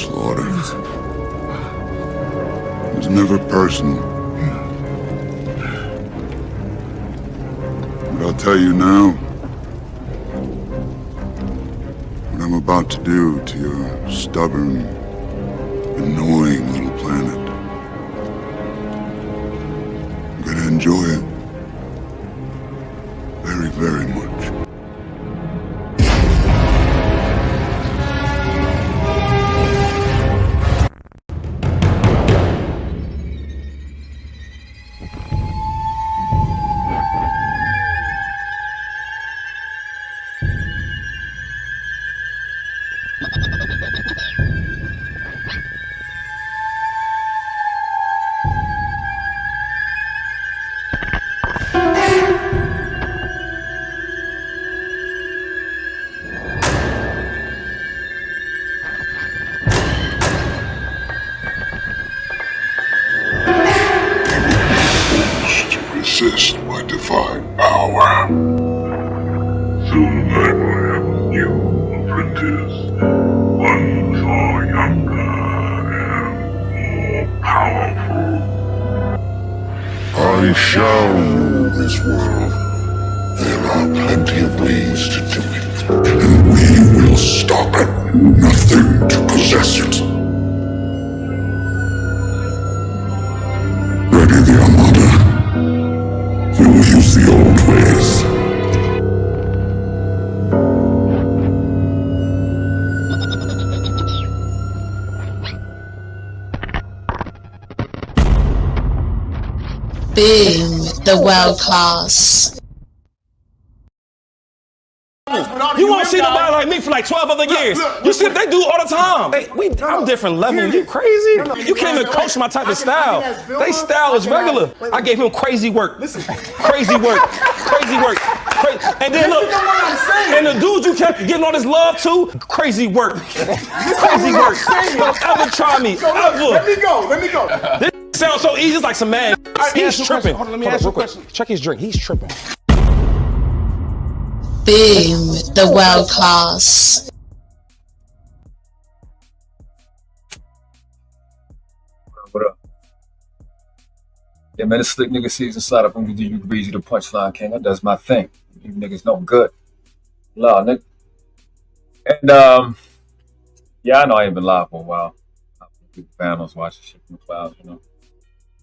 slaughtered. It was never personal. But I'll tell you now, what I'm about to do to your stubborn, annoying little planet. I'm gonna enjoy it. Very, very much. Resist my divine power. Soon I will have a new apprentice, one far younger and more powerful. I shall rule this world. There are plenty of ways to do it, and we will stop at nothing to possess it. Ready the Armada. We will use the old ways. Boom, the world class. You won't see nobody like me for like 12 other years. You see what they do all the time. I'm different level. You crazy? You can't even coach my type of style. They style is regular. I gave him crazy work. Crazy work. Crazy work. And then look, and the dudes you kept getting all this love to, crazy work. Crazy work. Don't ever try me. Ever. Let me go. This sounds so easy. It's like some man. He's tripping. Hold on, let me ask you a question. Check his drink. He's tripping. Boom, the world class. What up? Yeah, man, it's slick nigga season. Slide up and you breezy the punchline king. That does my thing. You niggas know good. Law, nigga. And yeah, I know I ain't been live for a while. People panels watching shit from the clouds, you know.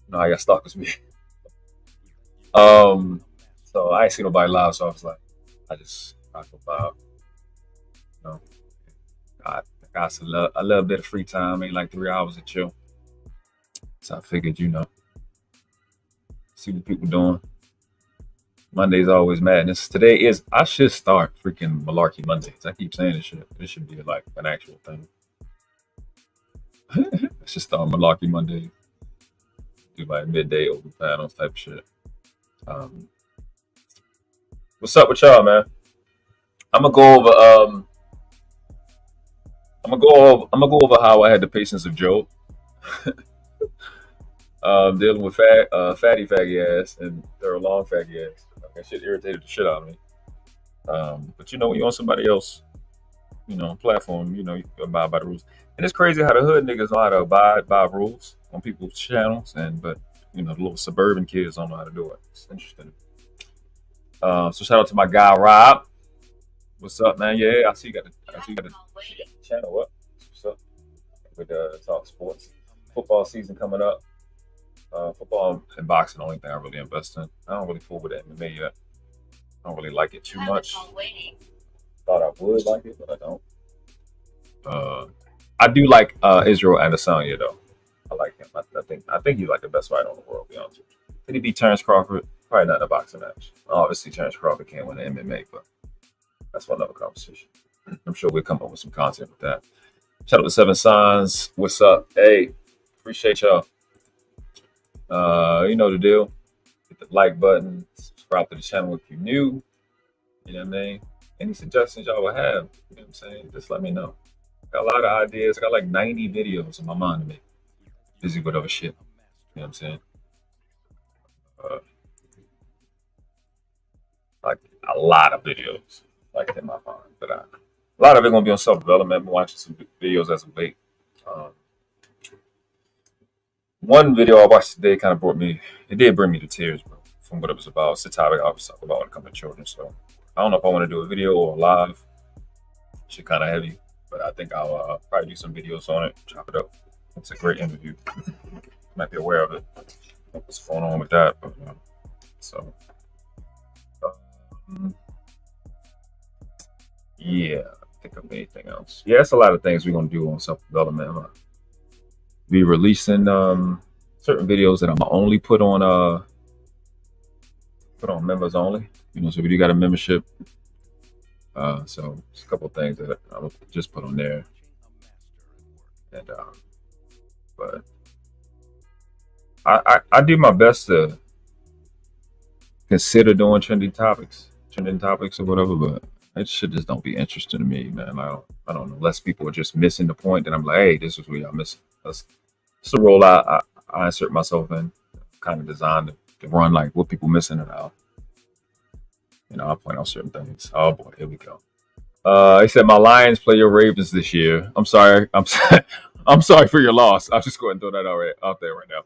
You know how y'all stalkers me. So I ain't seen nobody live, so I was like, I just talk about, you know, I got a little bit of free time, maybe like 3 hours of chill. So I figured, you know, see what people doing. Monday's always madness. Today is, I should start freaking Malarkey Mondays. I keep saying this shit. This should be like an actual thing. I should start Malarkey Mondays. Do like midday open panels type of shit. What's up with y'all, man? I'm gonna go over how I had the patience of Job. Dealing with fatty faggy ass and they're long faggy ass. That shit irritated the shit out of me. But you know, when you're on somebody else, you know, platform, you know, you abide by the rules. And it's crazy how the hood niggas know how to abide by rules on people's channels, but you know, the little suburban kids don't know how to do it. It's interesting. So shout out to my guy Rob. What's up, man? Yeah, I see you got the channel up. What's up? With Talk Sports. Football season coming up. Football and boxing, the only thing I really invest in. I don't really fool with MMA yet. I don't really like it too much. Thought I would like it, but I don't. I do like Israel Adesanya though. I like him. I think he's like the best fighter in the world, to be honest with you. Did he beat Terrence Crawford? Probably not in a boxing match. Obviously, Terrence Crawford can't win the MMA, but that's for another conversation. I'm sure we'll come up with some content with that. Shout out to Seven Signs. What's up? Hey, appreciate y'all. You know the deal. Hit the like button. Subscribe to the channel if you're new. You know what I mean? Any suggestions y'all would have, you know what I'm saying? Just let me know. Got a lot of ideas. I got like 90 videos in my mind to make. Busy with other shit. You know what I'm saying? Like a lot of videos like in my mind. But a lot of it gonna be on self-development. I'm watching some videos as a wait. Um, one video I watched today kind of did bring me to tears, bro, from what it was about. It's the topic I was talking about when it comes to children. So I don't know if I want to do a video or live. Shit kind of heavy, but I think I'll probably do some videos on it, chop it up. It's a great interview. Might be aware of it. What's going on with that? But, so, yeah, I think of anything else. Yeah, it's a lot of things we're gonna do on self-development. I'm gonna be releasing certain videos that I'm gonna only put on members only. You know, so if you got a membership, so it's a couple of things that I'll just put on there. And but I do my best to consider doing trending topics or whatever, but that shit just don't be interesting to me, man. I don't know, unless people are just missing the point, then I'm like, hey, this is where y'all missing. That's the role I insert myself in, kind of designed to run like what people missing, and I'll point out certain things. Oh boy, here we go. He said, my Lions play your Ravens this year. I'm sorry. I'm sorry for your loss. I'll just go ahead and throw that out there right now.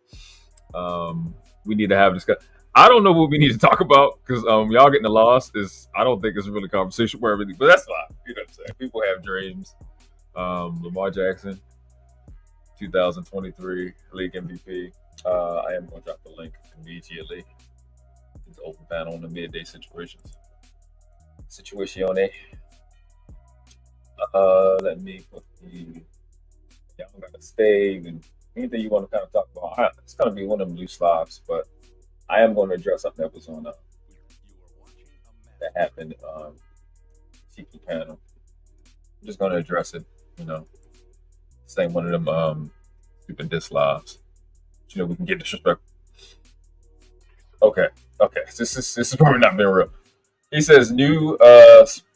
We need to have this. I don't know what we need to talk about because y'all getting the loss I don't think it's really a conversation for everything, but that's fine. You know what I'm saying? People have dreams. Lamar Jackson, 2023 league MVP. I am going to drop the link immediately. It's open panel on the midday situations. Situatione. Let me put y'all got to stay and anything you want to kind of talk about. It's going to be one of them loose lives, but I am going to address something that was on that happened Tiki panel. I'm just going to address it, you know. Same one of them stupid diss lives. You know, we can get disrespectful. Okay. This is probably not been real. He says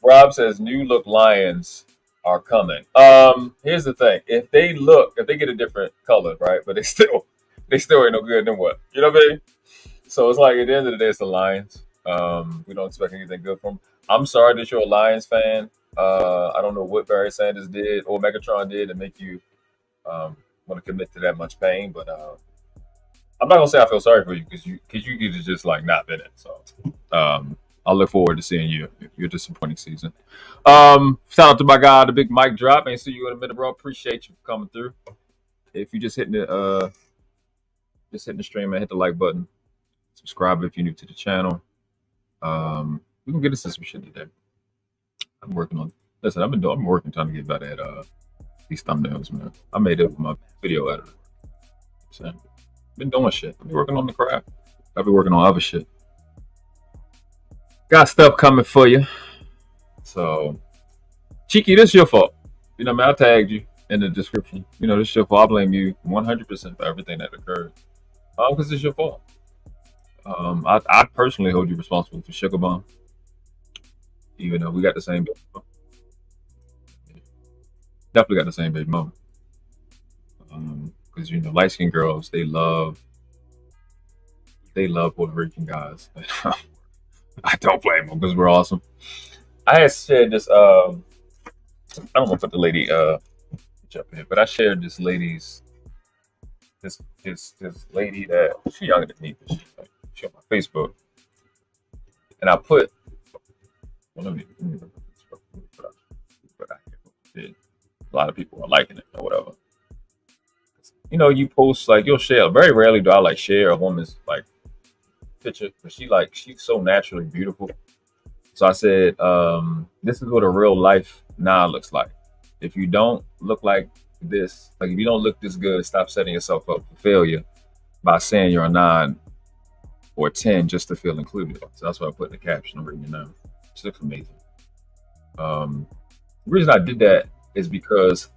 Rob says new look Lions are coming. Here's the thing. If they get a different color, right? But they still ain't no good, then what? You know what I mean? So it's like at the end of the day, it's the Lions. We don't expect anything good from them. I'm sorry that you're a Lions fan. I don't know what Barry Sanders did or Megatron did to make you want to commit to that much pain, but I'm not gonna say I feel sorry for you because you could have just like not been it. So I'll look forward to seeing you your disappointing season. Shout out to my guy, the big mic drop. Ain't see you in a minute, bro. Appreciate you for coming through. If you just hitting the stream and hit the like button. Subscribe if you're new to the channel. We can get into some shit today. I'm working on. Listen, I'm working trying to get better at these thumbnails, man. I made it with my video editor. So, been doing shit. I've been working on the craft. I've been working on other shit. Got stuff coming for you. So, Cheeky, this is your fault. You know, man, I tagged you in the description. You know, this is your fault. I blame you 100% for everything that occurred. Because it's your fault. I personally hold you responsible for Sugar Bomb, even though we got the same baby mama. Definitely got the same baby mama. Because you know, light skinned girls, they love Puerto Rican guys. I don't blame them because we're awesome. I had shared this. I don't want to put the lady jump in, but I shared this lady's this lady that she's younger than me, but she on my Facebook, and I put. Well, let me put out here. A lot of people are liking it or whatever. You know, you post like you'll share. Very rarely do I like share a woman's like picture, but she's so naturally beautiful. So I said, this is what a real life nah looks like. If you don't look like this, like if you don't look this good, stop setting yourself up for failure by saying you're a 9 or 10 just to feel included. So that's what I put in the caption. I'm reading it now. It looks amazing. The reason I did that is because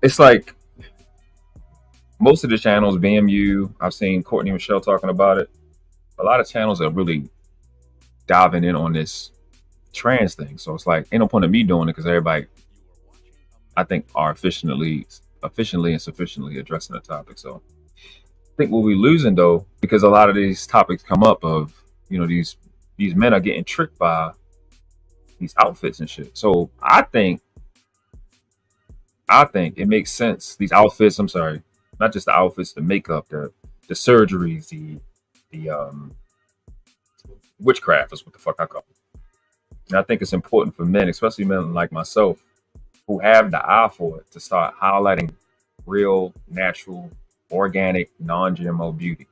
it's like most of the channels, BMU, I've seen Courtney Michelle talking about it. A lot of channels are really diving in on this trans thing. So it's like, ain't no point of me doing it because everybody, I think, are efficiently and sufficiently addressing the topic. So I think what we're losing though, because a lot of these topics come up of, you know, these men are getting tricked by these outfits and shit. So I think I think it makes sense. These outfits, I'm sorry, not just the outfits, the makeup, the surgeries, the witchcraft is what the fuck I call it. And I think it's important for men, especially men like myself, who have the eye for it, to start highlighting real, natural, organic, non-GMO beauty.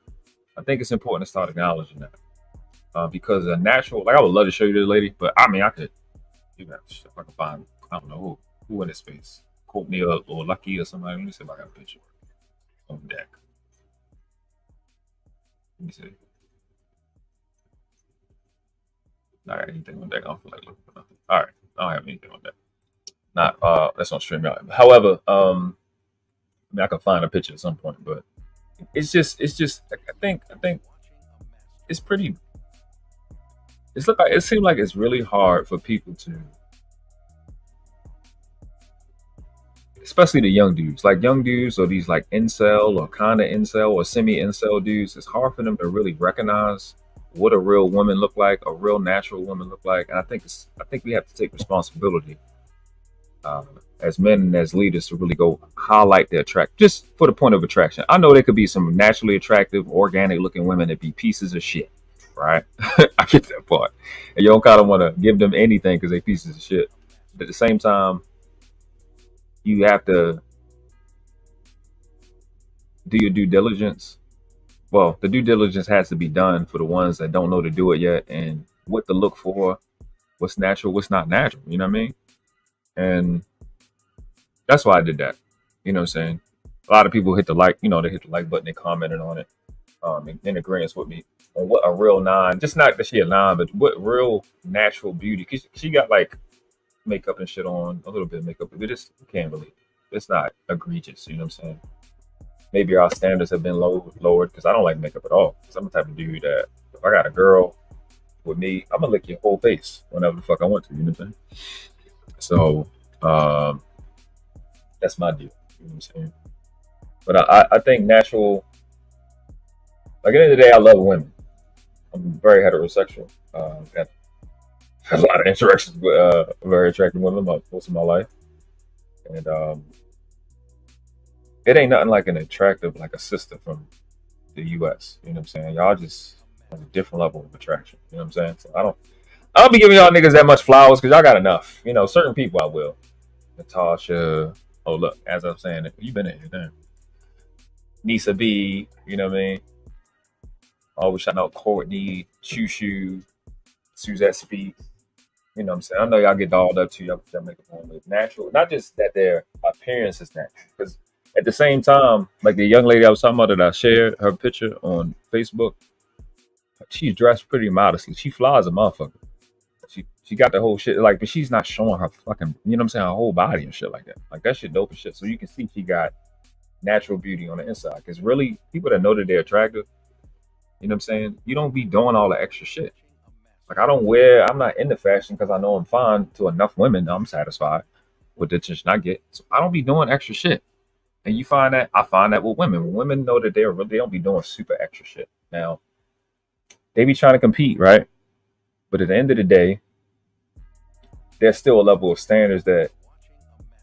I think it's important to start acknowledging that. Because a natural, like I would love to show you this lady, but I mean, I could, you know, if I can find, I don't know who in this space, Courtney or Lucky or somebody. Let me see if I got a picture on deck. Let me see. Not got anything on deck. I don't feel like looking for nothing. All right, I don't have anything on deck. Not that's on StreamYard. However, I mean, I can find a picture at some point, but it's just I think it's pretty. It seems like it's really hard for people to, especially the young dudes, like young dudes or these like incel or kind of incel or semi-incel dudes. It's hard for them to really recognize what a real woman look like, a real natural woman look like. And I think we have to take responsibility as men and as leaders to really go highlight the attract, just for the point of attraction. I know there could be some naturally attractive, organic looking women that be pieces of shit, right? I get that part. And you don't kind of want to give them anything because they pieces of shit. But at the same time, you have to do your due diligence. Well, the due diligence has to be done for the ones that don't know to do it yet, and what to look for, what's natural, what's not natural. You know what I mean? And that's why I did that. You know what I'm saying? A lot of people hit the like, they hit the like button, they commented on it, in agreement with me on what a real nine, just not that she a nine, but what real natural beauty. Cause she got like makeup and shit on, a little bit of makeup, but it's, you can't believe it. It's not egregious. You know what I'm saying? Maybe our standards have been lowered because I don't like makeup at all. Because I'm the type of dude that if I got a girl with me, I'm gonna lick your whole face whenever the fuck I want to. You know what I'm saying? So that's my deal. You know what I'm saying? But I think natural. Like at the end of the day, I love women. I'm very heterosexual. Got a lot of interactions with very attractive women most of my life, and it ain't nothing like an attractive, like a sister from the U.S. You know what I'm saying? Y'all just have a different level of attraction. You know what I'm saying? So I don't be giving y'all niggas that much flowers because y'all got enough. You know, certain people I will. Natasha. Oh look, as I'm saying, you been in here, damn. Nisa B. You know what I mean? Always shouting out Courtney, Shushu, Suzette Speaks. You know what I'm saying? I know y'all get dolled up too. Y'all put that makeup on with natural. Not just that their appearance is natural. Because at the same time, like the young lady I was talking about that I shared her picture on Facebook, she's dressed pretty modestly. She flies a motherfucker. She got the whole shit, like, but she's not showing her fucking, you know what I'm saying, her whole body and shit like that. Like that shit dope as shit. So you can see she got natural beauty on the inside. Because really, people that know that they're attractive, you know what I'm saying, you don't be doing all the extra shit. Like I'm not into fashion because I know I'm fine to enough women. I'm satisfied with the attention I get. So I don't be doing extra shit. And I find that with women. When women know that they don't be doing super extra shit. Now, they be trying to compete, right? But at the end of the day, there's still a level of standards that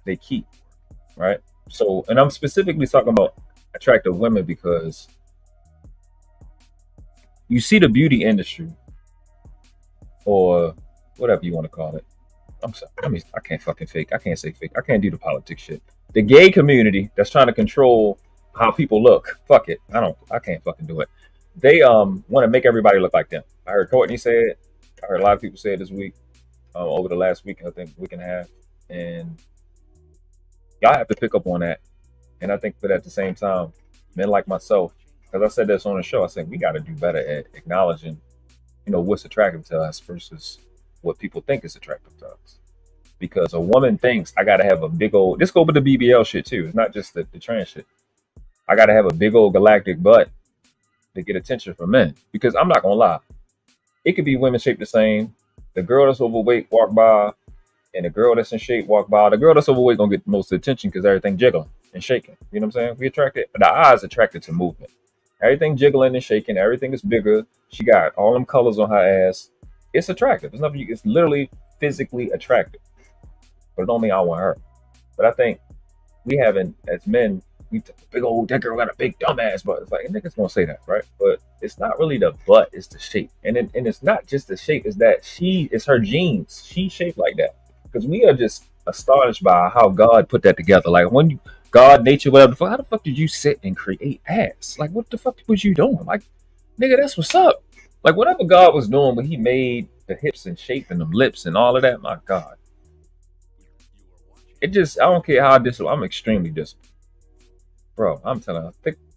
they keep, right? So, and I'm specifically talking about attractive women because you see the beauty industry, or whatever you want to call it. I'm sorry. I can't fucking fake. I can't say fake. I can't do the politics shit. The gay community that's trying to control how people look. Fuck it. I can't fucking do it. They want to make everybody look like them. I heard Courtney say it. I heard a lot of people say it this week, over the last week, I think week and a half. And y'all have to pick up on that. And I think that at the same time, men like myself, because I said this on the show, I said we got to do better at acknowledging, what's attractive to us versus what people think is attractive to us. Because a woman thinks I got to have a big old, this go with the BBL shit too. It's not just the trans shit. I got to have a big old galactic butt to get attention from men. Because I'm not going to lie. It could be women shaped the same. The girl that's overweight walk by, and the girl that's in shape walk by. The girl that's overweight going to get most attention because everything jiggling and shaking. You know what I'm saying? The eye is attracted to movement. Everything jiggling and shaking. Everything is bigger. She got all them colors on her ass. It's attractive. It's literally physically attractive. But it don't mean I want her. But I think we haven't, as men, we big old, that girl got a big dumbass butt. It's like, niggas gonna say that, right? But it's not really the butt, it's the shape. And it's not just the shape, it's that it's her genes. She's shaped like that. Because we are just astonished by how God put that together. Like when God, nature, whatever the fuck, how the fuck did you sit and create ass? Like what the fuck was you doing? Like, nigga, that's what's up. Like whatever God was doing when he made the hips and shape and them lips and all of that, my God. It just, I don't care how disciplined, I'm extremely disciplined. Bro, I'm telling you,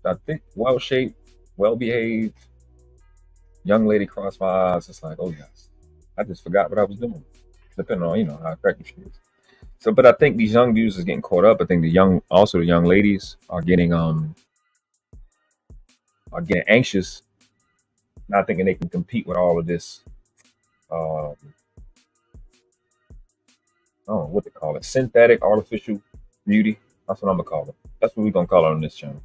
I think well shaped, well behaved, young lady crossed my eyes. It's like, oh yes. I just forgot what I was doing. Depending on, how effective she is. So, but I think these young dudes is getting caught up. I think the young ladies are getting anxious, not thinking they can compete with all of this. I don't know what they call it, synthetic artificial beauty. That's what I'm gonna call it. That's what we're gonna call it on this channel.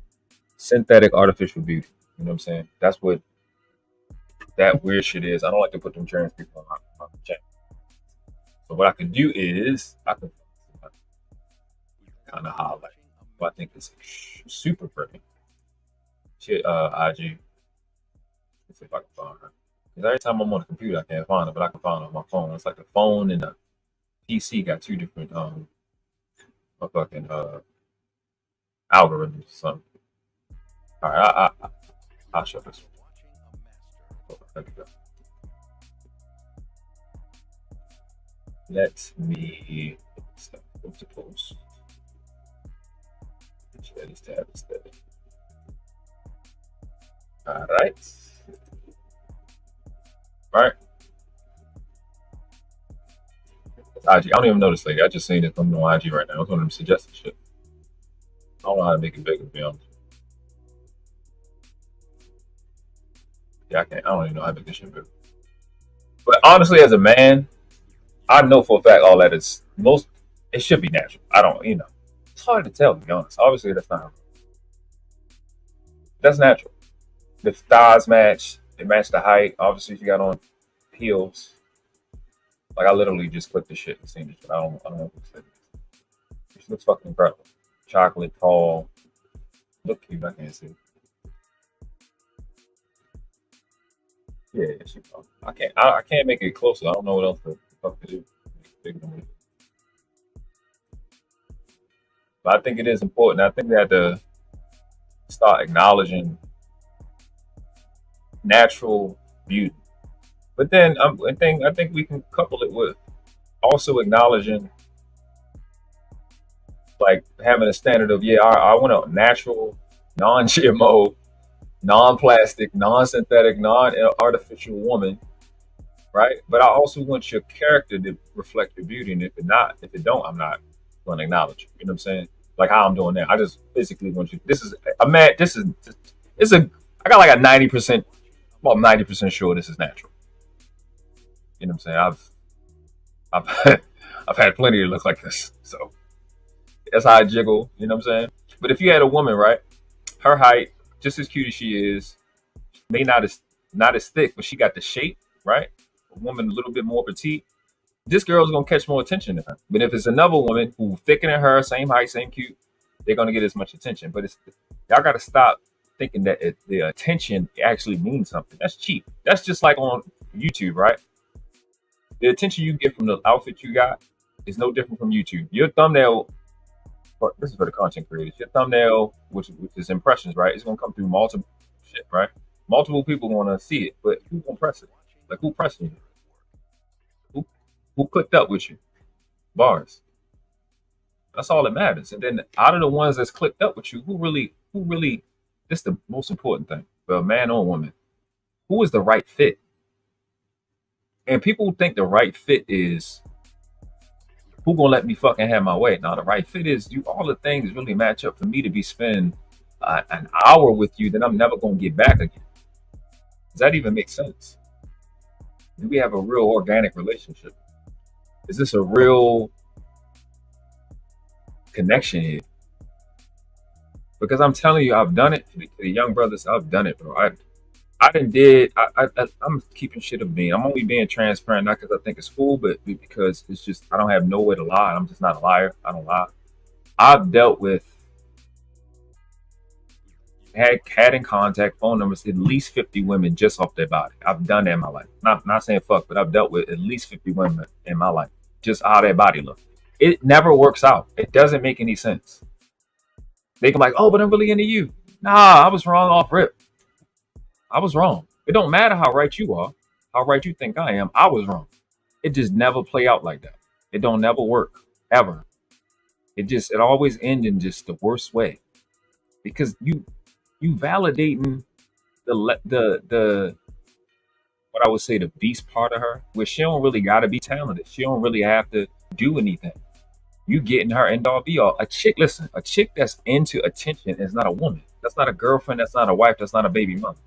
Synthetic artificial beauty. You know what I'm saying? That's what that weird shit is. I don't like to put them trans people on the channel. So what I can do is I can kind of highlight. But I think it's super pretty. Shit, IG. Let's see if I can find her. Because every time I'm on the computer, I can't find her, but I can find her on my phone. It's like the phone and the PC got two different fucking algorithms or something. All right, I'll show this one. There we go. Let me go to post. Share this tab instead. All right. Right. IG. I don't even know this lady. I just seen it coming on IG right now. I was one of them suggested shit. I don't know how to make it bigger, to be honest. Yeah, I can't. I don't even know how to make this shit bigger. But honestly, as a man, I know for a fact all that is most. It should be natural. I don't. It's hard to tell, to be honest. Obviously, that's not. That's natural. The thighs match. They match the height. Obviously, if you got on heels. Like I literally just clicked the shit and seen it. I don't know what this is. This looks fucking incredible. Chocolate, tall. Look cute. I can't see. Yeah, she. I can't make it closer. I don't know what else to fuck to do. But I think it is important. I think we have to start acknowledging natural beauty. But then I think we can couple it with also acknowledging, like having a standard of I want a natural, non-GMO, non-plastic, non-synthetic, non-artificial woman, right? But I also want your character to reflect your beauty, and if it don't, I'm not going to acknowledge you. You know what I'm saying? Like how I'm doing now. I just physically want you. I got like a 90%, well, 90% sure this is natural. You know what I'm saying? I've had plenty that look like this, so that's how I jiggle. You know what I'm saying? But if you had a woman, right, her height, just as cute as she is, may not as thick, but she got the shape, right? A woman a little bit more petite. This girl's gonna catch more attention than her. But if it's another woman who thicker than her, same height, same cute, they're gonna get as much attention. But y'all gotta stop thinking that the attention actually means something. That's cheap. That's just like on YouTube, right? The attention you get from the outfit you got is no different from YouTube. Your thumbnail, this is for the content creators. Your thumbnail, which is impressions, right? It's gonna come through multiple shit, right? Multiple people wanna see it, but who's gonna press it? Like who pressing you? Who clicked up with you? Bars. That's all that matters. And then out of the ones that's clicked up with you, who really, this is the most important thing for a man or a woman. Who is the right fit? And people think the right fit is who gonna let me fucking have my way. Now the right fit is all the things really match up for me to be spending an hour with you that I'm never gonna get back again. Does that even make sense? Do we have a real organic relationship? Is this a real connection here? Because I'm telling you, I've done it. To the young brothers, I've done it, bro. I'm keeping shit of me. I'm only being transparent, not because I think it's cool, but because it's just I don't have nowhere to lie. I'm just not a liar. I don't lie. I've dealt with, had in contact, phone numbers, at least 50 women just off their body. I've done that in my life. Not saying fuck, but I've dealt with at least 50 women in my life, just how their body look. It never works out. It doesn't make any sense. They can be like, oh, but I'm really into you. Nah, I was wrong off rip. I was wrong. It don't matter how right you are, how right you think I am. I was wrong. It just never play out like that. It don't never work, ever. It always end in just the worst way, because you validating the what I would say the beast part of her, where she don't really gotta be talented. She don't really have to do anything. You getting her end all be all. A chick that's into attention is not a woman. That's not a girlfriend. That's not a wife. That's not a baby mother.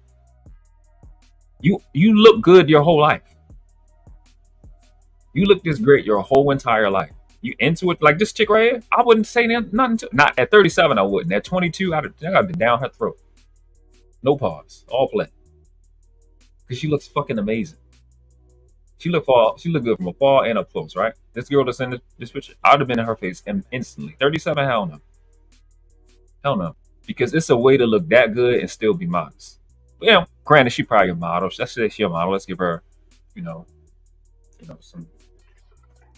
You look good your whole life. You look this great your whole entire life. You into it like this chick right here? I wouldn't say nothing to, not at 37. I wouldn't. At 22, I'd be down her throat. No pause. All play. Because she looks fucking amazing. She look good from afar and up close, right? This girl that's in this picture, I'd have been in her face instantly. 37, hell no. Hell no. Because it's a way to look that good and still be modest. But, granted, she probably a model. Let's say she's a model. Let's give her, some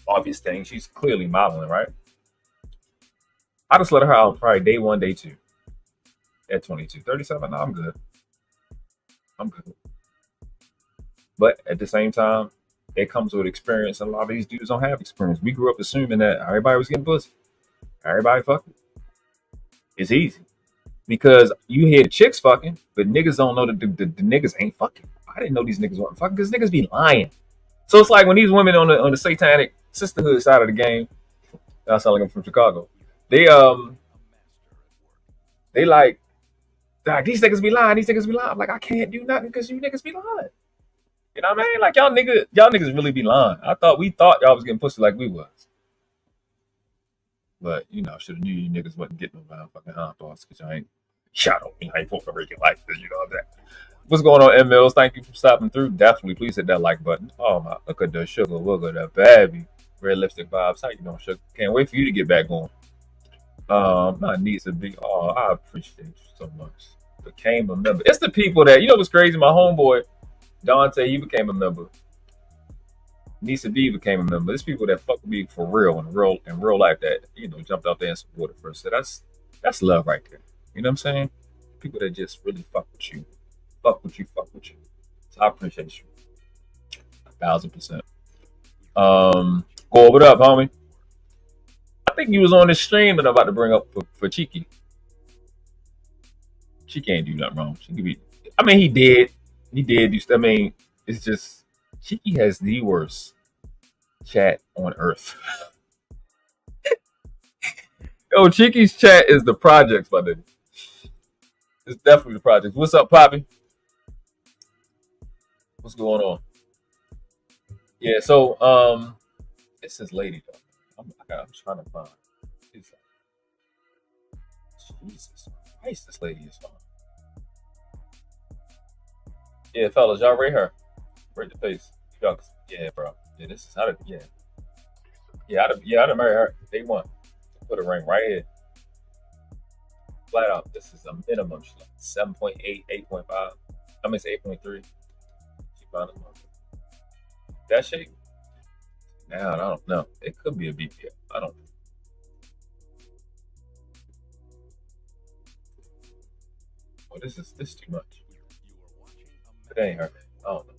obvious things. She's clearly modeling, right? I just let her out probably day 1, day 2. At 22. 37, no, I'm good. I'm good. But at the same time, it comes with experience, and a lot of these dudes don't have experience. We grew up assuming that everybody was getting pussy. Everybody fucking. It's easy. Because you hear chicks fucking, but niggas don't know that the niggas ain't fucking. I didn't know these niggas weren't fucking because niggas be lying. So it's like when these women on the satanic sisterhood side of the game, I sound like I'm from Chicago. They like these niggas be lying. These niggas be lying. I'm like, I can't do nothing because you niggas be lying. You know what I mean? Like y'all niggas really be lying. We thought y'all was getting pussy like we was. But should have knew you niggas wasn't getting no motherfucking hot dogs because y'all ain't shot on me. I ain't Puerto Rican like this, you know what I'm saying? What's going on, M Mills? Thank you for stopping through. Definitely, please hit that like button. Oh my, look at the sugar, look at that baby. Red lipstick vibes. How you doing, sugar? Can't wait for you to get back on. My niece would be. Oh, I appreciate you so much. Became a member. It's the people that what's crazy. My homeboy Dante, he became a member. Nisa B became a member. There's people that fuck with me for real in real life that jumped out there and supported first. So that's love right there. You know what I'm saying? People that just really fuck with you. So I appreciate you. 1,000%. Go, what up, homie? I think you was on this stream that I'm about to bring up for Cheeky. Cheeky ain't do nothing wrong. He did. He did. It's just Cheeky has the worst chat on earth. Yo, Cheeky's chat is the projects, my nigga. It's definitely the projects. What's up, Poppy? What's going on? Yeah, so it's this lady though. I'm trying to find. Jesus Christ, this lady is fine. Yeah, fellas, y'all rate her. Rate the face. Yeah, bro. Yeah, this is how to. Yeah, I'd marry her. Day 1. Put a ring right here. Flat out. This is a minimum. She's like 7.8, 8.5. I mean, it's 8.3. She found a month. That shape? Now I don't know. It could be a BPL. I don't know. Oh, this is too much. It ain't her. I don't know.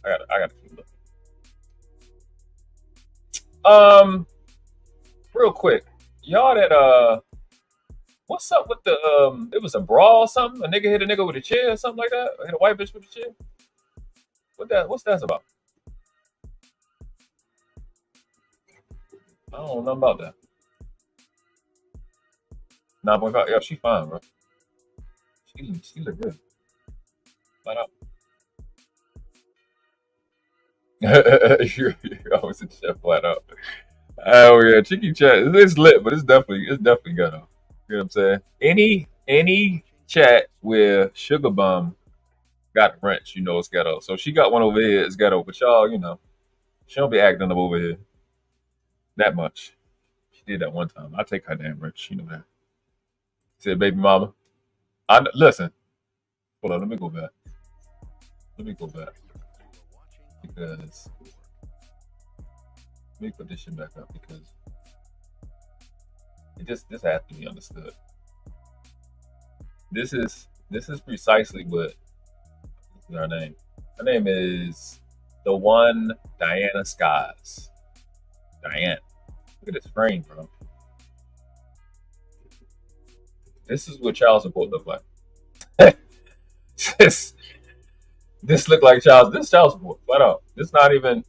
I gotta keep looking. Real quick, y'all that what's up with the it was a brawl or something? A nigga hit a nigga with a chair or something like that? Or hit a white bitch with a chair? What's that about? I don't know about that. 9.5. Yeah, she fine, bro. She look good. Flat out. You're always in chat flat out. Oh yeah, Cheeky chat. It's lit, but it's definitely ghetto. You know what I'm saying? Any chat where Sugar Bum got wrench, it's ghetto. So she got one over here, it's ghetto. But y'all, She don't be acting up over here that much. She did that one time. I take her damn rich. You know that. Said, baby mama, listen. Hold on, let me go back. Because let me put this shit back up because this has to be understood. This is precisely what is her name. Her name is the one Diana Skies. Diane. Look at this frame, bro. This is what child support look like. This look like child support. Flat out. This not even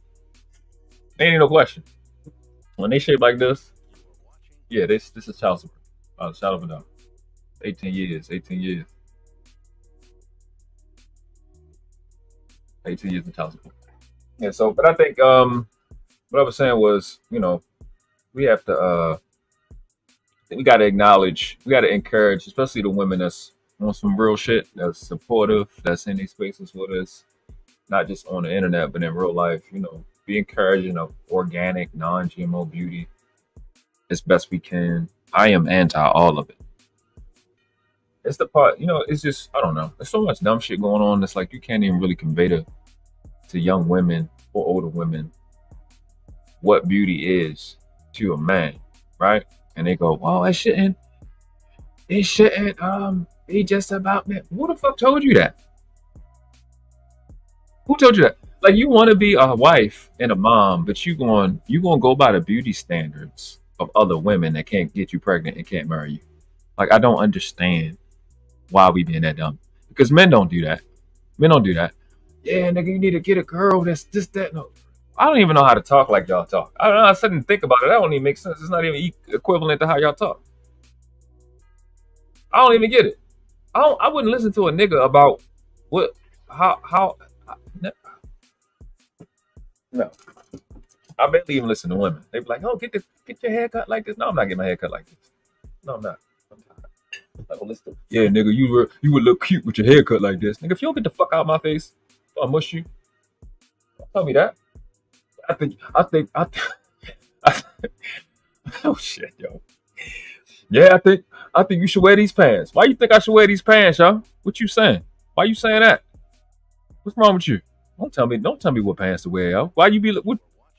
ain't no question. When they shape like this, yeah, this is child support. Shout out for 18 years. 18 years of child support. Yeah, so but I think what I was saying was, you know, we have to we gotta acknowledge, we gotta encourage, especially the women that's on some real shit, that's supportive, that's in these spaces with us, not just on the internet, but in real life, you know, be encouraging of organic, non-GMO beauty as best we can. I am anti all of it. It's the part, you know, it's just, I don't know. There's so much dumb shit going on. It's like you can't even really convey to young women or older women what beauty is to a man, right? And they go, well, it shouldn't be just about men. Who the fuck told you that? Who told you that? Like, you want to be a wife and a mom, but you going go by the beauty standards of other women that can't get you pregnant and can't marry you. Like, I don't understand why we being that dumb. Because men don't do that. Men don't do that. Yeah, nigga, you need to get a girl that's this, that, no. I don't even know how to talk like y'all talk. I don't know. I sit and think about it. That don't even make sense. It's not even equivalent to how y'all talk. I don't even get it. I wouldn't listen to a nigga about how. No. I barely even listen to women. They be like, oh, get your hair cut like this. No, I'm not getting my hair cut like this. No, I'm not. Like, well, listen. Yeah, nigga, you would look cute with your hair cut like this. Nigga, if you don't get the fuck out of my face, I'll mush you. Don't tell me that. I think oh shit, yo. Yeah, I think you should wear these pants. Why you think I should wear these pants, y'all? What you saying? Why you saying that? What's wrong with you? Don't tell me what pants to wear, yo. Why you be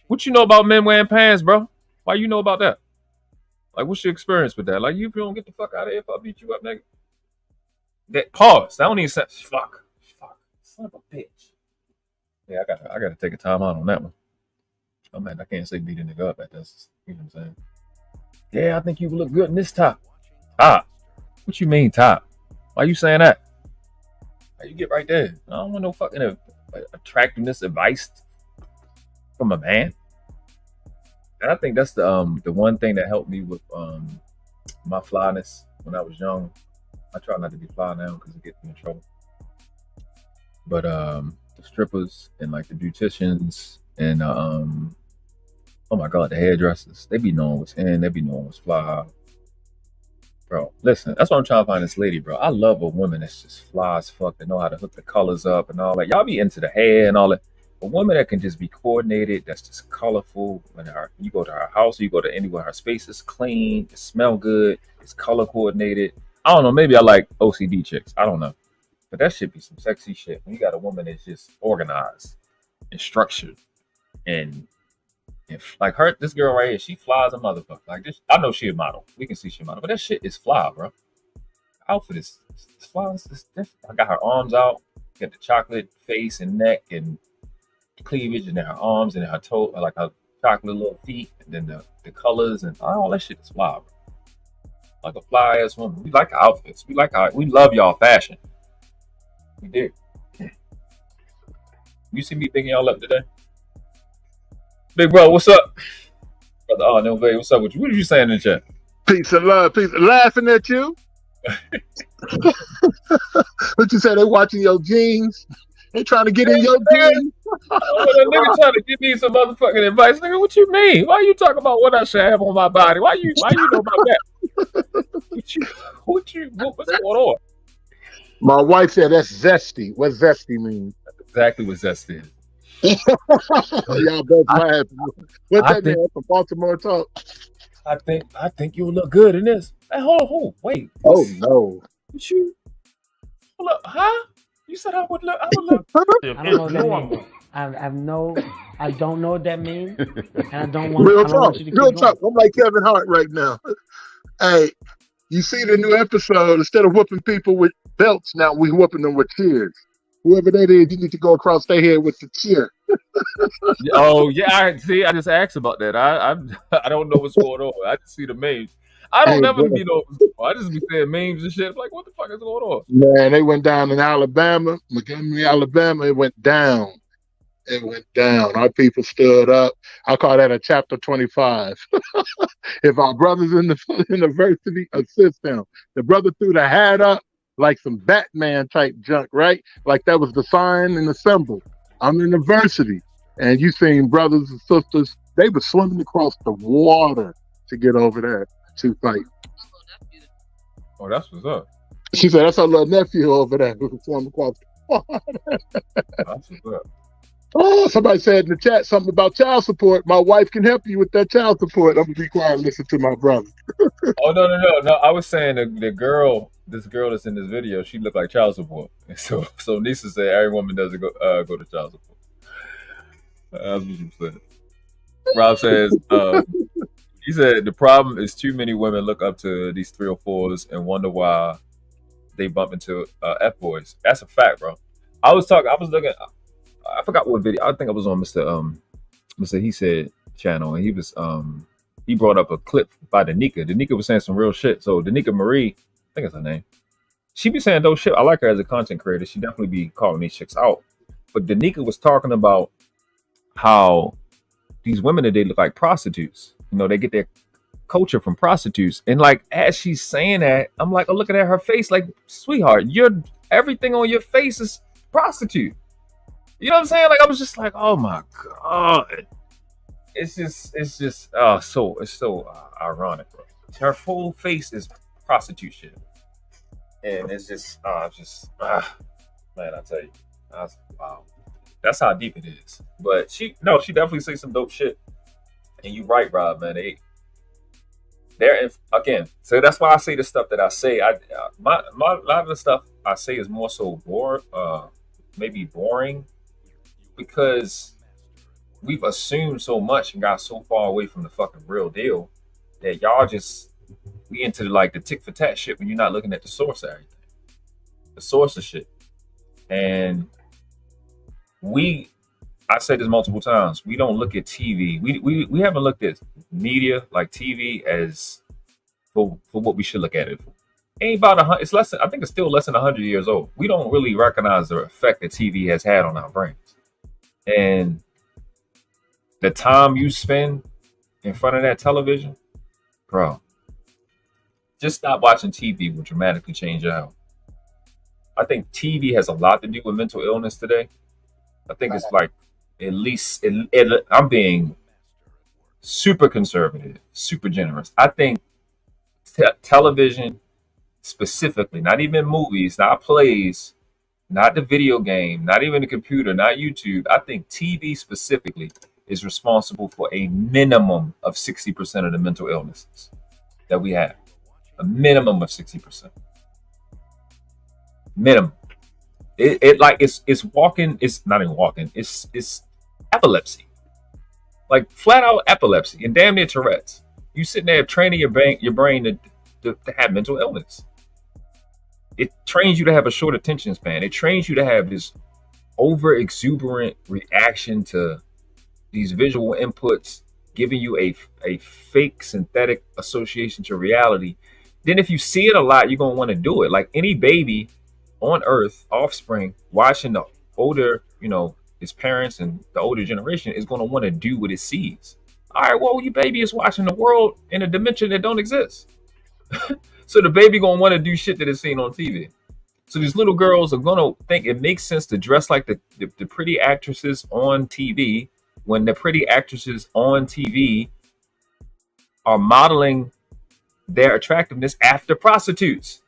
what you know about men wearing pants, bro? Why you know about that? Like, what's your experience with that? Like, you don't get the fuck out of here if I beat you up, nigga. That pause. That don't even say fuck. Son of a bitch. Yeah, I gotta take a time out on that one. Oh man, I can't say beat a nigga up at this. You know what I'm saying? Yeah, I think you look good in this top. Top? What you mean top? Why you saying that? How you get right there? I don't want no fucking attractiveness advice from a man. And I think that's the one thing that helped me with my flyness when I was young. I try not to be fly now because it gets me in trouble. But the strippers and like the beauticians and oh my god, the hairdressers, they be knowing what's in, they be knowing what's fly. Bro, listen, that's why I'm trying to find this lady, bro. I love a woman that's just fly as fuck, that know how to hook the colors up and all that. Y'all be into the hair and all that. A woman that can just be coordinated, that's just colorful. When you go to her house, you go to anywhere, her space is clean, it smell good, it's color coordinated. I don't know, maybe I like OCD chicks. I don't know. But that should be some sexy shit. When you got a woman that's just organized and structured and like her, this girl right here, she flies a motherfucker. Like this, I know she a model. We can see she a model, but that shit is fly, bro. Outfit is fly. It's different. I got her arms out, got the chocolate face and neck and cleavage, and then her arms and her toe, like her chocolate little feet, and then the colors and all that shit is fly, bro. Like a fly ass woman. We like our outfits. We love y'all fashion. We do. You see me picking y'all up today? Big bro, what's up? Brother no baby, what's up with you? What are you saying in the chat? Peace and love, peace. Laughing at you. What you say? They watching your jeans. They trying to get in your jeans. A nigga trying to give me some motherfucking advice. Nigga, what you mean? Why you talking about what I should have on my body? Why you know about that? What's going on? My wife said that's zesty. What zesty mean? That's exactly what zesty is. Y'all both I, laughing. What I that think man from Baltimore talk? I think you'll look good in this. Hey, hold, wait. Oh no. What you hold up, huh? You said I would look I don't know what that means. I don't know what that means, and I don't Real want talk. you to Real keep going. talk. I'm like Kevin Hart right now. Hey, you see the new episode, instead of whooping people with belts, now we whooping them with cheers. Whoever that is, you need to go across their head with the cheer. Oh yeah, I see. I just asked about that. I don't know what's going on. I just see the memes. I don't Hey, ever bro. be know. I just be saying memes and shit. Like, what the fuck is going on? Man, they went down in Alabama, Montgomery, Alabama. It went down. It went down. Our people stood up. I call that a chapter 25. If our brothers in the university assist them, the brother threw the hat up like some Batman type junk, right? Like that was the sign and the symbol. I'm in the university. And you seen brothers and sisters, they were swimming across the water to get over there to fight. Oh, that's what's up. She said, that's our little nephew over there who can swim across the water. That's what's up. Oh, somebody said in the chat something about child support. My wife can help you with that child support. I'm gonna be quiet and listen to my brother. Oh no! I was saying the girl, this girl that's in this video, she looked like child support. And so Nisa said every woman doesn't go to child support. That's what she said. Rob says, he said the problem is too many women look up to these 304s and wonder why they bump into F boys. That's a fact, bro. I was looking. I forgot what video. I think I was on Mr. He Said channel, and he brought up a clip by Danica. Danica was saying some real shit. So Danica Marie, I think that's her name. She be saying those shit. I like her as a content creator. She definitely be calling these chicks out. But Danica was talking about how these women today look like prostitutes. You know, they get their culture from prostitutes. And like as she's saying that, I'm like, oh, looking at her face, like, sweetheart, everything on your face is prostitute. You know what I'm saying? Like I was just like, oh my god, it's just so ironic, bro. Her full face is prostitution, and it's just man, I tell you, wow, that's how deep it is. But she definitely say some dope shit, and you right, Rob, man. They're again, so that's why I say the stuff that I say. My a lot of the stuff I say is more so maybe boring. Because we've assumed so much and got so far away from the fucking real deal that y'all we into like the tick for tat shit when you're not looking at the source of everything, the source of shit. And I said this multiple times, we don't look at TV. We haven't looked at media like TV as for what we should look at it for. Ain't about it's less than, I think it's still less than 100 years old. We don't really recognize the effect that TV has had on our brains. And the time you spend in front of that television, bro, just stop watching TV will dramatically change your health. I think TV has a lot to do with mental illness today. I think it's like, at least, I'm being super conservative, super generous. I think television specifically, not even movies, not plays, not the video game, not even the computer, not YouTube. I think TV specifically is responsible for a minimum of 60% of the mental illnesses that we have. A minimum of 60%. Minimum. It's walking. It's not even walking. It's epilepsy, like flat out epilepsy, and damn near Tourette's. You sitting there training your brain to have mental illness. It trains you to have a short attention span. It trains you to have this over exuberant reaction to these visual inputs, giving you a fake synthetic association to reality. Then if you see it a lot, you're going to want to do it. Like any baby on earth, offspring, watching the older, his parents and the older generation is going to want to do what it sees. All right, well, your baby is watching the world in a dimension that don't exist. So the baby going to want to do shit that is seen on TV. So these little girls are going to think it makes sense to dress like the pretty actresses on TV when the pretty actresses on TV are modeling their attractiveness after prostitutes.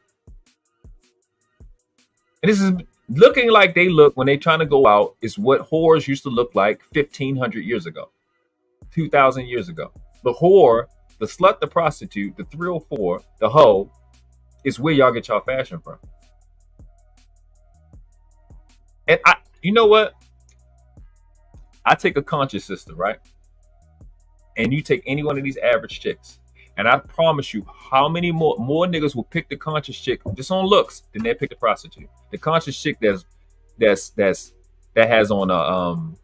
And looking like they look when they trying to go out is what whores used to look like 1,500 years ago, 2,000 years ago. The whore, the slut, the prostitute, the 304, the hoe is where y'all get y'all fashion from. And you know what? I take a conscious sister, right? And you take any one of these average chicks, and I promise you, how many more niggas will pick the conscious chick just on looks than they pick the prostitute. The conscious chick that has on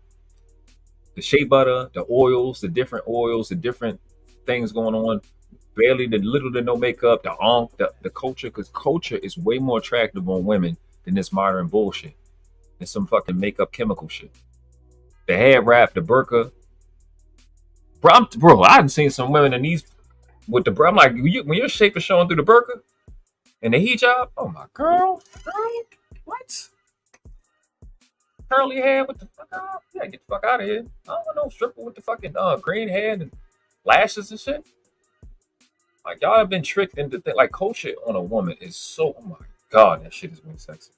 the shea butter, the oils, the different things going on, barely the little to no makeup, the culture, because culture is way more attractive on women than this modern bullshit and some fucking makeup chemical shit. The hair wrap, the burqa. Bro, I haven't seen some women in these with the bro. I'm like, when your shape is showing through the burqa and the hijab, oh my girl, what? Curly hair with the fuck out? Yeah, get the fuck out of here. I don't want no stripper with the fucking green hair and lashes and shit. Like, y'all have been tricked into like culture on a woman is so, oh my god, that shit is really sexy.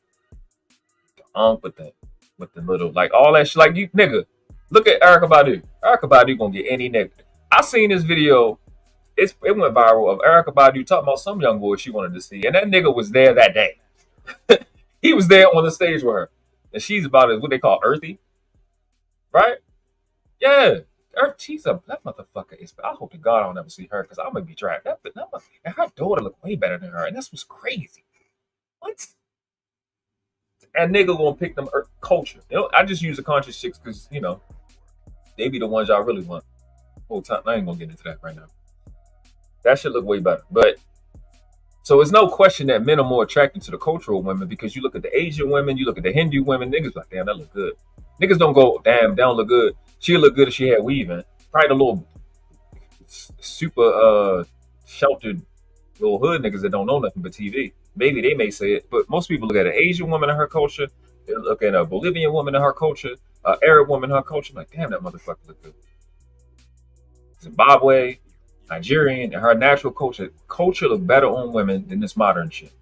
With the little, like all that shit, like you nigga. Look at Erykah Badu. Erykah Badu gonna get any nigga. I seen this video. It went viral of Erykah Badu talking about some young boy she wanted to see, and that nigga was there that day. He was there on the stage with her, and she's about what they call earthy, right? Yeah, she's that motherfucker is. I hope to God I don't ever see her because I'm gonna be trapped. And her daughter look way better than her, and that's what's crazy. What? And nigga gonna pick them culture. You know, I just use the conscious chicks because they be the ones y'all really want. Whole time I ain't gonna get into that right now. That should look way better. But so it's no question that men are more attracted to the cultural women because you look at the Asian women, you look at the Hindu women, niggas like, damn, that look good. Niggas don't go, damn, that don't look good. She'll look good if she had weave in. Probably the little super sheltered little hood niggas that don't know nothing but TV. Maybe they may say it, but most people look at an Asian woman in her culture. They look at a Bolivian woman in her culture, an Arab woman in her culture. Like, damn, that motherfucker look good. Zimbabwe, Nigerian, and her natural culture look better on women than this modern shit.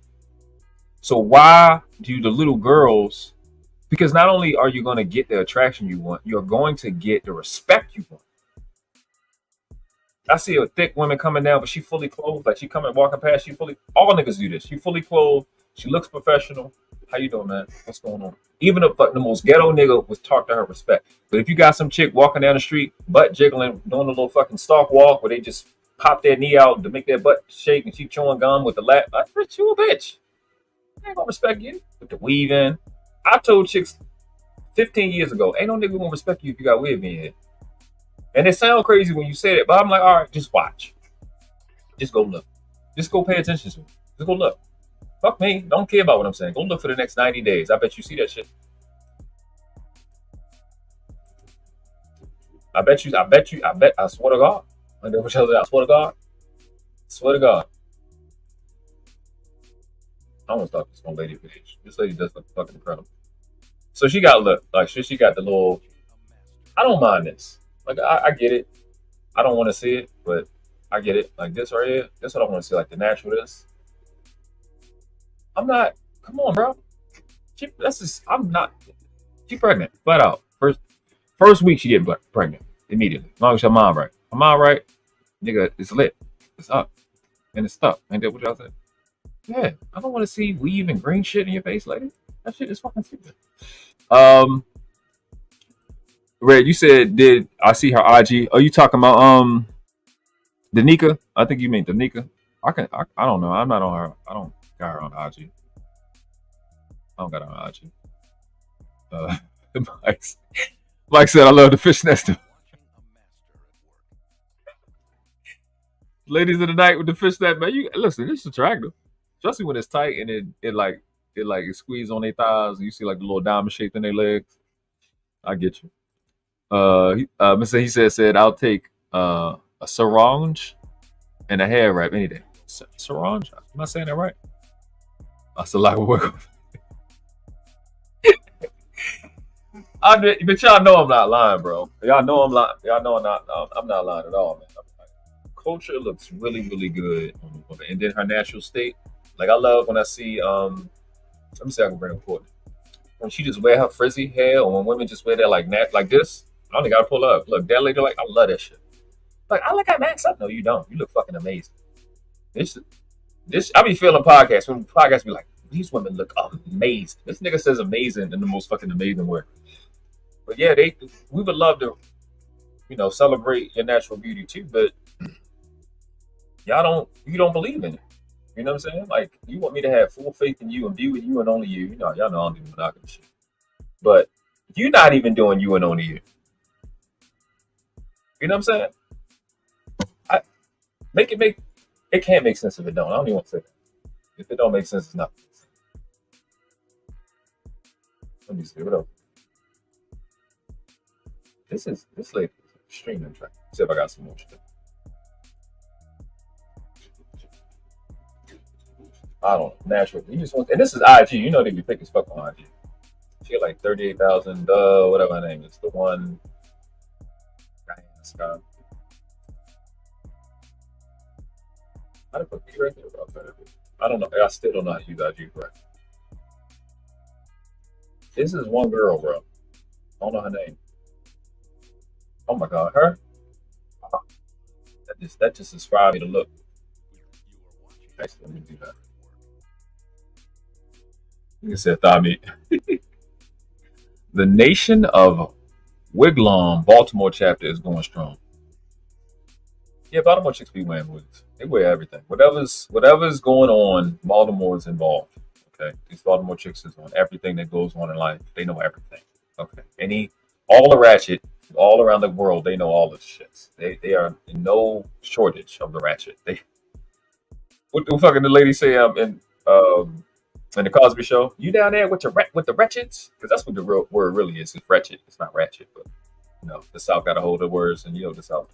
So why do the little girls? Because not only are you going to get the attraction you want, you're going to get the respect you want. I see a thick woman coming down, but she fully clothed. Like she coming walking past, all niggas do this. She fully clothed. She looks professional. How you doing, man? What's going on? Even if the most ghetto nigga was talk to her respect. But if you got some chick walking down the street, butt jiggling, doing a little fucking stalk walk where they just pop their knee out to make their butt shake and she chewing gum with the lap, like, you a bitch. I ain't gonna respect you. With the weave in. I told chicks 15 years ago, ain't no nigga gonna respect you if you got weave in your head. And it sounds crazy when you say it, but I'm like, all right, just watch. Just go look. Just go pay attention to it. Just go look. Fuck me. Don't care about what I'm saying. Go look for the next 90 days. I bet you see that shit. I swear to God. I swear to God. Swear to God. I almost thought this one lady page. This lady does look fucking incredible. So she got she got the little, I don't mind this. Like, I get it. I don't want to see it, but I get it. Like this right here, that's what I want to see. Like the natural this. I'm not. Come on, bro. I'm not. She pregnant, flat out. First week she get pregnant immediately. As long as her mom right. Her mom right, nigga, it's lit. It's up. And it's stuck. Ain't that what y'all said? Yeah. I don't want to see weave and green shit in your face, lady. That shit is fucking stupid. Red, you said, did I see her IG? Are you talking about Danica? I think you mean Danica. I don't know. I'm not on her. I don't got her on IG. I don't got her on IG. Mike said, I love the fish nest. Ladies of the night with the fish net, man. You listen, it's attractive. Especially when it's tight and it squeezes on their thighs and you see like the little diamond shape in their legs. I get you. He said I'll take a sarong and a hair wrap any day. Sarong? Am I saying that right? That's a lot of work. But y'all know I'm not lying, bro. Y'all know I'm lying. Y'all know I'm not lying at all, man. Culture looks really, really good on the woman, and then her natural state. Like I love when I see. Let me see if I can bring up Courtney. when she just wear her frizzy hair, or when women just wear that like this. I only gotta pull up. Look, that lady, like, I love that shit. Like, I look at Max up. No, you don't. You look fucking amazing. This I be feeling podcasts when podcasts be like, these women look amazing. This nigga says amazing in the most fucking amazing way. But yeah, we would love to, celebrate your natural beauty too, but you don't believe in it. You know what I'm saying? Like, you want me to have full faith in you and be with you and only you. Y'all know I don't do monogamy shit. But you're not even doing you and only you. You know what I'm saying? It can't make sense if it don't. I don't even want to say that. If it don't make sense, it's not. Let me see what else. This lady is extremely attractive. See if I got some more shit. I don't know. Natural. You just want, and this is IG. You know they be thick as fuck on IG. She got like 38,000. Whatever her name is. The one. Scott. How to put right there about better. I don't know. I still don't know how to use IG correct. This is one girl, bro. I don't know her name. Oh my god, her. That just inspired me to look. Actually, let me do that. You said Thami. The Nation of Wigwam Baltimore chapter is going strong. Yeah, Baltimore chicks be wearing wigs. They wear everything. Whatever's going on, Baltimore's involved. Okay, these Baltimore chicks is on everything that goes on in life. They know everything. Okay, all the ratchet all around the world, they know all the shits. They are in no shortage of the ratchet. What the fucking the lady say in the Cosby Show? You down there with the wretcheds? Because that's what the real word really is. It's wretched. It's not ratchet, but the South got a hold of words, and the South.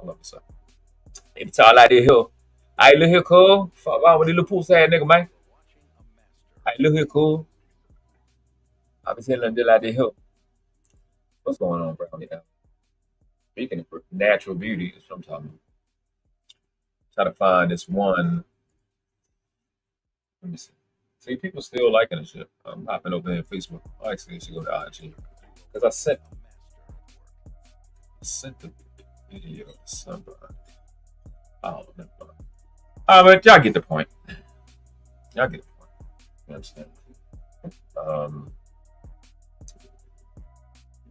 I love the South. They be talking like they here. I look here, cool. Fuck on with the little pussy ass nigga, man. I look here, cool. I be telling them like they here. What's going on, bro? Speaking of natural beauty, that's what I'm talking about. Try to find this one. Let me see. See, people still liking this shit. I'm hopping over here on Facebook. I actually should go to IG. Because I sent the video to somebody. I don't know. But y'all get the point. Y'all get the point. You understand?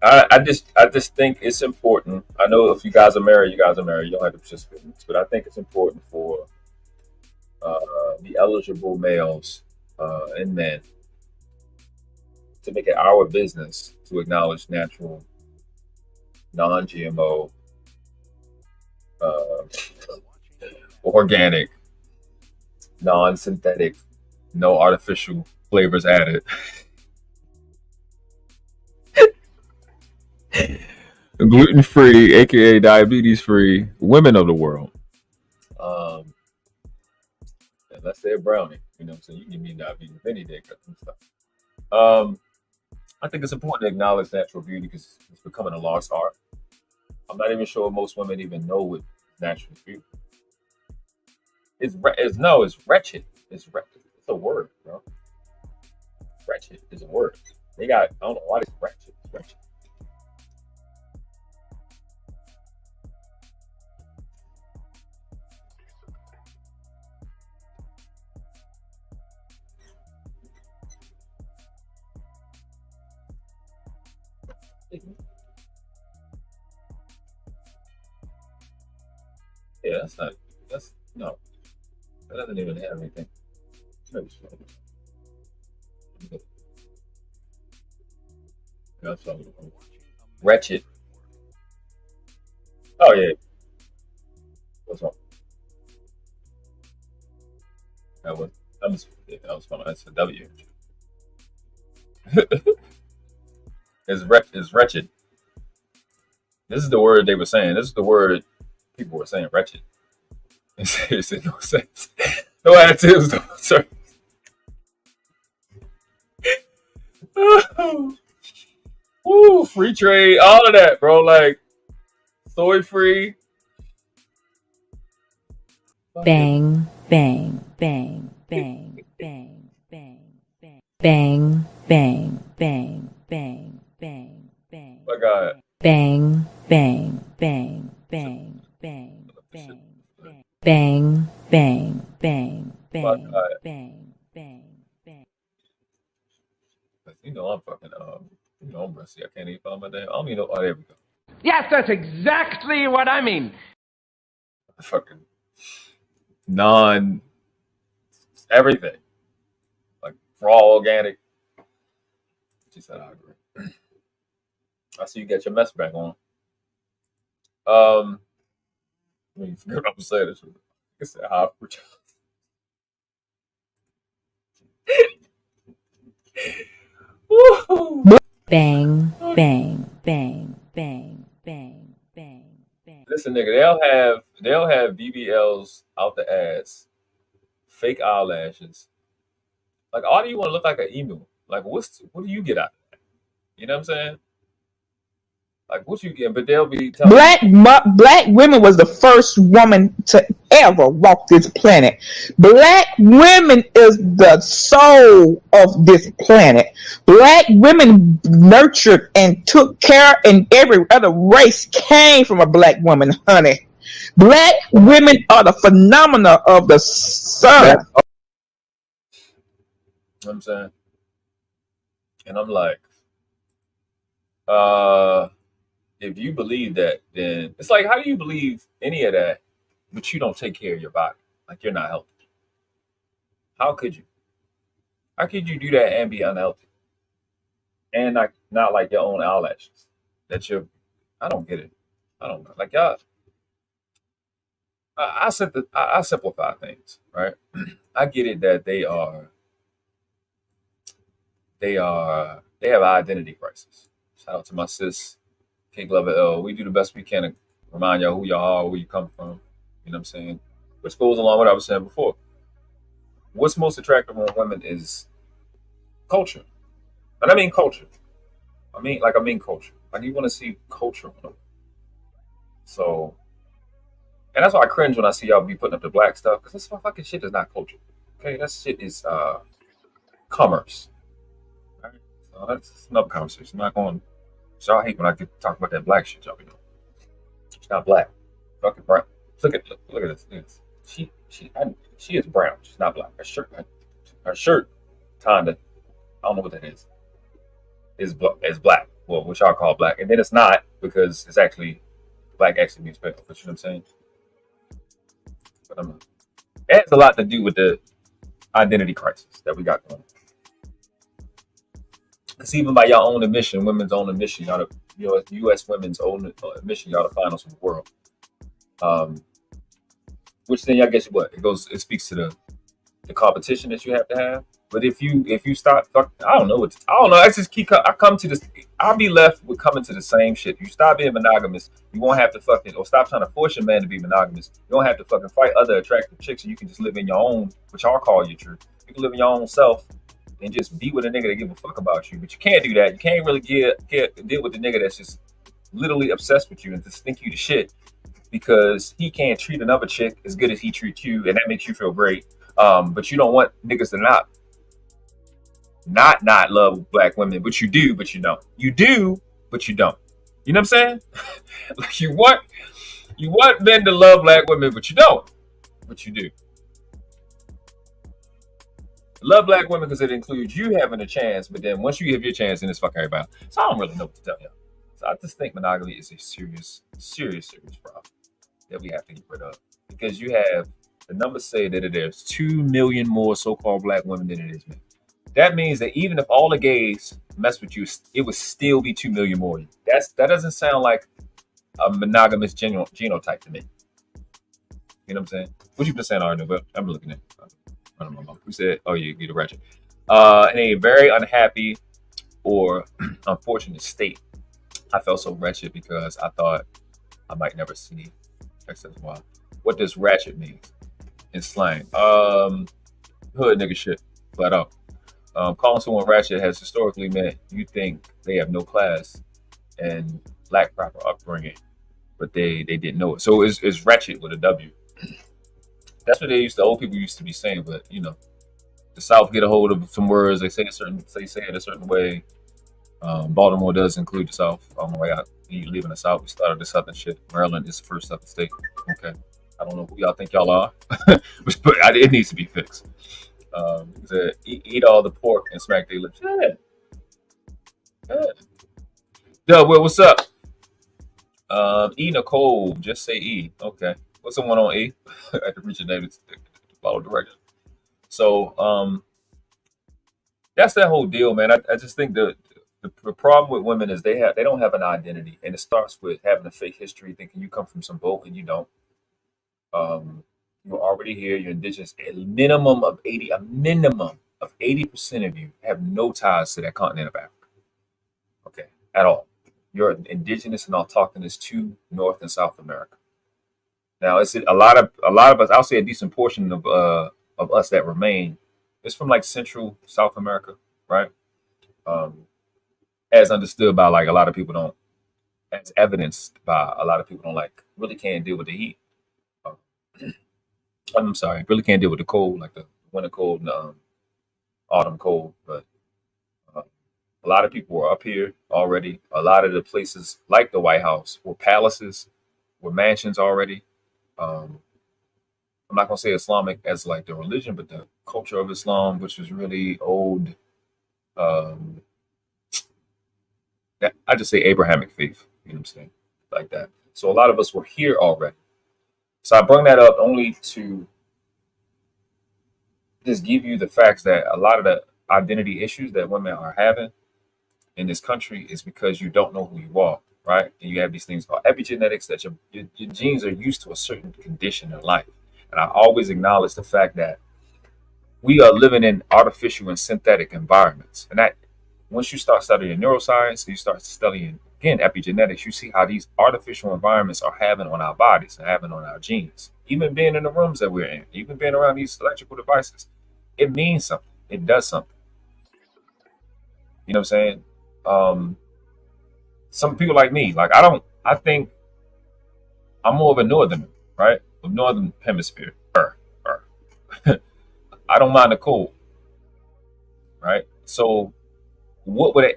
I just think it's important. I know if you guys are married, you don't have to participate in this, but I think it's important for the eligible males and men to make it our business to acknowledge natural, non-GMO, organic, non-synthetic, no artificial flavors added. Gluten-free, aka diabetes-free women of the world. Unless they're brownie, you know what I'm saying? You can give me diabetes any day, and stuff. I think it's important to acknowledge natural beauty because it's becoming a lost art. I'm not even sure most women even know what natural beauty is. It's wretched. It's wretched. It's a word, bro. Wretched is a word. I don't know why it's wretched. It's wretched. Yeah, no. That doesn't even have anything. That's wretched. Oh yeah. What's wrong? That was fun. That's a W. It's wretched. This is the word they were saying. This is the word people were saying, wretched. It said no sense. No additives, no service. Woo, free trade, all of that, bro. Like, soy free. Bang, bang, bang, bang, bang, bang, bang, bang, bang. bang, bang, bang, bang. My God. Bang, bang, bang, bang, bang, bang, bang, bang, bang, My bang, God. bang, bang, bang. You know I'm fucking you know I'm rusty. I can't even find my damn. I don't even know. Oh, there we go. Yes, that's exactly what I mean. Fucking non everything. Like raw organic. She said I agree. I see you got your mess back on. You forgot what I'm saying. This. I said high fructose. Woo! Bang, bang, bang, bang, bang, bang, bang. Listen, nigga, they'll have BBLs out the ass, fake eyelashes. Like, all do you want to look like an emu? Like, what do you get out of that? You know what I'm saying? Like, what you get? But they'll be telling Black women was the first woman to ever walk this planet. Black women is the soul of this planet. Black women nurtured and took care, and every other race came from a black woman, honey. Black women are the phenomena of the sun. you know what I'm saying? And I'm like, if you believe that, then it's like, how do you believe any of that, but you don't take care of your body? Like, you're not healthy. How could you? How could you do that and be unhealthy? And not like your own eyelashes. I don't get it. I don't know. Like, y'all, I simplify things, right? I get it that they have an identity crisis. Shout out to my sis, K Glover L. We do the best we can to remind y'all who y'all are, where you come from. You know what I'm saying? Which goes along with what I was saying before. What's most attractive on women is culture. And I mean culture. I mean culture. Like, you want to see culture on them. So, and that's why I cringe when I see y'all be putting up the black stuff, because this fucking shit is not culture. Okay, that shit is commerce. All right? So that's another conversation. I'm not going. Y'all hate when I get to talk about that black shit, y'all be doing. She's not black. Fucking brown. Look at this. Look at this. She is brown. She's not black. Her shirt, kinda. I don't know what that is. Is black. Well, which y'all call black, and then it's not, because it's actually black. Actually means pale. But you know what I'm saying? But it has a lot to do with the identity crisis that we got going on. It's even by y'all own admission, women's own admission, y'all, U.S. women's own admission, y'all the finals of the world. Which then, I guess what it speaks to the competition that you have to have. But if you stop, I don't know. I just come to this. I'll be left with coming to the same shit. You stop being monogamous, you won't have to or stop trying to force your man to be monogamous. You don't have to fucking fight other attractive chicks, and you can just live in your own, which I'll call your truth. You can live in your own self and just be with a nigga that give a fuck about you. But you can't do that. You can't really deal with the nigga that's just literally obsessed with you and just think you the shit, because he can't treat another chick as good as he treats you, and that makes you feel great. But you don't want niggas to not love black women, but you do, but you don't. You do, but you don't. You know what I'm saying? Like, you want men to love black women, but you don't. But you do. Love black women because it includes you having a chance, but then once you have your chance, then it's fuck everybody. So I don't really know what to tell you. So I just think monogamy is a serious problem that we have to get rid of, because you have the numbers say that there's 2 million more so-called black women than it is men. That means that even if all the gays mess with you, it would still be 2 million more. That doesn't sound like a monogamous genotype to me. You know what I'm saying? What you been saying, Arno? But I'm looking at. I don't know. We said, oh, you get a ratchet. In a very unhappy or unfortunate state, I felt so wretched because I thought I might never see XXY. What does ratchet mean in slang? Hood nigga shit, flat out. Calling someone ratchet has historically meant you think they have no class and lack proper upbringing, but they didn't know it. So it's ratchet with a W. That's what old people used to be saying. But the South get a hold of some words. They say it a certain way. Baltimore does include the South. On the way out, you live in the South. We started the Southern shit. Maryland is the first Southern state. Okay. I don't know who y'all think y'all are, but it needs to be fixed. He said, eat all the pork and smack their lips. Yeah. Yeah. Doug, what's up? E Nicole, just say E. Okay. What's someone on E? I have to reach your name to follow directions. So that's that whole deal, man. I just think the problem with women is they don't have an identity, and it starts with having a fake history, thinking you come from some boat and you don't. You're already here. You're indigenous. A minimum of 80% of you have no ties to that continent of Africa. Okay, at all. You're indigenous and autochthonous to North and South America. Now, it's a lot of us. I'll say a decent portion of us that remain is from like Central South America, right? As understood by like a lot of people don't, as evidenced by a lot of people don't like, really can't deal with the heat. I'm sorry, really can't deal with the cold, like the winter cold and autumn cold. But a lot of people were up here already. A lot of the places like the White House were palaces, were mansions already. I'm not gonna say Islamic as like the religion, but the culture of Islam, which was really old. I just say Abrahamic faith. You know what I'm saying? Like that. So a lot of us were here already. So I bring that up only to just give you the facts that a lot of the identity issues that women are having in this country is because you don't know who you are, right? And you have these things called epigenetics that your genes are used to a certain condition in life. And I always acknowledge the fact that we are living in artificial and synthetic environments. And that once you start studying neuroscience, you start studying, again, epigenetics, you see how these artificial environments are having on our bodies and having on our genes. Even being in the rooms that we're in, even being around these electrical devices, it means something. It does something. You know what I'm saying? Some people like me, like I think I'm more of a northerner, right? The northern hemisphere. I don't mind the cold, right? So what were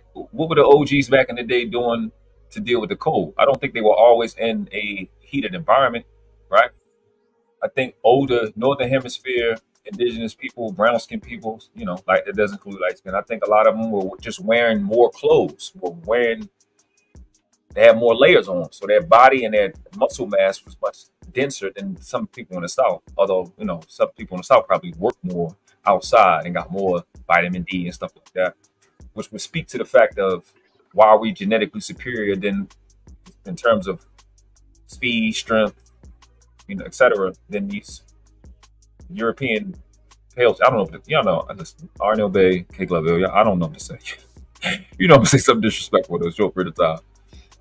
the OGs back in the day doing to deal with the cold? I don't think they were always in a heated environment, right? I think older northern hemisphere indigenous people, brown skinned people, you know, like that doesn't include light skin. I think a lot of them were just wearing more clothes, they had more layers on, so their body and their muscle mass was much denser than some people in the South. Although, you know, some people in the South probably worked more outside and got more vitamin D and stuff like that, which would speak to the fact of why are we genetically superior than in terms of speed, strength, you know, etc. than these European pales. I don't know. Y'all know. I just Arnold Bay, K Glaville. I don't know what to say. You know, I'm gonna say something disrespectful to a short period of time.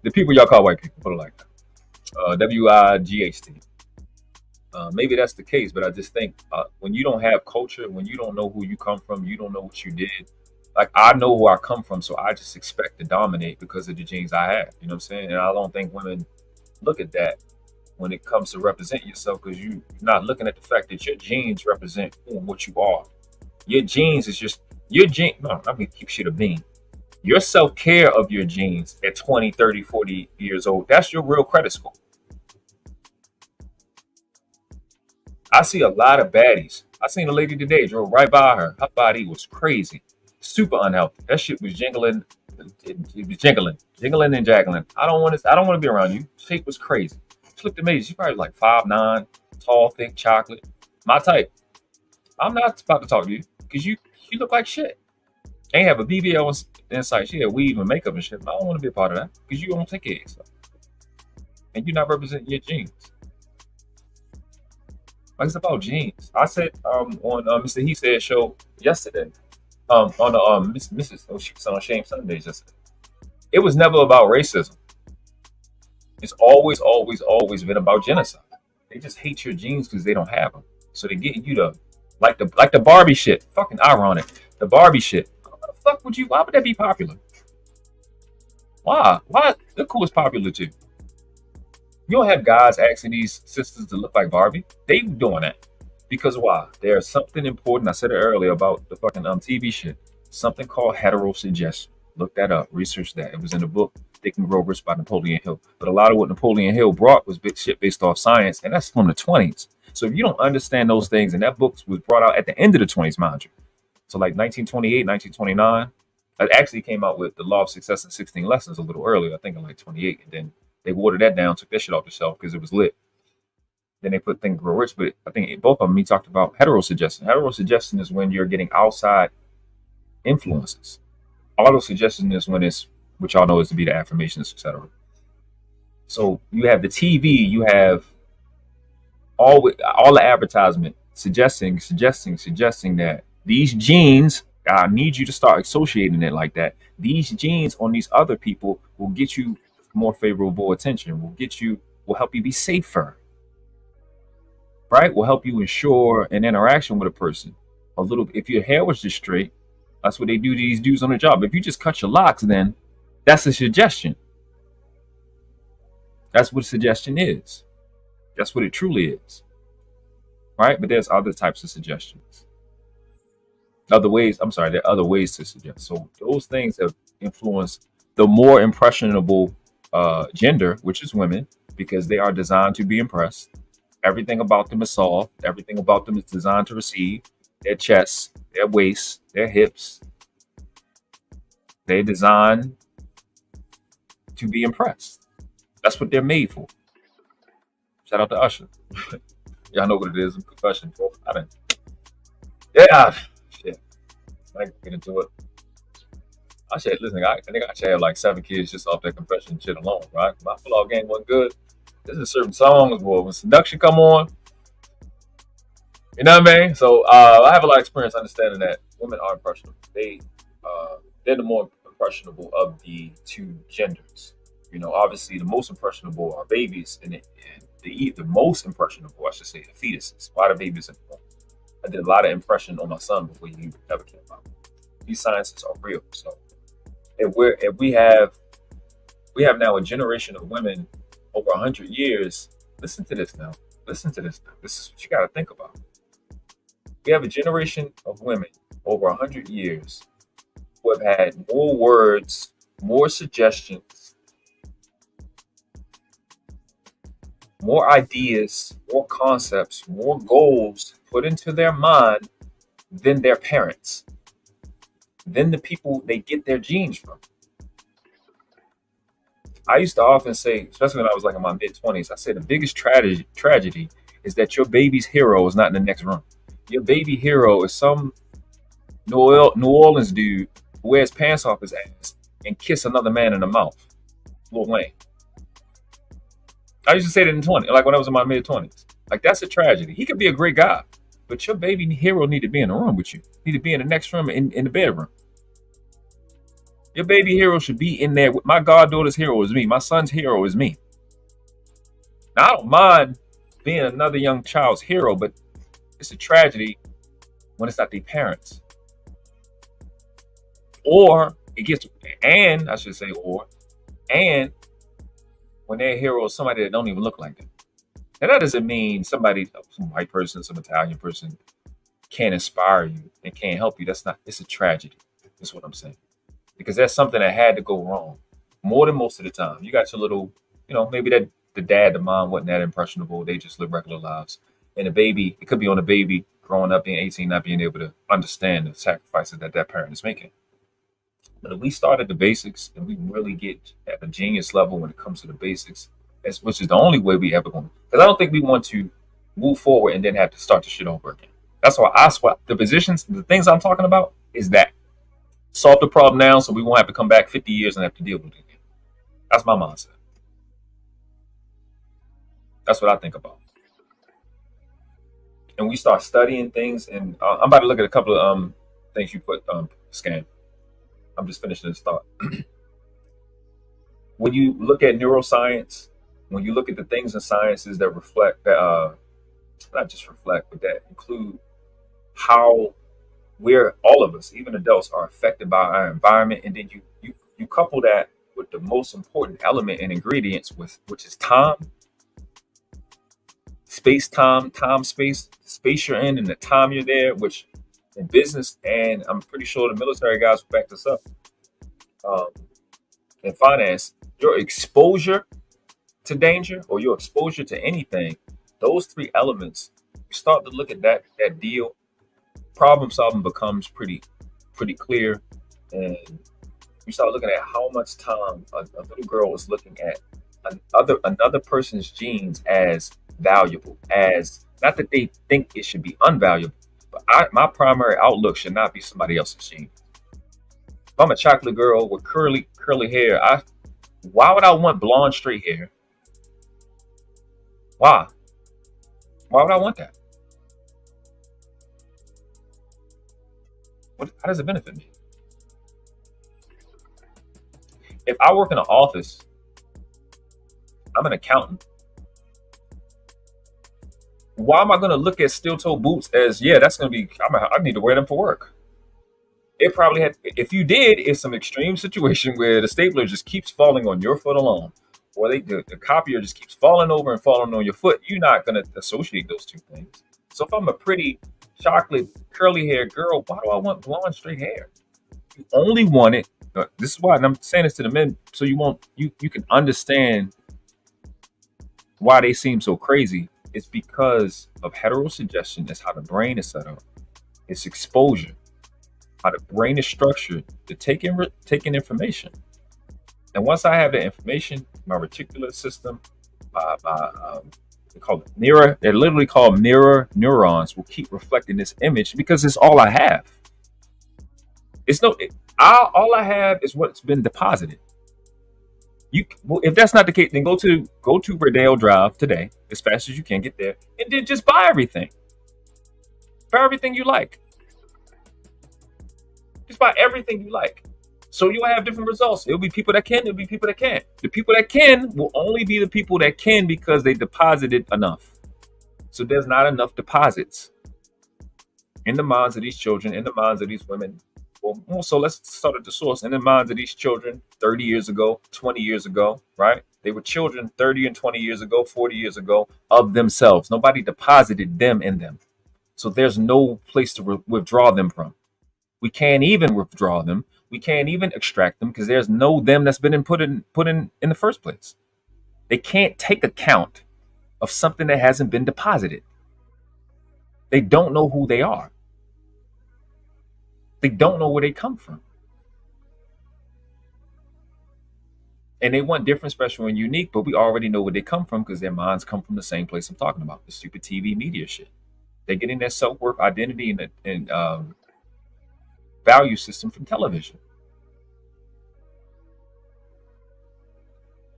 The people y'all call white people, put it like that. WIGHT. Maybe that's the case, but I just think when you don't have culture, when you don't know who you come from, you don't know what you did. Like, I know where I come from, so I just expect to dominate because of the genes I have. You know what I'm saying? And I don't think women look at that when it comes to represent yourself, because you're not looking at the fact that your genes represent what you are. Your genes is just your gene. No, I'm gonna keep shit a bean. Your self-care of your genes at 20, 30, 40 years old, that's your real credit score. I see a lot of baddies. I seen a lady today, drove right by her. Her body was crazy, super unhealthy. That shit was jingling. It was jingling and jaggling. I don't want to be around you. Shape was crazy. She looked amazing. She's probably like 5'9", tall, thick, chocolate. My type. I'm not about to talk to you because you look like shit. Ain't have a BBL inside. She had weave and makeup and shit. I don't want to be a part of that because you don't take care of yourself. And you're not representing your genes. Like, it's about genes. I said on Mr. He Said show yesterday, on the Mrs. She was on Shame Sundays yesterday. It was never about racism. It's always been about genocide. They just hate your genes because they don't have them. So they get you to like the Barbie shit. Fucking ironic. The Barbie shit. Why the fuck would you? Why would that be popular? Why? Look who is popular too. You don't have guys asking these sisters to look like Barbie. They doing that because why? There's something important. I said it earlier about the fucking TV shit. Something called heterosuggestion. Look that up. Research that. It was in the book Think and Grow Rich by Napoleon Hill. But a lot of what Napoleon Hill brought was big shit based off science, and that's from the 20s. So if you don't understand those things, and that book was brought out at the end of the 20s, mind you. So like 1928, 1929, it actually came out with the Law of Success in 16 Lessons a little earlier, I think in like 28. And then they watered that down, took that shit off the shelf because it was lit. Then they put Think and Grow Rich, but I think both of them, he talked about heterosuggestion. Heterosuggestion is when you're getting outside influences. Autosuggestion is when it's, which y'all know is to be the affirmations, etc. So you have the TV, you have all the advertisement suggesting that these genes, I need you to start associating it like that. These genes on these other people will get you more favorable attention, will help you be safer, right? Will help you ensure an interaction with a person. If your hair was just straight, that's what they do to these dudes on the job. If you just cut your locks, then that's a suggestion. That's what suggestion is. That's what it truly is, right? But there's other types of suggestions. There are other ways to suggest. So those things have influenced the more impressionable gender, which is women, because they are designed to be impressed. Everything about them is soft. Everything about them is designed to receive. Their chests, their waists, their hips. They're designed to be impressed. That's what they're made for. Shout out to Usher. Y'all know what it is. Confession. I didn't. Yeah. Shit. I can get into it. I think I should have like 7 kids just off that confession shit alone, right? My football game wasn't good. There's a certain songs, boy, when seduction come on, you know what I mean? So I have a lot of experience understanding that women are impressionable. They're the more impressionable of the two genders. You know, obviously the most impressionable are babies, and the most impressionable, I should say, the fetuses. Why the babies? I did a lot of impression on my son before he ever came out. These sciences are real. So if we have now a generation of women over 100 years. Listen to this now. This is what you got to think about. We have a generation of women over 100 years who have had more words, more suggestions, more ideas, more concepts, more goals put into their mind than their parents, than the people they get their genes from. I used to often say, especially when I was like in my mid-20s, I said the biggest tragedy is that your baby's hero is not in the next room. Your baby hero is some New Orleans dude who wears pants off his ass and kiss another man in the mouth. Lil Wayne. I used to say that in 20, like when I was in my mid-20s. Like, that's a tragedy. He could be a great guy, but your baby hero need to be in the room with you. Need to be in the next room in the bedroom. Your baby hero should be in there. My goddaughter's hero is me. My son's hero is me. Now, I don't mind being another young child's hero, but it's a tragedy when it's not their parents. Or it gets, and I should say, and when their hero is somebody that don't even look like them. Now, that doesn't mean some white person, some Italian person can't inspire you and can't help you. It's a tragedy. That's what I'm saying. Because that's something that had to go wrong more than most of the time. You got your little, maybe that the dad, the mom wasn't that impressionable. They just live regular lives. And the baby, it could be on the baby growing up, being 18, not being able to understand the sacrifices that parent is making. But if we start at the basics and we really get at the genius level when it comes to the basics, which is the only way we ever going. Because I don't think we want to move forward and then have to start the shit over again. That's why I swap the positions. The things I'm talking about is that. Solve the problem now so we won't have to come back 50 years and have to deal with it again. That's my mindset. That's what I think about. And we start studying things, and I'm about to look at a couple of things you put, Scan. I'm just finishing this thought. When you look at neuroscience, when you look at the things in sciences that reflect, that not just reflect, but that include how all of us, even adults, are affected by our environment, and then you couple that with the most important element and ingredients, which is time, space, space you're in and the time you're there, which in business, and I'm pretty sure the military guys will back this up. um, in finance, your exposure to danger or your exposure to anything, those three elements, you start to look at that deal, problem solving becomes pretty clear, and you start looking at how much time a little girl is looking at another person's genes as valuable, as not that they think it should be unvaluable, but my primary outlook should not be somebody else's genes. If I'm a chocolate girl with curly hair, why would I want blonde straight hair? Why? Why would I want that? How does it benefit me? If I work in an office, I'm an accountant. Why am I going to look at steel-toe boots as, yeah, that's going to be, I need to wear them for work? It probably had, if you did, it's some extreme situation where the stapler just keeps falling on your foot alone, or the copier just keeps falling over and falling on your foot. You're not going to associate those two things. So if I'm a pretty chocolate curly hair girl, why do I want blonde straight hair? You only want it. This is why, and I'm saying this to the men, so you can understand why they seem so crazy. It's because of heterosuggestion. That's how the brain is set up. It's exposure. How the brain is structured to take in information. And once I have the information, my reticular system, they call it mirror. They're literally called mirror neurons. Will keep reflecting this image because it's all I have. All I have is what's been deposited. If that's not the case, then go to Rodeo Drive today as fast as you can, get there, and then just buy everything. Buy everything you like. Just buy everything you like. So you'll have different results. It'll be people that can, it'll be people that can't. The people that can will only be the people that can because they deposited enough. So there's not enough deposits in the minds of these children, in the minds of these women. Well, so let's start at the source. In the minds of these children 30 years ago, 20 years ago, right? They were children 30 and 20 years ago, 40 years ago of themselves. Nobody deposited them in them. So there's no place to withdraw them from. We can't even withdraw them. We can't even extract them because there's no them that's been put in the first place. They can't take account of something that hasn't been deposited. They don't know who they are. They don't know where they come from. And they want different, special, and unique, but we already know where they come from because their minds come from the same place I'm talking about, the stupid TV media shit. They're getting their self-worth, identity, and value system from television.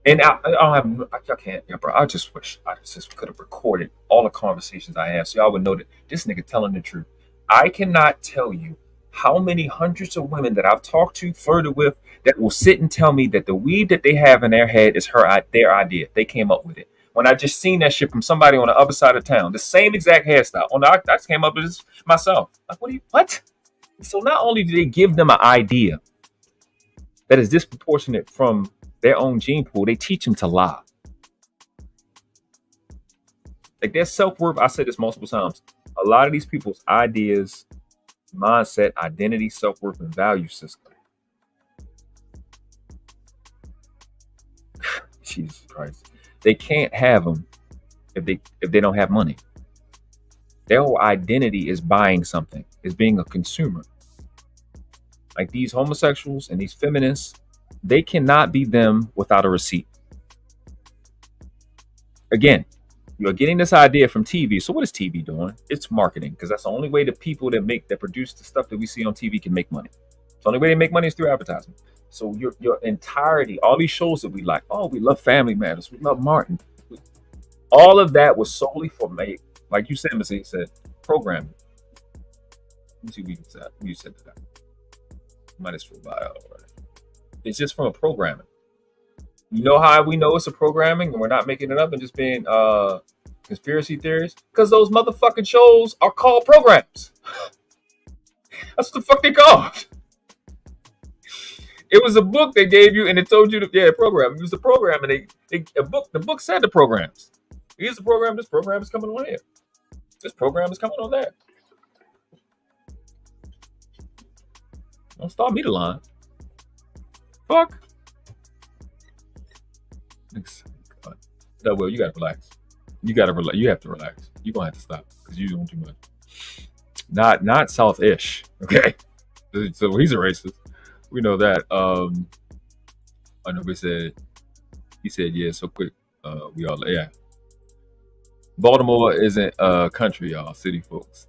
And I can't, bro. I just wish I just could have recorded all the conversations I have so y'all would know that this nigga telling the truth. I cannot tell you how many hundreds of women that I've talked to, flirted with, that will sit and tell me that the weed that they have in their head is their idea. They came up with it. When I just seen that shit from somebody on the other side of town, the same exact hairstyle. I just came up with this myself. Like, what? So not only do they give them an idea that is disproportionate from their own gene pool, they teach them to lie. Like their self-worth, I said this multiple times, a lot of these people's ideas, mindset, identity, self-worth, and value system. Jesus Christ. They can't have them if they don't have money. Their whole identity is buying something, is being a consumer. Like these homosexuals and these feminists, they cannot be them without a receipt. Again, you're getting this idea from TV. So what is TV doing? It's marketing, because that's the only way the people that produce the stuff that we see on TV can make money. The only way they make money is through advertising. So your entirety, all these shows that we like, oh, we love Family Matters, we love Martin. All of that was solely for like you said, Mr. He said, programming. Let me see what you said to that. Might as well buy out already. It's just from a programming. You know how we know it's a programming and we're not making it up and just being conspiracy theories? Because those motherfucking shows are called programs. That's what the fuck they called. It was a book they gave you and it told you to program. It was a program and the book said the programs. Here's the program, this program is coming on here. This program is coming on there. Don't start me to line. Fuck. Well, you gotta relax. You gotta relax. You have to relax. You're gonna have to stop because you're doing too much. Not South-ish. Okay. So he's a racist. We know that. I know he said yeah so quick. We all yeah. Baltimore isn't a country, y'all. City folks.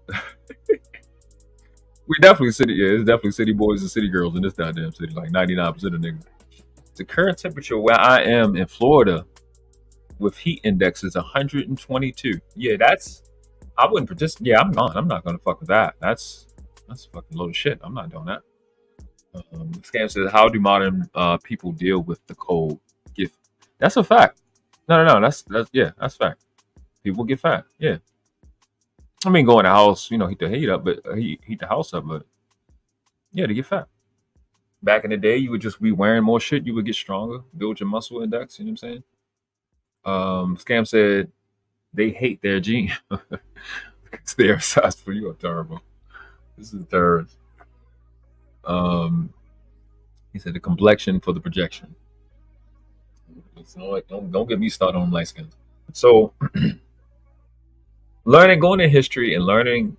We definitely city. Yeah, it's definitely city boys and city girls in this goddamn city. Like 99% of niggas. The current temperature where I am in Florida with heat index is 122. Yeah, I wouldn't participate. Yeah, I'm not gonna fuck with that. That's a fucking load of shit. I'm not doing that. Scam says, how do modern people deal with the cold? That's a fact. No. That's fact. People get fat. Yeah. I mean, go in the house, heat the heat up, but heat the house up, but yeah, they get fat. Back in the day, you would just be wearing more shit. You would get stronger, build your muscle index. You know what I'm saying? Scam said they hate their gene. It's their size for you are terrible. This is terrorist. He said the complexion for the projection. Don't get me started on light skin. So going in history and learning,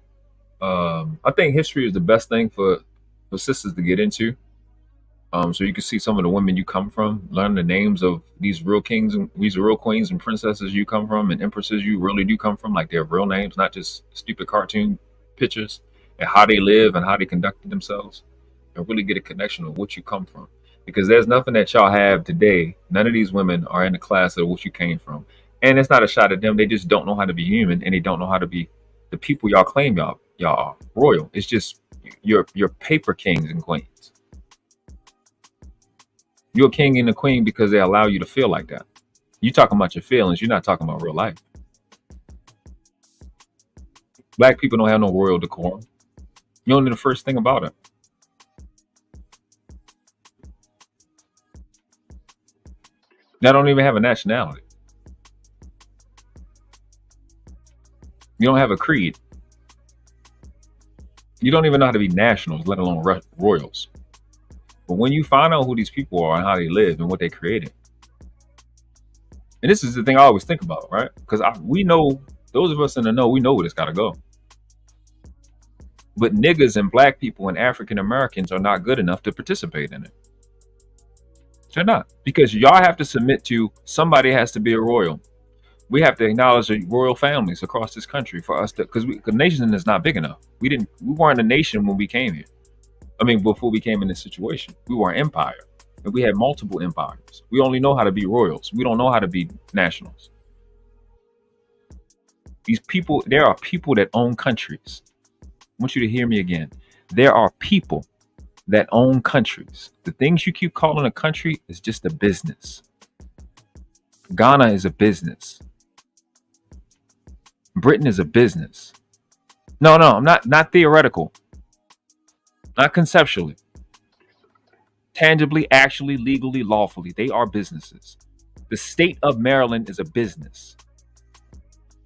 I think history is the best thing for sisters to get into. So you can see some of the women you come from, learn the names of these real kings and these real queens and princesses you come from and empresses you really do come from, like their real names, not just stupid cartoon pictures, and how they live and how they conducted themselves, and really get a connection of what you come from. Because there's nothing that y'all have today. None of these women are in the class of what you came from. And it's not a shot at them. They just don't know how to be human, and they don't know how to be the people y'all claim y'all are. Royal. It's just you're paper kings and queens. You're a king and a queen because they allow you to feel like that. You talking about your feelings. You're not talking about real life. Black people don't have no royal decorum. You don't know the first thing about it. They don't even have a nationality. You don't have a creed. You don't even know how to be nationals, let alone royals. But when you find out who these people are and how they live and what they created, and this is the thing I always think about, right? Because we know, those of us in the know, we know where it's got to go. But niggas and black people and African Americans are not good enough to participate in it. They're not. Because y'all have to submit to, somebody has to be a royal. We have to acknowledge the royal families across this country for us to, because the nation is not big enough. We weren't a nation when we came here. I mean, before we came in this situation, we were an empire, and we had multiple empires. We only know how to be royals. We don't know how to be nationals. These people, there are people that own countries. I want you to hear me again. There are people that own countries. The things you keep calling a country is just a business. Ghana is a business. Britain is a business. No, I'm not theoretical. Not conceptually. Tangibly, actually, legally, lawfully. They are businesses. The state of Maryland is a business.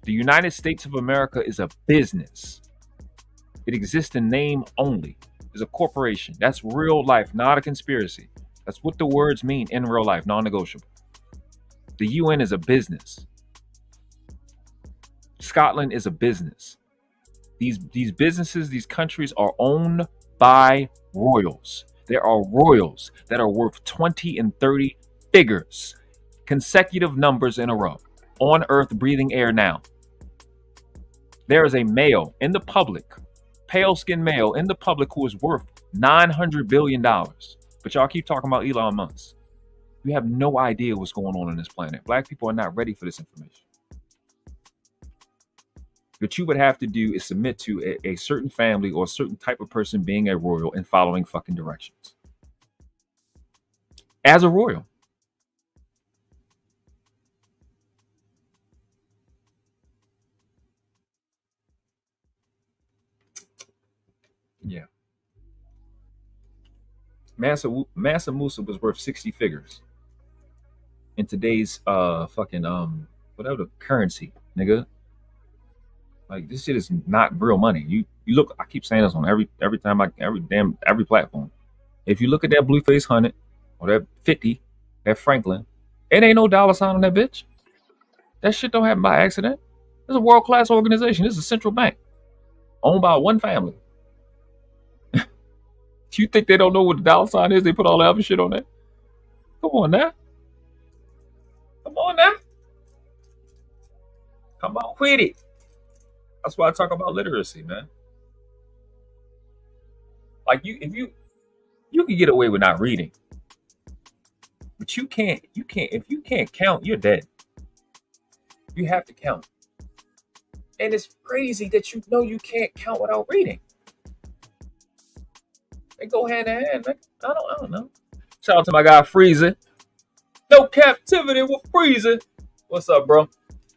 The United States of America is a business. It exists in name only. It's a corporation. That's real life, not a conspiracy. That's what the words mean in real life, non-negotiable. The UN is a business. Scotland is a business. These businesses, these countries are owned by royals. There are royals that are worth 20 and 30 figures, consecutive numbers in a row, on earth, breathing air now. There is a male in the public, pale-skinned male in the public who is worth $900 billion. But y'all keep talking about Elon Musk. You have no idea what's going on this planet. Black people are not ready for this information. What you would have to do is submit to a certain family or a certain type of person being a royal and following fucking directions. As a royal. Yeah. Mansa Musa was worth 60 figures in today's whatever currency, nigga. Like, this shit is not real money. You look, I keep saying this on every platform. If you look at that Blueface 100, or that 50, that Franklin, it ain't no dollar sign on that bitch. That shit don't happen by accident. It's a world-class organization. This is a central bank owned by one family. You think they don't know what the dollar sign is? They put all that other shit on there. Come on now. Come on now. Come on with it. That's why I talk about literacy, man. Like if you can get away with not reading, but you can't. If you can't count, you're dead. You have to count. And it's crazy that you know you can't count without reading. They go hand in hand. Like, I don't know. Shout out to my guy Freezer. No captivity with Freezer. What's up, bro?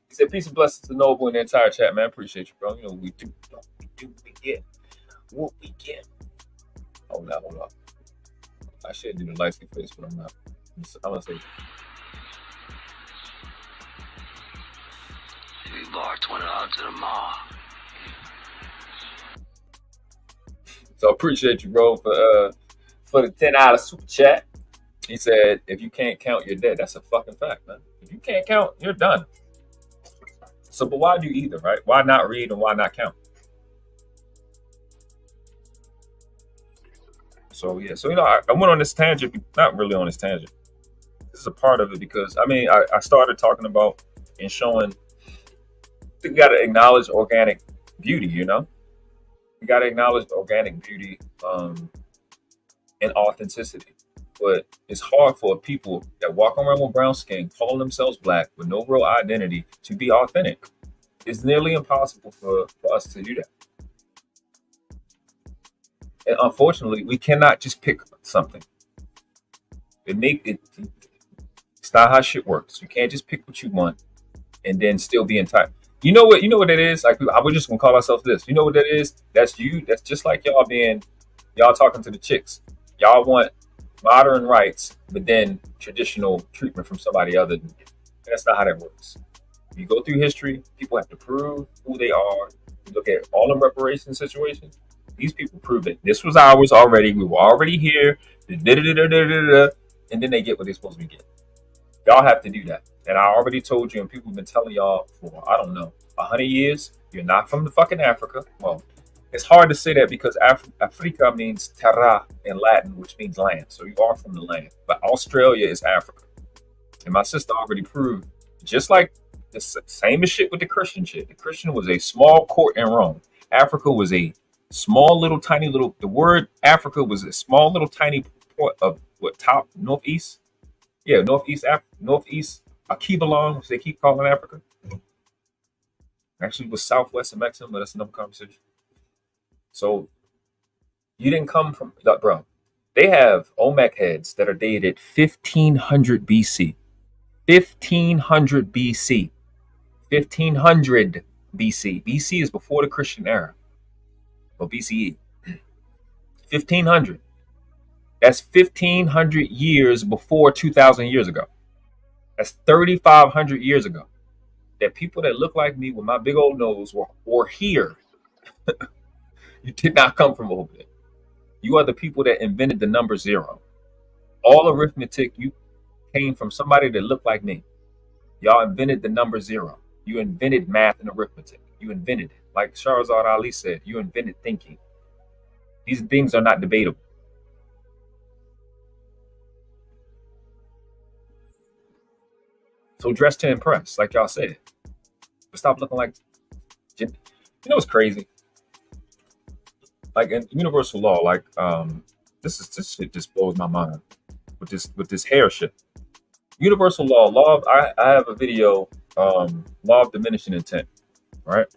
He said, peace and blessings to Noble and the entire chat, man. Appreciate you, bro. You know what we do. We get what we get. Hold up. I should do the light skin face, but I'm not. I'm gonna say We barked one out to the mall. So appreciate you, bro, for the $10 super chat. He said, if you can't count, you're dead. That's a fucking fact, man. If you can't count, you're done. So, but why do either, right? Why not read and why not count? So, yeah. So, I went on this tangent, not really on this tangent. This is a part of it because, I started talking about and showing you got to acknowledge organic beauty, You got to acknowledge organic beauty and authenticity. But it's hard for people that walk around with brown skin, calling themselves black, with no real identity, to be authentic. It's nearly impossible for us to do that. And unfortunately, we cannot just pick something. It's not how shit works. You can't just pick what you want and then still be entitled. You know what that is? Like, we're just gonna call ourselves this. You know what that is? That's you. That's just like y'all talking to the chicks. Y'all want modern rights, but then traditional treatment from somebody other than you. That's not how that works. You go through history, people have to prove who they are. You look at all the reparation situations. These people prove it. This was ours already. We were already here. And then they get what they're supposed to be getting. Y'all have to do that. And I already told you, and people have been telling y'all for, 100 years, you're not from the fucking Africa. Well, it's hard to say that because Africa means terra in Latin, which means land. So you are from the land. But Australia is Africa. And my sister already proved, just like the same as shit with the Christian shit. The Christian was a small court in Rome. Africa was a small little tiny little, the word Africa was a small little tiny port of northeast? Yeah, northeast Akibalon, which they keep calling Africa. Actually, it was southwest of Mexico, but that's another conversation. So, you didn't come from, bro. They have Olmec heads that are dated 1500 BC. 1500 BC. 1500 BC. BC is before the Christian era. Or BCE. 1500. That's 1500 years before 2000 years ago. That's 3,500 years ago. That people that look like me with my big old nose were here. You did not come from over there. You are the people that invented the number 0. All arithmetic, you came from somebody that looked like me. Y'all invented the number 0. You invented math and arithmetic. You invented it. Like Shahrazad Ali said, you invented thinking. These things are not debatable. So dress to impress, like y'all said. But stop looking like... You know what's crazy? Like in universal law, like this shit just blows my mind with this hair shit. Universal law I have a video, law of diminishing intent, right?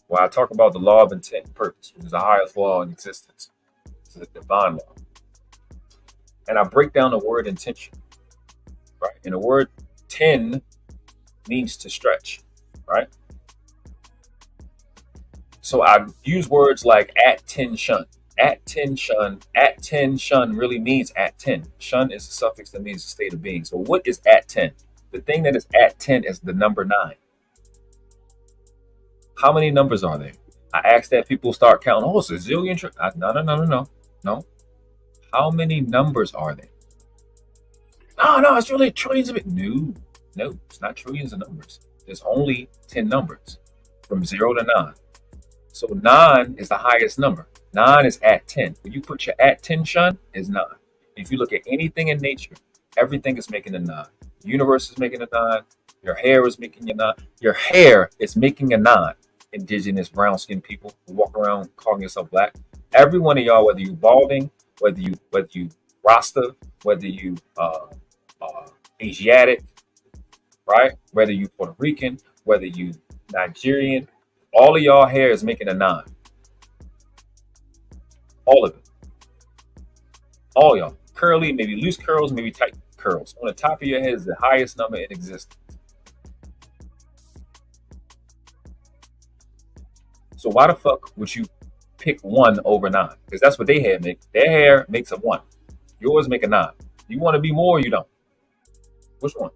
Where I talk about the law of intent and purpose, which is the highest law in existence. It's a divine law. And I break down the word intention, right? And the word 10 means to stretch, right? So I use words like at 10 shun. At 10 shun. At 10 shun really means at 10. Shun is a suffix that means a state of being. So what is at 10? The thing that is at 10 is the number 9. How many numbers are there? I asked that people start counting. Oh, it's a zillion. No. How many numbers are there? Oh no, it's really trillions of it. No, it's not trillions of numbers. There's only 10 numbers from 0 to 9. So 9 is the highest number. 9 is at 10. When you put your at 10 shun, is 9. If you look at anything in nature, everything is making a 9. The universe is making a 9. Your hair is making a 9. Your hair is making a 9. Indigenous brown skinned people who walk around calling yourself black. Every one of y'all, whether you balding, whether you Rasta, whether you Asiatic, right? Whether you Puerto Rican, whether you Nigerian, all of y'all hair is making a 9. All of it. All y'all. Curly, maybe loose curls, maybe tight curls. On the top of your head is the highest number in existence. So why the fuck would you pick 1 over 9? Because that's what their hair make. Their hair makes a 1. Yours make a 9. You want to be more or you don't? Which one?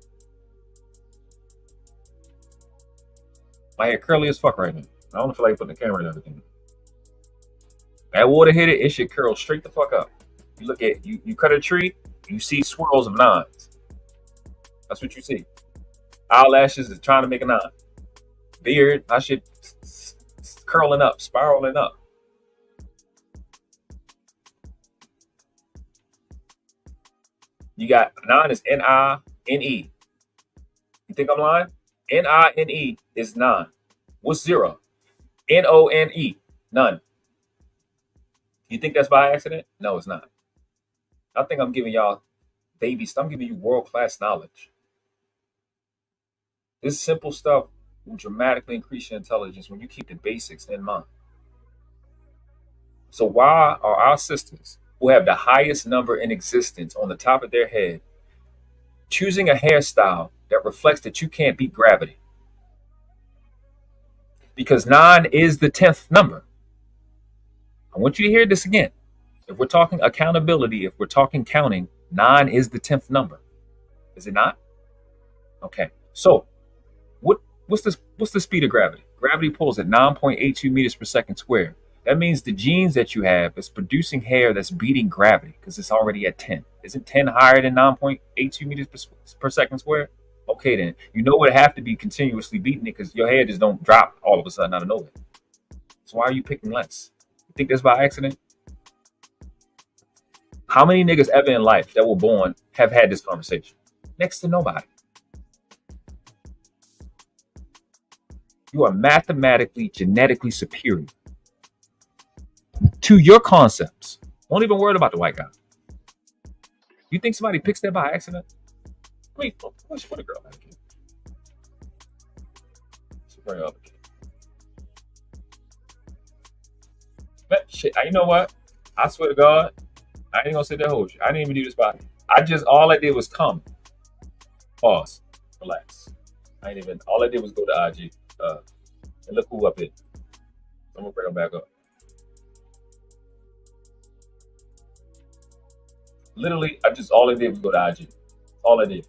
My hair curly as fuck right now. I don't feel like putting the camera and everything. That water hit it, it should curl straight the fuck up. You look at you cut a tree, you see swirls of 9s. That's what you see. Eyelashes is trying to make a 9. Beard, I should curling up, spiraling up. You got 9 is N-I-N-E. You think I'm lying? N-I-N-E is 9. What's 0? N-O-N-E. None. You think that's by accident? No, it's not. I think I'm giving y'all baby stuff. I'm giving you world-class knowledge. This simple stuff will dramatically increase your intelligence when you keep the basics in mind. So why are our sisters, who have the highest number in existence on the top of their head, choosing a hairstyle that reflects that you can't beat gravity? Because 9 is the 10th number. I want you to hear this again. If we're talking accountability, if we're talking counting, 9 is the 10th number. Is it not? Okay. So what's the speed of gravity? Gravity pulls at 9.82 meters per second squared. That means the genes that you have is producing hair that's beating gravity because it's already at 10. Isn't 10 higher than 9.82 meters per second squared? Okay, then. You know it would have to be continuously beating it because your hair just don't drop all of a sudden out of nowhere. So why are you picking less? You think that's by accident? How many niggas ever in life that were born have had this conversation? Next to nobody. You are mathematically, genetically superior to your concepts. Don't even worry about the white guy. You think somebody picks that by accident? Wait, what a girl had a kid. Let's bring up a kid. Man, shit, you know what? I swear to God, I ain't gonna sit there hold you. I didn't even do this by. All I did was come. Pause. Relax. All I did was go to IG. And look who up here. I'm gonna bring him back up. Literally, all I did was go to IG. All I did.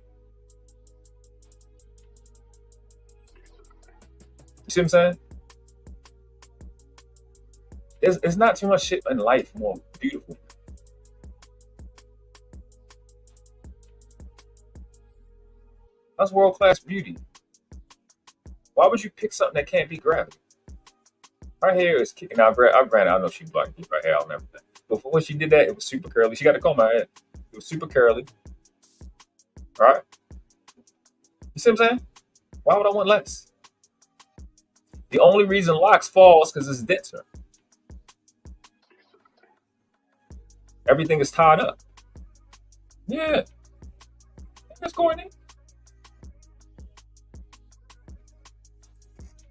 You see what I'm saying? It's not too much shit in life more beautiful. That's world-class beauty. Why would you pick something that can't beat gravity? Her hair is kicking out. Granted, I know she's black, keep her hair out and everything. But when she did that, it was super curly. She got to comb her head. It was super curly. Right? You see what I'm saying? Why would I want less? The only reason locks fall is because it's denser. Everything is tied up. Yeah. That's Courtney.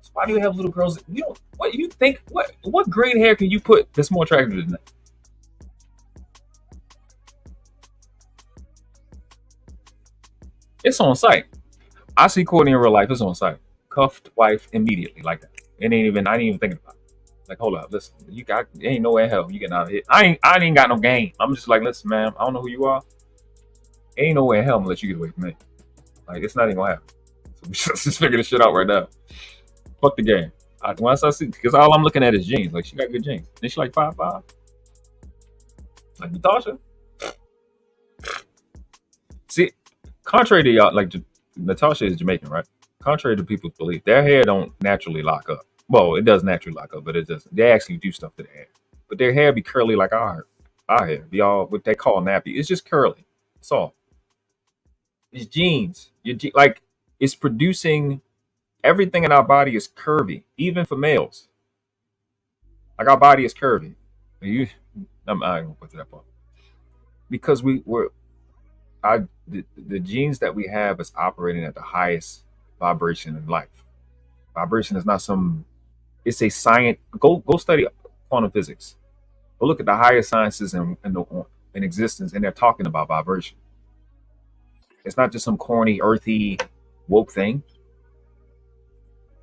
So why do you have little girls? What you think? What grade hair can you put that's more attractive than that? It's on site. I see Courtney in real life. It's on site. Cuffed wife immediately like that. I ain't even thinking about it. Like, hold up, listen. Ain't nowhere in hell you getting out of here. I ain't got no game. I'm just like, listen, man. I don't know who you are. Ain't nowhere in hell I'm gonna let you get away from me. Like, it's not even gonna happen. So let's just figure this shit out right now. Fuck the game. Once I see, because all I'm looking at is jeans. Like, she got good jeans. Then she like 5'5". Like Natasha. See, contrary to y'all, like Natasha is Jamaican, right? Contrary to people's belief, their hair don't naturally lock up. Well, it does naturally lock up, but it doesn't. They actually do stuff to their hair, but their hair be curly like our hair. Be all what they call nappy. It's just curly. It's all. It's genes. Like it's producing everything in our body is curvy, even for males. Like our body is curvy. I'm not gonna put that part because the genes that we have is operating at the highest vibration in life. Vibration is not some. It's a science. Go study quantum physics. Go look at the highest sciences in existence, and they're talking about vibration. It's not just some corny, earthy, woke thing.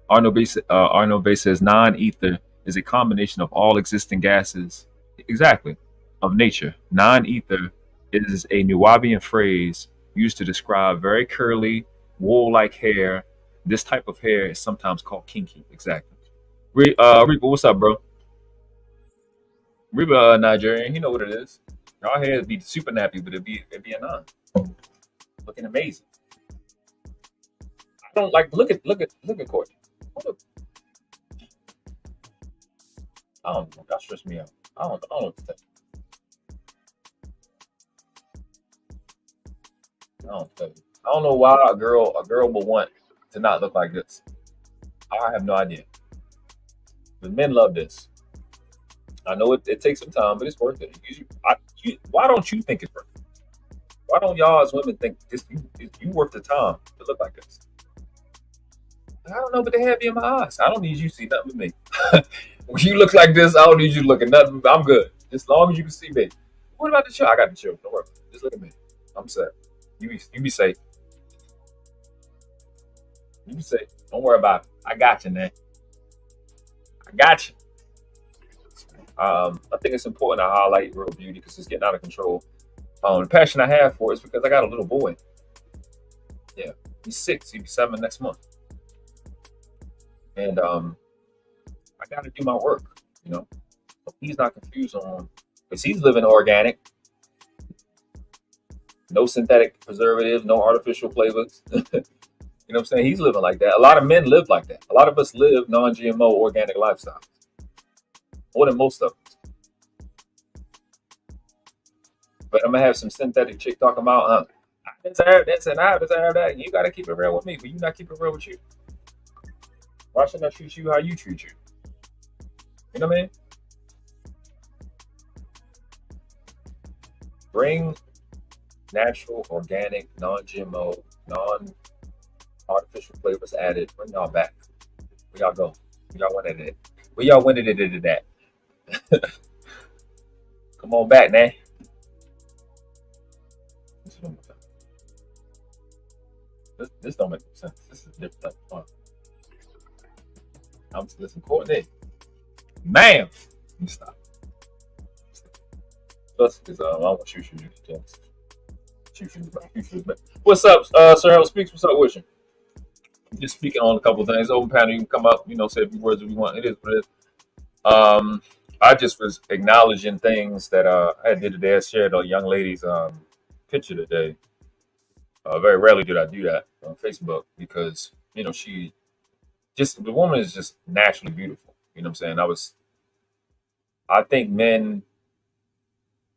Arnold Bay says non-ether is a combination of all existing gases. Exactly, of nature. Non-ether is a Nubian phrase used to describe very curly, wool-like hair. This type of hair is sometimes called kinky. Exactly. Reba, what's up, bro? Reba, Nigerian, you know what it is. Our hair would be super nappy, but it'd be a non. Looking amazing. I don't like look at Courtney. I don't know. That stressed me out. I don't know what to think. I don't know why a girl would want to not look like this. I have no idea. But men love this. I know it takes some time, but it's worth it. Why don't you think it's worth it? Why don't y'all as women think you worth the time to look like this? I don't know, but they have you in my eyes. I don't need you to see nothing with me. When you look like this, I don't need you to look at nothing. I'm good. As long as you can see me. What about the show? I got the show. Don't worry. Just look at me. I'm set. You be safe. You be safe. Don't worry about it. I got you, man. I got you. I think it's important to highlight real beauty because it's getting out of control. The passion I have for it is because I got a little boy. Yeah, he's 6. He'll be 7 next month. And I got to do my work, you know. So he's not confused on because he's living organic, no synthetic preservatives, no artificial flavors. You know what I'm saying? He's living like that. A lot of men live like that. A lot of us live non-GMO organic lifestyles. More than most of us. But I'm gonna have some synthetic chick talking about, I deserve this and I deserve that. You gotta keep it real with me, but you not keep it real with you. Why should I treat you how you treat you? You know what I mean? Bring natural, organic, non-GMO, non-artificial flavors added. Bring y'all back. Where y'all go? Where y'all wanted it? Where y'all wanted it at that? Come on back, man. This don't make sense. This is different type of fun. I'm listen, Courtney. Ma'am. Let me stop. Plus, because I don't want you. What's up, Sir Harold Speaks? What's up with you? Just speaking on a couple of things. Open panel, you can come up, say a few words if you want. It is what it is. I just was acknowledging things that I did today. I shared a young lady's picture today. Very rarely did I do that on Facebook because, the woman is just naturally beautiful. You know what I'm saying? I think men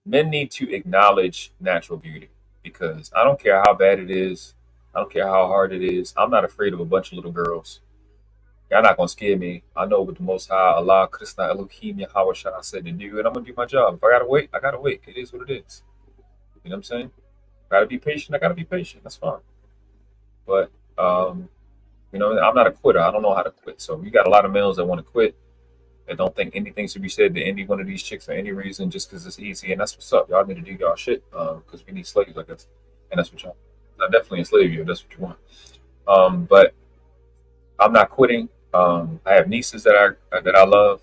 need to acknowledge natural beauty because I don't care how bad it is. I don't care how hard it is. I'm not afraid of a bunch of little girls. Y'all not gonna scare me. I know with the Most High, Allah, Krishna, Elohim, Yahweh, I said to do it. I'm gonna do my job. If I gotta wait, I gotta wait. It is what it is. You know what I'm saying? Gotta be patient. I gotta be patient. That's fine. But I'm not a quitter. I don't know how to quit. So you got a lot of males that want to quit. That don't think anything should be said to any one of these chicks for any reason, just because it's easy. And that's what's up. Y'all need to do y'all shit because we need slaves like us. And that's what y'all. I definitely enslave you if that's what you want. But I'm not quitting. I have nieces that I love.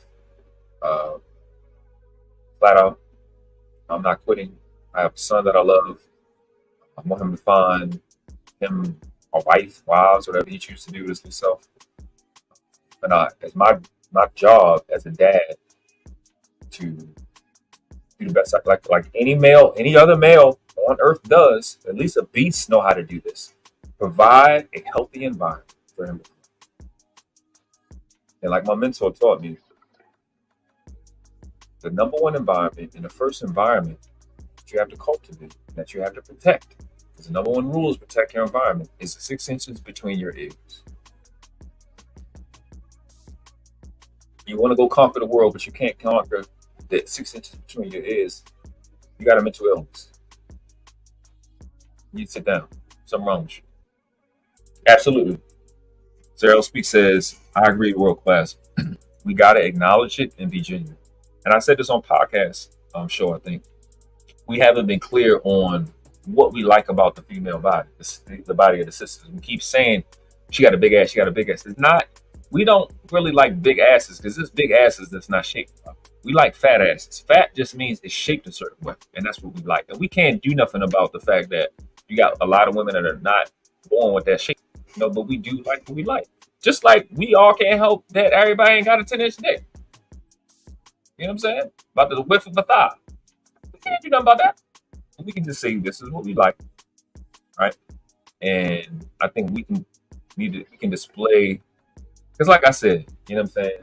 Flat out, I'm not quitting. I have a son that I love. I want him to find him a wife, wives, whatever he chooses to do with himself. And it's my job as a dad to Do the best like any male, any other male on earth does. At least a beast know how to do this. Provide a healthy environment for him. And like my mentor taught me, the number one environment and the first environment that you have to cultivate, that you have to protect, because the number one rule is protect your environment, is 6 inches between your ears. You want to go conquer the world, but you can't conquer the 6 inches between your ears. You got a mental illness. You need to sit down. Something wrong with you. Absolutely. Zero Speak says, I agree, world class. We got to acknowledge it and be genuine. And I said this on podcast, I'm sure, I think. We haven't been clear on what we like about the female body, the body of the sisters. We keep saying, she got a big ass, she got a big ass. It's not, we don't really like big asses because it's big asses that's not shaped. We like fat asses. Fat just means it's shaped a certain way, and that's what we like. And we can't do nothing about the fact that you got a lot of women that are not born with that shape. But we do like what we like. Just like we all can't help that everybody ain't got a 10-inch dick. You know what I'm saying? About the width of the thigh. We can't do nothing about that. We can just say this is what we like, right? And I think we can display, because like I said, you know what I'm saying?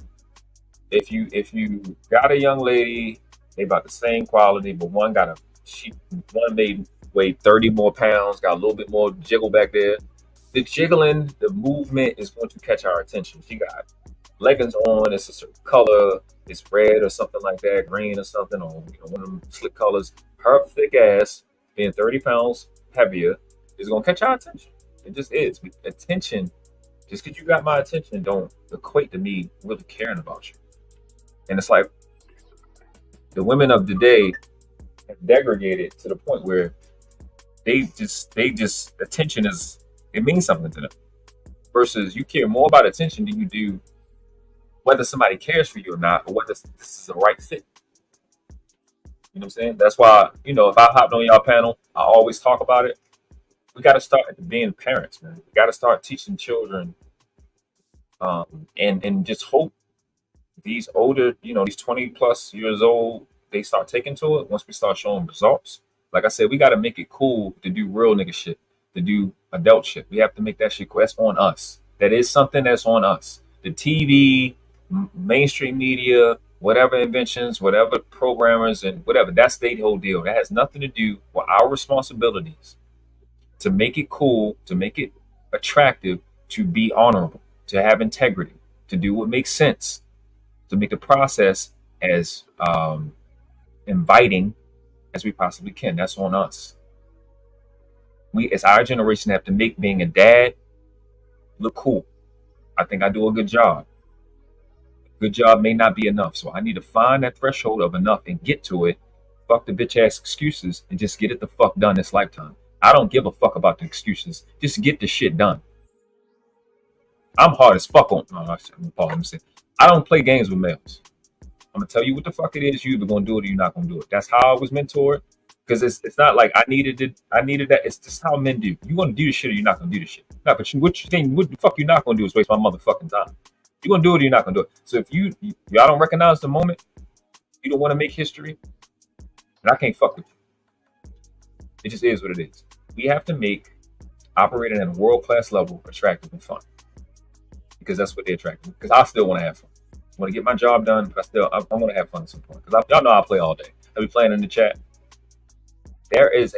If you got a young lady, they about the same quality, but one may weigh 30 more pounds, got a little bit more jiggle back there. The jiggling, the movement is going to catch our attention. She got leggings on, it's a certain color, it's red or something like that, green or something, or one of them slick colors. Her thick ass, being 30 pounds heavier, is gonna catch our attention. It just is. Attention, just because you got my attention, don't equate to me really caring about you. And it's like the women of the day have degraded to the point where they just attention is, it means something to them. Versus you care more about attention than you do whether somebody cares for you or not, or whether this is the right fit. You know what I'm saying? That's why, if I hopped on y'all panel, I always talk about it. We got to start at being parents, man. We got to start teaching children, and just hope these older, these 20 plus years old, they start taking to it once we start showing results. Like I said, we got to make it cool to do real nigga shit, to do adult shit. We have to make that shit cool. That's on us. That is something that's on us. The TV, mainstream media, whatever inventions, whatever programmers and whatever, that's their whole deal. That has nothing to do with our responsibilities to make it cool, to make it attractive, to be honorable, to have integrity, to do what makes sense, to make the process as inviting as we possibly can. That's on us. We, as our generation, have to make being a dad look cool. I think I do a good job. Good job may not be enough. So I need to find that threshold of enough and get to it. Fuck the bitch ass excuses and just get it the fuck done this lifetime. I don't give a fuck about the excuses. Just get the shit done. I'm hard as fuck on. I don't play games with males. I'm gonna tell you what the fuck it is. You either gonna do it or you're not gonna do it. That's how I was mentored. Because it's not like I needed it. I needed that. It's just how men do. You gonna do the shit or you're not gonna do the shit. No, but what the fuck you not gonna do is waste my motherfucking time. You're gonna do it or you're not gonna do it. So if y'all don't recognize the moment, you don't want to make history, and I can't fuck with you. It just is what it is. We have to make operating at a world-class level attractive and fun. Because that's what they're attractive. Because I still want to have fun. I want to get my job done, but I want to have fun at some point. Because y'all know I play all day. I'll be playing in the chat. There is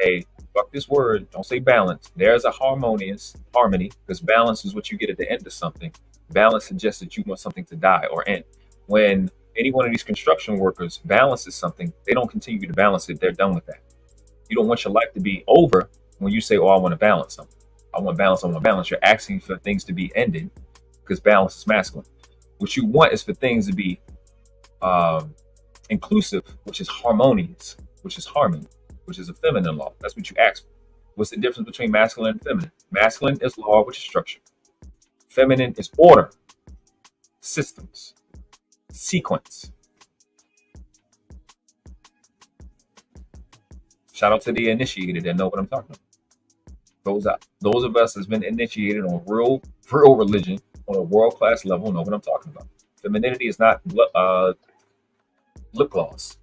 fuck this word, don't say balance. There's a harmony, because balance is what you get at the end of something. Balance suggests that you want something to die or end. When any one of these construction workers balances something, they don't continue to balance it. They're done with that. You don't want your life to be over when you say, oh, I want to balance something. I want balance. You're asking for things to be ended because balance is masculine. What you want is for things to be inclusive, which is harmonious, which is harmony, which is a feminine law. That's what you ask for. What's the difference between masculine and feminine? Masculine is law, which is structure. Feminine is order, systems, sequence. Shout out to the initiated that know what I'm talking about. Those of us that's been initiated on real religion on a world-class level know what I'm talking about. Femininity is not lip gloss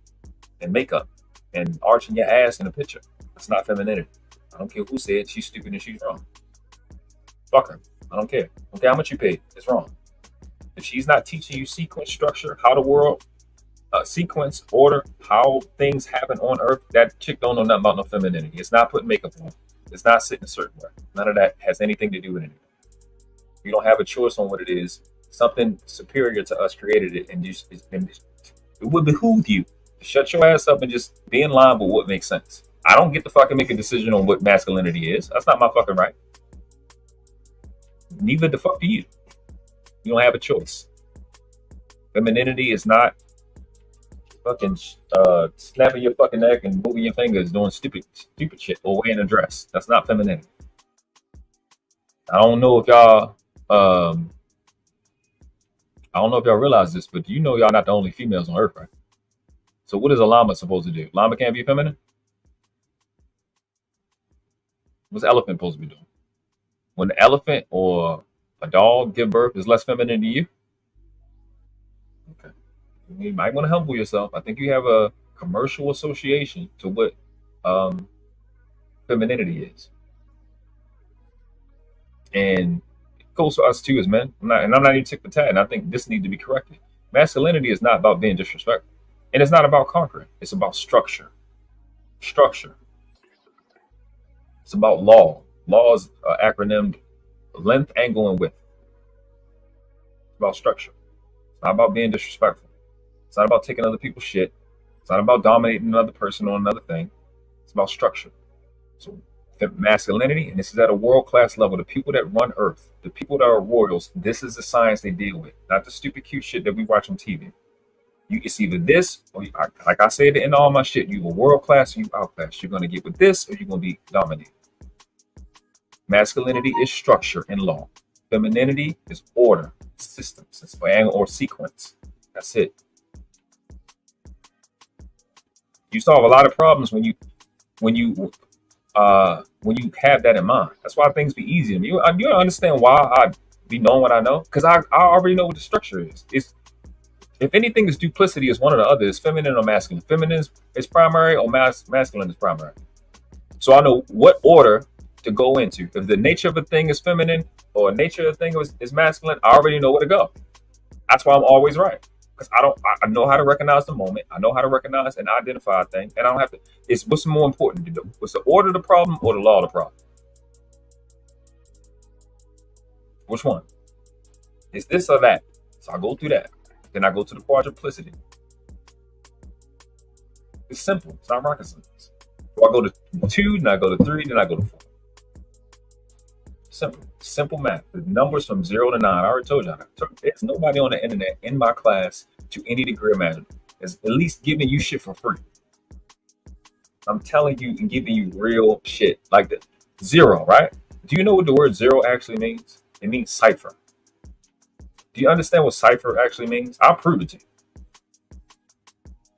and makeup. and arching your ass in a picture. That's not femininity. I don't care who said she's stupid and she's wrong. Fuck her. I don't care. I don't care how much you pay. It's wrong. If she's not teaching you sequence structure, how the world sequence, order, how things happen on earth, that chick don't know nothing about no femininity. It's not putting makeup on. It's not sitting a certain way. None of that has anything to do with anything. You don't have a choice on what it is. Something superior to us created it, and it would behoove you to shut your ass up and just be in line with what makes sense. I don't get to fucking make a decision on what masculinity is. That's not my fucking right. Neither the fuck do you. You don't have a choice. Femininity is not fucking snapping your fucking neck and moving your fingers, doing stupid shit, or wearing a dress. That's not femininity. I don't know if y'all realize this, but you know y'all not the only females on earth, right? So what is a llama supposed to do? Llama can't be feminine? What's the elephant supposed to be doing? When the elephant or a dog give birth, is less feminine to you? Okay. You might want to humble yourself. I think you have a commercial association to what femininity is. And it goes for us too as men. I'm not even tick for tat, and I think this needs to be corrected. Masculinity is not about being disrespectful. And it's not about conquering. It's about structure. Structure. It's about law. Laws are acronymed length, angle, and width. It's about structure. It's not about being disrespectful. It's not about taking other people's shit. It's not about dominating another person on another thing. It's about structure. So masculinity, and this is at a world-class level, the people that run Earth, the people that are royals, this is the science they deal with, not the stupid cute shit that we watch on TV. It's either this, or like I say at the end of all my shit, you are world-class or you outclass. You're going to get with this, or you're going to be dominated. Masculinity is structure and law. Femininity is order, systems, or sequence. That's it. You solve a lot of problems when you have that in mind. That's why things be easy to me. You don't understand why I be knowing what I know, because I already know what the structure is. If anything is duplicity, is one or the other. Is feminine or masculine. Feminine is primary, or masculine is primary. So I know what order to go into. If the nature of a thing is feminine or nature of a thing is masculine, I already know where to go. That's why I'm always right. Because I know how to recognize the moment. I know how to recognize and identify a thing, and I don't have to. It's what's more important to do. What's the order of the problem or the law of the problem? Which one? Is this or that? So I go through that. Then I go to the quadruplicity. It's simple. It's not rocket science. So I go to 2, then I go to 3, then I go to 4. Simple math. The numbers from 0 to 9. I already told y'all. There's nobody on the internet in my class to any degree imaginable is at least giving you shit for free. I'm telling you and giving you real shit. Like the 0, right? Do you know what the word 0 actually means? It means cipher. Do you understand what cipher actually means? I'll prove it to you.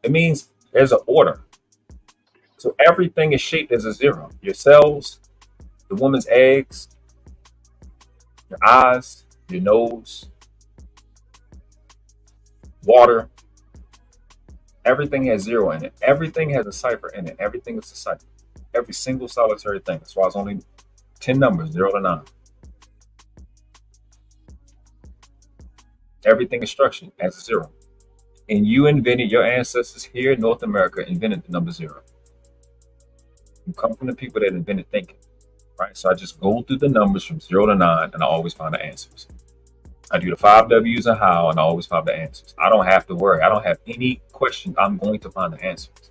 It means there's an order. So everything is shaped as a 0. Your cells, the woman's eggs, your eyes, your nose, water. Everything has 0 in it. Everything has a cipher in it. Everything is a cipher. Every single solitary thing. That's why it's only 10 numbers, 0 to 9. Everything is structured as a 0. And you invented, your ancestors here in North America invented the number 0. You come from the people that invented thinking, right? So I just go through the numbers from 0 to 9, and I always find the answers. I do the 5 W's and how, and I always find the answers. I don't have to worry. I don't have any question. I'm going to find the answers.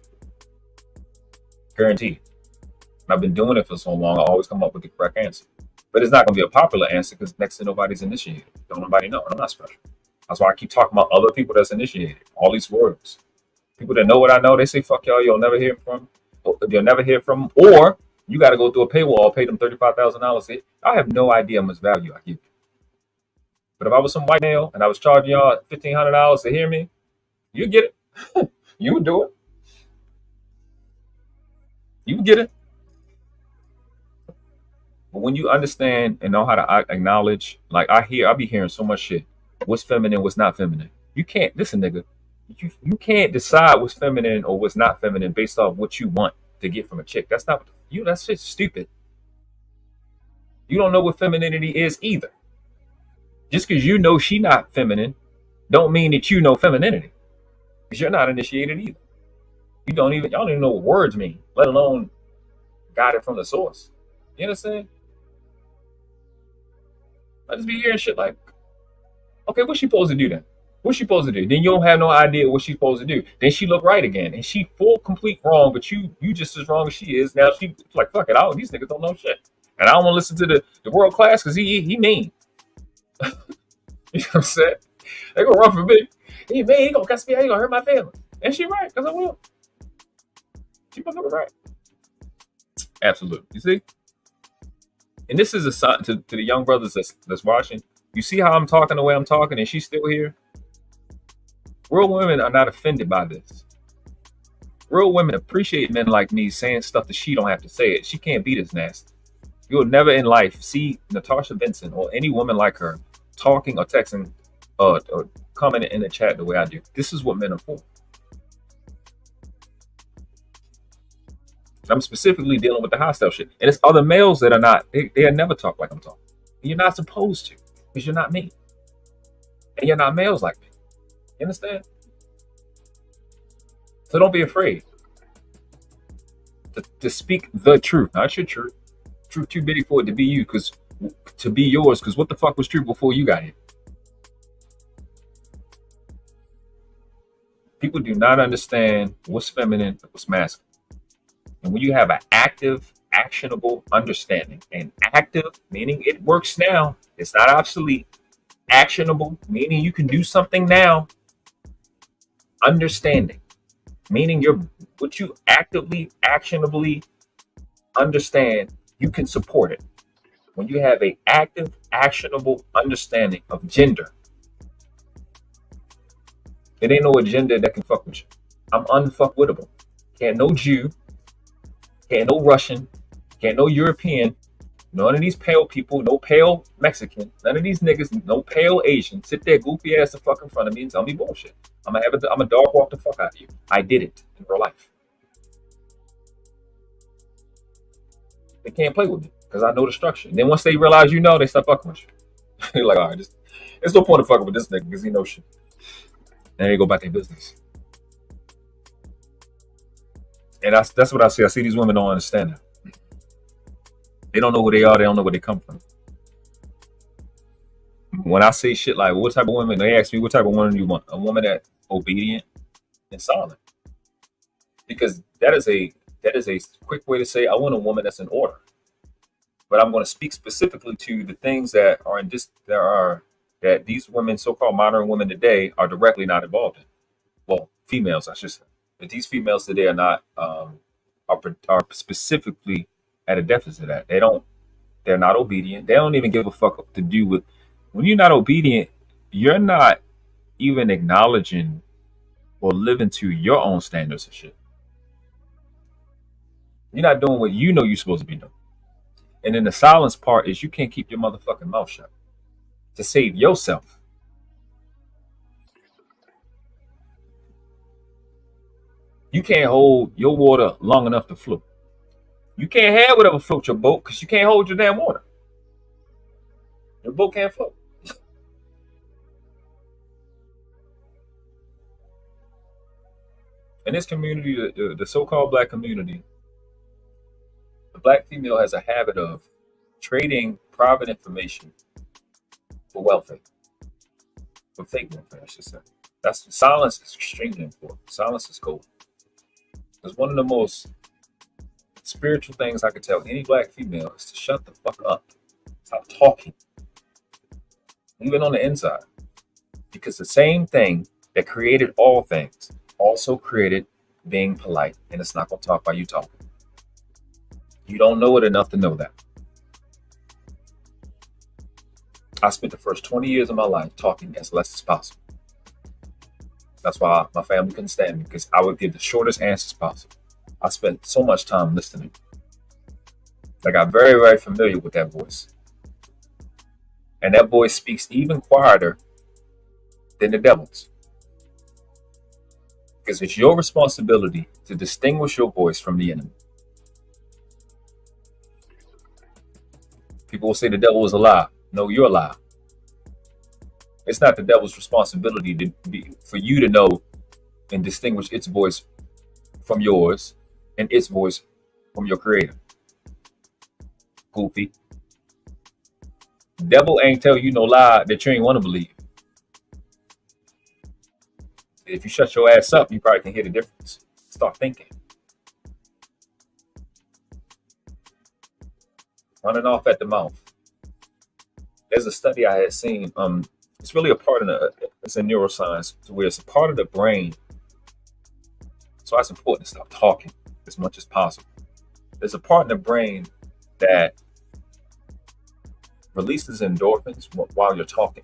Guaranteed. And I've been doing it for so long, I always come up with the correct answer. But it's not going to be a popular answer because next to nobody's initiated. Don't nobody know. I'm not special. That's why I keep talking about other people that's initiated. All these words. People that know what I know, they say, fuck y'all, you'll never hear from. You'll never hear from them. Or you got to go through a paywall, pay them $35,000. I have no idea how much value I give you. But if I was some white male and I was charging y'all $1,500 to hear me, you get it. You would do it. You would get it. But when you understand and know how to acknowledge, like I'll be hearing so much shit. What's feminine, what's not feminine. You can't, listen, nigga, You can't decide what's feminine or what's not feminine based off what you want to get from a chick. That's not you. That's just stupid. You don't know what femininity is either. Just because you know she not feminine, don't mean that you know femininity. Because you're not initiated either. Y'all don't even know what words mean, let alone got it from the source. You understand? I just be hearing shit like, okay, what's she supposed to do then? What's she supposed to do? Then you don't have no idea what she's supposed to do. Then she look right again, and she full complete wrong, but you just as wrong as she is. Now she's like, fuck it, these niggas don't know shit, and I don't want to listen to the world class because he mean. You know what I'm saying? They gonna run for me. He mean, he gonna cuss me out, he gonna hurt my feelings. And she right, because I will. She fucking right. Absolutely. You see? And this is a sign to the young brothers that's watching. You see how I'm talking the way I'm talking, and she's still here? Real women are not offended by this. Real women appreciate men like me saying stuff that she don't have to say it. She can't be this nasty. You'll never in life see Natasha Benson or any woman like her talking or texting or commenting in the chat the way I do. This is what men are for. I'm specifically dealing with the hostile shit. And it's other males that are not, they never talk like I'm talking. And you're not supposed to, because you're not me. And you're not males like me. You understand? So don't be afraid to speak the truth, not your truth. Truth too big for it to be you, to be yours, because what the fuck was true before you got here? People do not understand what's feminine, what's masculine. And when you have an active, actionable understanding, and active meaning it works now, it's not obsolete. Actionable meaning you can do something now. Understanding meaning what you actively, actionably understand, you can support it. When you have a active, actionable understanding of gender, it ain't no agenda that can fuck with you. I'm unfuckwittable. Can't no Jew, can't no Russian, can't no European, none of these pale people, no pale Mexican, none of these niggas, no pale Asian, sit there goofy ass in fucking front of me and tell me bullshit. I'm a dog walk the fuck out of you. I did it in real life. They can't play with me because I know the structure. And then once they realize you know, they start fucking with you. They're like, all right, there's no point in fucking with this nigga because he knows shit. And they go about their business. And that's what I see. I see these women don't understand that. They don't know who they are. They don't know where they come from. When I say shit like, what type of woman, they ask me, what type of woman do you want? A woman that's obedient and silent. Because that is a quick way to say, I want a woman that's in order. But I'm going to speak specifically to the things that are that these women, so-called modern women today, are directly not involved in. Well, females, I should say. But these females today are not are specifically at a deficit at. They're not obedient. They don't even give a fuck to do with. When you're not obedient, you're not even acknowledging or living to your own standards of shit. You're not doing what you know you're supposed to be doing. And then the silence part is you can't keep your motherfucking mouth shut to save yourself. You can't hold your water long enough to float. You can't have whatever floats your boat because you can't hold your damn water. Your boat can't float. In this community, the so-called black community, the black female has a habit of trading private information for welfare. For fake welfare, I should say. Silence is extremely important. Silence is gold. Because one of the most spiritual things I could tell any black female is to shut the fuck up. Stop talking. Even on the inside. Because the same thing that created all things also created being polite. And it's not going to talk by you talking. You don't know it enough to know that. I spent the first 20 years of my life talking as less as possible. That's why my family couldn't stand me, because I would give the shortest answers possible. I spent so much time listening. I got very, very familiar with that voice. And that voice speaks even quieter than the devil's. Because it's your responsibility to distinguish your voice from the enemy. People will say the devil is a lie. No, you're a lie. It's not the devil's responsibility for you to know and distinguish its voice from yours and its voice from your creator. Goofy. The devil ain't tell you no lie that you ain't want to believe. If you shut your ass up, you probably can hear the difference. Start thinking. Running off at the mouth. There's a study I had seen. It's really a part of it's in neuroscience, where it's a part of the brain. So it's important to stop talking as much as possible. There's a part in the brain that releases endorphins while you're talking.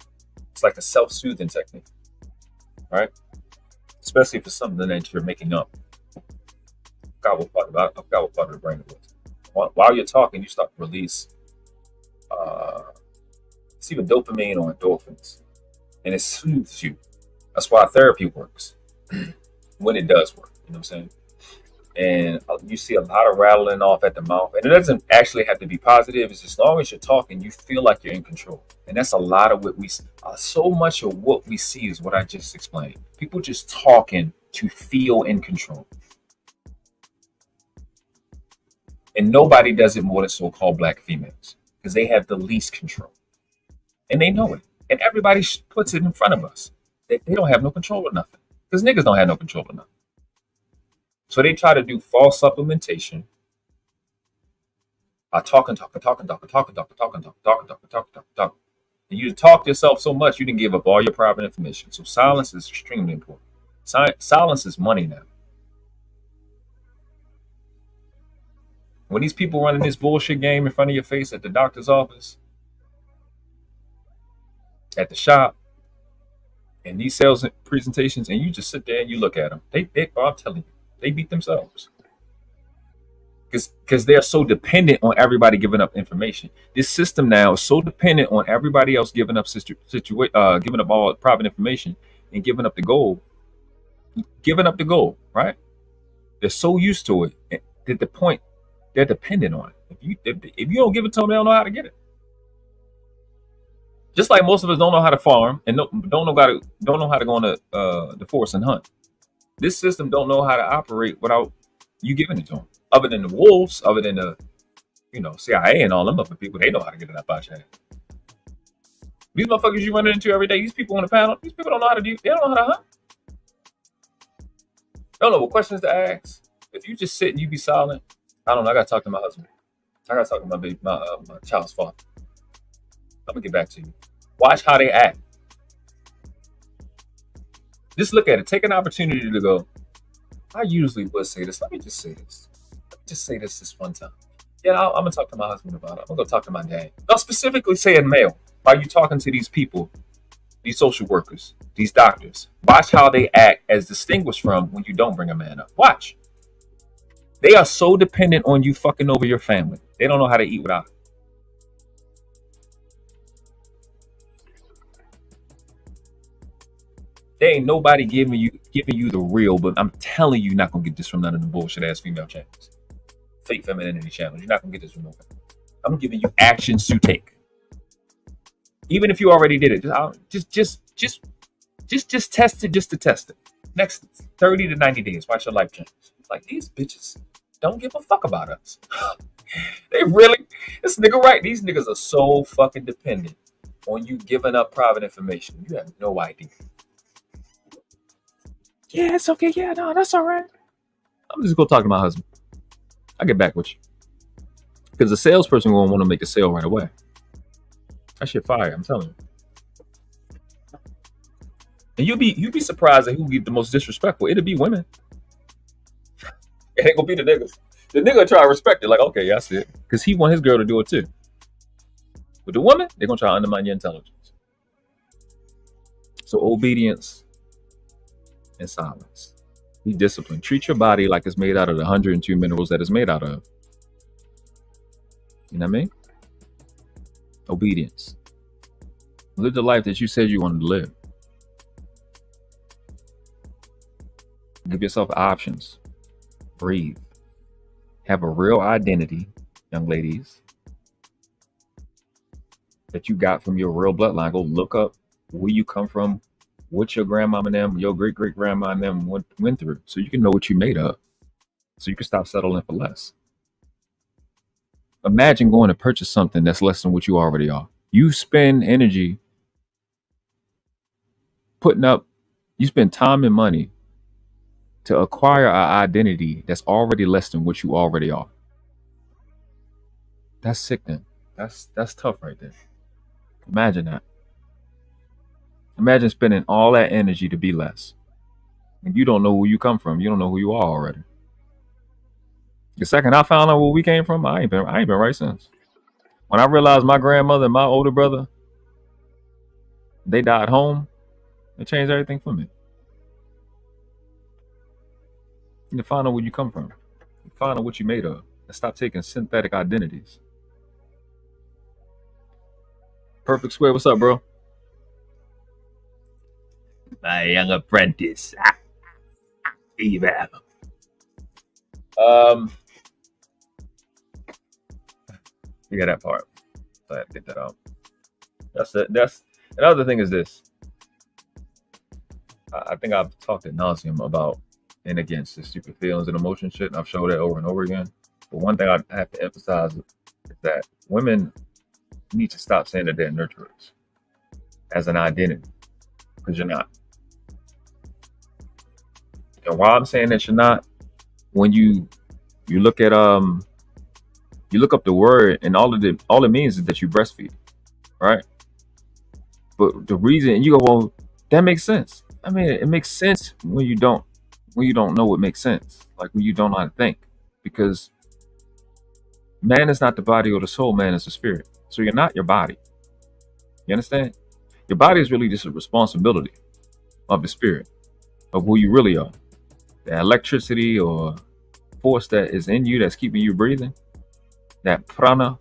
It's like a self-soothing technique, right? Especially for something that you're making up. I forgot what part of the brain it was. While you're talking, you start to release it's either dopamine or endorphins, and it soothes you. That's why therapy works when it does work. You know what I'm saying? And you see a lot of rattling off at the mouth, and it doesn't actually have to be positive. It's as long as you're talking, you feel like you're in control, and that's a lot of what we. So much of what we see is what I just explained. People just talking to feel in control, and nobody does it more than so-called black females because they have the least control, and they know it. And everybody puts it in front of us. They don't have no control of nothing because niggas don't have no control of nothing. So they try to do false supplementation by talking. And you talk to yourself so much, you can give up all your private information. So silence is extremely important. Silence is money now. When these people running this bullshit game in front of your face at the doctor's office, at the shop, and these sales presentations, and you just sit there and you look at them, I'm telling you, they beat themselves. Because they're so dependent on everybody giving up information. This system now is so dependent on everybody else giving up giving up all private information and giving up the goal. Right? They're so used to it that the point they're dependent on it. If you don't give it to them, they don't know how to get it. Just like most of us don't know how to farm and don't know how to go on the forest and hunt. This system don't know how to operate without you giving it to them. Other than the wolves, other than the CIA and all them other people, they know how to get it up out your head. These motherfuckers you running into every day, these people on the panel, these people don't know how to do. They don't know how to hunt. They don't know what questions to ask. If you just sit and you be silent, I don't know. I gotta talk to my husband. I gotta talk to my child's father. I'm gonna get back to you. Watch how they act. Just look at it. Take an opportunity to go, I usually would say this. Let me just say this. Let me just say this one time. Yeah, I'm going to talk to my husband about it. I'm going to go talk to my dad. I'll specifically say in male, while you're talking to these people, these social workers, these doctors, watch how they act as distinguished from when you don't bring a man up. Watch. They are so dependent on you fucking over your family. They don't know how to eat without it. There ain't nobody giving you the real, but I'm telling you, you're not gonna get this from none of the bullshit ass female channels, fake femininity channels. You're not gonna get this from nobody. I'm giving you actions to take, even if you already did it. Just test it, just to test it. Next 30 to 90 days, watch your life change. Like, these bitches don't give a fuck about us. They really, this nigga right. These niggas are so fucking dependent on you giving up private information. You have no idea. Yeah, it's okay. Yeah, no, that's all right. I'm just gonna talk to my husband. I'll get back with you. Because the salesperson gonna want to make a sale right away. That shit fire, I'm telling you. And you'll be surprised at who get the most disrespectful. It'll be women. It ain't gonna be the niggas. The nigga try to respect it, like, okay, yeah, I see it. Because he want his girl to do it too. But the woman, they're gonna try to undermine your intelligence. So obedience and silence. Be disciplined. Treat your body like it's made out of the 102 minerals that it's made out of. You know what I mean? Obedience. Live the life that you said you wanted to live. Give yourself options. Breathe. Have a real identity, young ladies, that you got from your real bloodline. Go look up where you come from, what your grandmama and them, your great-great-grandma and them went through, so you can know what you made of, so you can stop settling for less. Imagine going to purchase something that's less than what you already are. You spend energy you spend time and money to acquire an identity that's already less than what you already are. That's sickening. That's tough right there. Imagine that. Imagine spending all that energy to be less. And you don't know who you come from. You don't know who you are already. The second I found out where we came from, I ain't been right since. When I realized my grandmother and my older brother, they died home, it changed everything for me. You need to find out where you come from. Find out what you made of. And stop taking synthetic identities. Perfect Square, what's up, bro? My young apprentice. Evil. You got that part. So I have to get that out. That's it. Another thing is this. I think I've talked at nauseum about and against the stupid feelings and emotion shit. And I've showed that over and over again. But one thing I have to emphasize is that women need to stop saying that they're nurturers as an identity, because you're not. And why I'm saying that you're not, when you look at you look up the word, and all it means is that you breastfeed, right? But the reason, and you go, well, that makes sense. I mean, it makes sense when you don't know what makes sense, like when you don't know how to think, because man is not the body or the soul, man is the spirit. So you're not your body. You understand? Your body is really just a responsibility of the spirit, of who you really are. The electricity or force that is in you that's keeping you breathing, that prana,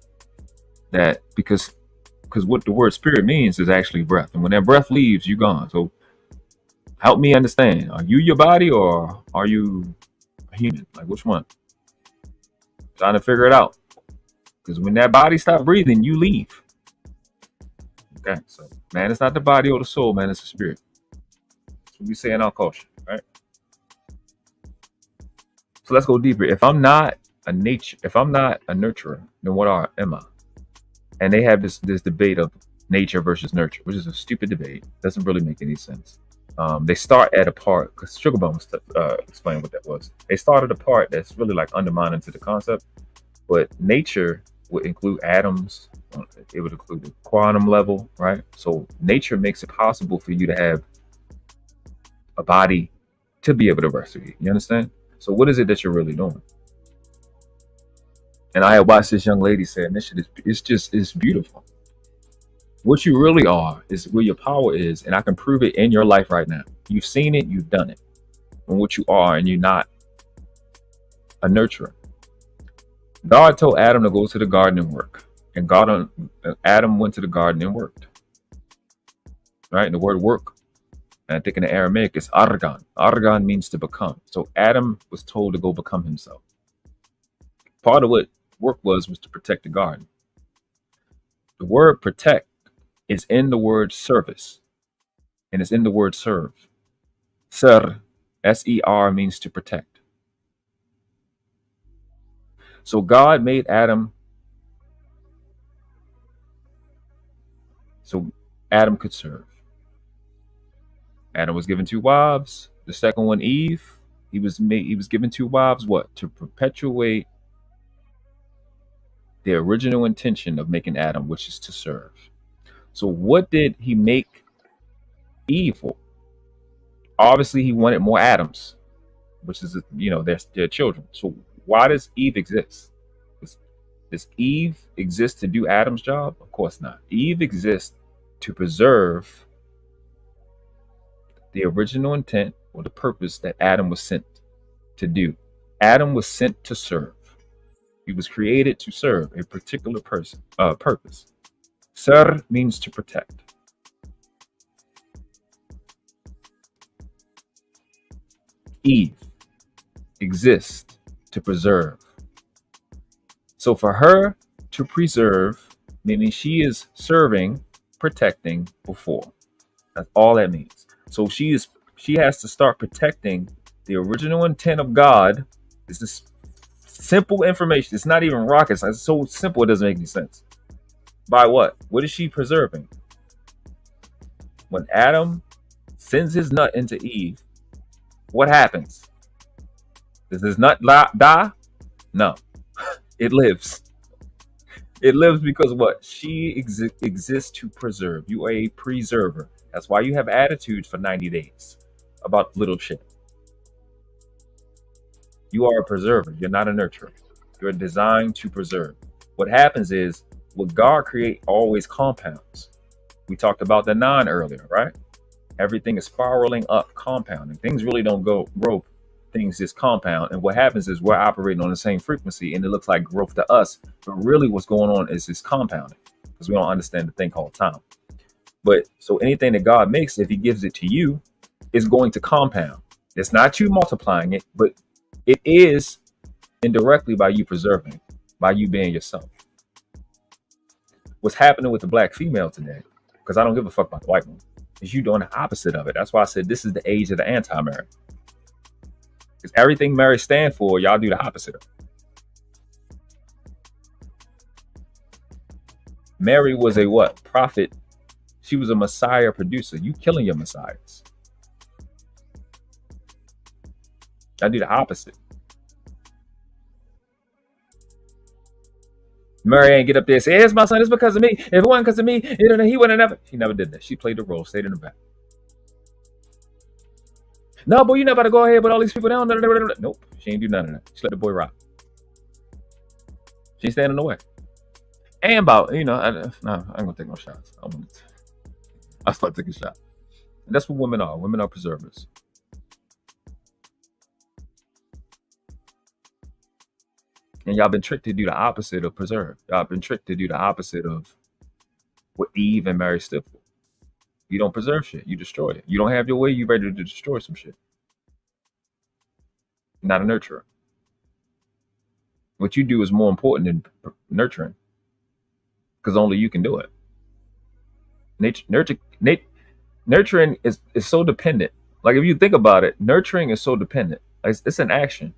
that because what the word spirit means is actually breath. And when that breath leaves, you're gone. So help me understand. Are you your body or are you a human? Like, which one? Trying to figure it out. Because when that body stops breathing, you leave. Okay, so man is not the body or the soul, man is the spirit. That's what we say in our culture, right? So let's go deeper. If I'm not a nurturer, then what am I? And they have this debate of nature versus nurture, which is a stupid debate. Doesn't really make any sense. They start at a part, because Sugar Bone explained what that was. They start at a part that's really like undermining to the concept. But nature would include atoms. It would include the quantum level, right? So nature makes it possible for you to have a body to be able to breastfeed. You understand? So what is it that you're really doing? And I had watched this young lady say, and this shit it's beautiful. What you really are is where your power is, and I can prove it in your life right now. You've seen it, you've done it. And what you are, and you're not a nurturer. God told Adam to go to the garden and work. And Adam went to the garden and worked. Right? And the word work, and I think in the Aramaic, it's argan. Argan means to become. So Adam was told to go become himself. Part of what work was to protect the garden. The word protect is in the word service. And it's in the word serve. Ser, S-E-R, means to protect. So God made Adam so Adam could serve. Adam was given 2 wives. The second one, Eve, he was given 2 wives, what? To perpetuate the original intention of making Adam, which is to serve. So what did he make Eve for? Obviously, he wanted more Adams, which is, their children. So why does Eve exist? Does Eve exist to do Adam's job? Of course not. Eve exists to preserve the original intent or the purpose that Adam was sent to do. Adam was sent to serve. He was created to serve a particular purpose. Ser means to protect. Eve exists to preserve. So for her to preserve, meaning she is serving, protecting before. That's all that means. So she has to start protecting the original intent of God. This is simple information. It's not even rocket science. It's so simple it doesn't make any sense. By what? What is she preserving? When Adam sends his nut into Eve, what happens? Does his nut die? No. It lives. It lives because what? She exists to preserve. You are a preserver. That's why you have attitudes for 90 days about little shit. You are a preserver. You're not a nurturer. You're designed to preserve. What happens is, what God create always compounds. We talked about the 9 earlier, right? Everything is spiraling up, compounding. Things really don't grow. Things just compound. And what happens is we're operating on the same frequency and it looks like growth to us. But really what's going on is this compounding because we don't understand the thing called time. But so anything that God makes, if he gives it to you, is going to compound. It's not you multiplying it, but it is indirectly by you preserving, by you being yourself. What's happening with the black female today, because I don't give a fuck about the white one, is you doing the opposite of it. That's why I said this is the age of the anti-Mary. Because everything Mary stand for, y'all do the opposite of. Mary was a what? Prophet. She was a Messiah producer. You killing your Messiahs. I do the opposite. Mary ain't get up there and say, hey, it's my son, it's because of me. If it wasn't because of me, he would have never. She never did that. She played the role, stayed in the back. No, boy, you never to go ahead with all these people down. Nope, she ain't do none of that. She let the boy rock. She standing in the way. And about, I ain't gonna take no shots. I start taking shots. And that's what women are. Women are preservers. And y'all been tricked to do the opposite of preserve. Y'all been tricked to do the opposite of what Eve and Mary stood for. You don't preserve shit. You destroy it. You don't have your way. You ready to destroy some shit. Not a nurturer. What you do is more important than nurturing. Because only you can do it. Nurturing is so dependent. Like if you think about it, nurturing is so dependent. Like it's an action.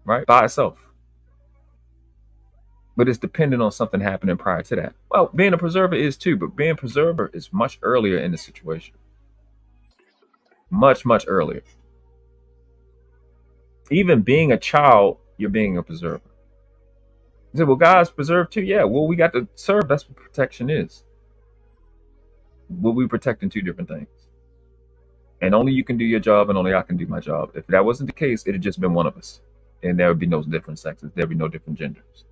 Right? By itself. But it's dependent on something happening prior to that. Well, being a preserver is too, but being a preserver is much earlier in the situation. Much, much earlier. Even being a child, you're being a preserver. You say, well, God's preserved too. Yeah, well, we got to serve. That's what protection is. Well, we protecting two different things. And only you can do your job and only I can do my job. If that wasn't the case, it'd just been one of us. And there would be no different sexes. There'd be no different genders.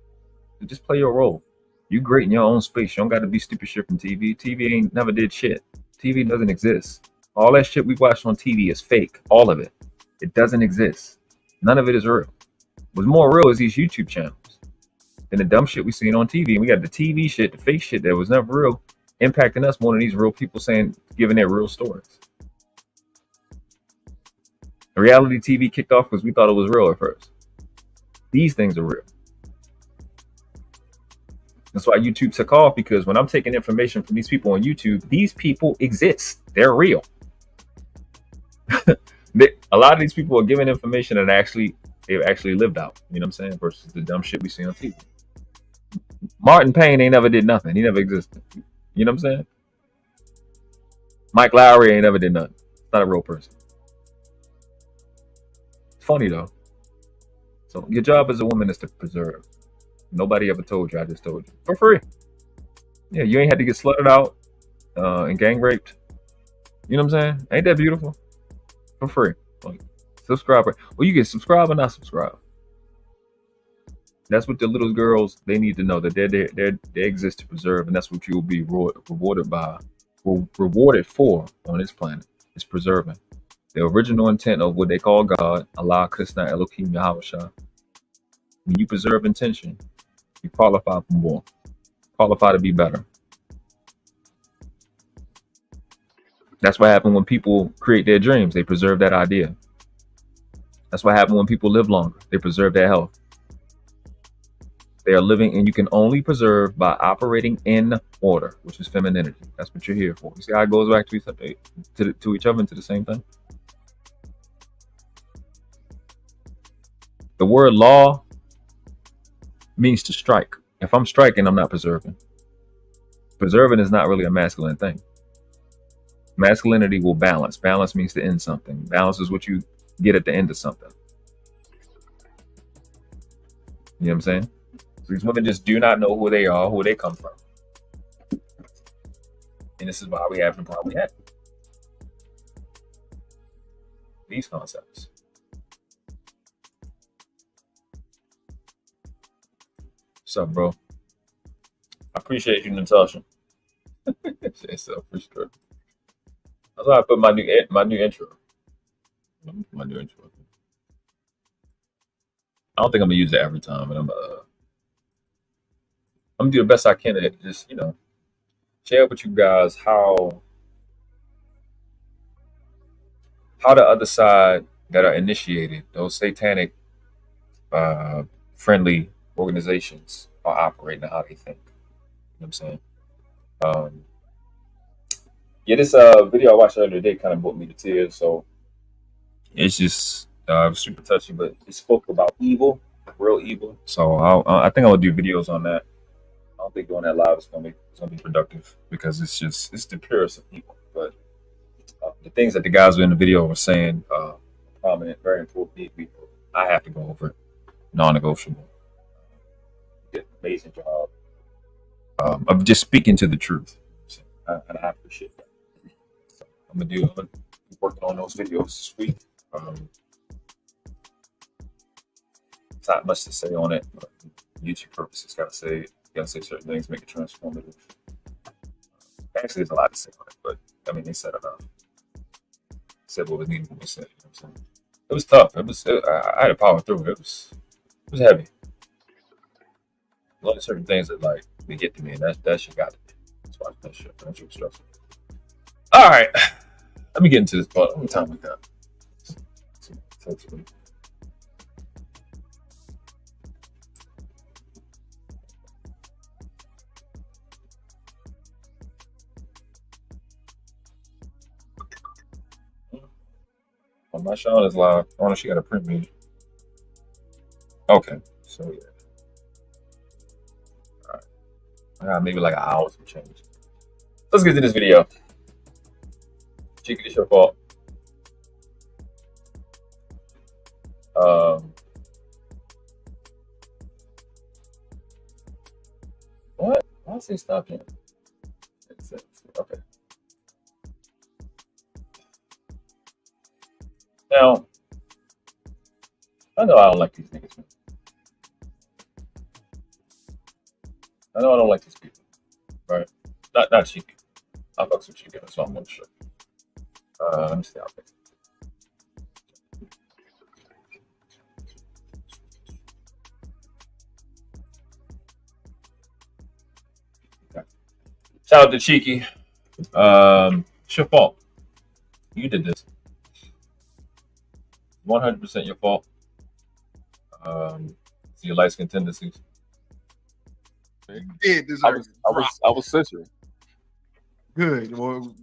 So just play your role. You great in your own space. You don't got to be stupid shit from TV. TV ain't never did shit. TV doesn't exist. All that shit we watched on TV is fake. All of it. It doesn't exist. None of it is real. What's more real is these YouTube channels. And the dumb shit we seen on TV. And we got the TV shit, the fake shit that was never real, impacting us more than these real people giving their real stories. The reality TV kicked off because we thought it was real at first. These things are real. That's why YouTube took off, because when I'm taking information from these people on YouTube, these people exist. They're real. A lot of these people are giving information that they've actually lived out. You know what I'm saying? Versus the dumb shit we see on TV. Martin Payne ain't never did nothing. He never existed. You know what I'm saying? Mike Lowry ain't never did nothing. Not a real person. Funny though. So your job as a woman is to preserve. Nobody ever told you. I just told you for free. Yeah, you ain't had to get slutted out and gang raped. You know what I'm saying? Ain't that beautiful? For free. Like, subscribe. Well, you can subscribe or not subscribe. That's what the little girls, they need to know, that they exist to preserve, and that's what you will be rewarded for on this planet. Is preserving the original intent of what they call God, Allah, Krishna, Elohim, Yahweh. When you preserve intention, you qualify for more, qualify to be better. That's what happens when people create their dreams. They preserve that idea. That's what happens when people live longer. They preserve their health. They are living, and you can only preserve by operating in order, which is femininity. That's what you're here for. You see how it goes back to each other into the same thing? The word law means to strike. If I'm striking, I'm not preserving. Preserving is not really a masculine thing. Masculinity will balance. Balance means to end something. Balance is what you get at the end of something. You know what I'm saying? These women just do not know who they are, who they come from. And this is why we have the problem we have. These concepts. What's up, bro? I appreciate you, Natasha. It's so for sure. That's why I put my new intro. My new intro. I don't think I'm gonna use it every time, but I'm gonna do the best I can at just, you know, share with you guys how the other side that are initiated, those satanic friendly organizations are operating and how they think. You know what I'm saying? Yeah, this video I watched earlier today kind of brought me to tears. So it's just it was super touchy, but it spoke about evil, real evil. So I think I'll do videos on that. I don't think doing that live is gonna be productive because it's the purest of people. But the things that the guys in the video were saying, prominent, very important people, I have to go over it. Non-negotiable. Did an amazing job of just speaking to the truth, and I appreciate that. So I'm gonna be working on those videos this week. It's not much to say on it, but YouTube purposes, gotta say certain things, make it transformative. Actually, there's a lot to say on it, but I mean, they said enough. Said what was needed to be said. You know what I'm saying? It was tough. I had to power through it. It was heavy. A lot of certain things that like they get to me, and that shit got to me. That's why that shit. That's what stressful. All right, let me get into this part. How many time we got? Oh, my Sean is live. Oh no, she got a print meeting. Okay, so yeah. All right, I got maybe like an hour to change. Let's get to this video. Cheeky, it's your fault. What? Why is he stopping? Okay. Now, I know I don't like these niggas, man. I know I don't like these people, right? Not Cheeky. I fucks with Cheeky, so I'm gonna show you. Let me see how big. Okay. Shout out to Cheeky. It's your fault. You did this. 100% your fault. See your light skin tendencies. Did deserve I was censoring. Good. Well,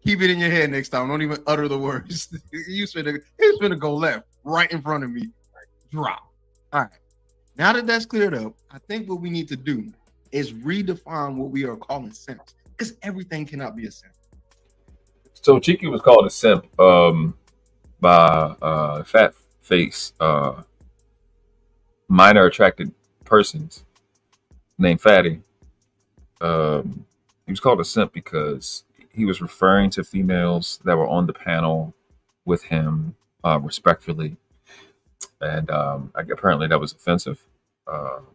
keep it in your head next time. Don't even utter the words. He's finna go left right in front of me. Drop. All right. Now that that's cleared up, I think what we need to do is redefine what we are calling simps, because everything cannot be a simp. So Cheeky was called a simp by fat face minor attracted persons named Fatty. He was called a simp because he was referring to females that were on the panel with him respectfully, and apparently that was offensive.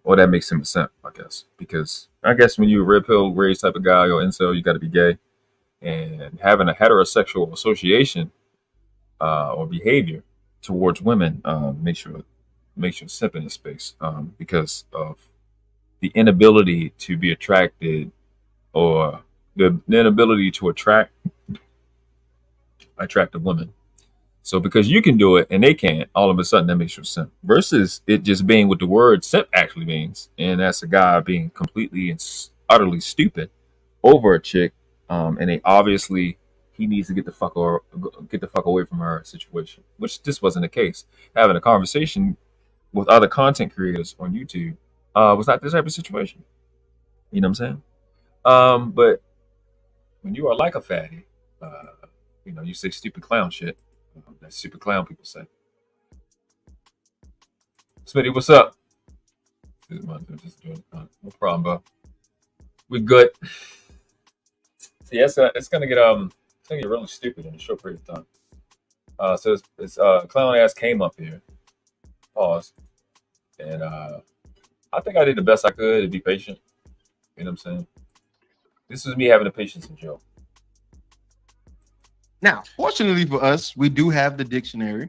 Or that makes him a simp, I guess, because I guess when you're a red pill raised type of guy or incel, you got to be gay, and having a heterosexual association or behavior towards women makes you a simp in this space, because of the inability to be attracted, or the inability to attract attractive women. So because you can do it and they can't, all of a sudden that makes you a simp. Versus it just being what the word simp actually means, and that's a guy being completely and utterly stupid over a chick, and they obviously he needs to get the fuck away from her situation, which this wasn't the case. Having a conversation with other content creators on YouTube was not this type of situation. You know what I'm saying? But when you are like a fatty, you say stupid clown shit. That stupid clown people say. Smitty, what's up? No problem, bro. We good. See, it's gonna get really stupid in a short period of time. So this clown ass came up here. Pause. And I think I did the best I could to be patient. You know what I'm saying? This is me having the patience of Joe. Now, fortunately for us, we do have the dictionary.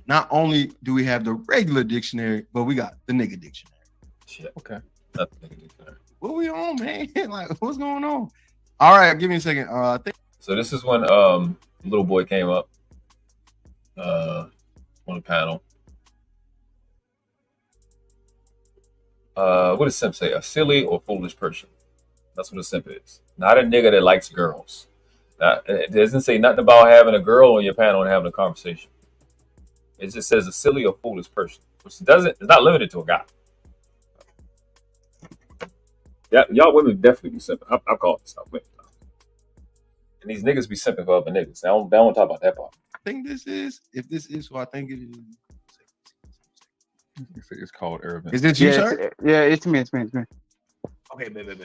Not only do we have the regular dictionary, but we got the nigga dictionary. Shit, okay. Not the nigga dictionary. What we on, man? Like, what's going on? All right, give me a second. So this is when little boy came up on the panel. What does simp say? A silly or foolish person. That's what a simp is. Not a nigga that likes girls. It doesn't say nothing about having a girl on your panel and having a conversation. It just says a silly or foolish person, which it's not limited to a guy. Yeah, y'all women definitely be simping. I call it stuff. And these niggas be simping for other niggas. I don't want to talk about that part. I think this is, if this is what I think it is. It's called Urban. Is it you, sir? Yeah, it's me. Okay, baby.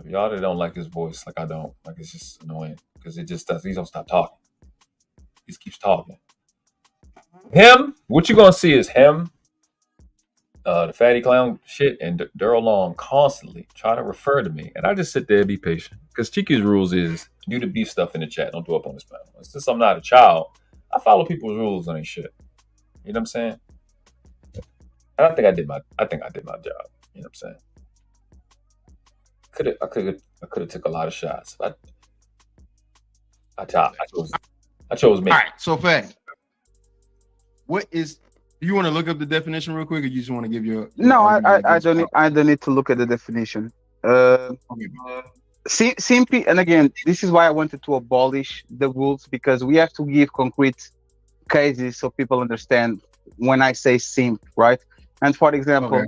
Y'all that don't like his voice, like I don't, like it's just annoying because it just does. He don't stop talking. He just keeps talking. Him, what you gonna see is him, the fatty clown shit, and Daryl Long constantly try to refer to me, and I just sit there and be patient because Chiki's rules is do the beef stuff in the chat, don't do up on this panel. Since I'm not a child, I follow people's rules on this shit. You know what I'm saying? And I think I did my job. You know what I'm saying? I could have took a lot of shots, but I chose me. All right, so Fat, what is? Do you want to look up the definition real quick, or you just want to give your? No, I don't need to look at the definition. Simply, and again, this is why I wanted to abolish the rules, because we have to give concrete cases so people understand when I say simp, right? And for example,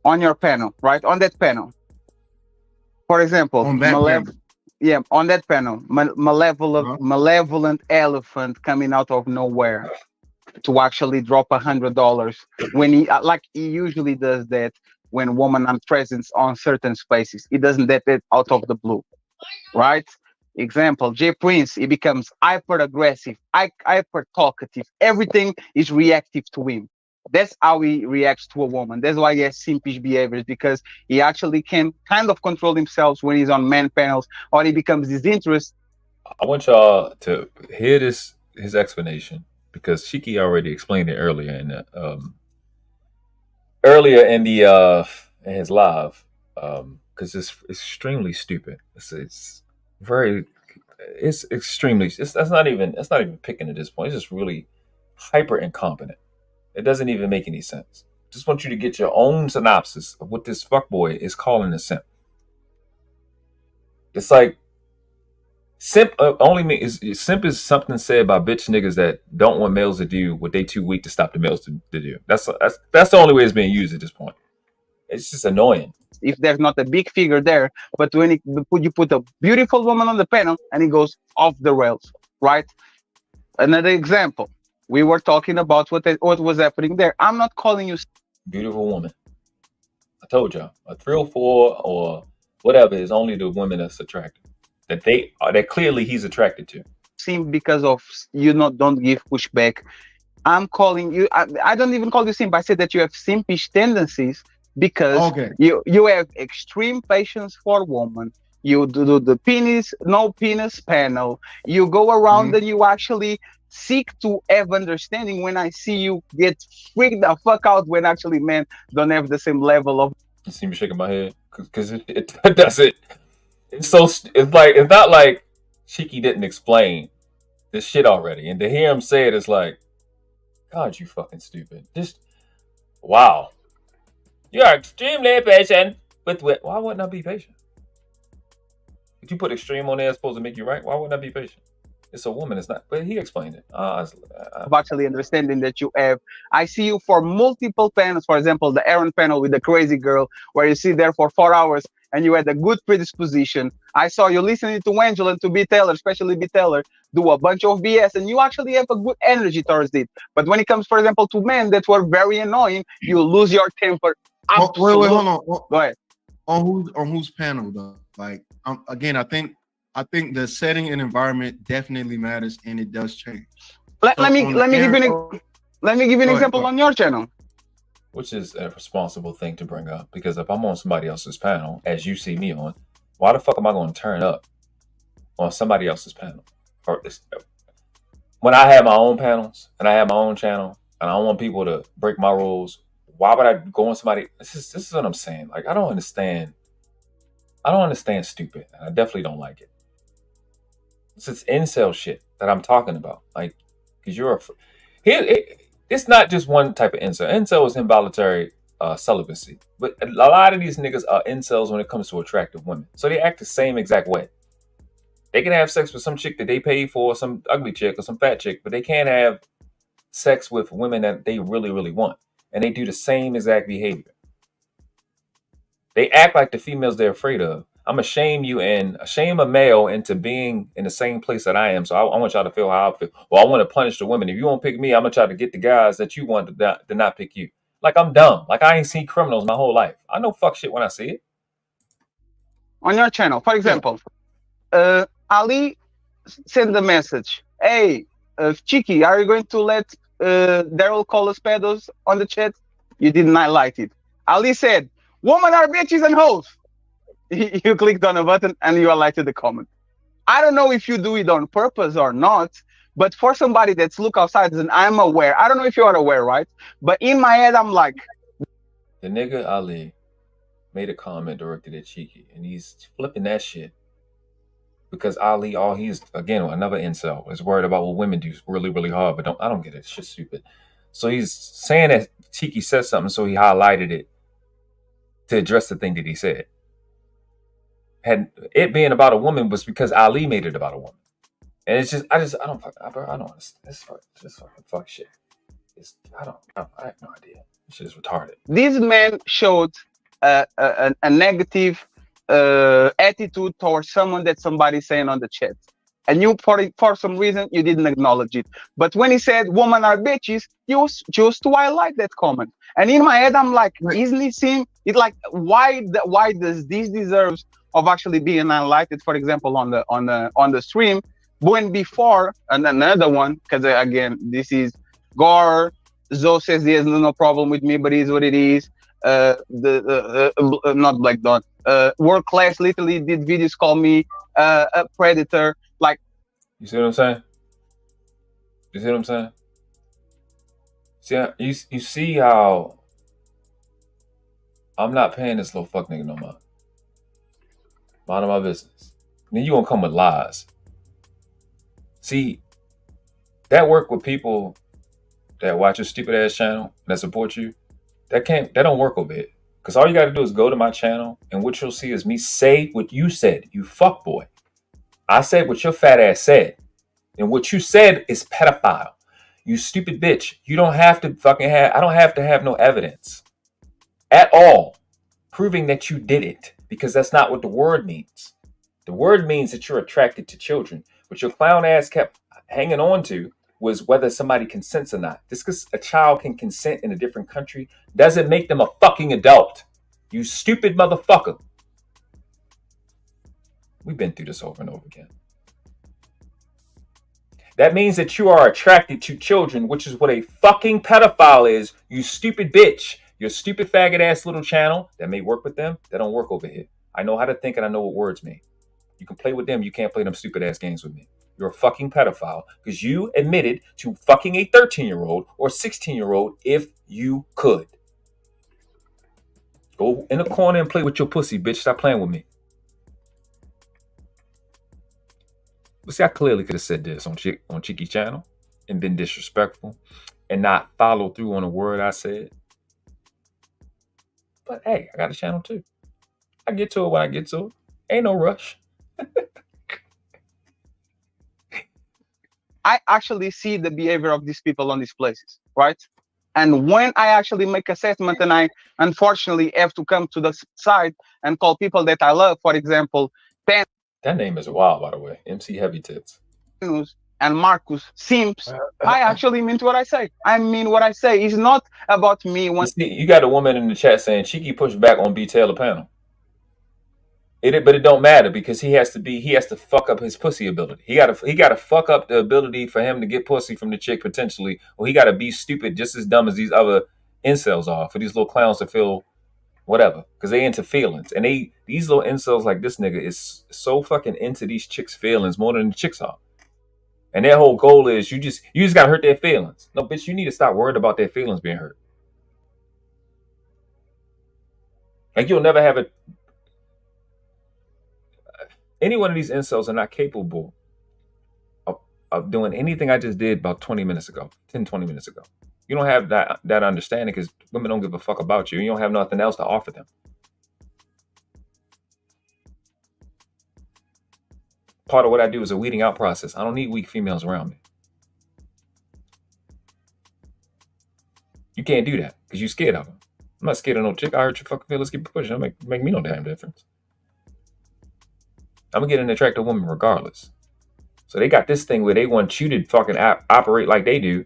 on your panel, right, on that panel, for example, on that panel, malevolent elephant coming out of nowhere to actually drop $100 when he usually does that when women are present on certain spaces. He doesn't do that out of the blue, right? Example, J Prince, he becomes hyper aggressive, hyper talkative. Everything is reactive to him. That's how he reacts to a woman. That's why he has simpish behaviors, because he actually can kind of control himself when he's on man panels, or he becomes disinterested. I want y'all to hear his explanation, because Shiki already explained it earlier in his live, because it's extremely stupid. It's extremely. That's not even picking at this point. It's just really hyper incompetent. It doesn't even make any sense. Just want you to get your own synopsis of what this fuckboy is calling a simp. It's like simp simp is something said by bitch niggas that don't want males to do what they too weak to stop the males to do. That's the only way it's being used at this point. It's just annoying. If there's not a big figure there, but when you put a beautiful woman on the panel and it goes off the rails, right? Another example. We were talking about what was happening there. I'm not calling you beautiful woman. I told y'all, a 3 or 4 or whatever is only the women that's attracted. That clearly he's attracted to. Simp because of you don't give pushback. I'm calling you. I don't even call you simp. I said that you have simpish tendencies because you have extreme patience for women. You do the no penis panel. You go around and you actually seek to have understanding. When I see you get freaked the fuck out when actually men don't have the same level of. You see me shaking my head because it does it. It's not like Shiki didn't explain this shit already. And to hear him say it is like, God, you fucking stupid. Just, wow. You are extremely patient. But why wouldn't I be patient? If you put extreme on there, it's supposed to make you right. Why wouldn't I be patient? It's a woman. It's not. But he explained it. Of actually understanding that you have. I see you for multiple panels. For example, the Aaron panel with the crazy girl, where you sit there for 4 hours and you had a good predisposition. I saw you listening to Angel and to B. Taylor, especially B. Taylor, do a bunch of BS, and you actually have a good energy towards it. But when it comes, for example, to men that were very annoying, you lose your temper. Wait, hold on. Go ahead. On whose panel though? Like, again, I think the setting and environment definitely matters, and it does change. Let me give you an example on your channel. Which is a responsible thing to bring up, because if I'm on somebody else's panel, as you see me on, why the fuck am I going to turn up on somebody else's panel? When I have my own panels and I have my own channel and I don't want people to break my rules, why would I go on somebody? This is what I'm saying. Like, I don't understand stupid, and I definitely don't like it. It's incel shit that I'm talking about. Like, because it's not just one type of incel. Incel is involuntary celibacy. But a lot of these niggas are incels when it comes to attractive women. So they act the same exact way. They can have sex with some chick that they pay for, some ugly chick or some fat chick, but they can't have sex with women that they really, really want. And they do the same exact behavior. They act like the females they're afraid of. I'm going to shame you and shame a male into being in the same place that I am. So I want y'all to feel how I feel. Well, I want to punish the women. If you won't pick me, I'm going to try to get the guys that you want to not pick you. Like, I'm dumb. Like, I ain't seen criminals my whole life. I know fuck shit when I see it. On your channel, for example, Ali sent a message. Hey, Cheeky, are you going to let Daryl call us pedos on the chat? You didn't highlight it. Ali said, women are bitches and hoes. You clicked on a button and you highlighted the comment. I don't know if you do it on purpose or not, but for somebody that's look outside and I'm aware, I don't know if you are aware, right? But in my head, I'm like, the nigga Ali made a comment directed at Cheeky, and he's flipping that shit because Ali, he's again another incel, is worried about what women do really, really hard, but I don't get it. It's just stupid. So he's saying that Cheeky said something, so he highlighted it to address the thing that he said. Had it being about a woman was because Ali made it about a woman, and it's just I don't understand. This fucking fuck shit. I have no idea. This shit is retarded. This man showed a negative attitude towards someone that somebody's saying on the chat, and you for some reason you didn't acknowledge it. But when he said women are bitches, you chose to highlight that comment. And in my head, I'm like, isn't it seem it like why does this deserves of actually being highlighted, for example, on the stream, when before, and another one, because again, this is Gore. Zoe says he has no problem with me, but it is what it is. Not Black Dot. World Class literally did videos call me a predator. Like, you see what I'm saying? You see what I'm saying? See, you see how I'm not paying this little fuck nigga no mind. Mind my business. Then you gonna come with lies. See, that work with people that watch your stupid ass channel that support you, that don't work over here. Because all you gotta do is go to my channel, and what you'll see is me say what you said, you fuck boy. I said what your fat ass said. And what you said is pedophile. You stupid bitch. You don't have to I don't have to have no evidence at all proving that you did it, because that's not what the word means. The word means that you're attracted to children. What your clown ass kept hanging on to was whether somebody consents or not. Just because a child can consent in a different country doesn't make them a fucking adult. You stupid motherfucker. We've been through this over and over again. That means that you are attracted to children, which is what a fucking pedophile is, you stupid bitch. Your stupid faggot ass little channel that may work with them, that don't work over here. I know how to think and I know what words mean. You can play with them, you can't play them stupid ass games with me. You're a fucking pedophile because you admitted to fucking a 13-year-old or 16-year-old if you could. Go in the corner and play with your pussy, bitch. Stop playing with me. But see, I clearly could have said this on Cheeky's channel and been disrespectful and not follow through on a word I said. But hey, I got a channel too. I get to it when I get to it. Ain't no rush. I actually see the behavior of these people on these places, right? And when I actually make assessment and I unfortunately have to come to the side and call people that I love, for example, Pen. That name is wild, by the way. MC Heavy Tits. And Marcus Simps, I actually mean what I say. I mean what I say. It's not about me. You got a woman in the chat saying Cheeky pushed back on B Taylor panel. But it don't matter because he has to fuck up his pussy ability. He gotta fuck up the ability for him to get pussy from the chick potentially, or he gotta be stupid just as dumb as these other incels are for these little clowns to feel whatever. Because they into feelings. And these little incels like this nigga is so fucking into these chicks' feelings more than the chicks are. And their whole goal is you just gotta hurt their feelings. No, bitch, you need to stop worried about their feelings being hurt. Like you'll never have a any one of these incels are not capable of doing anything I just did about 20 minutes ago, 10, 20 minutes ago. You don't have that understanding because women don't give a fuck about you. You don't have nothing else to offer them. Part of what I do is a weeding out process. I don't need weak females around me. You can't do that because you're scared of them. I'm not scared of no chick. I hurt your fucking feelings. Keep pushing. It'll make me no damn difference. I'm gonna get an attractive woman regardless. So they got this thing where they want you to fucking operate like they do.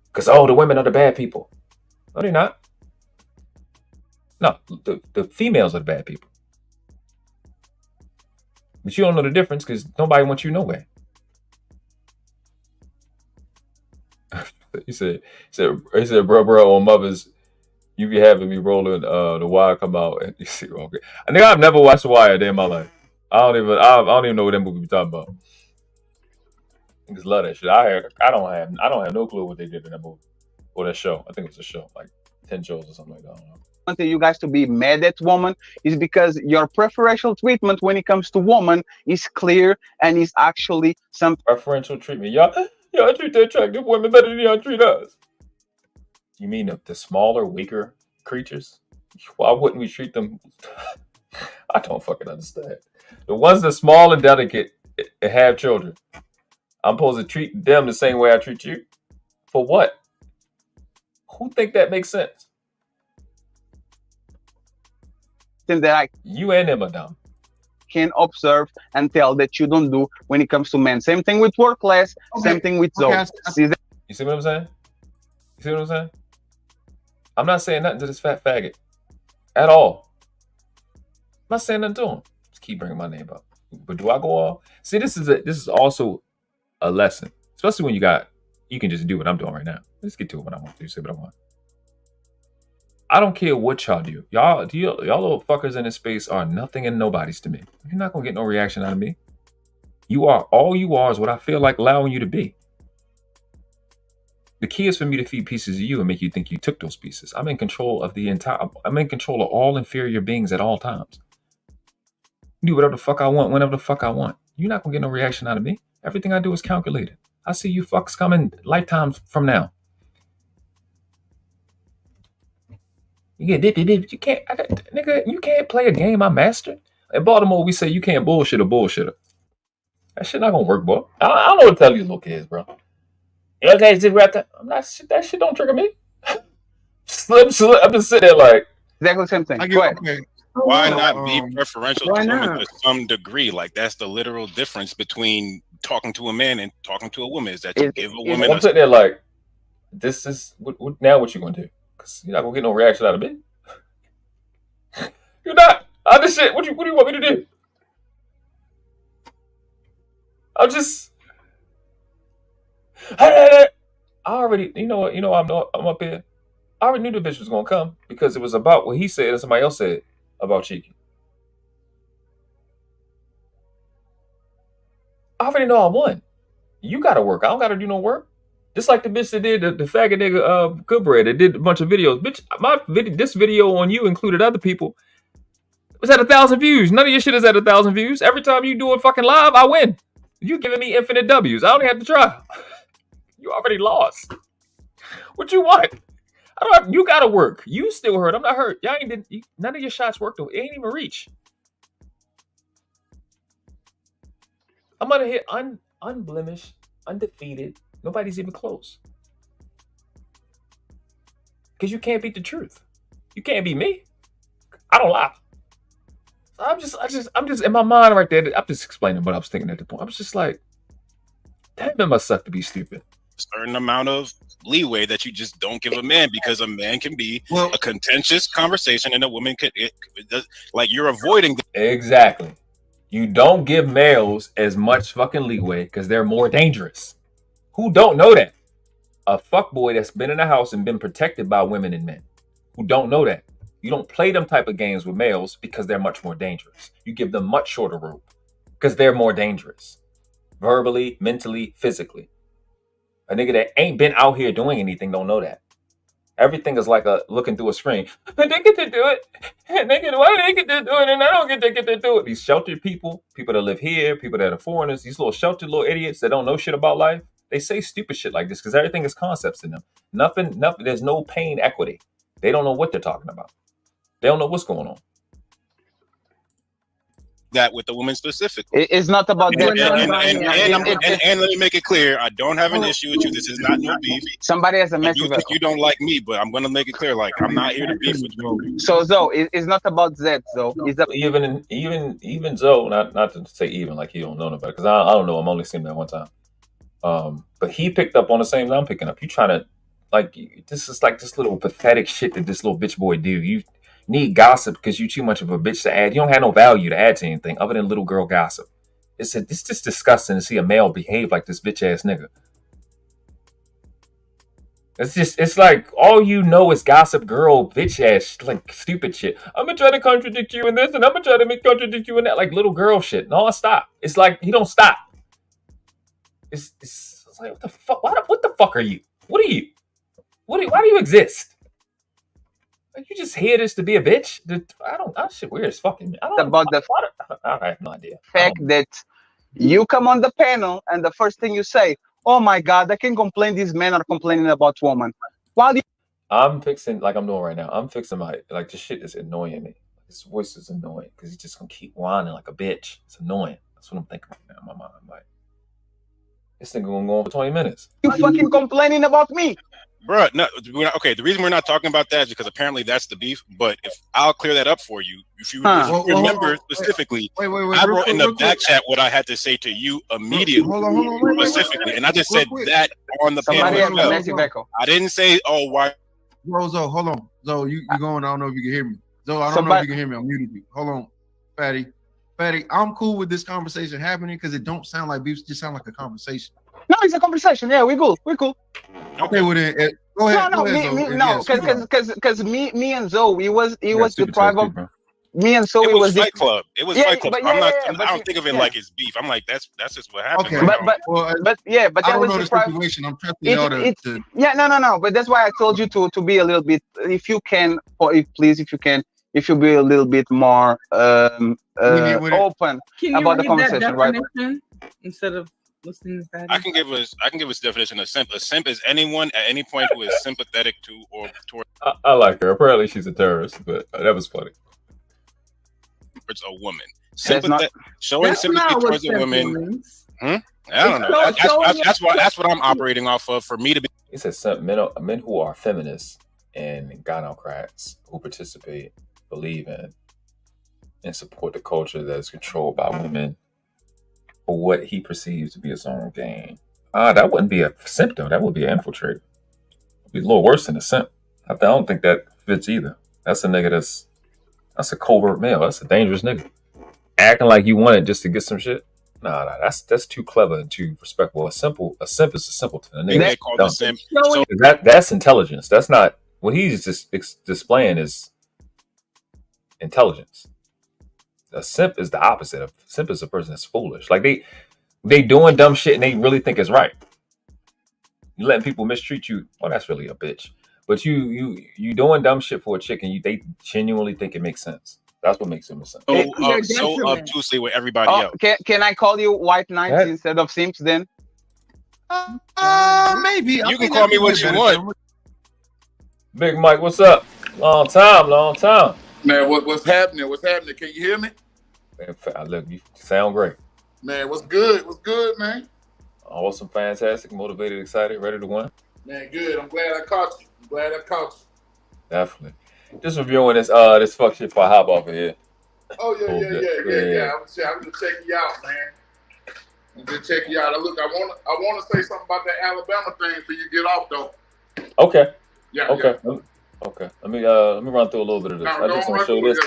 Because, the women are the bad people. No, they're not. No, the females are the bad people. But you don't know the difference because nobody wants you nowhere. He said, bro, on mothers, you be having me rolling the wire come out. And you see, okay. I think I've never watched The Wire a day in my life. I don't even know what that movie we talking about. I just love that shit. I don't have no clue what they did in that movie or that show. I think it was a show, like 10 shows or something like that. I don't know. I want you guys to be mad at woman is because your preferential treatment when it comes to woman is clear and is actually some preferential treatment. Y'all treat the attractive women better than y'all treat us. You mean the smaller, weaker creatures? Why wouldn't we treat them? I don't fucking understand. The ones that are small and delicate and have children, I'm supposed to treat them the same way I treat you? For what? Who think that makes sense? That you and them are dumb. Can observe and tell that you don't do when it comes to men. Same thing with work class, same thing with Zoe. You see what I'm saying? You see what I'm saying? I'm not saying nothing to this fat faggot at all. I'm not saying nothing to him. Just keep bringing my name up. But do I go all? See, this is also a lesson, especially when you can just do what I'm doing right now. Let's get to it when I want to. Say what I want. I don't care what y'all do. Y'all little fuckers in this space are nothing and nobodies to me. You're not gonna get no reaction out of me. All you are is what I feel like allowing you to be. The key is for me to feed pieces of you and make you think you took those pieces. I'm in control of I'm in control of all inferior beings at all times. Do whatever the fuck I want, whenever the fuck I want. You're not gonna get no reaction out of me. Everything I do is calculated. I see you fucks coming lifetimes from now. You can't, nigga, you can't play a game I mastered. In Baltimore, we say you can't bullshit a bullshitter. That shit not gonna work, boy. I don't know what to tell these little kids, bro. You okay, Zip? I'm not. That shit don't trigger me. I'm just sitting there like exactly the same thing. Why not be preferential to women to some degree? Like that's the literal difference between talking to a man and talking to a woman. Is that you give a woman? I'm sitting there like, this is now what you gonna do? Cause you're not gonna get no reaction out of me. You're not. I just shit. What do you want me to do? I'm just. I already. You know what? I'm up here. I already knew the bitch was gonna come because it was about what he said and somebody else said about Cheeky. I already know I won. You gotta work. I don't gotta do no work. Just like the bitch that did the faggot nigga Good Bread that did a bunch of videos. Bitch, this video on you included other people. It was at 1,000 views. None of your shit is at 1,000 views. Every time you do it fucking live, I win. You giving me infinite W's. I only have to try. You already lost. What you want? I don't have, you gotta work. You still hurt. I'm not hurt. Y'all ain't did none of your shots worked though. It ain't even reach. I'm gonna hit unblemished, undefeated. Nobody's even close. Because you can't beat the truth. You can't beat me. I don't lie. I'm just in my mind right there. I'm just explaining what I was thinking at the point. I was just like, damn, it must suck to be stupid. Certain amount of leeway that you just don't give a man, because a man can be a contentious conversation and a woman could like you're avoiding exactly. You don't give males as much fucking leeway because they're more dangerous. Who don't know that? A fuckboy that's been in the house and been protected by women and men. Who don't know that? You don't play them type of games with males because they're much more dangerous. You give them much shorter rope because they're more dangerous. Verbally, mentally, physically. A nigga that ain't been out here doing anything don't know that. Everything is like a looking through a screen. But they get to do it. And they get, why do they get to do it? And I don't get to do it. These sheltered people that live here, people that are foreigners, these little sheltered little idiots that don't know shit about life, they say stupid shit like this because everything is concepts in them. Nothing, there's no pain equity. They don't know what they're talking about. They don't know what's going on. that with the woman specifically. It's not about that. And let me make it clear, I don't have an issue with you. This is not no beef. Somebody has a message. You don't like me, but I'm going to make it clear, like, I'm not here to beef with you. So it's not about that, though. It's even Zoe, not to say even like he don't know nobody, because I don't know. I'm only seen that one time. But he picked up on the same that I'm picking up. You trying to this is like this little pathetic shit that this little bitch boy do. You need gossip because you too much of a bitch to add. You don't have no value to add to anything other than little girl gossip. It's just disgusting to see a male behave like this bitch ass nigga. It's like all you know is gossip girl bitch ass like stupid shit. I'm gonna try to contradict you in this and I'm gonna try to contradict you in that, like little girl shit. No, stop. It's like he don't stop. It's like what the fuck? What the fuck are you? What are you? Why do you exist? Like, you just hear this to be a bitch? That shit weird as fucking. I have no idea. Fact that you come on the panel and the first thing you say, "Oh my God, I can complain. These men are complaining about women." Why do you? I'm fixing like I'm doing right now. I'm fixing this shit is annoying me. His voice is annoying because he's just gonna keep whining like a bitch. It's annoying. That's what I'm thinking right now in my mind. I'm like, this thing gonna go on for 20 minutes. You fucking complaining about me? Bruh, no, okay. The reason we're not talking about that is because apparently that's the beef. But if I'll clear that up for you, if you remember specifically, I wrote in the back chat what I had to say to you immediately, specifically, and I just said that on the panel. I didn't say, "Oh, why?" Zoe, hold on. Zoe, you going? I don't know if you can hear me. Zoe, I don't know if you can hear me. I'm muted you. Hold on, Fatty, I'm cool with this conversation happening because it don't sound like beef. It just sound like a conversation. No, it's a conversation. Yeah, we're cool. Okay, well then, go ahead. Because me and Zoe, it was the private. Me and Zoe it was Fight Club. It was Fight Club. I don't think of it like it's beef. I'm like, that's just what happened. Okay, but that was the situation. I'm trusting y'all to. Yeah, no. But that's why I told you to be a little bit, if you can, if you be a little bit more open about the conversation, right? Instead of listening to that. I can give us definition of simp. A simp is anyone at any point who is sympathetic to or toward. I like her. Apparently she's a terrorist, but that was funny. It's a woman. Showing sympathy towards a woman. I don't know. That's what I'm operating off of. For me to be. He said some men who are feminists and gynocrats who participate, believe in, and support the culture that is controlled by women for what he perceives to be his own gain. That wouldn't be a simp though. That would be an infiltrator. It'd be a little worse than a simp. I don't think that fits either. That's a nigga that's a covert male. That's a dangerous nigga. Acting like you want it just to get some shit. Nah, that's too clever and too respectful. A simp is a simpleton. A nigga called a simp. So that's intelligence. That's not what he's just displaying is intelligence. A simp is the opposite. A simp is a person that's foolish. Like they doing dumb shit and they really think it's right. You letting people mistreat you. Well, that's really a bitch. But you doing dumb shit for a chick and they genuinely think it makes sense. That's what makes him a simp. So obtusely with everybody else. Can I call you white knights instead of simps then? Maybe. You can call me what you want. Big Mike, what's up? Long time. Man, what's happening? What's happening? Can you hear me? Man, look, you sound great. Man, what's good? What's good, man? Awesome, fantastic, motivated, excited, ready to win. Man, good. I'm glad I caught you. Definitely. Just reviewing this fuck shit before I hop off of here. Oh yeah. I'm just checking you out, man. I'm just checking you out. Look, I want to say something about that Alabama thing for you get off though. Okay. Yeah. Okay. Okay. Let me run through a little bit of this. I just want to show this.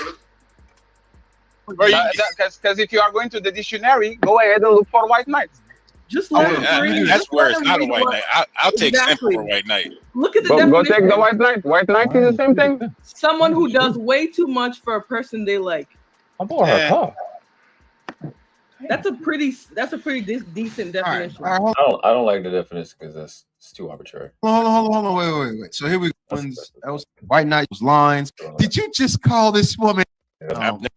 Because if you are going to the dictionary, go ahead and look for white knights. Just look that's worse. Not a white knight. I'll take simp for white knight. Look at the Go definition. take the white knight. White knight is the same thing. Someone who does way too much for a person they like. I'm bought her car. That's a pretty decent definition. I don't like the definition because it's too arbitrary. Hold on, wait. So here we go. That was white knight was lines. Did you just call this woman?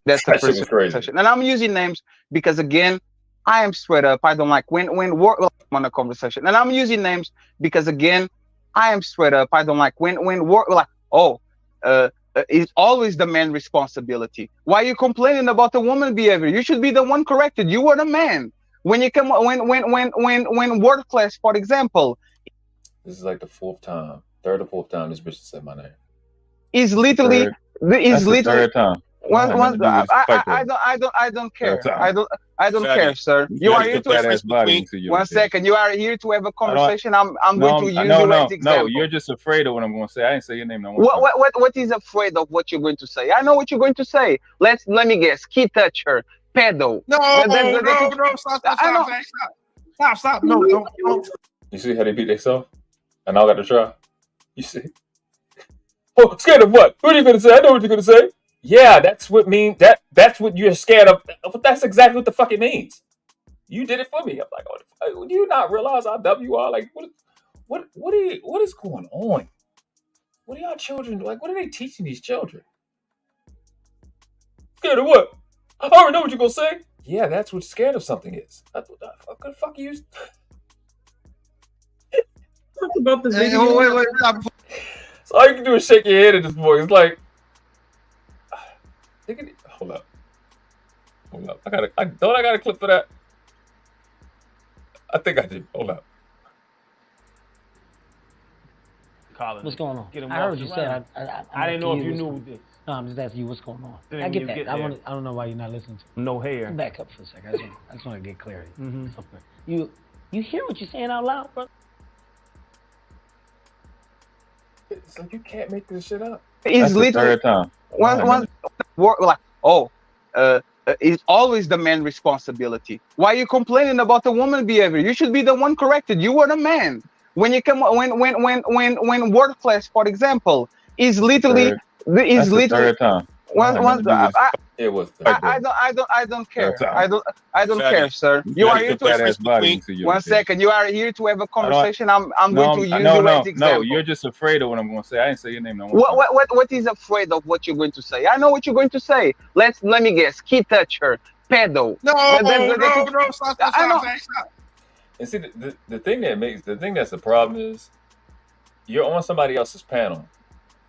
That's the first crazy. And I'm using names because again, I am straight up. I don't like when work on a conversation. And I'm using names because again, I am straight up. I don't like when work it's always the man's responsibility. Why are you complaining about the woman behavior? You should be the one corrected. You were the man. When you come when work class, for example. This is like the third or fourth time this bitch said my name. Is literally third time. I don't care. I don't care, sir. You are here to one second. You are here to have a conversation. I'm going to use you as example. No, you're just afraid of what I'm going to say. I didn't say your name. No what is afraid of what you're going to say? I know what you're going to say. Let me guess. Key toucher, pedo. Stop. No, don't. You see how they beat themselves? And I got to try. You see? Oh, scared of what? What are you going to say? I know what you're going to say. Yeah, that's what you're scared of. That's exactly what the fuck it means. You did it for me. I'm like, oh, do you not realize how dumb you are? Like, what is going on? What are y'all children like? What are they teaching these children? Scared of what? I already know what you're gonna say. Yeah, that's what scared of something is. What the fuck you? Talk about the video. Wait. So all you can do is shake your head at this point. It's like. Hold up. I got a clip for that. I think I do. Hold up. What's going on? Get him I heard what you said. I didn't know if you knew this. No, I'm just asking you what's going on. Then I get you that. get I there. don't know why you're not listening to me. No hair. Back up for a second. I just want to get clarity. You hear what you're saying out loud, bro? So you can't make this shit up. It's literally third time. One work like it's always the man's responsibility. Why are you complaining about the woman behavior? You should be the one corrected. You were the man. When you come when work class, for example, is literally third time. It was. I don't care. I don't care, sir. You are here to one second. You are here to have a conversation. I'm going to use you as example. No, you're just afraid of what I'm going to say. I didn't say your name. What is afraid of what you're going to say? I know what you're going to say. Let me guess. Key toucher, pedo. No, stop. And see, the thing that's the problem is, you're on somebody else's panel,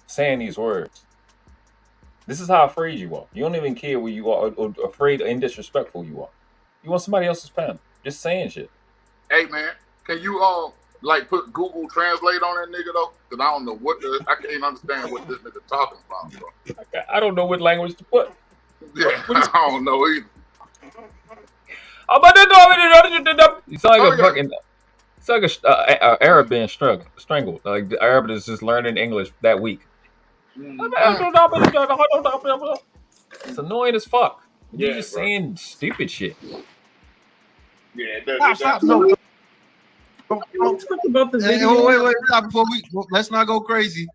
saying these words. This is how afraid you are. You don't even care where you are, or afraid and disrespectful you are. You want somebody else's panel, just saying shit. Hey man, can you put Google Translate on that nigga though? Because I don't know I can't understand what this nigga talking about, bro. I don't know what language to put. Yeah, I don't know either. You sound like a fucking. It's like a Arab being strangled. Like the Arab is just learning English that week. It's annoying as fuck. You're just saying stupid shit. Yeah, stop. No. Don't talk about the video. Wait, stop before let's not go crazy.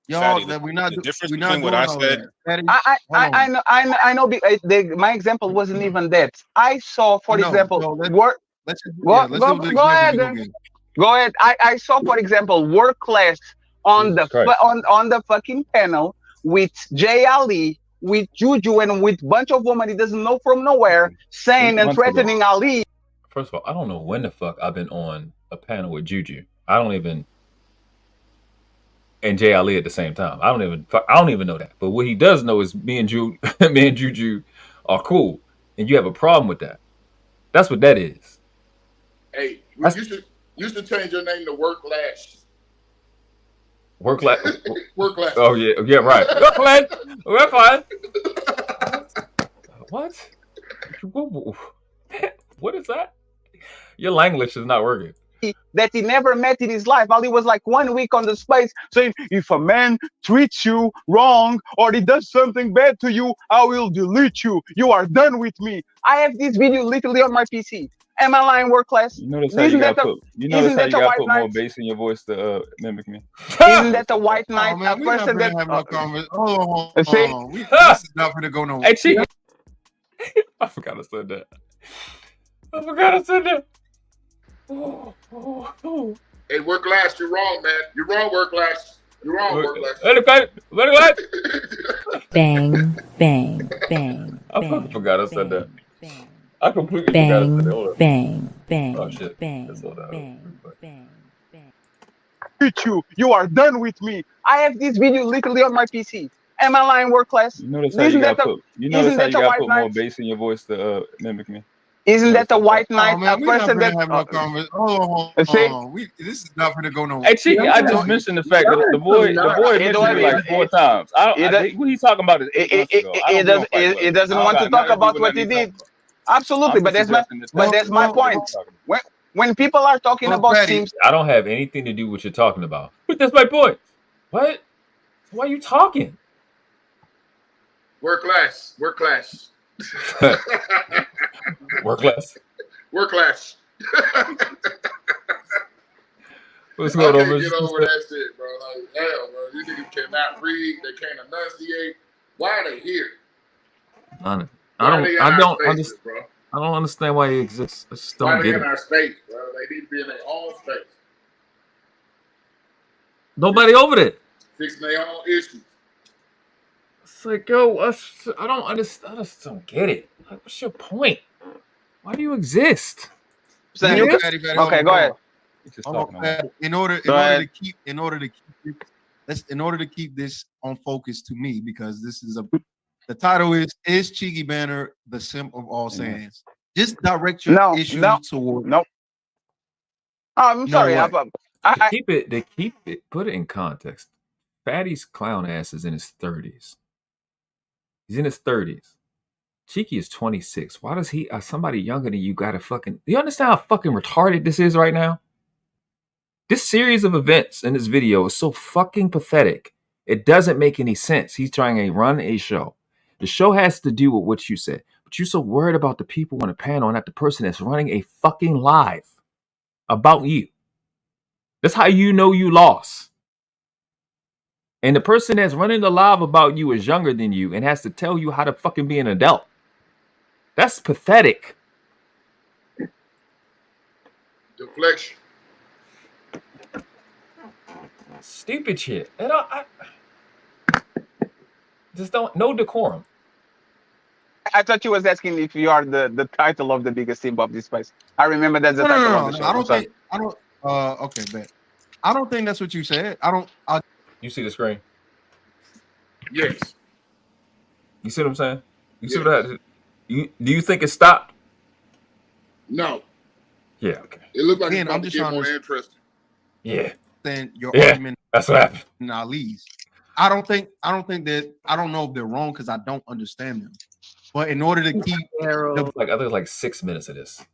Y'all, that we're not. The difference between what I said. I know. My example wasn't even that. I saw, for example, go ahead. I saw, for example, work class on the fucking panel with Jay Ali with Juju and with bunch of women he doesn't know from nowhere, saying and threatening Ali. First of all, I don't know when the fuck I've been on a panel with Juju. I don't even, and Jay Ali at the same time. I don't even know that. But what he does know is me and Juju are cool, and you have a problem with that. That's what that is. Hey, you should change your name to Worklash. Worklash. Worklash. Oh yeah, right. We're fine. What? What is that? Your language is not working. That he never met in his life. Ali was like 1 week on the space saying, if a man treats you wrong or he does something bad to you, I will delete you. You are done with me. I have this video literally on my PC. Am I lying, work class? You notice how you gotta put more bass in your voice to mimic me. Isn't that a white knight? Oh, man, A person that hold on. This is not gonna go nowhere. Hey, Chief. I forgot I said that. Hey, Worklash, you're wrong, man. You're wrong, Worklash. You're wrong, Worklash. Bang, bang, bang. I forgot I said that. I completely forgot I said that. Bang, bang, Oh shit. bang, you are done with me. I have this video literally on my PC. Am I lying, work class? You notice how you gotta put more bass in your voice to mimic me. Isn't that a white knight? Oh, man, A person that hold on. This is not gonna go nowhere. Hey, Chief, I just mentioned the fact that the boy mentioned me like 4 times. What he's talking about is it doesn't want to talk about what he did. Absolutely, but that's my point. When people are talking about Simps, I don't have anything to do with what you're talking about. But that's my point. What? Why are you talking? Worklash. Worklash. What's going on? I can't get over that shit, bro. Like, hell, bro. These niggas cannot read. They can't enunciate. Why are they here? I don't understand why he exists. I just don't get it. Why are they in our space, bro? They need to be in their own space. Nobody over there. Fixing their own issues. It's like, yo, I don't understand. I just don't get it. Like, what's your point? Why do you exist? Okay, go ahead. In order to keep this on focus to me, because this is the title is Cheeky Banner, the simp of all Saiyans. Just direct your issues toward. Nope. I'm sorry. To keep it, put it in context. Fatty's clown ass is in his 30s. He's in his 30s. Cheeky is 26. Why does somebody younger than you gotta fucking... Do you understand how fucking retarded this is right now? This series of events in this video is so fucking pathetic. It doesn't make any sense. He's trying to run a show. The show has to do with what you said. But you're so worried about the people on the panel and not the person that's running a fucking live about you. That's how you know you lost. And the person that's running the live about you is younger than you and has to tell you how to fucking be an adult. That's pathetic. Deflection. Stupid shit. And I just don't, no decorum. I thought you was asking if you are the title of the biggest simp of this place. I remember that's the title of the show. Okay, bet. I don't think that's what you said. You see the screen? Yes. You see what I'm saying? You see what do you think it stopped? No. Yeah, okay. It looked like I'm just trying more to interesting. Yeah. Then your argument. That's what happened. Ali's. I don't know if they're wrong because I don't understand them. But in order to keep I think it's like 6 minutes of this.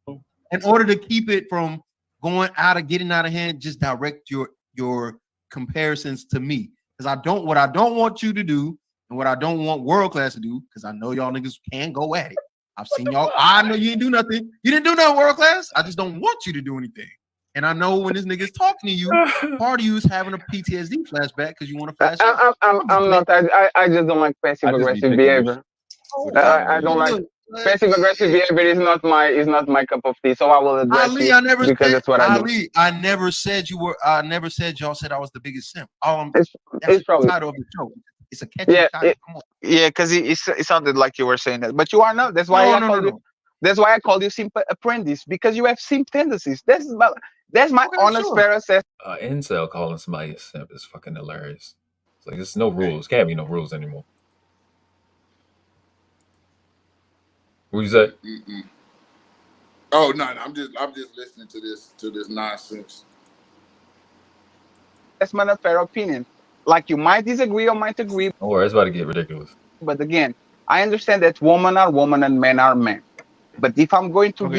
In order to keep it from getting out of hand, just direct your comparisons to me. Because what I don't want you to do, and what I don't want World Class to do, because I know y'all niggas can go at it. I've seen y'all. I know you didn't do nothing. You didn't do nothing, World Class. I just don't want you to do anything. And I know when this nigga's talking to you, part of you is having a PTSD flashback because you want to flash. I'm not. I just don't like passive aggressive behavior. I don't like passive aggressive behavior. Is not my cup of tea. So I will address Ali, it because that's what I do. I never said you were. I never said y'all said I was the biggest simp. It's probably the title of the show. It's a catchy title. Come on. Yeah, because it sounded like you were saying that, but you are not. That's why I called you. That's why I called you simp apprentice, because you have simp tendencies. That's my honest fair assessment. Incel calling somebody a simp is fucking hilarious. It's like there's no rules. Can't be no rules anymore. What you say? Oh no, I'm just listening to this nonsense. That's my fair opinion. Like you might disagree or might agree. Don't worry, it's about to get ridiculous. But again, I understand that women are women and men are men. But if I'm going to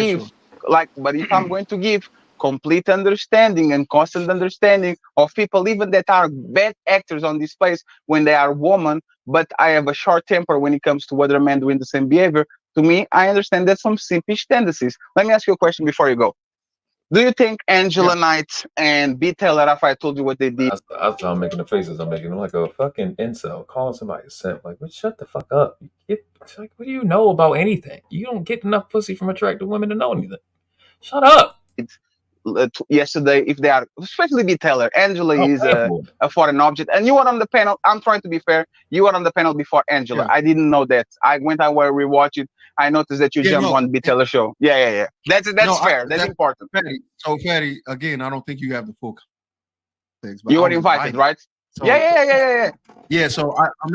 give complete understanding and constant understanding of people, even that are bad actors on this place when they are women, but I have a short temper when it comes to other men doing the same behavior, to me, I understand that some simpish tendencies. Let me ask you a question before you go. Do you think Angela Knight and B. Taylor, after I told you what they did? I'm making the faces I'm making. I'm like a fucking incel calling somebody a simp. Like, shut the fuck up. It's like, what do you know about anything? You don't get enough pussy from attractive women to know anything. Shut up. Yesterday, if they are, especially B. Taylor, Angela is a foreign object, and you were on the panel. I'm trying to be fair. You were on the panel before Angela. I didn't know that. I went and rewatched it. I noticed that you jumped on B. Taylor show. Yeah. That's fair. That's important. Fatty, again, I don't think you have the full context. You were invited, right? So, yeah. Yeah. So I'm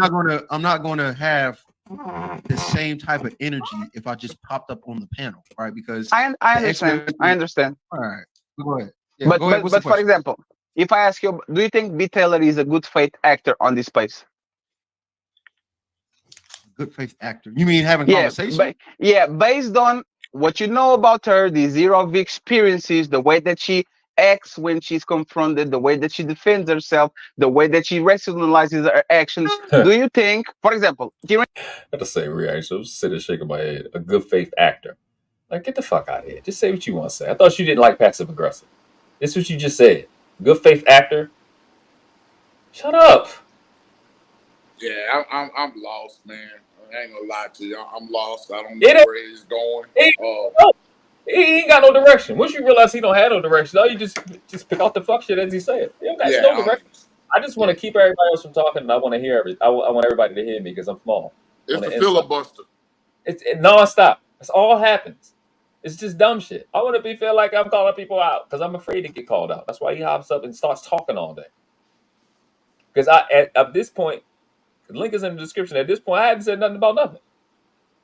not gonna have the same type of energy if I just popped up on the panel, right? Because I understand. All right. Go ahead. Yeah, but for example, if I ask you, do you think B. Taylor is a good faith actor on this place? Good faith actor? You mean having conversation? Based on what you know about her, the zero of experiences, the way that she acts when she's confronted, the way that she defends herself, the way that she rationalizes her actions. Do you think, for example, Not the same reaction. I was sitting shaking my head. A good faith actor. Like, get the fuck out of here. Just say what you want to say. I thought you didn't like passive aggressive. This is what you just said. Good faith actor. Shut up. Yeah, I'm lost, man. I ain't gonna lie to you. I'm lost. I don't know where he's going. He ain't got no direction. Once you realize he don't have no direction, all you just pick out the fuck shit as he said. He don't got no direction. I just want to keep everybody else from talking, and I want to hear I want everybody to hear me because I'm small. It's a filibuster. It's nonstop. That's all happens. It's just dumb shit. I want to feel like I'm calling people out because I'm afraid to get called out. That's why he hops up and starts talking all day. Because at this point, the link is in the description. At this point, I hadn't said nothing about nothing.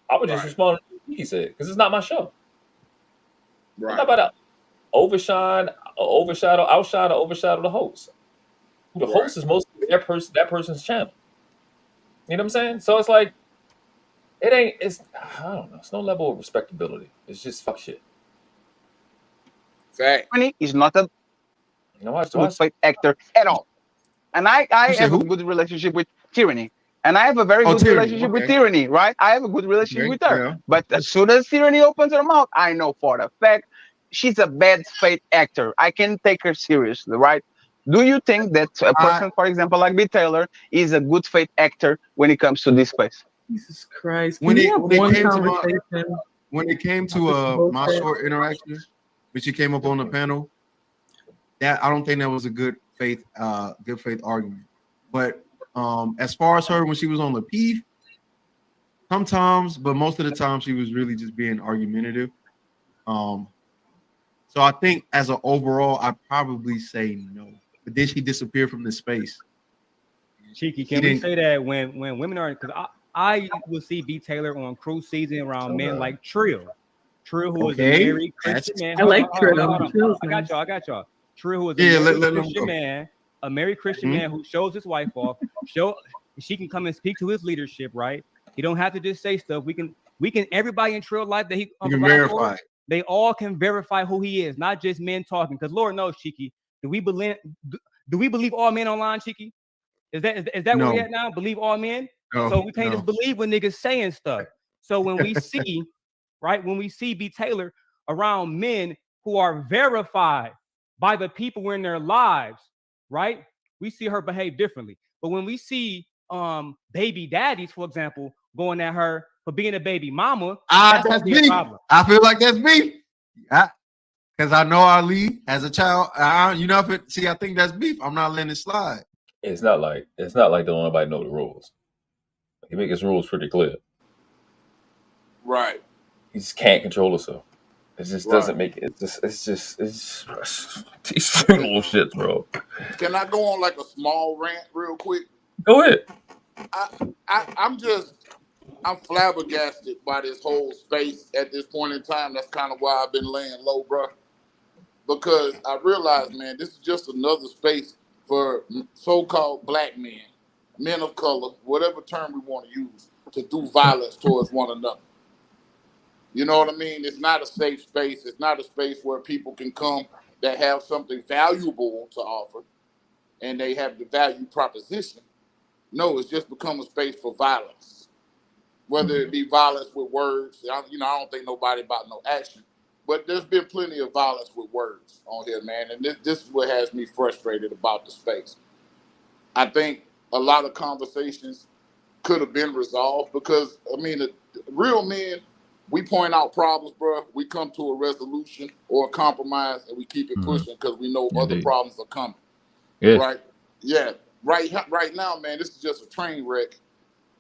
I would just respond to what he said because it's not my show. Right. How about that? Outshine or overshadow the host. The host is mostly that person's channel. You know what I'm saying? So it's like, I don't know. It's no level of respectability. It's just fuck shit. Fact. He's not a good fight actor at all. And I have a good relationship with Tyranny. And I have a very good relationship with Tyranny, right? I have a good relationship with her. Yeah. But as soon as Tyranny opens her mouth, I know for the fact she's a bad faith actor. I can take her seriously, right? Do you think that a person, for example, like B. Taylor, is a good faith actor when it comes to this space? Jesus Christ. When it came to my short interaction, when she came up on the panel, that I don't think that was a good faith argument. But as far as her when she was on the P, sometimes, but most of the time she was really just being argumentative. So I think as an overall, I'd probably say no. But then she disappeared from the space. Cheeky, can we say that when women are, because I will see B. Taylor on cruise season around men like Trill, who is a married Christian man. I like Trill. I got y'all. Trill, who is a married Christian man who shows his wife off. She can come and speak to his leadership, right? He don't have to just say stuff. We can everybody in Trill life that he can verify. They all can verify who he is, not just men talking. Because Lord knows, Cheeky, do we believe all men online, Cheeky? Is that where we at now? Believe all men? No, so we can't just believe when niggas saying stuff. So when we see, right, when we see B. Taylor around men who are verified by the people in their lives, right, we see her behave differently. But when we see baby daddies, for example, going at her for being a baby mama, that's beef. I feel like that's beef. Because I know Ali as a child, I think that's beef. I'm not letting it slide. It's not like don't nobody know the rules. He make his rules pretty clear. Right. He just can't control himself. It just doesn't make it. It's just these little shits, bro. Can I go on like a small rant real quick? Go ahead. I'm flabbergasted by this whole space at this point in time. That's kind of why I've been laying low, bro. Because I realize, man, this is just another space for so-called black men of color, whatever term we want to use, to do violence towards one another. You know what I mean? It's not a safe space. It's not a space where people can come that have something valuable to offer and they have the value proposition. No, it's just become a space for violence. Whether it be violence with words, I don't think nobody about no action. But there's been plenty of violence with words on here, man. And this is what has me frustrated about the space. I think a lot of conversations could have been resolved because, real men, we point out problems, bro. We come to a resolution or a compromise, and we keep it pushing because we know other problems are coming. Yeah. Right? Yeah. Right now, man, this is just a train wreck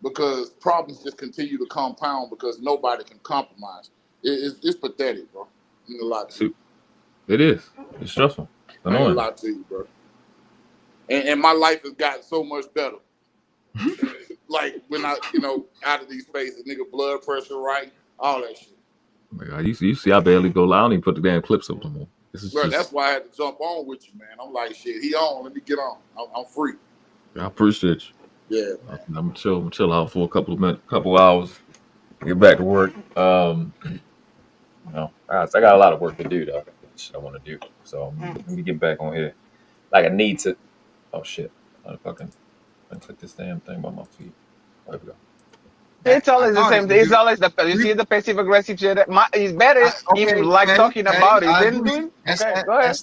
because problems just continue to compound because nobody can compromise. It's pathetic, bro. I'm gonna lie to you. It is. It's stressful. I'm gonna lie to you, bro. And my life has gotten so much better. Like when I, out of these spaces, nigga, blood pressure right, all that shit. God, you see, I barely go loud. I don't even put the damn clips up no more. Bro, that's why I had to jump on with you, man. I'm like, shit, he on. Let me get on. I'm free. I appreciate you. Yeah. I'm chill out for a couple hours. Get back to work. I got a lot of work to do though. Shit I want to do. So let me get back on here. Like I need to. Oh shit! I click this damn thing by my feet. There we go. It's always the same thing. It's always you see the passive aggressive shit. It's better if like talking about it. Then doing. Okay, go ahead.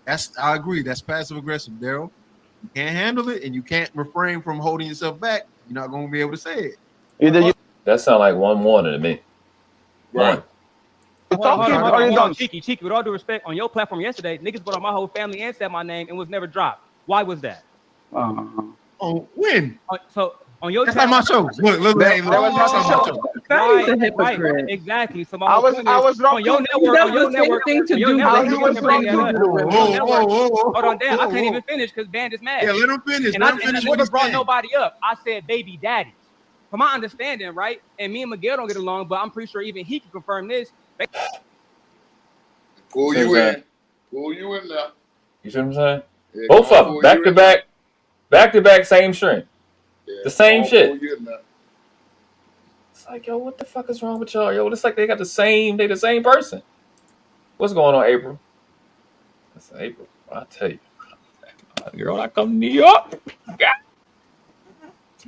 That's I agree. That's passive aggressive, Daryl. You can't handle it, and you can't refrain from holding yourself back. You're not going to be able to say it. That sounds like one to me. Right. Hold on, Cheeky. With all due respect, on your platform yesterday, niggas put on my whole family and said my name and was never dropped. Why was that? Oh, when? So on your that's not my show. Look, that was my show. That is a hypocrite. Right, exactly. So I was wrong. On your network, thing to do. Hold on, damn. I can't even finish because Band is mad. Yeah, let him finish. And I never brought nobody up. I said baby daddy. From my understanding, right? And me and Miguel don't get along, but I'm pretty sure even he can confirm this. Pull you in. Pull you in there. You see what I'm saying? Yeah, both of them, back to back, same string. Yeah, the same shit. It's like, yo, what the fuck is wrong with y'all? Yo, it's like they the same person. What's going on, April? That's April. I'll tell you. Girl, I come to New York.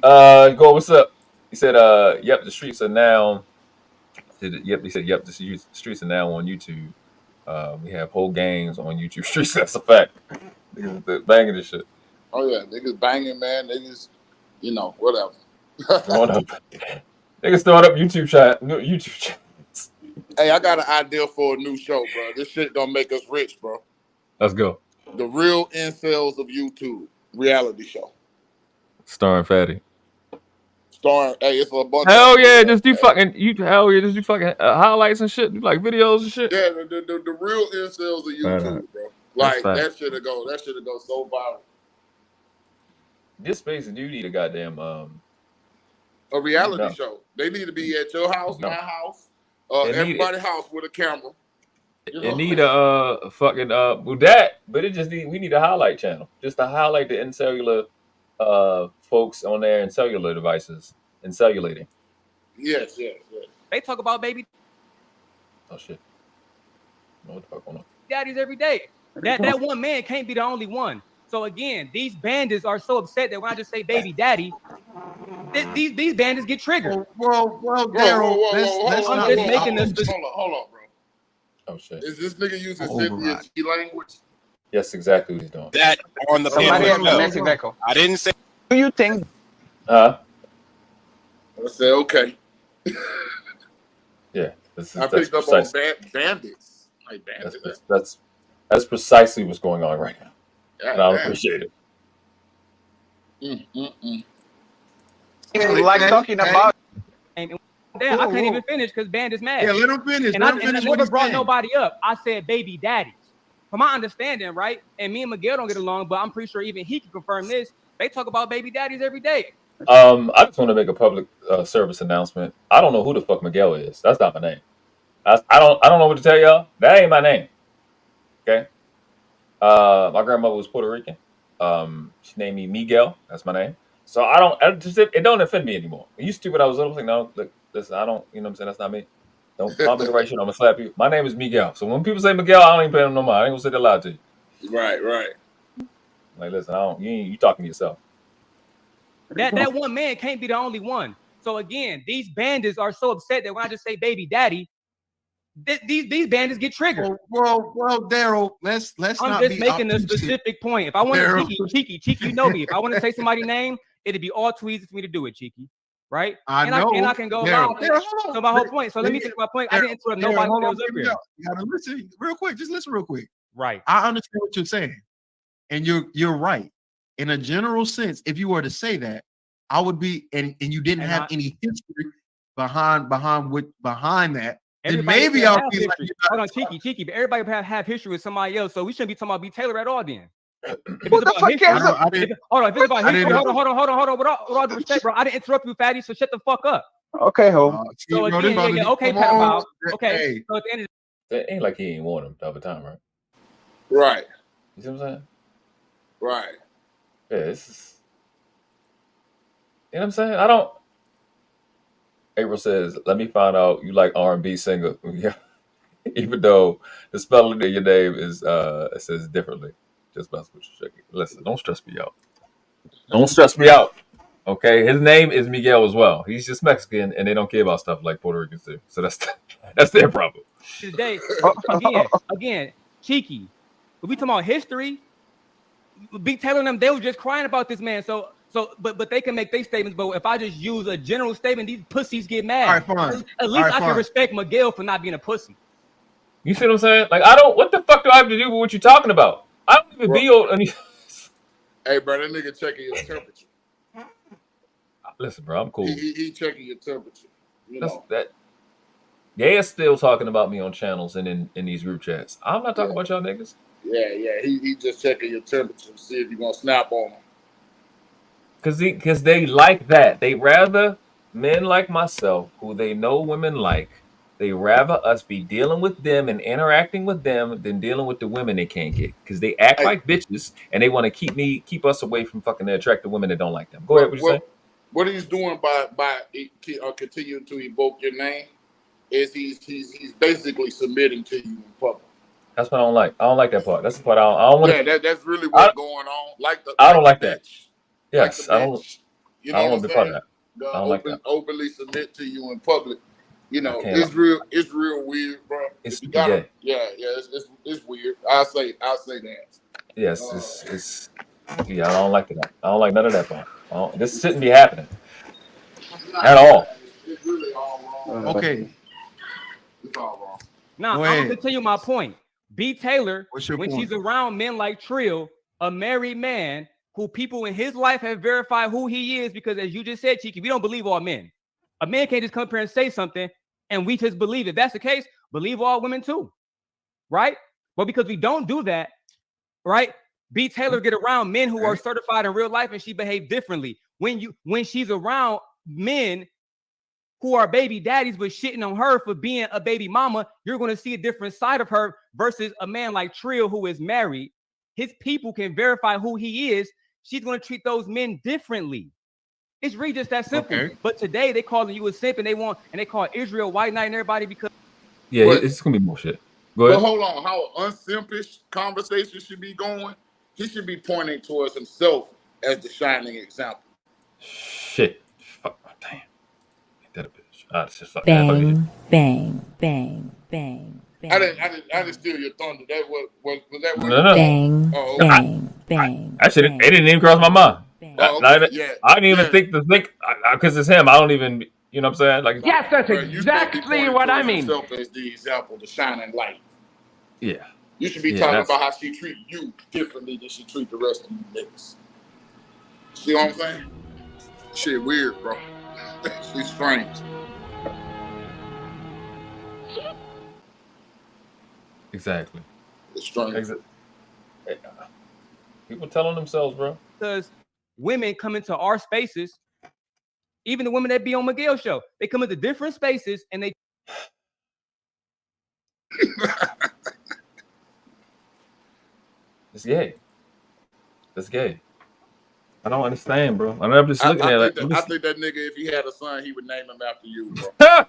Go, what's up? He said, yep, the streets are now. He said, yep, the streets are now on YouTube. We have whole gangs on YouTube streets. That's a fact. Niggas banging this shit. Oh yeah, niggas banging, man. Niggas, whatever. Niggas throwing up YouTube channels. Hey, I got an idea for a new show, bro. This shit gonna make us rich, bro. Let's go. The real incels of YouTube reality show. Starring Fatty. Hey, it's a bunch. Hell yeah, just do fucking just do fucking highlights and shit, do like videos and shit. Yeah, the real incels of YouTube, bro. Like that should have go so viral. This space do need a goddamn a reality show. They need to be at your house, my house, everybody's house with a camera. It need a fucking with that, but we need a highlight channel just to highlight the incellular folks on there and cellular devices and cellulating. Yes. They talk about baby. Oh shit! What the fuck going on? Daddies every day. That one man can't be the only one. So again, these bandits are so upset that when I just say baby daddy, these bandits get triggered. Well, Daryl, I'm just making this. Hold on, bro. Oh shit! Is this nigga using Cynthia G language? Yes, exactly what he's doing. That on the panel. I didn't say. Do you think? I said okay. Yeah, I picked up on bandits. Like bandits. That's precisely what's going on right now. And I appreciate it. Like talking about. And damn, I can't even finish because Band is mad. Yeah, let him finish. And Let I him finish what never he's brought saying. nobody up. I said baby daddies. From my understanding, right? And me and Miguel don't get along, but I'm pretty sure even he can confirm this. They talk about baby daddies every day. I just want to make a public service announcement. I don't know who the fuck Miguel is. That's not my name. I don't know what to tell y'all. That ain't my name. Okay. My grandmother was Puerto Rican. She named me Miguel. That's my name. So it don't offend me anymore. It used to when I was little. I was like, no, look, listen, I don't. You know what I'm saying? That's not me. Don't call me the right shit. I'm gonna slap you. My name is Miguel. So when people say Miguel, I don't even pay them no mind. I ain't gonna say that loud to you. Right. Like, listen, I don't. You talking to yourself. That one man can't be the only one. So again, these bandits are so upset that when I just say baby daddy, these bandits get triggered. Well, Daryl, let's I'm not just be making a optimistic. specific point. If I want to Daryl. Cheeky, you know me. If I want to say somebody's name, it'd be all too easy for me to do it, Cheeky. Right? I know. I can go loud. So my whole point. So let me finish my point. I didn't interrupt nobody that was up here. You gotta listen real quick. Just listen real quick. Right. I understand what you're saying, and you're right. In a general sense, if you were to say that, I would be, and you didn't have any history behind that. Then maybe I'll be like, hold on, Cheeky, but everybody have history with somebody else, so we shouldn't be talking about B. Taylor at all then. What the fuck cares? Hold on, if it's about history, hold on. With all due respect, bro, I didn't interrupt you, fatty, so shut the fuck up. Okay, ho. So again, okay, pedophile. Okay, hey. so at the end of It ain't like he ain't want him the other time, right? Right. You see what I'm saying? Right. Yeah, this is. You know what I'm saying? I don't. April says, "Let me find out you like R&B singer." Yeah, even though the spelling of your name is it says differently. Just mess with you. Listen, don't stress me out. Don't stress me out. Okay, his name is Miguel as well. He's just Mexican, and they don't care about stuff like Puerto Ricans do. So that's their problem. today, again, Cheeky. If we talking about history, Big Taylor and them, they were just crying about this man. But they can make their statements. But if I just use a general statement, these pussies get mad. All right, fine. At least I can respect Miguel for not being a pussy. You see what I'm saying? Like, I don't. What the fuck do I have to do with what you're talking about? I don't even be on. Hey, bro, that nigga checking your temperature. Listen, bro, I'm cool. He checking your temperature. You know that. Yeah, still talking about me on channels and in these group chats. I'm not talking about y'all niggas. Yeah. He just checking your temperature to see if you gonna snap on him. Because they like that. They rather men like myself, who they know women like, they rather us be dealing with them and interacting with them than dealing with the women they can't get. Because they act like bitches and they want to keep us away from fucking the attractive women that don't like them. Go ahead, what you say? What he's doing by continuing to evoke your name is he's basically submitting to you in public. That's what I don't like. I don't like that part. That's the part I don't want. Yeah, that's really what's going on. I don't like that. Yes, like I don't. You know I don't want to be part of that. I don't like that. Openly submit to you in public. You know, it's real weird, bro. It's yeah, it's weird. I'll say that. Yes, it's yeah. I don't like that. I don't like none of that part. This shouldn't be happening at all. It's really all wrong. Okay. It's all wrong. Now, I'm gonna continue my point. B. Taylor, when she's around men like Trill, a married man who people in his life have verified who he is, because as you just said, Cheeky, we don't believe all men. A man can't just come up here and say something and we just believe it. If that's the case, believe all women too, right? But because we don't do that, right? B. Taylor get around men who are certified in real life and she behaves differently. When she's around men who are baby daddies but shitting on her for being a baby mama, you're going to see a different side of her versus a man like Trill who is married. His people can verify who he is. She's going to treat those men differently. It's really just that simple. Okay. But today they calling you a simp and they call Israel white knight and everybody because it's gonna be more shit. Go ahead. But hold on, how unsimpish conversation should be going? He should be pointing towards himself as the shining example. Shit. Fuck. Damn. Ain't that a bitch? It's just fuck. Bang, bang, bang, bang. I didn't steal your thunder. That was that what? No. Bang, okay. bang. Actually, it didn't even cross my mind. I didn't even think because it's him. I don't even, you know what I'm saying? Like, yes, that's exactly what I mean. Yourself as the example, the shining light. Yeah. You should be talking about how she treat you differently than she treat the rest of you niggas. See what I'm saying? Shit weird, bro. It's strange. Exactly. It's strange. People telling themselves, bro. Because women come into our spaces, even the women that be on Miguel's show, they come into different spaces and they. It's gay. It's gay. I don't understand, bro. I'm just looking at it. I think that nigga, if he had a son, he would name him after you, bro.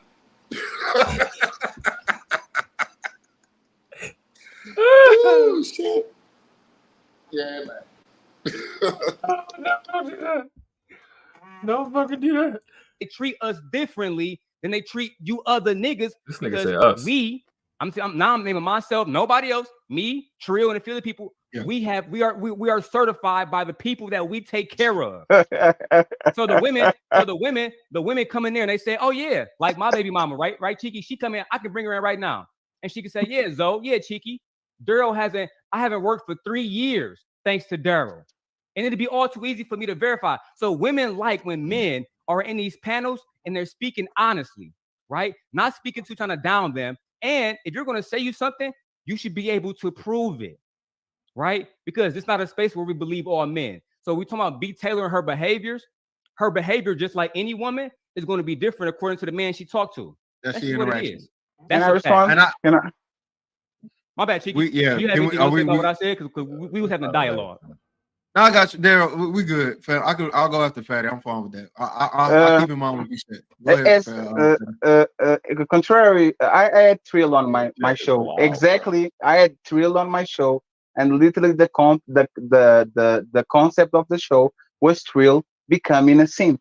Oh, shit. Yeah, man. Don't do that. Don't fucking do that. They treat us differently than they treat you other niggas. This nigga say us. I'm naming myself, nobody else, me, Trill, and a few other people. Yeah. We are certified by the people that we take care of. So the women come in there and they say, oh yeah, like my baby mama, right, Cheeky, she come in, I can bring her in right now. And she can say, yeah, Zoe, yeah, Cheeky. I haven't worked for 3 years, thanks to Daryl. And it'd be all too easy for me to verify. So women like when men are in these panels and they're speaking honestly, right? Not speaking to trying to down them. And if you're going to say you something, you should be able to prove it, right? Because it's not a space where we believe all men. So we talking about B. Taylor and her behaviors. Her behavior, just like any woman, is going to be different according to the man she talked to. That's what it is. Can I respond? My bad, Cheeky. You have anything to say about what I said? Because we was having a dialogue. No, I got you, Daryl. We good. I'll go after Fatty. I'm fine with that. I'll keep in mind what you said. Go ahead, contrary, I had Trill on my show. Exactly, I had Trill on my show, and literally the concept of the show was Trill becoming a simp.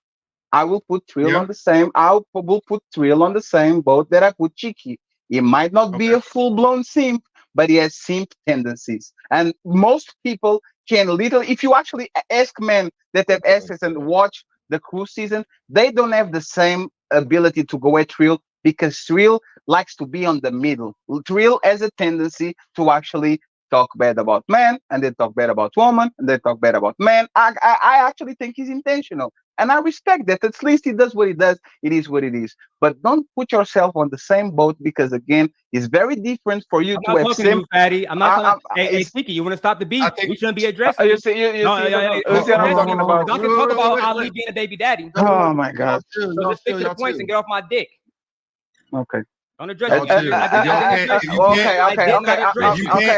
I will put Trill on the same. I will put Trill on the same boat that I put Cheeky. He might not be a full-blown simp, but he has simp tendencies, and most people can literally, if you actually ask men that have access and watch the cruise season, they don't have the same ability to go at Trill because Trill likes to be on the middle. Trill has a tendency to actually talk bad about men, and then talk bad about women, and then talk bad about men. I actually think he's intentional, and I respect that. At least he does what he does. It is what it is. But don't put yourself on the same boat because, again, it's very different for you to have talking to you, Fatty. I'm not talking. Hey, Sticky, you want to stop the beat? We shouldn't be addressing. You see what I'm talking about? Y'all can talk about Ali being a baby daddy. Oh my God! So just stick to the points and get off my dick. Okay. Don't address me. Okay,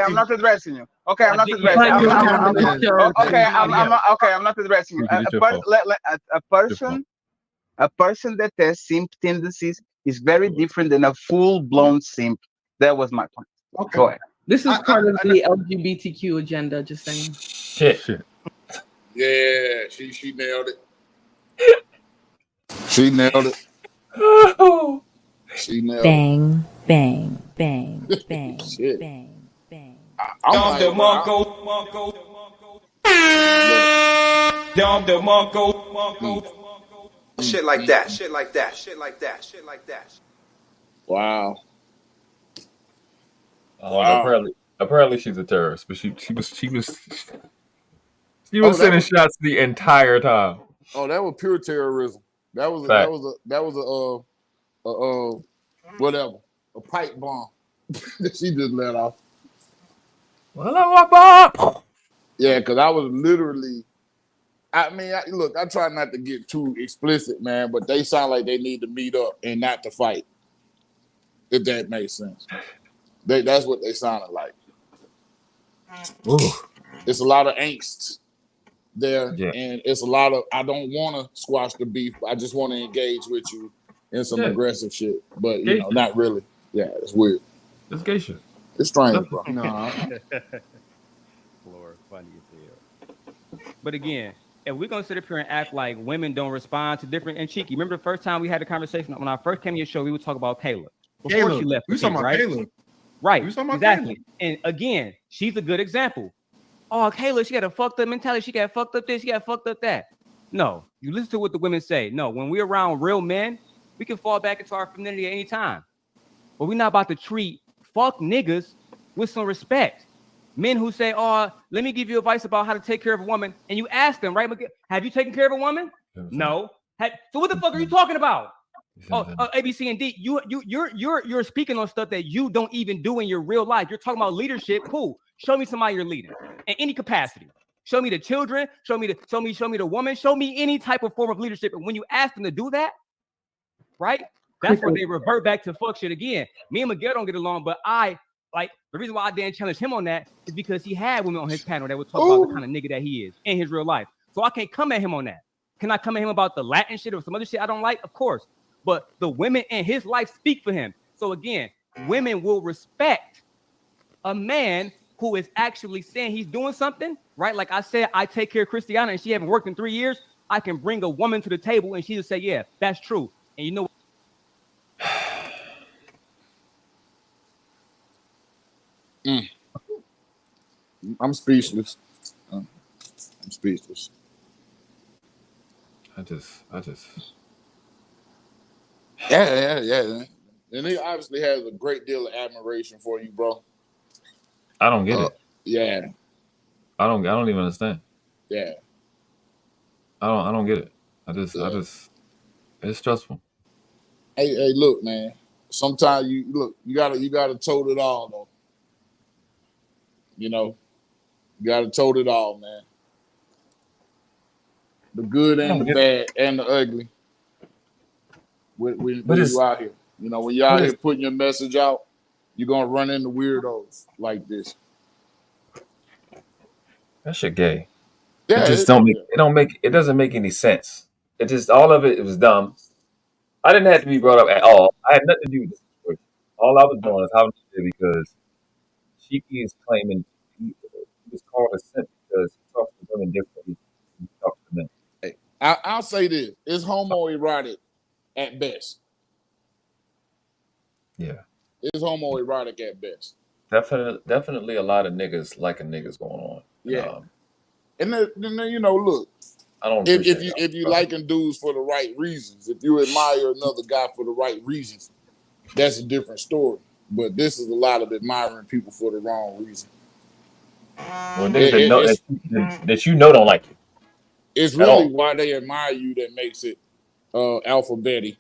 I'm not addressing you. Okay, I'm not addressing you. I'm not addressing you. A person that has simp tendencies is very different than a full-blown simp. That was my point. Okay. Go ahead. This is part of the LGBTQ agenda, just saying. Shit. Yeah, she nailed it. She nailed it. She nailed bang, bang, bang, bang, Shit. bang, bang. I'm the Mongo. Shit like that. Shit like that. Shit like that. Shit like that. Wow. Apparently she's a terrorist, but she was sending shots the entire time. Oh, that was pure terrorism. That was whatever, a pipe bomb that she just let off. Yeah, because I was literally. I mean, look, I try not to get too explicit, man, but they sound like they need to meet up and not to fight. If that makes sense, that's what they sounded like. Ooh. It's a lot of angst there, and it's a lot of I don't want to squash the beef. I just want to engage with you in some aggressive shit, but you know, not really. Yeah, it's weird. It's gay shit. It's strange, bro. No. Lord, funny as hell. But again, if we're gonna sit up here and act like women don't respond to different and Cheeky, remember the first time we had a conversation when I first came to your show, we would talk about Kayla before she left. We were talking about Kayla. Right. We were talking about exactly. Kayla. And again, she's a good example. Oh, Kayla, she got a fucked up mentality. She got fucked up this. She got fucked up that. No, you listen to what the women say. No, when we're around real men, we can fall back into our femininity at any time. But we're not about to treat fuck niggas with some respect. Men who say, "Oh, let me give you advice about how to take care of a woman," and you ask them, right? Have you taken care of a woman? No. So what the fuck are you talking about? A, B, C, and D. You're speaking on stuff that you don't even do in your real life. You're talking about leadership. Cool. Show me somebody you're leading in any capacity. Show me the children. Show me the woman. Show me any type of form of leadership. And when you ask them to do that, right? That's where they revert back to fuck shit again. Me and Miguel don't get along, but the reason why I didn't challenge him on that is because he had women on his panel that would talk about the kind of nigga that he is in his real life. So I can't come at him on that. Can I come at him about the Latin shit or some other shit I don't like? Of course. But the women in his life speak for him. So again, women will respect a man who is actually saying he's doing something, right? Like I said, I take care of Christiana and she haven't worked in 3 years. I can bring a woman to the table and she'll say, yeah, that's true. And you know what? I'm speechless. I'm speechless. I just. Yeah. And he obviously has a great deal of admiration for you, bro. I don't get it. Yeah. I don't even understand. Yeah. I don't get it. I just. It's stressful. Hey, look, man. Sometimes you gotta tote it all, though. You know, you gotta tote it all, man. The good and the bad and the ugly. When you out here, you know, when you're out here putting your message out, you're gonna run into weirdos like this. That shit gay. Yeah, it doesn't make any sense. It just all of it was dumb. I didn't have to be brought up at all. I had nothing to do with this situation. All I was doing is how because she is claiming he was called a simp because he talks to women differently than he talks to men. Hey, I'll say this: it's homoerotic at best. Yeah, it's homoerotic at best. Definitely a lot of niggas liking niggas going on. Yeah, and then you know, look. I don't. If you liking dudes for the right reasons, if you admire another guy for the right reasons, that's a different story. But this is a lot of admiring people for the wrong reason. Well, that you know don't like you. It's really why they admire you that makes it alphabetic.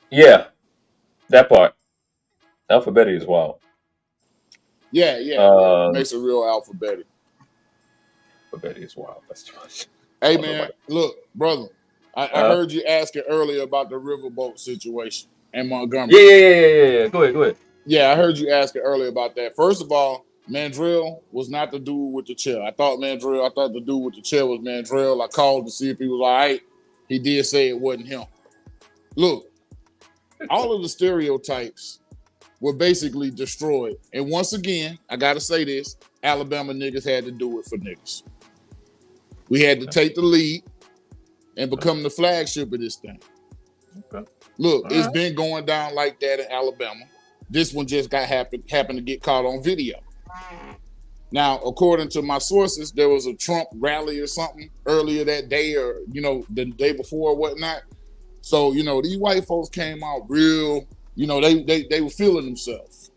Yeah, that part. Alphabetic is wild. Yeah. Makes it real alphabetic. Alphabetic is wild. That's too much. Hey man, look, brother. I heard you asking earlier about the riverboat situation in Montgomery. Yeah. Go ahead. Yeah, I heard you asking earlier about that. First of all, Mandrell was not the dude with the chair. I thought the dude with the chair was Mandrell. I called to see if he was all right. He did say it wasn't him. Look, all of the stereotypes were basically destroyed. And once again, I got to say this, Alabama niggas had to do it for niggas. We had to take the lead and become the flagship of this thing. Okay. Look, it's been going down like that in Alabama. This one just happened to get caught on video. Now, according to my sources, there was a Trump rally or something earlier that day, or the day before or whatnot. So these white folks came out real. They were feeling themselves.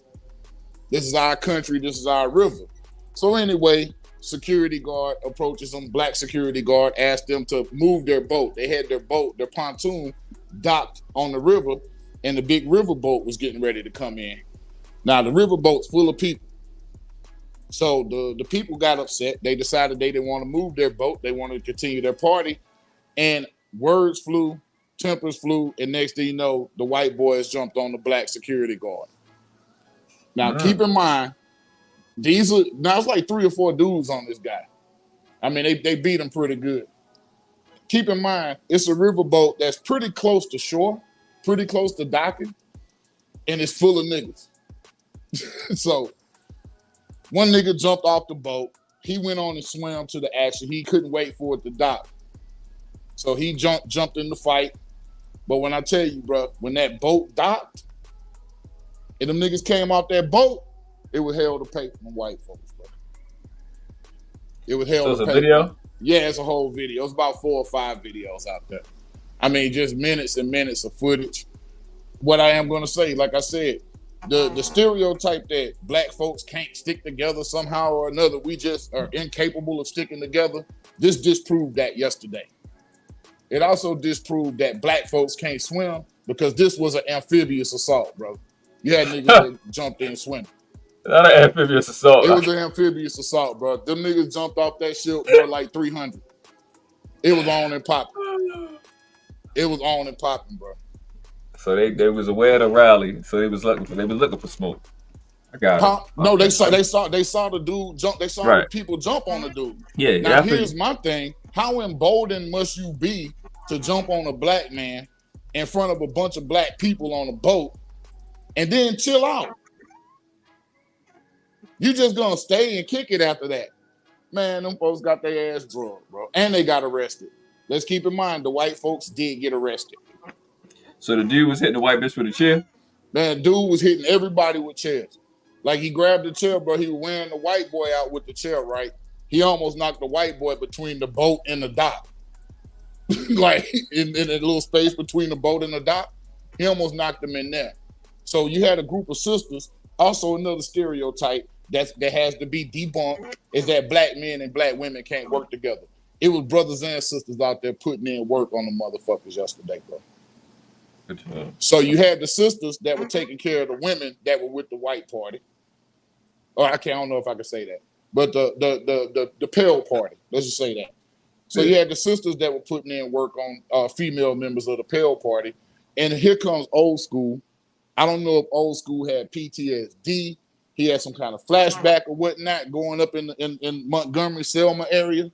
This is our country. This is our river. So anyway, security guard approaches them. Black security guard asked them to move their boat. They had their pontoon docked on the river, and the big river boat was getting ready to come in. Now the river boat's full of people. So the people got upset. They decided they didn't want to move their boat. They wanted to continue their party. And words flew, tempers flew, and next thing you know, the white boys jumped on the black security guard. Now keep in mind, it's like 3 or 4 dudes on this guy. I mean, they beat him pretty good. Keep in mind, it's a riverboat that's pretty close to shore, pretty close to docking, and it's full of niggas. So one nigga jumped off the boat. He went on and swam to the action. He couldn't wait for it to dock. So he jumped in the fight. But when I tell you, bro, when that boat docked and them niggas came off that boat, it was hell to pay from white folks, bro. It was hell to pay. So it's a video? Yeah, it's a whole video. It's about 4 or 5 videos out there. I mean, just minutes and minutes of footage. What I am going to say, like I said, The stereotype that black folks can't stick together somehow or another, we just are incapable of sticking together. This disproved that yesterday. It also disproved that black folks can't swim because this was an amphibious assault, bro. You had niggas that jumped in swimming. Not an amphibious assault. It was an amphibious assault, bro. Them niggas jumped off that ship, bro, like 300. It was on and popping. It was on and popping, bro. So they was aware of the rally, so they was looking for smoke. I got it. No, they saw the dude jump. They saw the people jump on the dude. Yeah. Now here's my thing: how emboldened must you be to jump on a black man in front of a bunch of black people on a boat, and then chill out? You just gonna stay and kick it after that? Man, them folks got their ass drugged, bro, and they got arrested. Let's keep in mind the white folks did get arrested. So the dude was hitting the white bitch with a chair? Man, dude was hitting everybody with chairs. Like, he grabbed the chair, bro. He was wearing the white boy out with the chair, right? He almost knocked the white boy between the boat and the dock. Like, in a little space between the boat and the dock. He almost knocked him in there. So you had a group of sisters. Also, another stereotype that has to be debunked is that black men and black women can't work together. It was brothers and sisters out there putting in work on the motherfuckers yesterday, bro. So you had the sisters that were taking care of the women that were with the white party. Or I don't know if I can say that, but the pale party. Let's just say that. So you had the sisters that were putting in work on female members of the pale party, and here comes old school. I don't know if old school had PTSD. He had some kind of flashback or whatnot going up in Montgomery, Selma area,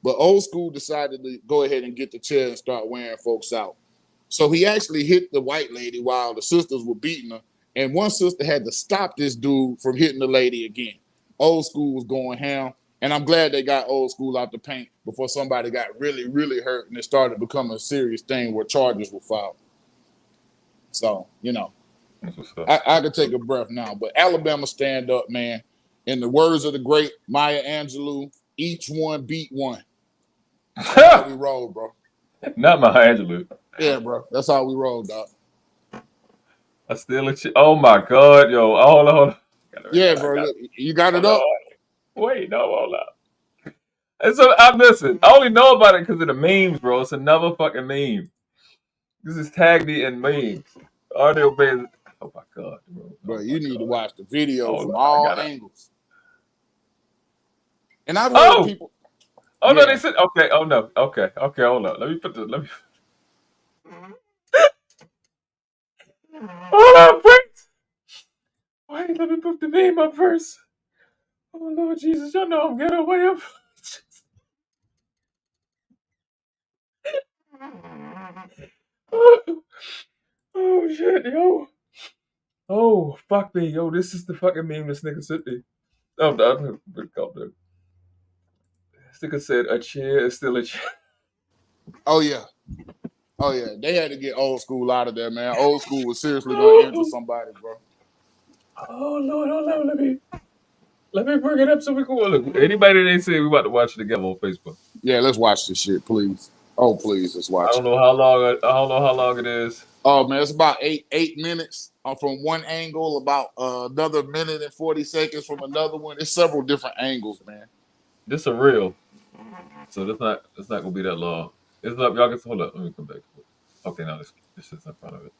but old school decided to go ahead and get the chair and start wearing folks out. So he actually hit the white lady while the sisters were beating her. And one sister had to stop this dude from hitting the lady again. Old school was going ham. And I'm glad they got old school out the paint before somebody got really, really hurt and it started becoming a serious thing where charges were filed. So, I could take a breath now. But Alabama stand up, man. In the words of the great Maya Angelou, each one beat one. That's how we roll, bro. Not Maya Angelou. Yeah, bro. That's how we roll, dog. I still oh my God, yo. Hold on. Yeah, bro. Look, you got it up. Wait, no, hold up. And so I'm missing. I only know about it because of the memes, bro. It's another fucking meme. This is tagged in memes. Audio based. Oh my God, bro. You need to watch the video from all angles. And I've heard people. Oh no, they said okay. Oh no, okay, hold on. Let me. Hold on, wait. Wait, let me put the name up first. Oh Lord Jesus, y'all know I'm getting way up. Oh shit, yo. Oh fuck me, yo. This is the fucking meme this nigga sent me. Oh no, this nigga said a chair is still a chair. Oh yeah. Oh yeah, they had to get old school out of there, man. Old school was seriously going to injure somebody, bro. Oh Lord, hold on, let me bring it up so we can look. Anybody they say we about to watch it together on Facebook. Yeah, let's watch this shit, please. Oh please, let's watch. I don't know how long it is. Oh man, it's about eight minutes from one angle, about another minute and 40 seconds from another one. It's several different angles, man. This a reel, so it's not gonna be that long. It's up. Y'all can hold up. Let me come back to it. Okay, now this is in front of it.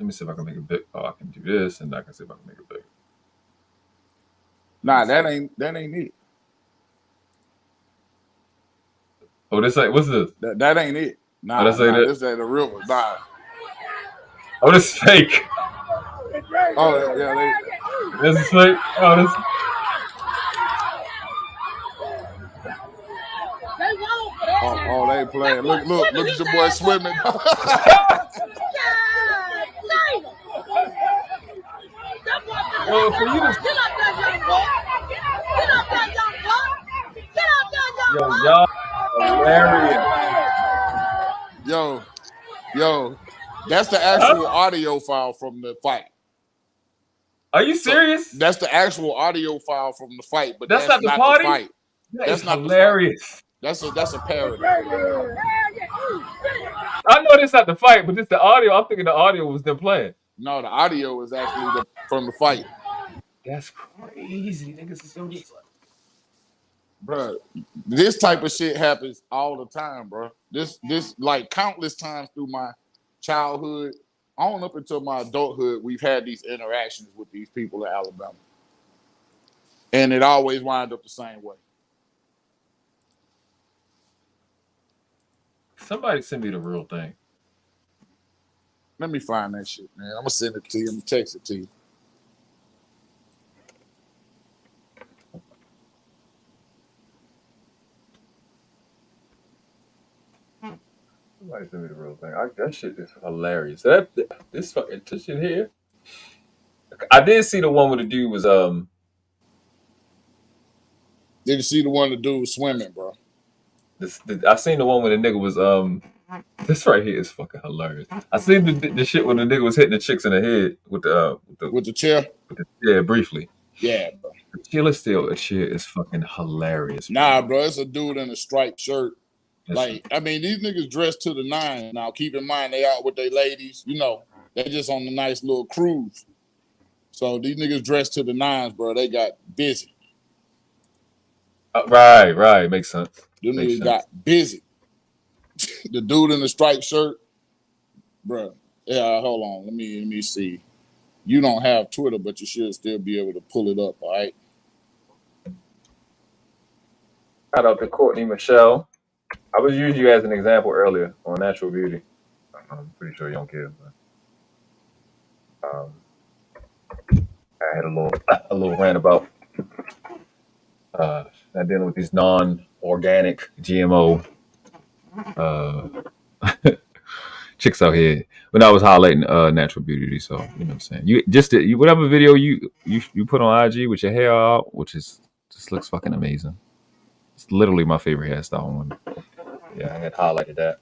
Let me see if I can make it big. Oh, I can do this, and I can see if I can make it big. Nah, that ain't it. Oh, this ain't. What's this? That ain't it. Nah, this ain't it. This ain't a real one. Nah. Oh, this is fake. Oh yeah. This is fake. Oh, this. Oh, they playing. Look at your boy swimming. Yo, for you to... Yo, y'all hilarious. Yo, that's the actual audio file from the fight. Are you serious? So that's the actual audio file from the fight, but that's not the party. The fight. That's not hilarious. That's a parody. I know this not the fight, but it's the audio. I'm thinking the audio was them playing. No, the audio is actually from the fight. That's crazy. Niggas is so just like, bro. This type of shit happens all the time, bro. This like countless times through my childhood, on up until my adulthood, we've had these interactions with these people in Alabama, and it always winds up the same way. somebody send me the real thing. Let me find that shit, man. I'm gonna send it to you. I'm gonna text it to you. Somebody send me the real thing. That shit is hilarious. This fucking shit here. I did see the one where the dude was Did you see the one the dude was swimming, bro? I seen the one where the nigga was This right here is fucking hilarious. I seen the shit when the nigga was hitting the chicks in the head with the chair. Yeah, briefly. Yeah, bro. The killer still shit is fucking hilarious. Nah, bro, it's a dude in a striped shirt. Like, I mean, these niggas dressed to the nines. Now, keep in mind, they out with their ladies. You know, they just on a nice little cruise. So these niggas dressed to the nines, bro. They got busy. Right. Makes sense. Them niggas got busy. The dude in the striped shirt, bro. Yeah, hold on. Let me see. You don't have Twitter, but you should still be able to pull it up, all right? Shout out to Courtney Michelle. I was using you as an example earlier on Natural Beauty. I'm pretty sure you don't care, but I had a little rant about not dealing with these non-organic GMO chicks out here. When I was highlighting Natural Beauty, so you know what I'm saying. You whatever video you put on IG with your hair out, which is just looks fucking amazing. It's literally my favorite hairstyle on women. Yeah, I had highlighted that.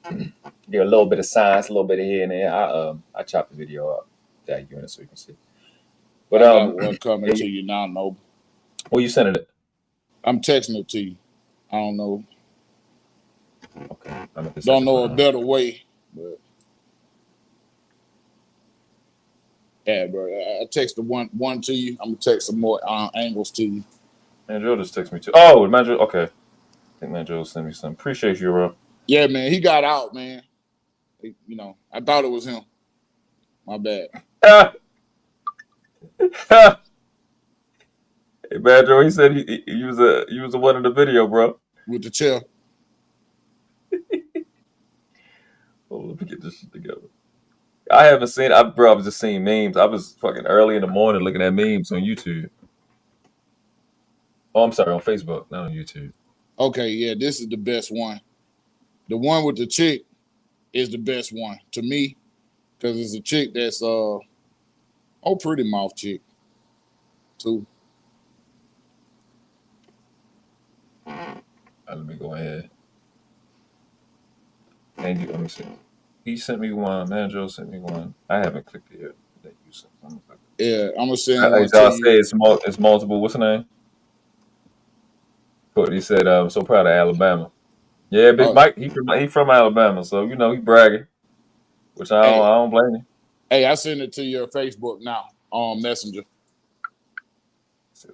Get a little bit of science, a little bit of here and there. I chopped the video up that unit so you can see. But what's coming to you now, Noble? Well, you sent it. I'm texting it to you. I don't know. Okay. Don't know a better way, but yeah, bro. I text the one to you. I'm gonna text some more angles to you. Mandrill just texted me too. Oh, Mandrill. Okay. I think Mandrill sent me some. Appreciate you, bro. Yeah, man. He got out, man. You know, I thought it was him. My bad. Hey, Mandrill, he said he was the one in the video, bro. With the chair. Hold on, let me get this shit together. I haven't seen. I was just seeing memes. I was fucking early in the morning looking at memes on YouTube. Oh, I'm sorry, on Facebook, not on YouTube. Okay, yeah, this is the best one. The one with the chick is the best one to me, because it's a chick that's pretty mouth chick too. Let me go ahead. Thank you. Let me see. He sent me one. Mandrill sent me one. I haven't clicked it yet. That you sent. Yeah, I'm gonna send one to say you. it's multiple. What's the name? But he said, "I'm so proud of Alabama." Yeah, Big Mike. He from Alabama, so you know he bragging, which I don't blame him. Hey, I send it to your Facebook now on Messenger.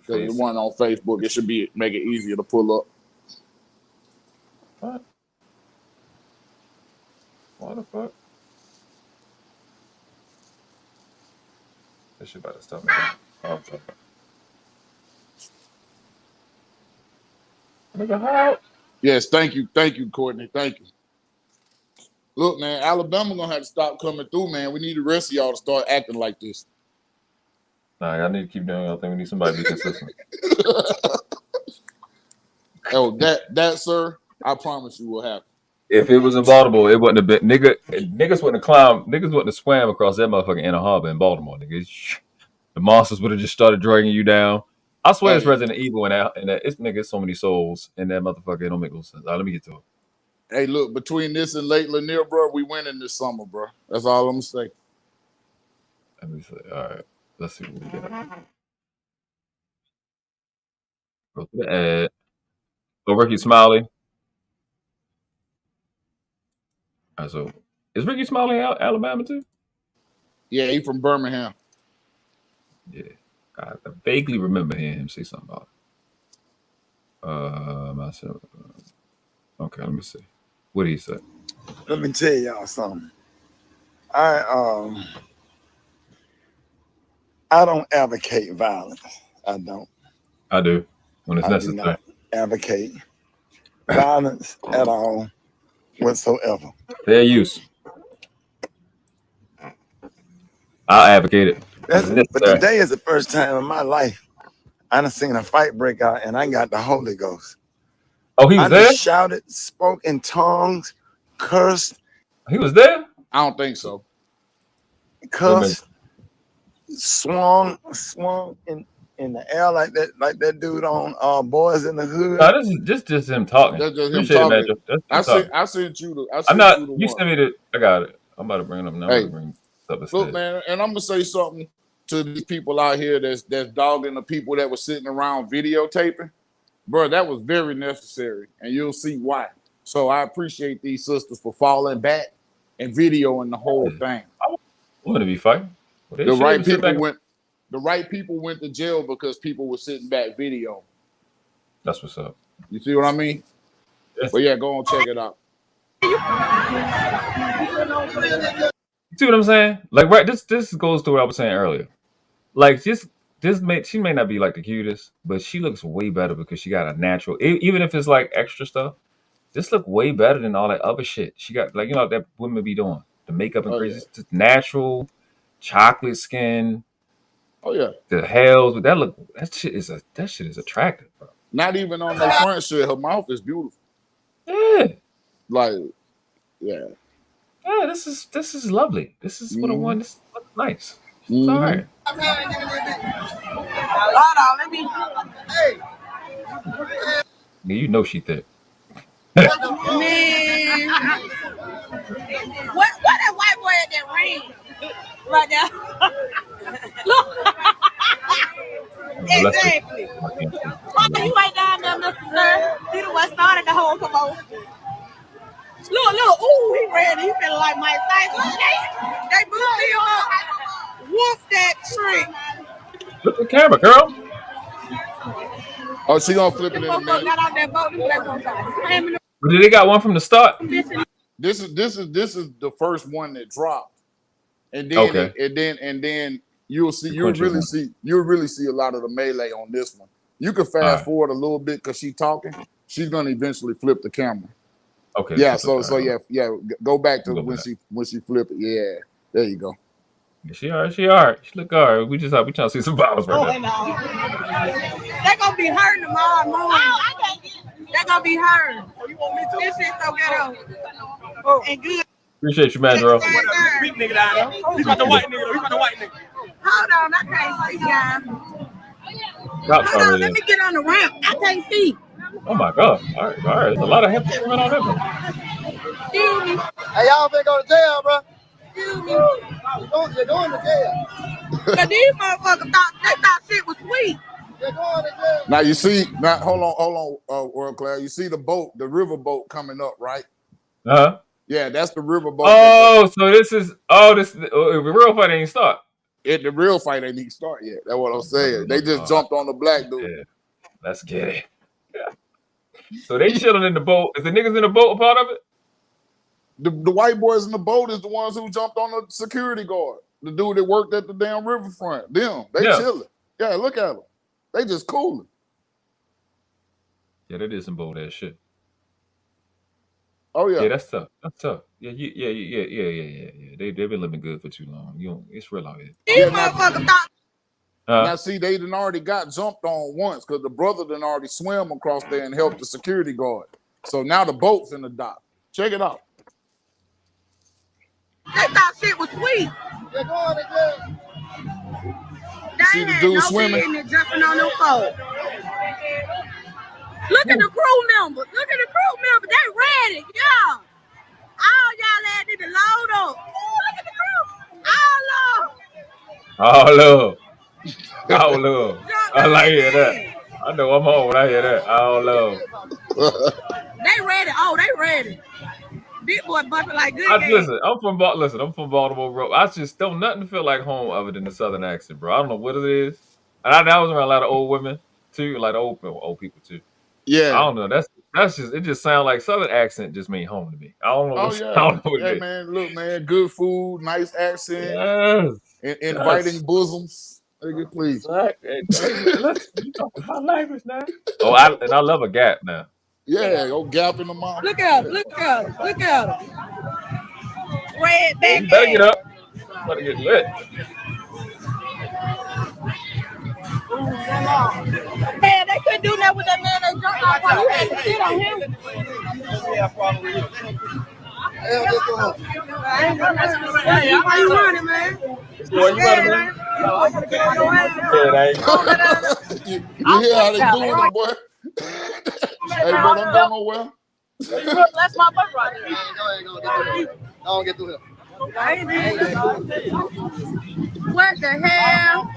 The one on Facebook, it should make it easier to pull up. What? What the fuck? This shit about to stop me. Oh, okay. Nigga, how? Yes, thank you, Courtney, thank you. Look, man, Alabama gonna have to stop coming through, man. We need the rest of y'all to start acting like this. Nah, y'all need to keep doing y'all thing. We need somebody to be consistent. Oh, that, sir, I promise you will happen. If it was in Baltimore, it wouldn't have been niggas wouldn't have swam across that motherfucking Inner Harbor in Baltimore, niggas. The monsters would have just started dragging you down. I swear it's Resident Evil and that it's niggas so many souls in that motherfucker. It don't make no sense. Let me get to it. Hey, look, between this and Lake Lanier, bro, we winning this summer, bro. That's all I'm gonna say. Let me say, all right. Let's see what we got. Go to the ad. Go Ricky Smiley. All right, so is Ricky Smiley Alabama too? Yeah, he from Birmingham. Yeah, I vaguely remember hearing him say something about it. I said, okay, let me see. What did he say? Let me tell y'all something. I don't advocate violence. I don't. I do when it's I do necessary. not advocate violence at all whatsoever. Fair use. I'll advocate it. But today is the first time in my life I done seen a fight break out and I got the Holy Ghost. Oh, he was there? I shouted, spoke in tongues, cursed. He was there? I don't think so. Cursed, swung in the air like that dude on Boys in the Hood. No, this is just him talking. That's just him Appreciate talking. it, man. I sent you the. I'm not. You sent me the. I got it. I'm about to bring it up now. Hey, I'm about to bring it up look, man, and I'm gonna say something to these people out here that's dogging the people that were sitting around videotaping. Bro, that was very necessary, and you'll see why. So I appreciate these sisters for falling back and videoing the whole thing. I want to be fighting. Well, The right people went to jail because people were sitting back video. That's what's up. You see what I mean? But yeah, go on, check it out. You see what I'm saying? Like, right, this goes to what I was saying earlier. Like, she may not be like the cutest, but she looks way better because she got a natural. Even if it's like extra stuff, this look way better than all that other shit. She got, like, you know, that women be doing the makeup and crazy. Yeah. Just natural, chocolate skin. Oh yeah, the hells. That shit is attractive, bro. Not even on the front shit. Her mouth is beautiful. Yeah. Like, yeah. Yeah, this is lovely. This is what I want. This looks nice. It's Mm-hmm. all right. Hold on, let me. Yeah, you know she thick. Man, what that white boy at that ring right now? Look. Exactly. Mama, you ain't down there, Mr. Sir. He the one started the whole commotion. Look. Ooh, he ready. He feeling like Mike Tyson. They moved him up. Whoop that trick. Flip the camera, girl. Oh, she gonna flip it in a minute. Got out that boat. But did they got one from the start? This is the first one that dropped, and then okay. and then you'll really see a lot of the melee on this one. You can fast forward a little bit because she's talking. She's gonna eventually flip the camera. Okay. Yeah. So yeah. Go back to when she flip it. Yeah. There you go. She all right. She look all right. We trying to see some bottles right now. They're gonna be hurting tomorrow morning. They're gonna be hurting. You want me to? This shit so ghetto. And good. Appreciate you, man, bro. Big nigga down there. He's got the white nigga. Hold on, I can't see, guys. Hold on, let me get on the ramp. I can't see. Oh my God. All right. There's a lot of hip shit going on there. Excuse me. Hey, y'all finna go to jail, bro. Excuse me. You're going to jail. Cause these motherfuckers thought shit was sweet. You're going to jail. Now you see, hold on, World Class. You see the river boat coming up, right? Uh-huh. Yeah, that's the river boat. Oh, so this the real fight ain't start. The real fight ain't even start yet. That's what I'm saying. They just jumped on the black dude. Yeah. Let's get it. Yeah. So they chilling in the boat. Is the niggas in the boat a part of it? The white boys in the boat is the ones who jumped on the security guard. The dude that worked at the damn riverfront. They chilling. Yeah, look at them. They just cooling. Yeah, that is some bold ass shit. Oh yeah. Yeah, that's tough. Yeah. They've been living good for too long. It's real out here. These motherfuckers thought. Now see, they done already got jumped on once because the brother done already swam across there and helped the security guard. So now the boat's in the dock. Check it out. They thought shit was sweet. You're going to jail. They see the dude swimming? And jumping on them boat. Look at the crew members. They ready. Yeah. All y'all ass need to load up. Ooh, look at the crew. All up. Oh, love. I like hear that. I know I'm home when I hear that. Oh, love. They ready. Oh, they ready. Big boy bumping like good gas. Listen, I'm from Baltimore, bro. I just don't nothing feel like home other than the Southern accent, bro. I don't know what it is. And I was around a lot of old women too, like old people too. Yeah. I don't know. That's just it. Just sounds like Southern accent just mean home to me. I don't know. Oh I yeah. don't know what Yeah, it is. man. Look, man. Good food, nice accent, Yes. inviting bosoms. Nigga, please. Hey, listen, you talking my language now? Oh, I love a gap now. Yeah, go gap in the mouth. Look at him. Look at him. Look at him. Red back. You better get up. You better get lit. Man, they couldn't do that with that man. They jumped off on. You had to sit on him. Why you running, man? Boy, you running, man? You hear how they doing it, boy? Hey, bro, don't go nowhere. That's my butt right there. I don't get through here. What the hell?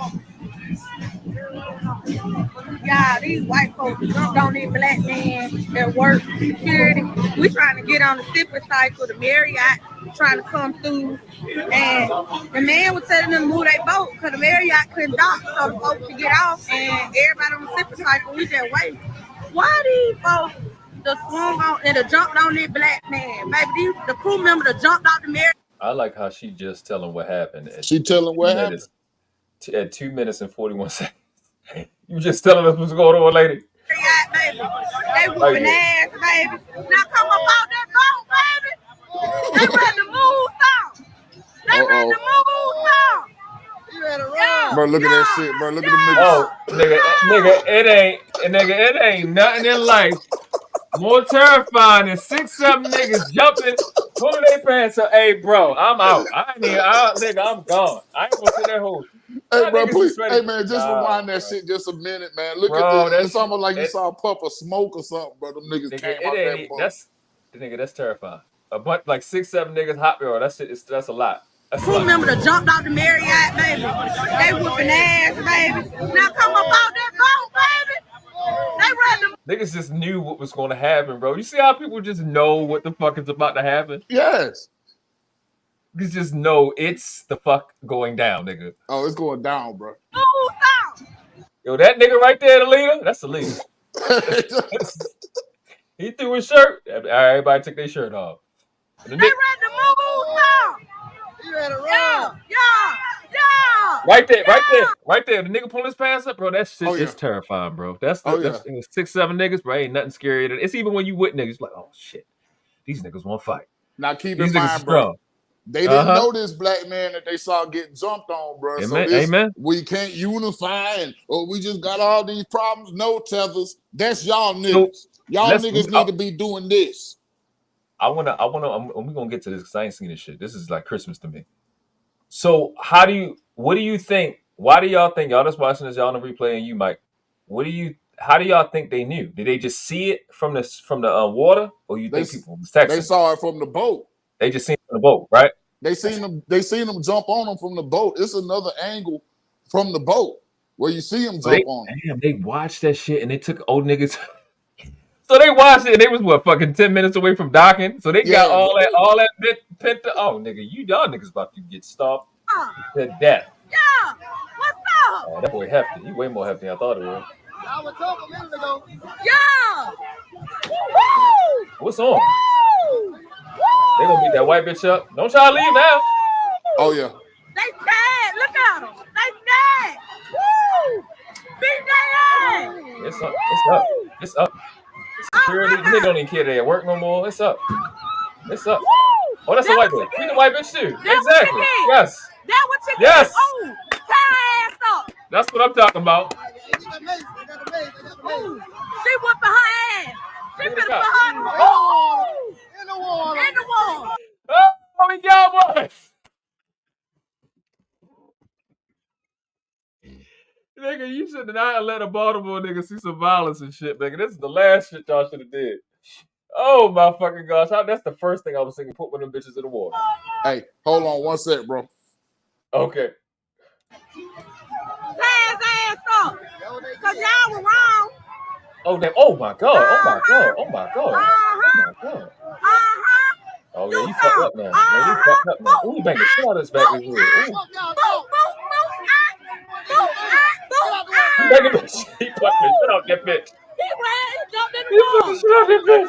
Y'all, these white folks jumped on these black men that work security. We trying to get on the zipper cycle, the Marriott trying to come through. And the man was telling them to move their boat because the Marriott couldn't dock so the boat could get off. And everybody on the zipper cycle, we just wait. Why these folks that swung on and that jumped on this black man? Baby, the crew member that jumped out the Marriott. I like how she just telling what happened. She telling what happened? At 2 minutes and 41 seconds. You just telling us what's going on, lady. Baby. They whooping ass, baby. Now come about that boat, baby. They ready to move out. They ready to move out. You ready to run? Bro, look at that shit, bro. Look at them niggas. Oh, it ain't nothing in life more terrifying than 6-7 niggas jumping, pulling their pants up. Hey, bro, I'm out. Nigga, I'm gone. I ain't gonna sit there hold. Hey, bro, please. Hey, man, just rewind that shit just a minute, man. Look at this. It's almost like you saw a puff of smoke or something, bro. Them niggas came out that boat. That's terrifying. A bunch like 6-7 niggas hot girl. That's a lot. Crew member that jumped out the Marriott, baby. They whooping ass, baby. Now come about that boat, baby. They ready to. Niggas just knew what was going to happen, bro. You see how people just know what the fuck is about to happen? Yes. You just know it's the fuck going down, nigga. Oh, it's going down, bro. Yo, that nigga right there, the leader, that's the leader. He threw his shirt. Everybody took their shirt off. They ready to move out. You ready to run? Yeah. Right there. The nigga pulling his pants up, bro. That shit is terrifying, bro. That's 6-7 niggas, bro. Ain't nothing scary. It's even when you with niggas, like, oh shit, these niggas want to fight. Now keep in mind, bro. They didn't know this black man that they saw getting jumped on, bro. Amen. We can't unify and we just got all these problems. No, Tethers. That's y'all niggas. Y'all niggas need to be doing this. We're gonna get to this because I ain't seen this shit. This is like Christmas to me. So what do you think? Why do y'all think y'all just watching this? Y'all on the replay and you, Mike. How do y'all think they knew? Did they just see it from the water, or you think people was texting? They saw it from the boat. They just seen it from the boat, right? They seen them jump on them from the boat. It's another angle from the boat where you see them jump on them. Damn, they watched that shit and they took old niggas. So they watched it and they was fucking 10 minutes away from docking. So they got all that bit pent up. Oh nigga, y'all niggas about to get stopped to death. Yeah, what's up? Oh, that boy hefty. You way more hefty than I thought it was. I was talking a minute ago. Yeah. Woo! What's on? Woo! They gonna beat that white bitch up. Don't try to leave now. Oh yeah. They scared. Look at them. They scared. Woo! Beat their ass. It's up. Security. They don't even care they at work no more. It's up. Oh, that's a white bitch. Beat the white bitch too. Exactly. Yes. That what you yes. Oh, tie her ass up. That's what I'm talking about. She whooping her ass. She finna put her in the wall. In the wall. Oh, we got one. Nigga, you should not let a Baltimore nigga see some violence and shit, nigga. This is the last shit y'all should have did. Oh my fucking gosh. That's the first thing I was thinking, put one of them bitches in the water. Hey, hold on one sec, bro. Okay. Ass up. Cause y'all were wrong. Oh, damn. Oh my god. Oh my god. Oh my god. Oh my god. Oh yeah, you fucked up now. Man, you fucked up now. Ooh, you banged the shit out of this back this way. Ooh. You banging the shit. He fucked the shit out that bitch. He ran, he jumped in the He fucked wall. the shit out that bitch.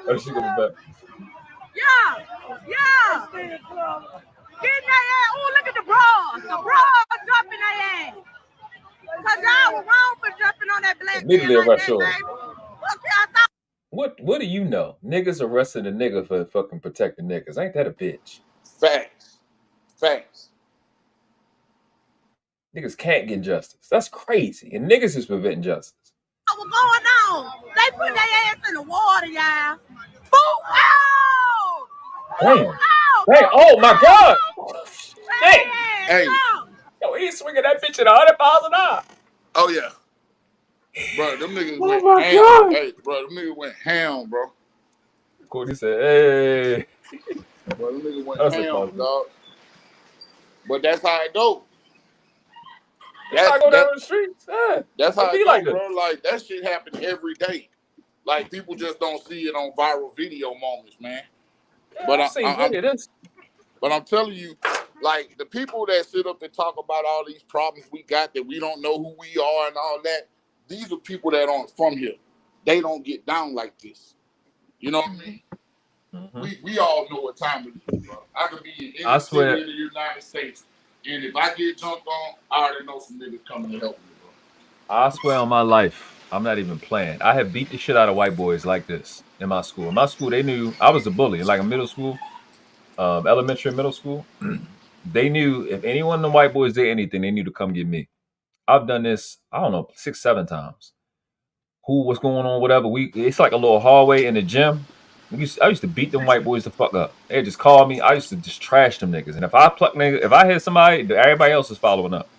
Oh, she coming back. Yeah. Get in their ass. Oh, look at the bras. The bras jumping their ass. Cause y'all were wrong for jumping on that black Immediately man like arrest that, yours. baby. Look, y'all thought. What do you know? Niggas arresting a nigga for fucking protecting niggas. Ain't that a bitch? Facts. Niggas can't get justice. That's crazy. And niggas is preventing justice. What was going on? They put their ass in the water, y'all. Boom! Oh! Damn. Damn. Oh my God. Damn. Hey. Yo, he's swinging that bitch at 100 miles an hour. Oh yeah. Bro, them niggas went my ham. God. Hey, bro, them niggas went ham, bro. Cody said, hey. Bro, them niggas went That's ham, dog. But that's how it go. That's how I go down the streets. Yeah. That's how It it be go, like bro. this. Like, that shit happen every day. Like, people just don't see it on viral video moments, man. But I'm telling you, like, the people that sit up and talk about all these problems we got that we don't know who we are and all that, these are people that aren't from here. They don't get down like this. You know what I mean? Mm-hmm. We all know what time it is, bro. I could be in any city in the United States, and if I get jumped on, I already know some niggas coming to help me, bro. I swear on my life, I'm not even playing. I have beat the shit out of white boys like this in my school. In my school, they knew I was a bully. Like in middle school, elementary and middle school, they knew if any one of the white boys did anything, they knew to come get me. I've done this, I don't know, 6, 7 times. Who, what's going on, whatever. It's like a little hallway in the gym. I used to beat them white boys the fuck up. They just call me. I used to just trash them niggas. And if I hit somebody, everybody else is following up.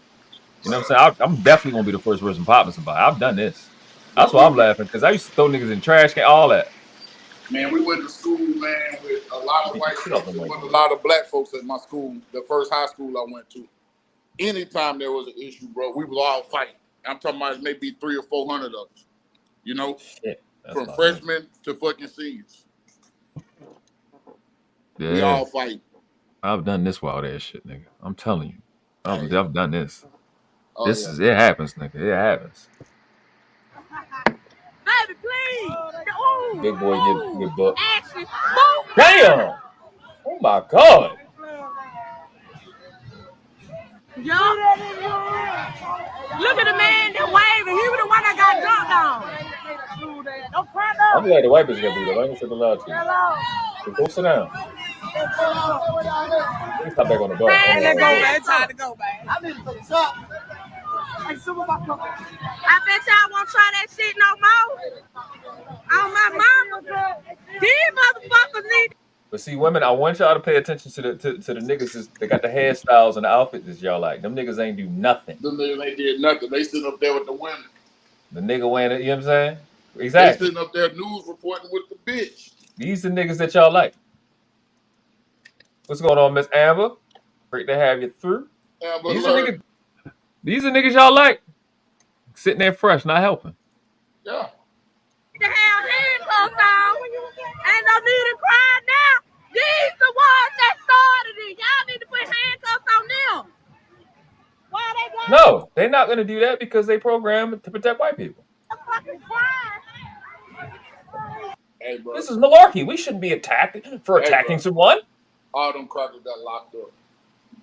You know what I'm saying? I'm definitely gonna be the first person popping somebody. I've done this. That's why I'm laughing, because I used to throw niggas in trash can, all that. Man, we went to school, man, with a lot of white folks and with a lot of black folks at my school, the first high school I went to. Anytime there was an issue, bro, we was all fighting. I'm talking about maybe 300 or 400 of us. You know, from freshmen to fucking seniors. Yeah. We all fight. I've done this wild ass shit, nigga. I'm telling you. I've done this. Oh, It happens, nigga. It happens. Baby, please. Ooh, Big boy get booked. action. Damn! Oh my God. Yo. Look at the man that waving. He was the one that got dunked on. I'm glad the white bitch got beat up. I ain't gonna lie to you. So go sit down. Please hop back on the bus. Man, let's go, man. It's time to go, man. I need to put this up. I bet y'all won't try that shit no more. On my mama. These motherfuckers need. But see, women, I want y'all to pay attention to the niggas that got the hairstyles and the outfits that y'all like. Them niggas ain't do nothing. Them niggas ain't did nothing. They sitting up there with the women. The nigga wearing it, you know what I'm saying? Exactly. They sitting up there news reporting with the bitch. These the niggas that y'all like. What's going on, Miss Amber? Great to have you through. Amber, These are niggas y'all like. Sitting there fresh, not helping. Yeah. The hell handcuffs on. Ain't no need to cry now. These the ones that started it. Y'all need to put handcuffs on them. Why they got No, they're not gonna do that because they programmed to protect white people. Hey, bro. This is malarkey. We shouldn't be attacked for attacking someone. All them crackers got locked up.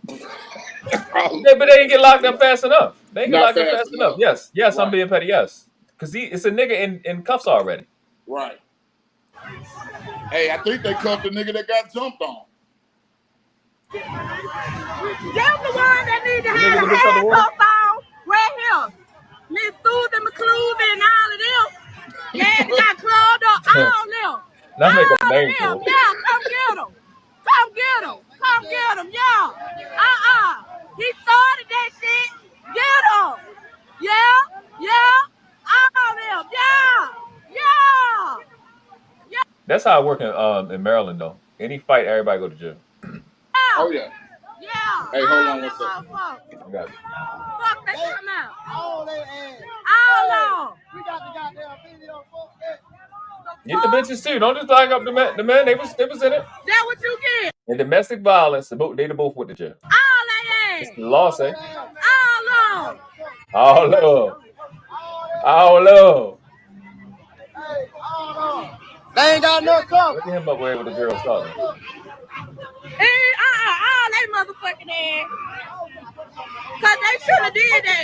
Yeah, but they didn't get locked up fast enough. They ain't get locked up fast enough. Yes, right. I'm being petty. Yes, because it's a nigga in cuffs already. Right. Hey, I think they cuffed the nigga that got jumped on. Them the one that need to have the handcuffs on right here. Miss Susan McCluskey and all of them. Yeah, they got clubbed up, all of them. Not make a name for them. Yeah, come get them. Come get them. Come get them, yeah. He started that shit. Get them. Yeah. All of them. Yeah. That's how I work in Maryland, though. Any fight, everybody go to jail. Oh, yeah. Yeah. Hey, hold on one second. I got it. Fuck, they come out. All they ass. All of them. We got the goddamn video. Get the bitches too. Don't just like up the man. The man, they was in it. That what you get? And domestic violence, they both went to jail. All they It's the law say. All on. All love. All love. They ain't got no cover. Look at him up where the girl started. All they motherfucking ass. Cause they should have did that.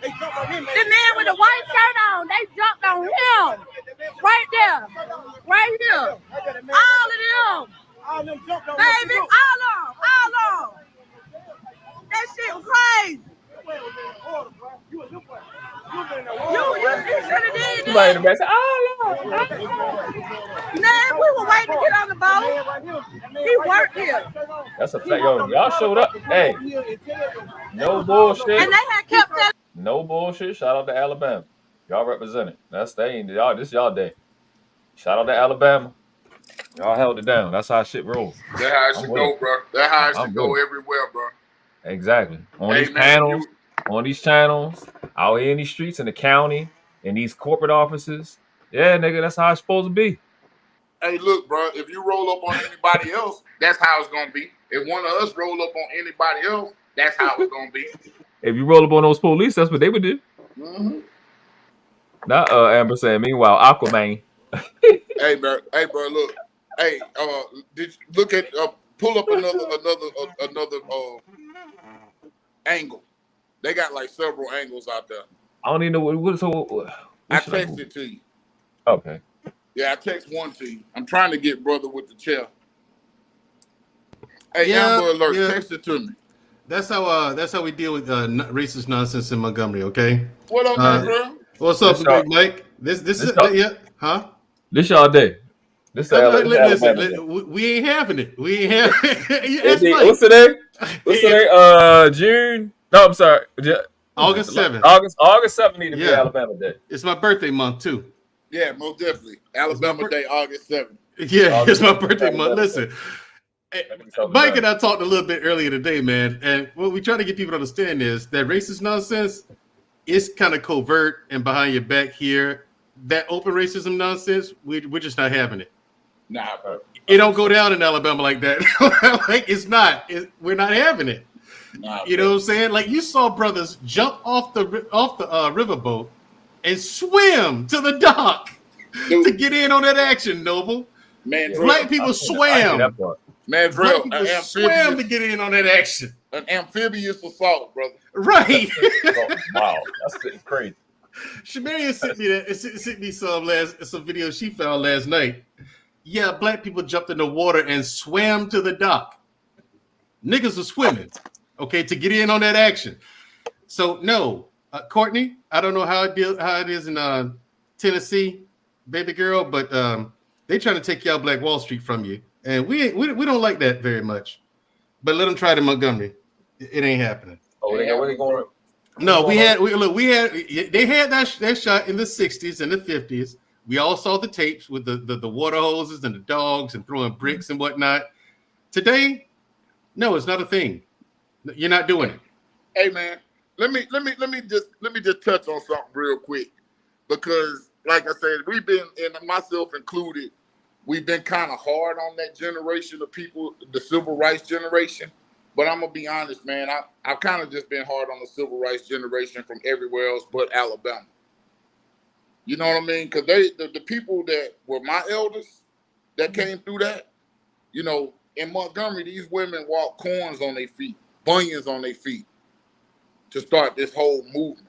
The man with the white shirt on, they jumped on him. Right there. Right here. All of them. Baby, all on. That shit was crazy. You should have did that. Nah, we were waiting to get on the boat. He worked here. That's a fact. Yo, y'all showed up. Hey, no bullshit. And they had kept that. No bullshit. Shout out to Alabama. Y'all represented. Y'all. This y'all day. Shout out to Alabama. Y'all held it down. That's how shit rolls. That's how it should go, bro. That's how it should go everywhere, bro. Exactly. On these channels, out here in these streets, in the county, in these corporate offices. Yeah, nigga, that's how it's supposed to be. Hey, look, bro, if you roll up on anybody else, that's how it's gonna be. If one of us roll up on anybody else, that's how it's gonna be. If you roll up on those police, that's what they would do. Mm-hmm. Not Amber saying, meanwhile, Aquaman. Hey, bro, look. Hey, did you look at pull up another angle. They got like several angles out there. I don't even know what I texted it to you. Okay. Yeah, I text one to you. I'm trying to get brother with the chair. Hey, Yeah, Amber Alert, yeah. text it to me. That's how we deal with racist nonsense in Montgomery. Okay. What up, man, bro? What's up, This y'all- Big Mike? This is yeah, huh? This y'all day. This Listen, Alabama day. we ain't having it. We ain't having it. That's What's today? What's today? June. No, I'm sorry. August 7th. August 7th need to be Alabama Day. It's my birthday month too. Yeah, most definitely. Alabama Day, August 7th. Yeah, it's my birthday month. Listen, Mike and I talked a little bit earlier today, man, and what we try to get people to understand is that racist nonsense is kind of covert and behind your back here. That open racism nonsense, we're just not having it. Nah, bro. It don't go down in Alabama like that. Like it's not. We're not having it. Nah, you know what I'm saying? Like you saw brothers jump off the riverboat and swim to the dock to get in on that action. Noble, man, black people swam. Man, Black people swam to get in on that action. An amphibious assault, brother. Right. Wow, that's crazy. Shamaria sent me some video she found last night. Yeah, black people jumped in the water and swam to the dock. Niggas are swimming, okay, to get in on that action. So no, Courtney, I don't know how it is in Tennessee, baby girl, but they trying to take y'all Black Wall Street from you, and we don't like that very much. But let them try it in Montgomery. It ain't happening. Oh, they going. No, they had that shot in the 60s and the 50s. We all saw the tapes with the water hoses and the dogs and throwing bricks and whatnot. Today, no, it's not a thing. You're not doing it. Hey man, let me just touch on something real quick, because like I said, we've been, and myself included, we've been kind of hard on that generation of people, the civil rights generation. But I'm gonna be honest, man. I've kind of just been hard on the civil rights generation from everywhere else but Alabama. You know what I mean? Because the people that were my elders that came through that, you know, in Montgomery, these women walked corns on their feet, bunions on their feet, to start this whole movement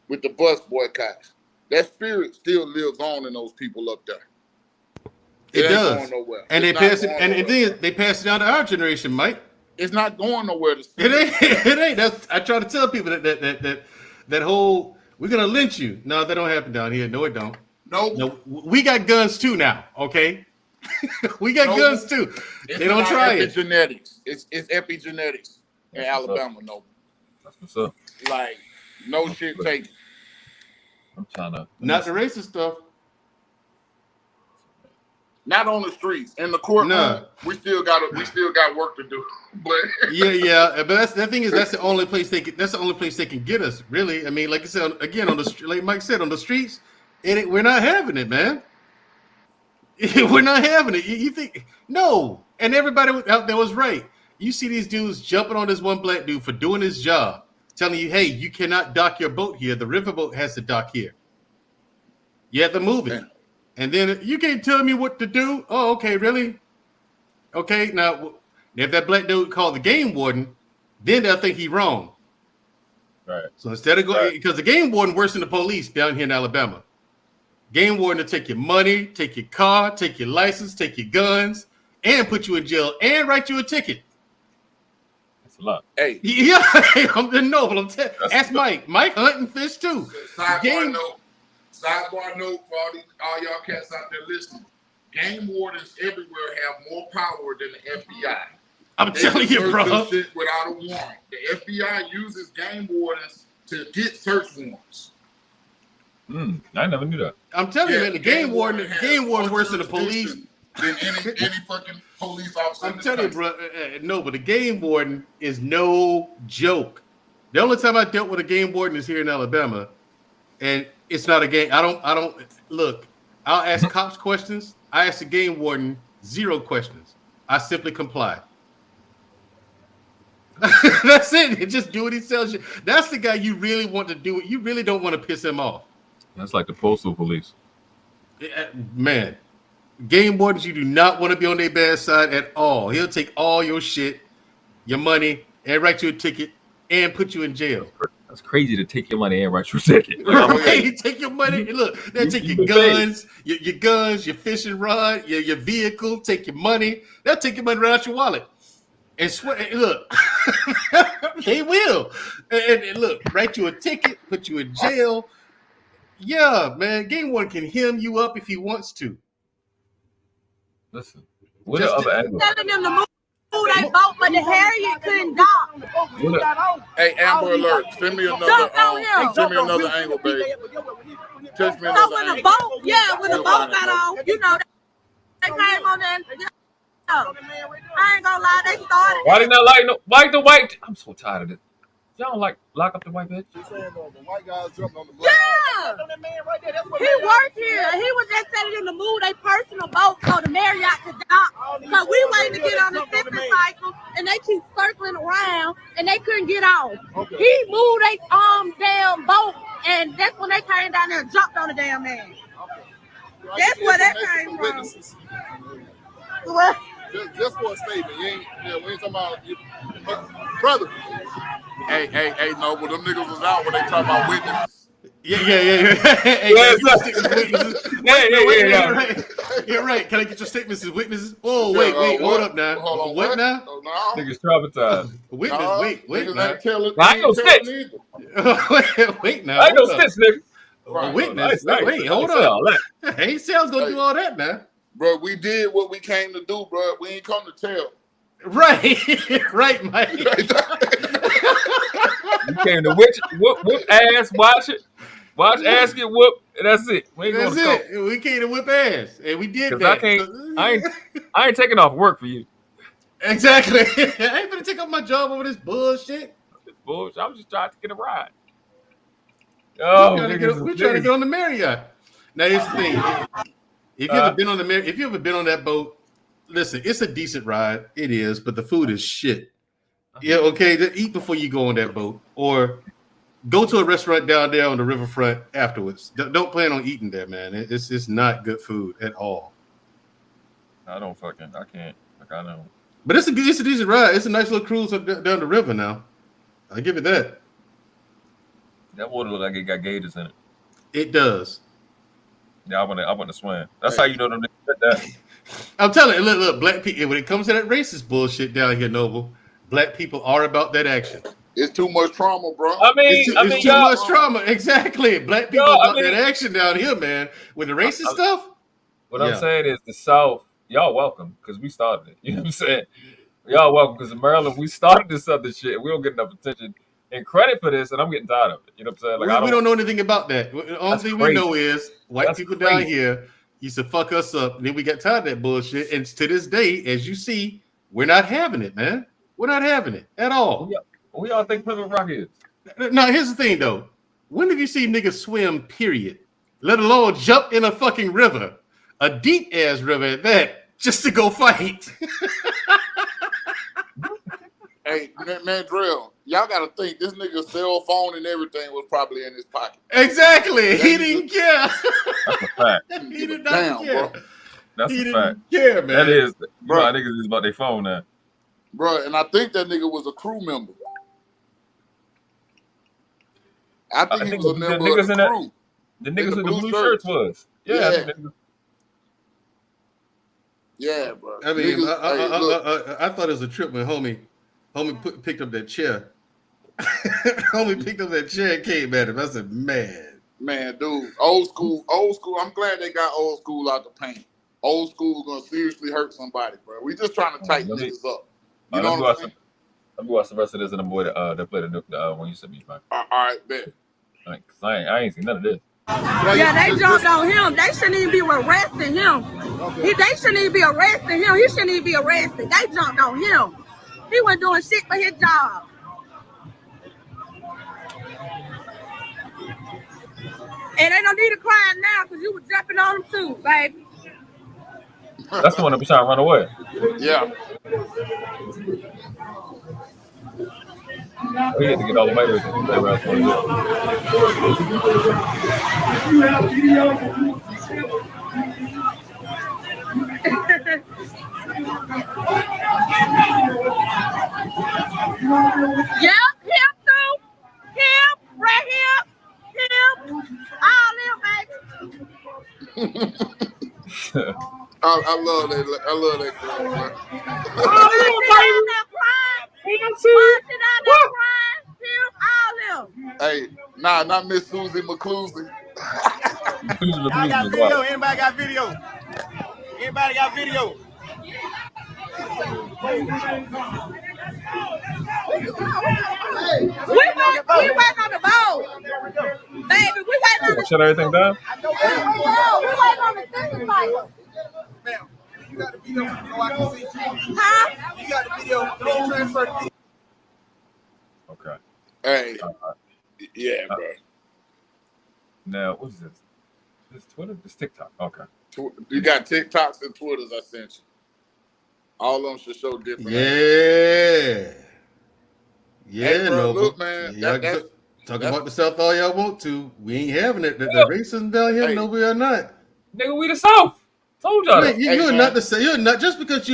with the bus boycotts. That spirit still lives on in those people up there. It ain't does. going nowhere. And It's they not pass it, going and nowhere. they pass it down to our generation, Mike. It's not going nowhere. It ain't. I try to tell people that whole we're gonna lynch you. No, that don't happen down here. No, it don't. No, we got guns too now. Okay, we got guns too. They don't try it. Epigenetics. It's epigenetics in Alabama. No, that's what's up. Like no shit taken. I'm trying to. Not the racist stuff. Not on the streets. In the courtroom, we still got work to do. But yeah. But the thing is, that's the only place they can get us. Really, I mean, like I said again, like Mike said, on the streets, We're not having it, man. We're not having it. You think no? And everybody out there was right. You see these dudes jumping on this one black dude for doing his job, telling you, "Hey, you cannot dock your boat here. The riverboat has to dock here. You have to move it." And then you can't tell me what to do. Oh, okay, really? Okay, now if that black dude called the game warden, then they'll think he's wrong. Right. So instead of going, because the game warden worse than the police down here in Alabama. Game warden will take your money, take your car, take your license, take your guns, and put you in jail and write you a ticket. That's a lot. Hey, yeah, I'm ask Mike. Mike hunting fish too. Sidebar note for all y'all cats out there listening. Game wardens everywhere have more power than the FBI. I'm telling you, bro. Shit without a warrant. The FBI uses game wardens to get search warrants. I never knew that. I'm telling you, man, the game warden worse than the police. Than any fucking police officer. I'm telling you, bro. No, but the game warden is no joke. The only time I dealt with a game warden is here in Alabama, and it's not a game. I don't look. I'll ask cops questions. I ask the game warden 0 questions. I simply comply. That's it. Just do what he tells you. That's the guy you really want to do it. You really don't want to piss him off. That's like the postal police. Man, game wardens, you do not want to be on their bad side at all. He'll take all your shit, your money, and write you a ticket and put you in jail. That's crazy to take your money and write your ticket. Right? Take your money. Look, they'll take your guns, your fishing rod, your vehicle. Take your money. They'll take your money right out your wallet. And swear, look, they will. And look, write you a ticket, put you in jail. Yeah, man, game warden can hem you up if he wants to. Listen, what are other angles? Telling them to move they boat, but the Harriet couldn't dock. Hey, Amber Alert, send me another angle, baby. Text me another So when the boat, when the boat got on, they came on there. I ain't gonna lie, they started. Why did not like the white? I'm so tired of this. Y'all don't lock up the white bitch? Yeah, he worked here. He was just telling them to move their personal boat so the Marriott could dock. So we waiting to get on the sipping cycle, and they keep circling around, and they couldn't get on. Okay. He moved their damn boat, and that's when they came down there and jumped on the damn man. Okay. That's where that came from. What? Just for a statement. We ain't talking about brother. Hey, no, but them niggas was out when they talking about witnesses. Yeah. You're right. Can I get your statements as witnesses? Oh, wait, hold up now. Hold on, what now? Oh, no. Niggas traumatized. Witness, wait now. I ain't no snitch. Wait now. I ain't no snitch, nigga. Right. Witness. Wait, hold on. Ain't sales gonna do all that now. Bro, we did what we came to do, bro. We ain't come to tell. Right, right, Mike. You came to whoop ass, watch ass get whooped, and that's it. That's it. We came to whip ass, and we did that. I ain't taking off work for you. Exactly. I ain't gonna take off my job over this bullshit. I'm just trying to get a ride. We're trying to get on the Marriott. Now here's the thing. If you ever been on if you ever been on that boat, listen, it's a decent ride. It is, but the food is shit. Yeah, okay. Eat before you go on that boat, or go to a restaurant down there on the riverfront afterwards. Don't plan on eating there, man. It's not good food at all. I can't. I know. But it's a decent ride. It's a nice little cruise down the river now. I give it that. That water look like it got gators in it. It does. Yeah, I want to swim. That's how you know them niggas that. I'm telling you, look, black people. When it comes to that racist bullshit down here, Noble, black people are about that action. It's too much trauma, bro. It's too much trauma. Exactly. Black people about that action down here, man. With the racist stuff. What I'm saying is the South, y'all welcome because we started it. You know what I'm saying? Y'all welcome because in Maryland we started this other shit. We don't get enough attention and credit for this, and I'm getting tired of it. You know what I'm saying? Like we don't know anything about that. The only thing we know is white people down here used to fuck us up, and then we got tired of that bullshit. And to this day, as you see, we're not having it, man. We're not having it at all. Who y'all think Plymouth Rock is? Now, here's the thing, though. When have you seen niggas swim, period? let alone jump in a fucking river, a deep ass river at that, just to go fight. Hey, man, Drill, y'all got to think this nigga's cell phone and everything was probably in his pocket. Exactly. He didn't care. That's a fact. He did not care. Bro. That's He a didn't fact. care, man. That is, Bro. my niggas is about their phone now. Bro, and I think that nigga was a crew member. I think he was a member of the crew. The niggas with the blue shirts was. Yeah. Yeah, bro. I mean, Niggas, I thought it was a trip when homie picked up that chair. Homie picked up that chair and came at him. I said, man, dude, old school. I'm glad they got old school out the paint. Old school gonna seriously hurt somebody, bro. We just trying to tighten niggas up. You know what I'm saying? Let me watch the rest of this and the boy that played the when you sent me back. All right, bet. Cause I ain't seen none of this. Yeah, they jumped on him. They shouldn't even be arresting him. They shouldn't even be arresting him. He shouldn't even be arrested. They jumped on him. He wasn't doing shit for his job. And they don't need to cry now because you was jumping on them too, baby. That's the one that be trying to run away. Yeah. We had to get all the way with it. Yep, him too. Him, right here. Him. All them, baby. I love that. I love that girl, bro. Hey, nah, not Miss Susie McClusey. I got video. Anybody got video? Anybody got video? We waiting on the boat. Baby, we waiting on the shut everything down? We waiting on the second cycle. You got the video so I can see. Huh? You got the video. Don't transfer the video. Okay. Hey. Yeah, bro. Now, what is this? This Twitter? This TikTok. Okay. You got TikToks and Twitters I sent you. All of them should show different. Yeah. Yeah, hey, bro, no. Look, man. Talk about the South all y'all want to. We ain't having it. The racism down here, no, we are not. Nigga, we the South. Told y'all. You're not the South. You're not just because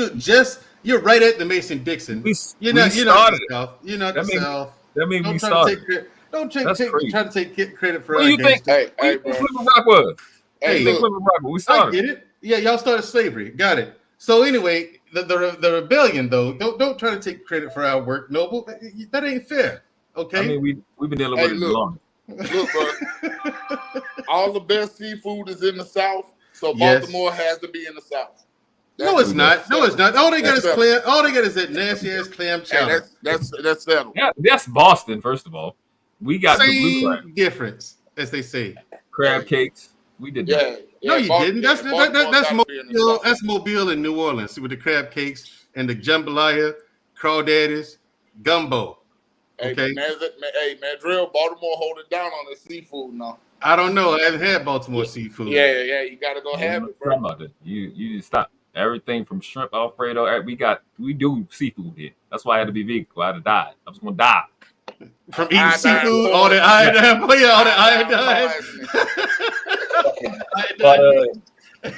you're right at the Mason-Dixon. You're not the South. You're not the South. That means we started. Don't try to take credit for what our do you think? Hey, bro. Plymouth Rock was. Hey, Plymouth Rock, we started. I get it. Yeah, y'all started slavery. Got it. So anyway, the rebellion though, don't try to take credit for our work, Noble. That ain't fair. Okay. I mean, we've been dealing with it long. Look, bro. All the best seafood is in the South, so Baltimore has to be in the South. No, it's not. No, it's not. All they got is clam. All they got is that nasty ass clam chowder. Hey, that's settled. Yeah, that's Boston. First of all, we got same the blue crab difference, as they say. Crab cakes. We did that. No, you didn't. That's Mobile. That's Mobile in New Orleans. See, with the crab cakes and the jambalaya, crawdaddies, gumbo. Okay. Hey, man, Drill, Baltimore hold it down on the seafood now. I don't know. I haven't had Baltimore seafood. Yeah. You gotta go have it, bro. About it. You stop everything from shrimp Alfredo. We do seafood here. That's why I had to be vegan. I had to die. I was gonna die from eating seafood. All the iodine. All the iodine.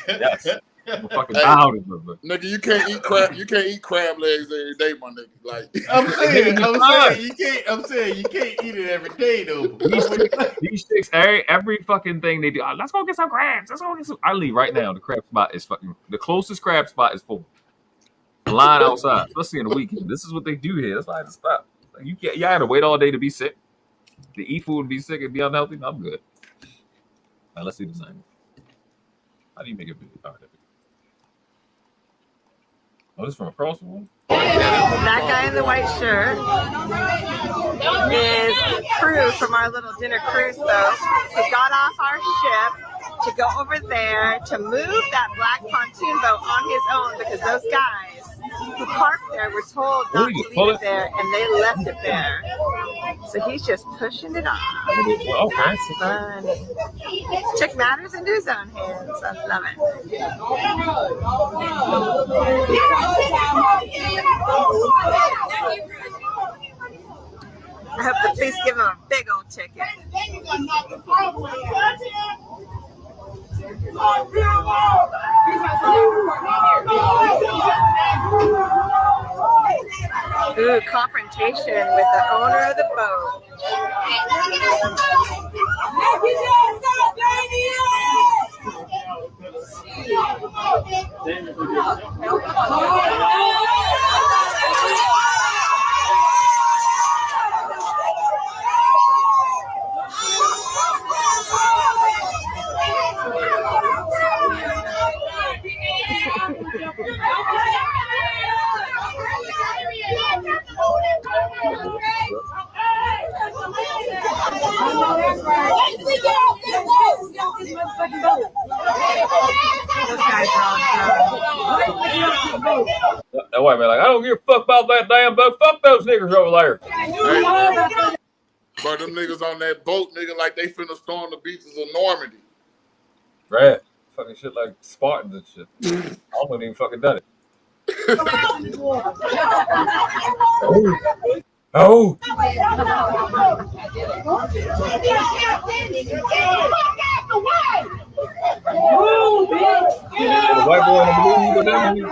Yes. I'm fucking down, nigga, you can't eat crab. You can't eat crab legs every day, my nigga. Like I'm saying you can't eat it every day though. These chicks, every fucking thing they do. Let's go get some crabs. Let's go get some. I leave right now. The crab spot is fucking. The closest crab spot is full. The line outside, especially in the weekend. This is what they do here. That's why I had to stop. Like, you can't. Y'all had to wait all day to be sick. To eat food and be sick and be unhealthy. No, I'm good. Now let's see the sign. How do you make it big? All right, oh, this is from across the room? That guy in the white shirt is crew from our little dinner cruise boat who got off our ship to go over there to move that black pontoon boat on his own because those guys who parked there were told not to leave it there and they left it there. So he's just pushing it on. Okay. That's funny. Check matters into his own hands. I love it. I hope the police give him a big old ticket. Ooh, confrontation with the owner of the boat. That white man like, I don't give a fuck about that damn boat. Fuck those niggas over there. But them niggas on that boat, nigga, like they finna storm the beaches of Normandy. Right. Fucking shit like Spartans and shit. I wouldn't even fucking done it. Oh. The white boy in the blue, you go down here.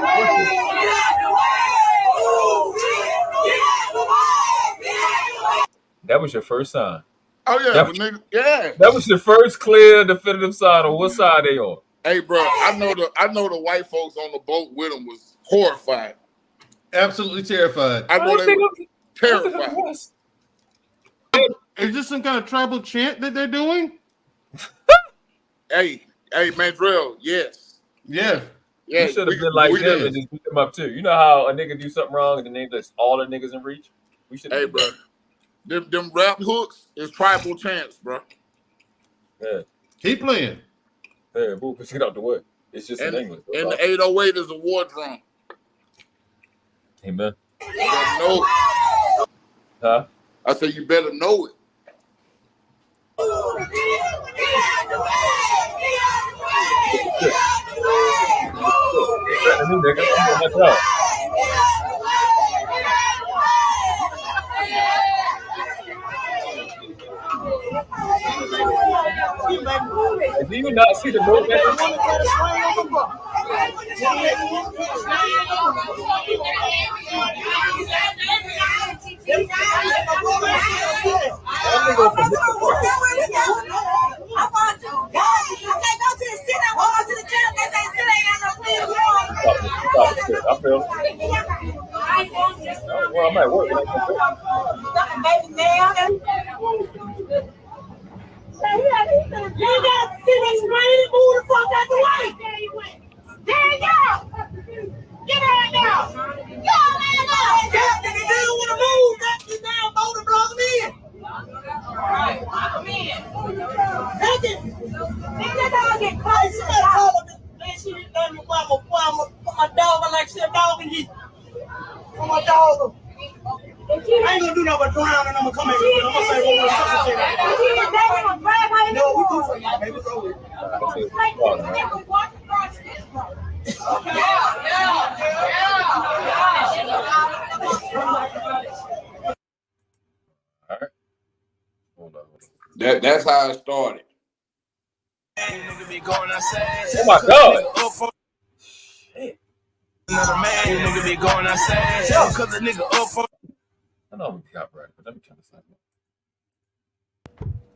That was your first sign. Oh yeah, nigga, yeah. That was your first clear, definitive sign on what side they on. Hey, bro, I know the white folks on the boat with them was horrified. Absolutely terrified. I know they were terrified. Is this some kind of tribal chant that they're doing? Hey, Mandrell, yes. Yeah. Yeah, you should have been like them and just beat them up too. You know how a nigga do something wrong and then they list all the niggas in reach? We should. Hey, bro. Them rap hooks is tribal chants, bro. Yeah. Keep playing. Yeah, boo, push it out the way. It's just in English. And the 808 is a war drum. Amen. You better know it. Huh? I said you better know it. Do you not see the boat? I feel it. Well, I'm at work. You gotta see me screaming, move the fuck out the way. There you go. Get out now. Nigga, they don't want to move. That's the damn boat and block them in. Alright, block them in. Nigga, that dog get close. Man, she didn't let me put my dog like she a dog in here. Put my dog. I ain't gonna do nothing but drown and I'm gonna come in. I'm gonna say, no, we do for y'all, baby. It's over. All right. Hold on. That's how it started. Oh my God. Shit. Another man, nigga be going outside. Cause the nigga up for. I know I'm copyrighted, but let me try to sign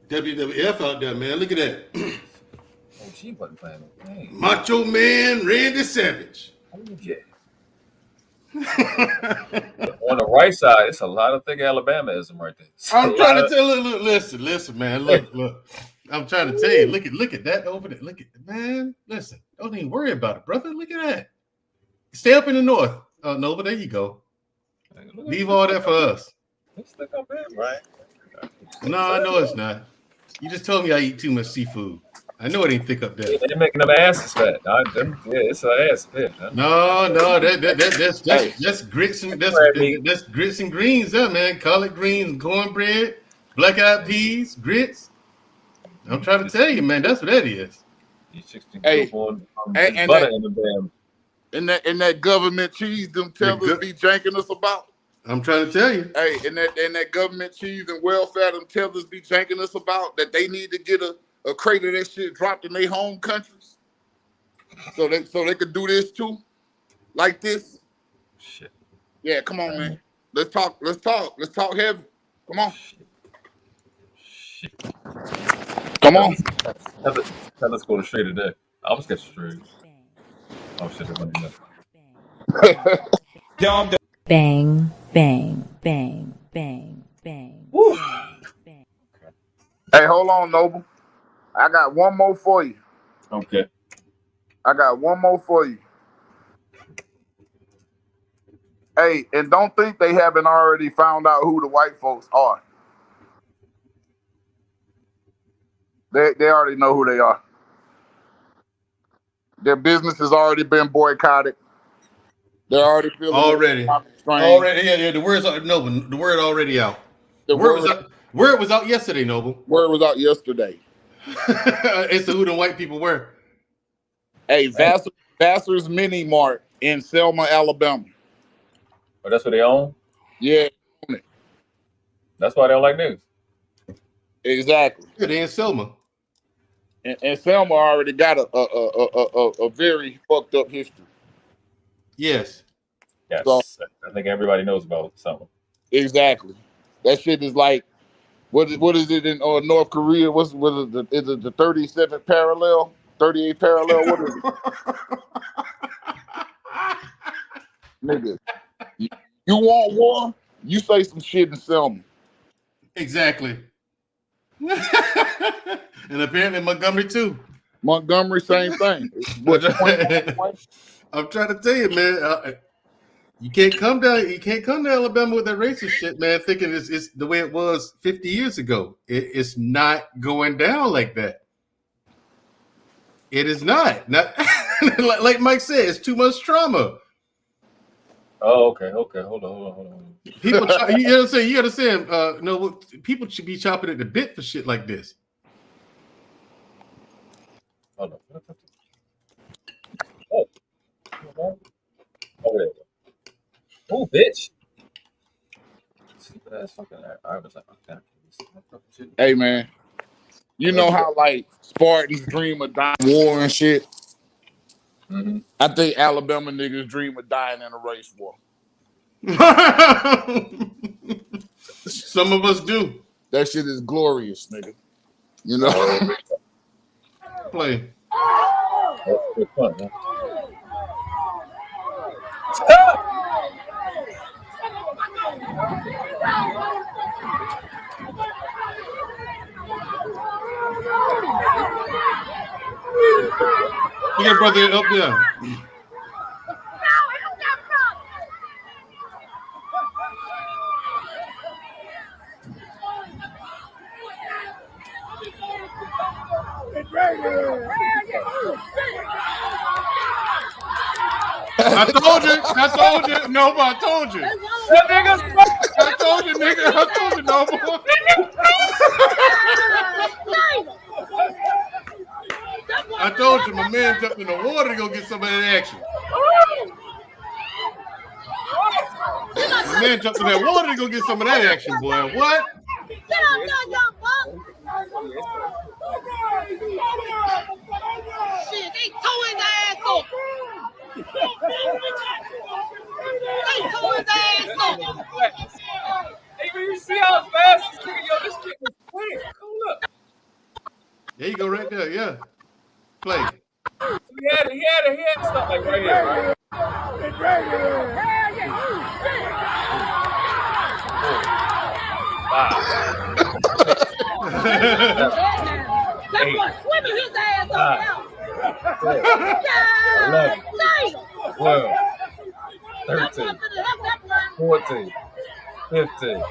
WWF out there, man. Look at that. Oh, she wasn't playing it. Macho Man Randy Savage. Yeah. On the right side, it's a lot of thick Alabamaism right there. I'm trying to tell you, listen, man. Look. I'm trying to tell you, look at that over there. Look at man. Listen, don't even worry about it, brother. Look at that. Stay up in the north. Oh no, but there you go. Leave all that for us. It's stuck up there, right? No, I know it's not. You just told me I eat too much seafood. I know it ain't thick up there. They're making them asses fat. It's an ass fit. No, that's grits and that's grits and greens, there, man. Collard greens, cornbread, black eyed peas, grits. I'm trying to tell you, man, that's what that is. Hey, and butter in the damn. And that government cheese them tellers be janking us about. I'm trying to tell you. Hey, and that government cheese and welfare them tellers be janking us about that they need to get a crate of that shit dropped in their home countries. So they could do this too. Like this. Shit. Yeah, come on, man. Let's talk heavy. Come on. Shit. Come on. Let's go to straight today. I was getting straight. Oh shit, Bang, bang, bang, bang, bang. Woo. Hey, hold on, Noble. I got one more for you. Okay. I got one more for you. Hey, and don't think they haven't already found out who the white folks are. They already know who they are. Their business has already been boycotted. They're already feeling already. Yeah. The word's out. Noble. The word already out. The word was out yesterday, Noble. Word was out yesterday. It's who the white people were. Hey, Vassar's Mini Mart in Selma, Alabama. Oh, that's what they own? Yeah. That's why they don't like niggas. Exactly. Yeah, they in Selma. And Selma already got a very fucked up history. Yes. Yes. So, I think everybody knows about Selma. Exactly. That shit is like, what is it in North Korea? Is it the 37th parallel? 38th parallel? What is it? Nigga, you want war? You say some shit in Selma. Exactly. And apparently Montgomery too. Montgomery, same thing. But I'm trying to tell you, man. You can't come to Alabama with that racist shit, man, thinking it's the way it was 50 years ago. It's not going down like that. It is not. Like Mike said, it's too much trauma. Oh, okay. Hold on. People, you know what I'm saying? You understand? No, people should be chopping at the bit for shit like this. Hold on. Oh, wait. Oh, bitch. Hey, man. You know how like Spartans dream of dying in war and shit? Mm-hmm. I think Alabama niggas dream of dying in a race war. Some of us do. That shit is glorious, nigga. You know? Play. That's good fun, man. You got brother up there. I told you. No, I told you. I told you, nigga. I told you, no more. I told you, my man jumped in the water to go get some of that action. My man jumped in that water to go get some of that action, boy. What? Shit, they tore his ass up. They tore his ass up. Hey, man, you see how fast this nigga, yo, this shit was quick. Come look. There you go, right there. Yeah. Play. He had stuff like right here, right? It's right here. 5. That boy swimming his ass up now. 11, 12, 13, 14, 15,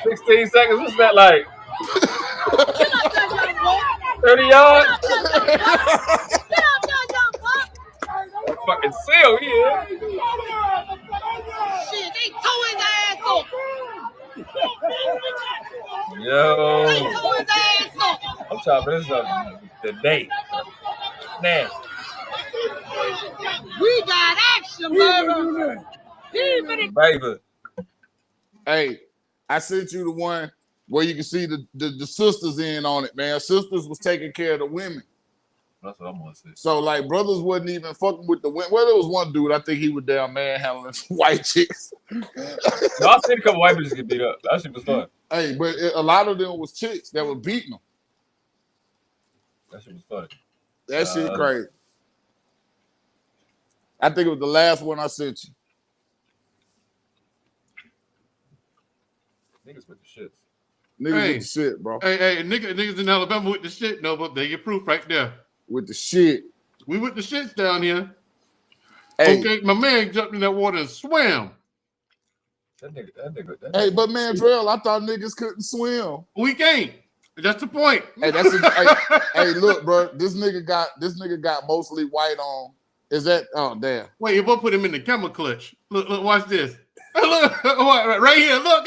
16 seconds. What's that like? 30 yards. Fucking seal here. Shit, they tore his ass up. Yo. They tore his ass up. I'm chopping this up today. Now. We got action, baby. Baby. Hey, I sent you the one where you can see the sisters in on it, man. Sisters was taking care of the women. That's what I'm gonna say. So like brothers wasn't even fucking with the women. Well, there was one dude, I think he was down manhandling white chicks. No, I seen a couple white bitches get beat up. That shit was fun. Hey, but a lot of them was chicks that were beating them. That shit was funny. That shit crazy. I think it was the last one I sent you. Niggas with the shits. Niggas with the shit, bro. Hey, niggas in Alabama with the shit. No, but they get proof right there. With the shit. We with the shits down here. Hey. Okay, my man jumped in that water and swam. That nigga. Hey, but man, Drell, I thought niggas couldn't swim. We can't. That's the point. Hey, hey, look, bro. This nigga got mostly white on. Is that? Oh, damn. Wait, you both put him in the camel clutch. Look, watch this. Look, right here. Look.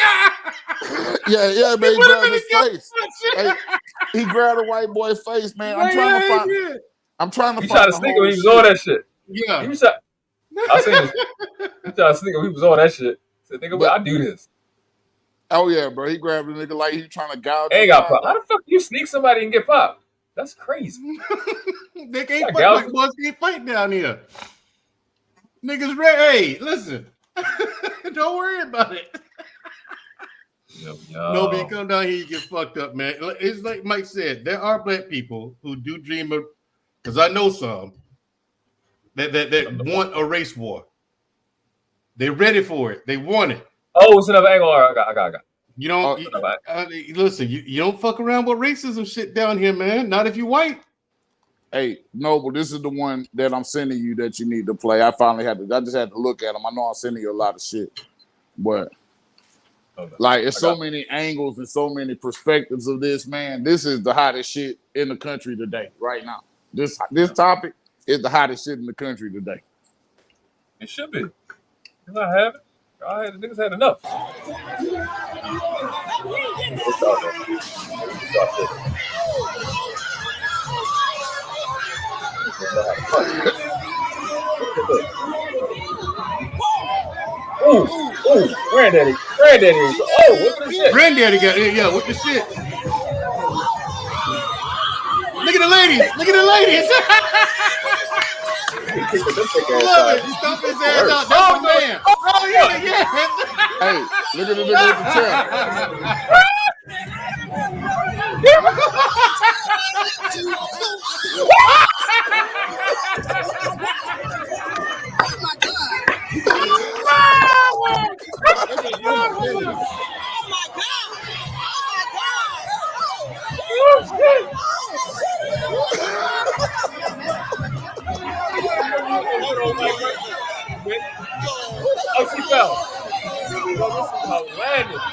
Yeah, man. He grabbed his face. Hey, he grabbed a white boy's face, man. I'm trying to find. I'm trying to. He tried to sneak him. He was on that shit. Yeah. I seen this. He tried to sneak him. He was on that shit. Said, nigga, I do this. Oh yeah, bro. He grabbed a nigga like he trying to gouge. Ain't got popped. How the fuck you sneak somebody and get popped? That's crazy. They can't fight like boys can't fight down here. Niggas ready. Hey, listen. Don't worry about it. Yo. No, but you come down here, you get fucked up, man. It's like Mike said, there are black people who do dream of, because I know some that want a race war. They're ready for it. They want it. Oh, it's another angle. I got. You don't listen. You don't fuck around with racism shit down here, man. Not if you white. Hey, Noble, this is the one that I'm sending you that you need to play. I just had to look at them. I know I'm sending you a lot of shit, but like it's so many angles and so many perspectives of this, man. This is the hottest shit in the country today, right now. This topic is the hottest shit in the country today. It should be. You not have it. The niggas had enough. Ooh, granddaddy. Oh, what's this shit? Granddaddy got it, yeah, with the shit. Look at the ladies. Love it. He stomped his ass out. That's my man. Oh, yeah. Hey, look at the nigga with the chair. Oh, she fell. This is outlandish.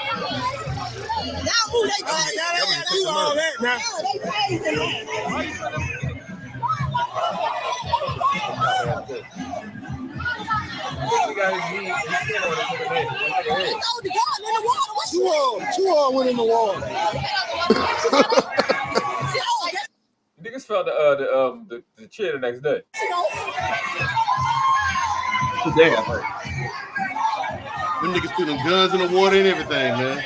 Two on went in the water. Niggas felt the chair the next day. Damn. Them niggas threw them guns in the water and everything, man.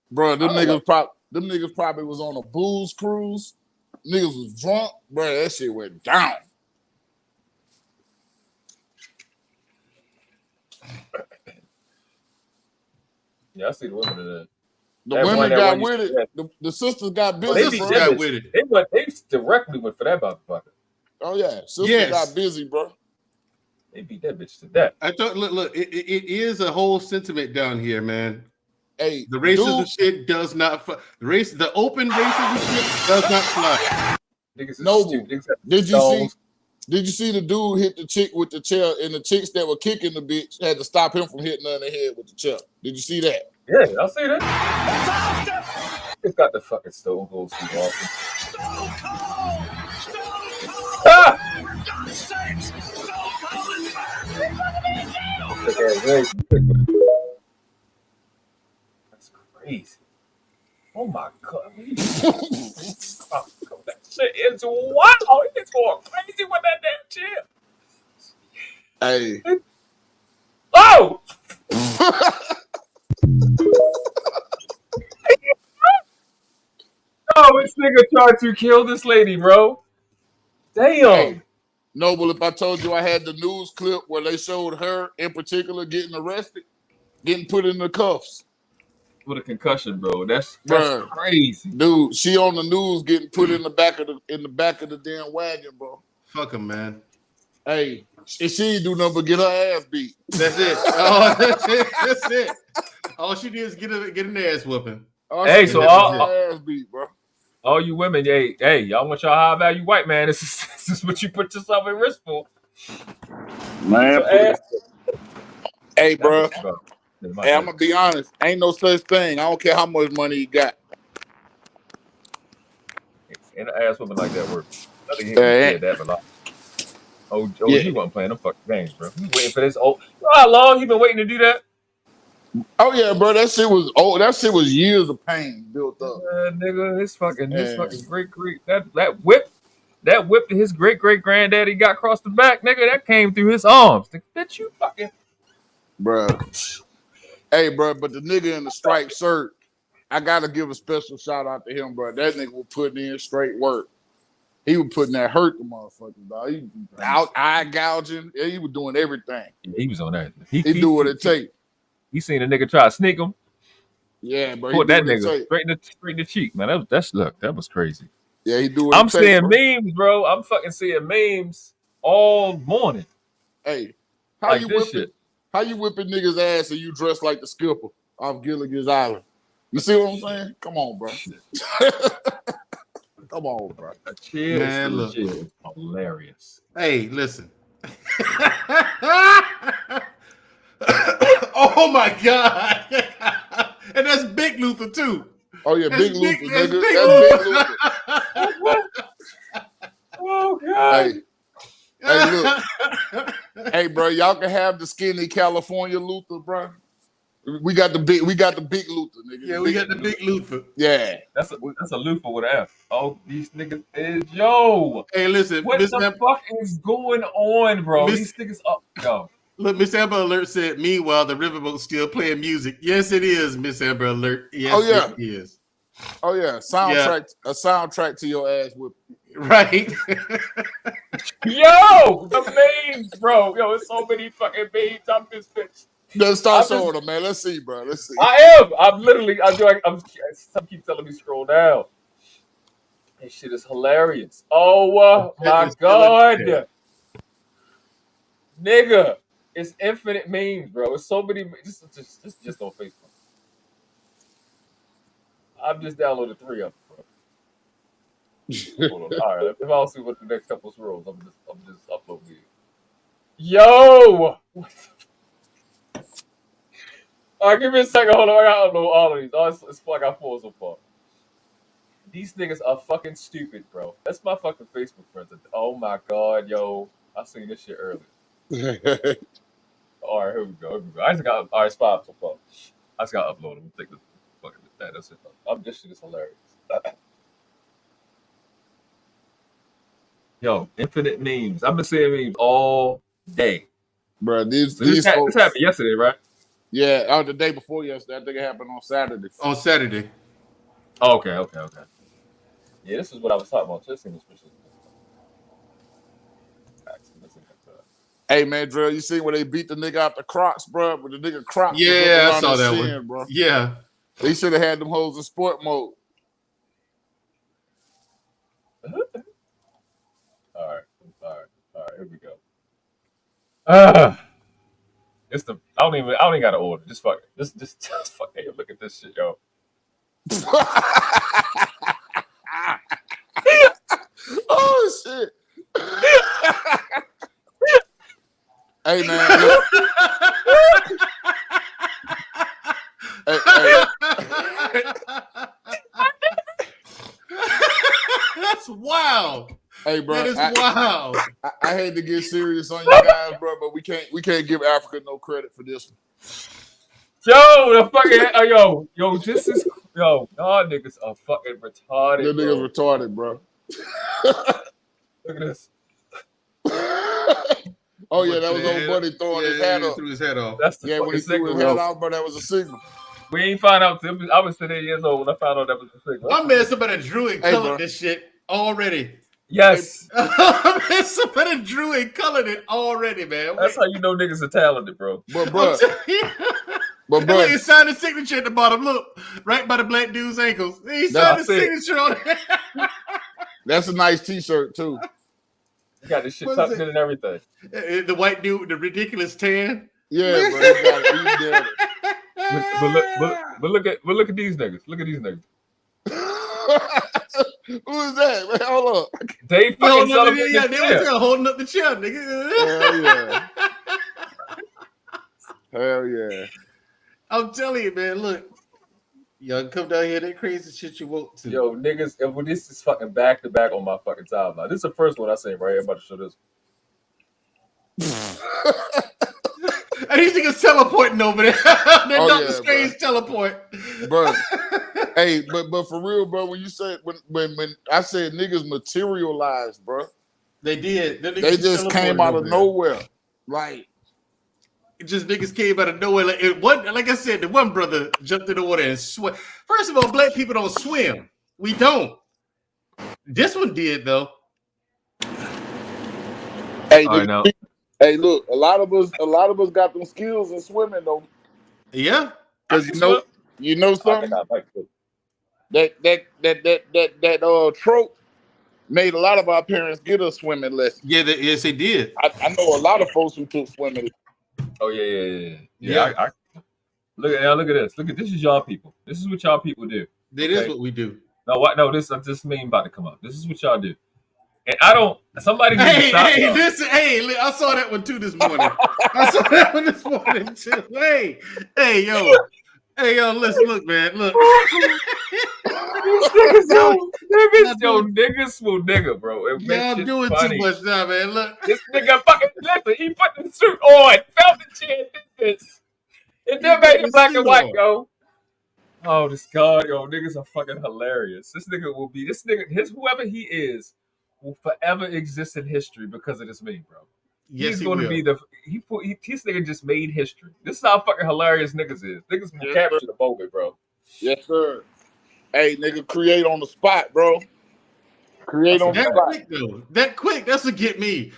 Bro, them niggas probably was on a booze cruise. Niggas was drunk, bro. That shit went down. Yeah, I see the women in there. The women got with it. The sisters got busy. They directly went for that motherfucker. Oh yeah, sisters got busy, bro. They beat that bitch to death. I thought, look, it is a whole sentiment down here, man. Hey, the racism shit does not. The open racism shit does not fly. Noble, did you see? Did you see the dude hit the chick with the chair, and the chicks that were kicking the bitch had to stop him from hitting her in the head with the chair? Did you see that? Yeah, I see that. It's got the fucking Stone Cold Steve Austin. Ah! That's crazy. Oh my god. That shit is wild. It's going crazy with that damn chair. Hey. Oh! Oh, this nigga tried to kill this lady, bro. Damn. Hey, Noble, if I told you I had the news clip where they showed her in particular getting arrested, getting put in the cuffs. With a concussion, bro. That's Bruh, crazy. Dude, she on the news getting put in the back of the damn wagon, bro. Fuck him, man. Hey, and she ain't do nothing but get her ass beat. That's it. Oh, that's it. That's it. All she did is get an ass whooping. Hey, so all ass beat, bro. All you women, hey, y'all want y'all high value white man. This is what you put yourself at risk for. Man, hey, bro. Hey, I'm gonna be honest. Ain't no such thing. I don't care how much money you got. And an ass woman like that works. I think he said that, but like, you wasn't playing them fucking games, bro. You waiting for this? You know how long you been waiting to do that? Oh yeah, bro. That shit was That shit was years of pain built up. Nigga, his fucking great that whip that his great granddaddy got across the back, nigga. That came through his arms. Bitch, you fucking, bro. Hey, bro, but the nigga in the striped shirt, I gotta give a special shout out to him, bro. That nigga was putting in straight work. He was putting that hurt the motherfuckers, dog. He out eye gouging. Yeah, he was doing everything. Yeah, he was on that. He do what it take. He seen a nigga try to sneak him. Yeah, bro. Put that nigga straight in the cheek, man. That was crazy. Yeah, he do what I'm it take, seeing bro. memes, bro. I'm fucking seeing memes all morning. Hey, how like you this whipping? shit. How you whipping niggas' ass and you dressed like the skipper off Gilligan's Island? You see what I'm saying? Come on, bro. Come on, bro. Man, look. Is hilarious. Hey, listen. Oh my god. And that's Big Luther too. Oh yeah, Big Luther, nigga. That's Big Luther. Oh god. Hey, look. Hey, bro, y'all can have the skinny California Luther, bro. We got the big Luther, nigga. Yeah, we got the big Luther. Yeah. That's a Luther with an F. Oh, these niggas is yo. Hey, listen, what the fuck is going on, bro? These niggas up. Yo. Look, Miss Amber Alert said, meanwhile, the riverboat's still playing music. Yes, it is, Miss Amber Alert. Yes, it is. Oh, yeah. A soundtrack to your ass whip. Right. Yo, the memes, bro. Yo, there's so many fucking memes. I'm just bitch. Let's start showing them, man. Let's see, bro. Let's see. Some keep telling me scroll down. This shit is hilarious. Oh my god. Nigga, it's infinite memes, bro. It's so many. Just on Facebook. I've just downloaded 3 of them, bro. Hold on. All right, if I'll see what the next couple scrolls, I'm just uploading these. Yo! What the... All right, give me a second. Hold on, I gotta upload all of these. I got 4 so far. These niggas are fucking stupid, bro. That's my fucking Facebook friends. Oh my god, yo. I seen this shit earlier. All right, here we go. I just got it's 5 so far. I just got to upload them. Take the fucking that's it. This shit is hilarious. Yo, infinite memes. I've been seeing memes all day, bro. This happened yesterday, right? Yeah, the day before yesterday. I think it happened on Saturday. On Saturday. Oh, okay. Yeah, this is what I was talking about. Just in this picture. Hey man, Drill, you see when they beat the nigga out the Crocs, bro? With the nigga Crocs. Yeah, I saw that one, bro. Yeah. They should have had them hoes in sport mode. All right, here we go. It's the I don't even gotta order. Just fuck it. Just fuck it. Look at this shit, yo. Oh shit. Hey man, look. hey. That's wild. Hey, bro, that is wild. I hate to get serious on you guys, bro, but we can't give Africa no credit for this one. Yo, the fucking yo, this is y'all niggas are fucking retarded. The niggas retarded, bro. Look at this. Oh yeah, that was old buddy throwing his hat up. Threw his head off. That's the when he threw his head off, bro, that was a signal. We ain't find out. I was 10 years old when I found out that was a signal. My man, somebody drew and colored this shit already. Yes. Man, somebody drew and colored it already, man. That's how you know niggas are talented, bro. But bro, look, he signed his signature at the bottom. Look, right by the black dude's ankles. He signed his signature on it. That's a nice T-shirt too. You got this shit tucked in and everything. The white dude with the ridiculous tan. Yeah, bro. He got it. But look at these niggas. Look at these niggas. Who is that? Man, hold up. They fucking celebrating they was holding up the chair, nigga. Hell yeah. Hell yeah. I'm telling you, man. Look, y'all come down here. That crazy shit you want to. Yo, niggas, this is fucking back to back on my fucking timeline. This is the first one I seen right here. I'm about to show this. And these niggas teleporting over there. They're Doctor Strange teleport. Bro. Hey, but for real, bro, when you said when I said niggas materialized, bro. They did. They just came out of nowhere. Like it just niggas came out of nowhere. Like I said, the one brother jumped in the water and swam. First of all, black people don't swim. We don't. This one did though. Hey, I know. Hey, look, a lot of us got them skills in swimming though. Yeah, because you know something. That trope made a lot of our parents get us swimming lessons. Yeah, yes, they did. I know a lot of folks who took swimming. Oh yeah. Look at this. Look at this is y'all people. This is what y'all people do. That is what we do. No, what? No, this meme about to come up. This is what y'all do. And I don't. Somebody needs to stop. I saw that one too this morning. I saw that one this morning too. Hey, yo, listen, look, man, look. Niggas will nigga, bro. Y'all doing funny. Too much now, man. Look, this nigga fucking listen. He put the suit on, felt the chin, this, and then made it black and white, yo. Oh, this God, yo, niggas are fucking hilarious. This nigga will be whoever he is. Will forever exist in history because of this meme, bro. Yes, he's going to be this nigga just made history. This is how fucking hilarious niggas is. Niggas will capture the moment, bro. Yes, sir. Hey, nigga, create on the spot, bro. Create on the spot. Quick, though. That quick, that's what get me.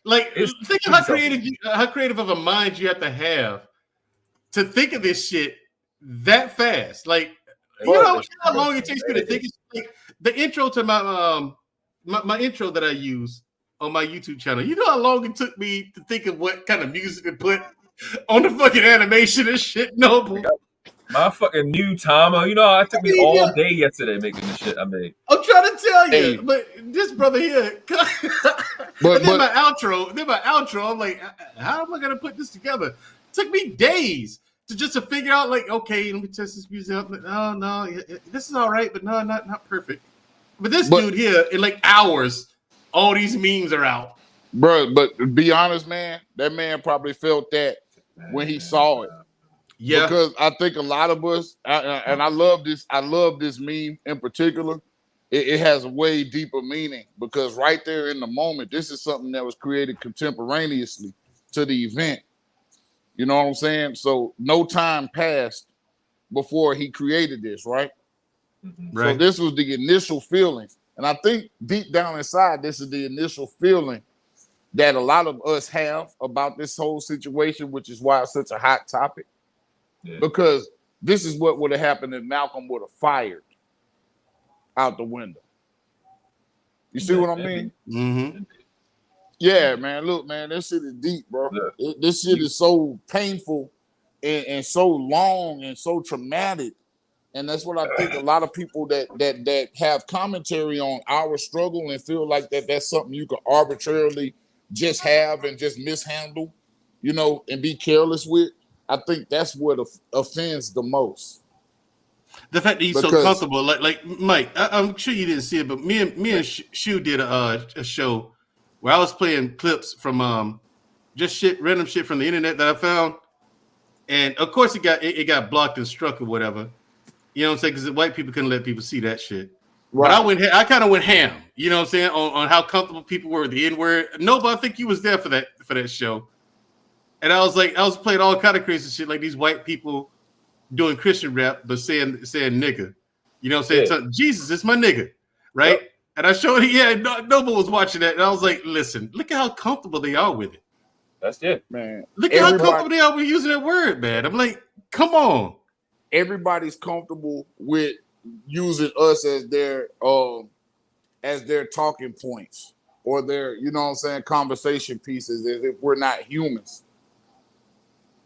Like, think of how creative of a mind you have to think of this shit that fast. Like, you know how long it takes me to think. Like, the intro to my intro that I use on my YouTube channel. You know how long it took me to think of what kind of music to put on the fucking animation and shit? No, my fucking new timer. You know, it took me all day yesterday making the shit I made. I'm trying to tell you, but this brother here. But then my outro. I'm like, how am I gonna put this together? It took me days to figure out. Like, okay, let me test this music out. No, this is all right, but no, not perfect. But this dude here, in like hours, all these memes are out. Bro, but to be honest, man, that man probably felt that when he saw it. Yeah. Because I think a lot of us, and I love this meme in particular, it has a way deeper meaning because right there in the moment, this is something that was created contemporaneously to the event. You know what I'm saying? So no time passed before he created this, right? Right. So this was the initial feelings. And I think deep down inside, this is the initial feeling that a lot of us have about this whole situation, which is why it's such a hot topic. Yeah. Because this is what would have happened if Malcolm would have fired out the window. You see what I mean? Mm-hmm. Yeah, man. Look, man, this shit is deep, bro. Yeah. This shit is so painful and so long and so traumatic And that's what I think a lot of people that have commentary on our struggle and feel like that's something you can arbitrarily just have and just mishandle, you know, and be careless with. I think that's what offends the most. The fact that he's so comfortable, like Mike, I'm sure you didn't see it, but me and Shu did a show where I was playing clips from just random shit from the internet that I found, and of course it got blocked and struck or whatever. You know what I'm saying? Because white people couldn't let people see that shit. Right. But I kind of went ham. You know what I'm saying? On how comfortable people were with the N-word. No, but I think you was there for that show. And I was playing all kind of crazy shit, like these white people doing Christian rap, but saying nigga. You know what I'm saying? Yeah. Jesus is my nigga, right? Yep. And I showed it. Noble was watching that, and I was like, listen, look at how comfortable they are with it. That's it, man. Look at how comfortable they are with using that word, man. I'm like, come on. Everybody's comfortable with using us as their talking points or their, you know what I'm saying, conversation pieces as if we're not humans.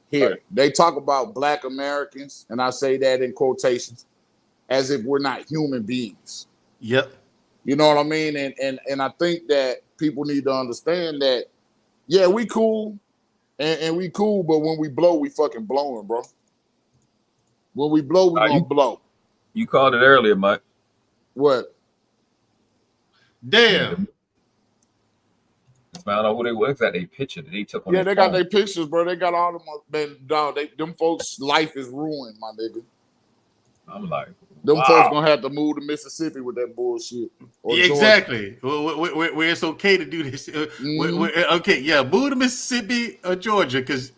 Here, right. They talk about Black Americans, and I say that in quotations, as if we're not human beings. Yep. You know what I mean? And I think that people need to understand that, yeah, we cool, and we cool, but when we blow, we fucking blowing, bro. When we blow, we gonna blow. You called it earlier, Mike. What? Damn. I don't know who they was. That they picture that they took on. Yeah, they got their pictures, bro. They got all them. Man, dog, them folks' life is ruined, my nigga. I'm like, them folks gonna have to move to Mississippi with that bullshit. Exactly. Where it's okay to do this. Okay, yeah, move to Mississippi or Georgia, because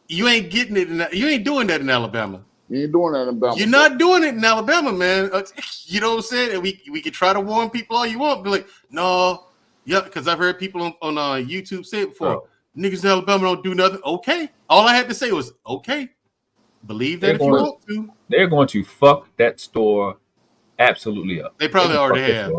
you ain't getting it. You ain't doing that in Alabama. You ain't doing that in Alabama. You're not doing it in Alabama, man. You know what I'm saying? And we can try to warn people all you want. Be like, no, yeah, because I've heard people on YouTube say it before. Niggas in Alabama don't do nothing. Okay. All I had to say was, okay. Believe that if you want to. They're going to fuck that store absolutely up. They probably already have.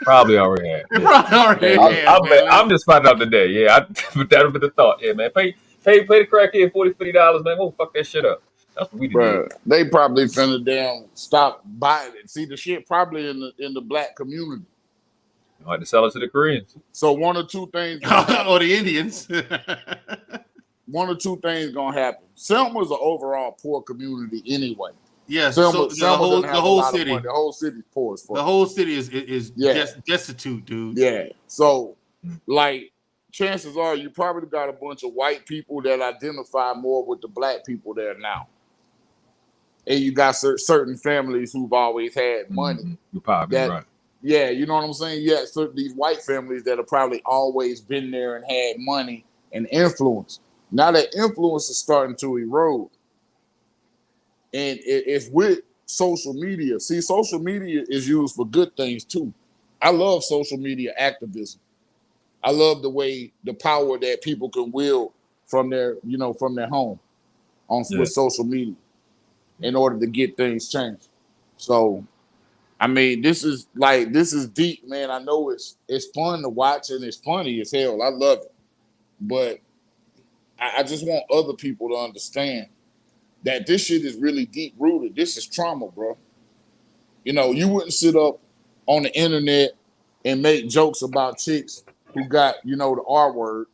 Probably already have. They probably already have. I'm just finding out today. Yeah, but that would be the thought. Yeah, man. Pay the crackhead $40, man. We'll fuck that shit up. That's what we do. They probably finna damn stop buying it. See, the shit probably in the Black community. You like to sell it to the Koreans. So one or two things. Or the Indians. One or two things gonna happen. Selma's an overall poor community anyway. Yeah, Selma the whole city. The whole city's poor as fuck. The whole city is destitute, dude. Yeah. So, like, chances are you probably got a bunch of white people that identify more with the Black people there now. And you got certain families who've always had money. Mm-hmm. You're probably right. Yeah, you know what I'm saying? Yeah, so these white families that have probably always been there and had money and influence. Now that influence is starting to erode. And it's with social media. See, social media is used for good things too. I love social media activism. I love the power that people can wield from their home with social media in order to get things changed. So, I mean, this is deep, man. I know it's fun to watch and it's funny as hell. I love it. But I just want other people to understand that this shit is really deep rooted. This is trauma, bro. You know, you wouldn't sit up on the internet and make jokes about chicks who got, the R word.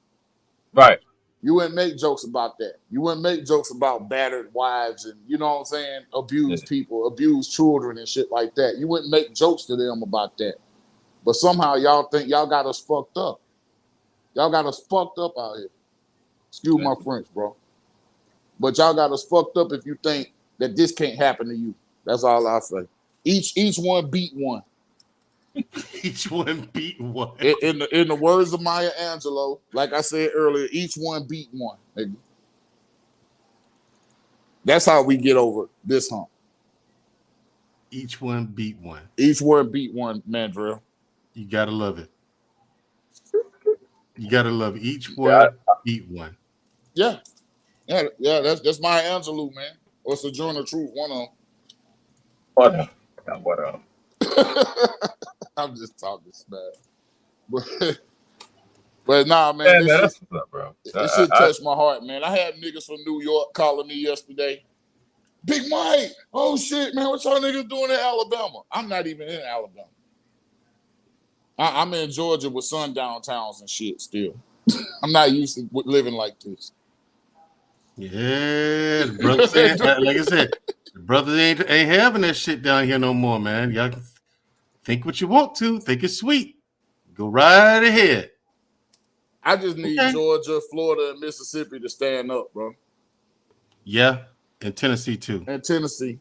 Right. You wouldn't make jokes about that. You wouldn't make jokes about battered wives and, you know what I'm saying, abused people, abused children and shit like that. You wouldn't make jokes to them about that. But somehow y'all think y'all got us fucked up. Y'all got us fucked up out here. Excuse my French, bro. But y'all got us fucked up if you think that this can't happen to you. That's all I say. Each one beat one. Each one beat one. In the words of Maya Angelou, like I said earlier, each one beat one. Nigga. That's how we get over this hump. Each one beat one. Each one beat one, Mandrill. You gotta love it. You gotta love it. Each one beat one. Yeah. Yeah, that's Maya Angelou, man. Or Sojourner Truth, one of them. What up? I'm just talking smack. But nah, man. That's what's up, bro. This shit touched my heart, man. I had niggas from New York calling me yesterday. Big Mike, oh shit, man, what y'all niggas doing in Alabama? I'm not even in Alabama. I'm in Georgia with sundown towns and shit still. I'm not used to living like this. Yeah, the brother said, like I said, the brothers ain't having that shit down here no more, man. Y'all can think what you want to, think it's sweet. Go right ahead. I just need Georgia, Florida, and Mississippi to stand up, bro. Yeah, and Tennessee too. And Tennessee.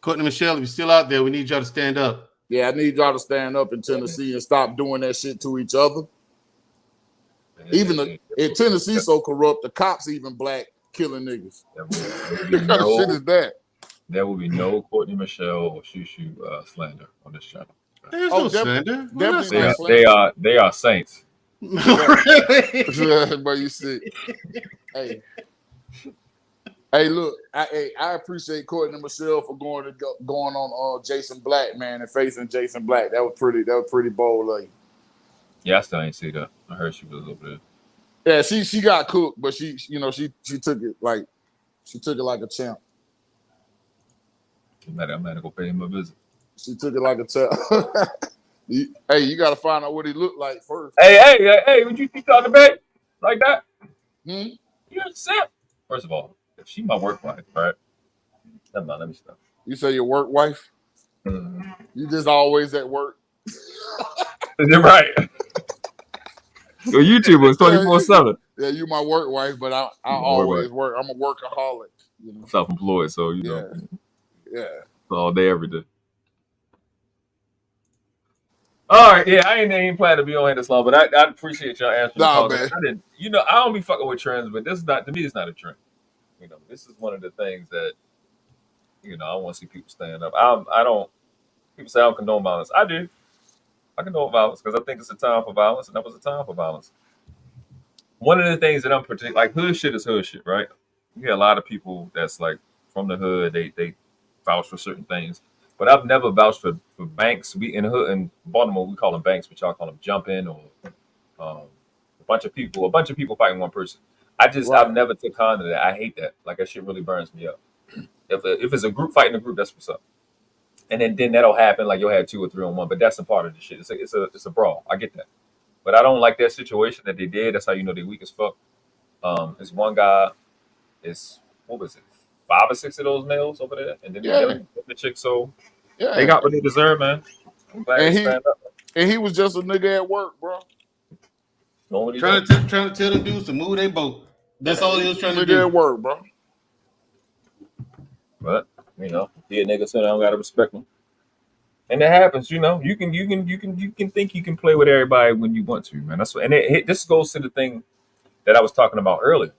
Courtney Michelle, if you're still out there, we need y'all to stand up. Yeah, I need y'all to stand up in Tennessee and stop doing that shit to each other. Even in Tennessee, so corrupt, the cops even black killing niggas. What kind of shit is that? There will be no Courtney Michelle or Shushu slander on this channel. There's no slander. They are saints. But you see, hey, look, I appreciate Courtney Michelle for going on Jason Black, man, and facing Jason Black. That was pretty bold, like. Yeah, I still ain't see that. I heard she was over there. Yeah, she got cooked, but she took it like a champ. I'm gonna go pay him a visit. She took it like a champ. Hey, you gotta find out what he looked like first. Hey, would you talking back like that? You a simp. First of all, if she my work wife, right? Never mind, let me stop. You say your work wife? You just always at work. You're right. Your YouTuber is 24/7. Yeah, you my work wife, but I always work. I'm a workaholic. You know? Self-employed, so you know. Yeah. All day, every day. All right, yeah, I ain't planning to be on here this long, but I appreciate y'all answering. Nah, man. I don't be fucking with trends, but this is not, to me, it's not a trend. You know, this is one of the things that, I want to see people stand up. People say I don't condone violence. I do. I condone violence because I think it's a time for violence, and that was a time for violence. One of the things that I'm particular, like hood shit is hood shit, right? You get a lot of people that's like from the hood, they vouch for certain things. But I've never vouched for banks. We in the hood in Baltimore, we call them banks, but y'all call them jumping or a bunch of people fighting one person. I've never took on to that. I hate that. Like that shit really burns me up. If it's a group fighting a group, that's what's up. And then that'll happen. Like you'll have 2 or 3 on one, but that's a part of the shit. It's a brawl. I get that, but I don't like that situation that they did. That's how you know they weak as fuck. It's one guy. What was it? 5 or 6 of those males over there, and then the chick. So they got what they deserve, man. I'm glad they stand up. And he was just a nigga at work, bro. Trying to tell the dudes to move their boat. That's all he was trying to do. Nigga at work, bro. But be a nigga, so I don't gotta respect him. And it happens, you can think you can play with everybody when you want to, man. That's what, and this goes to the thing that I was talking about earlier.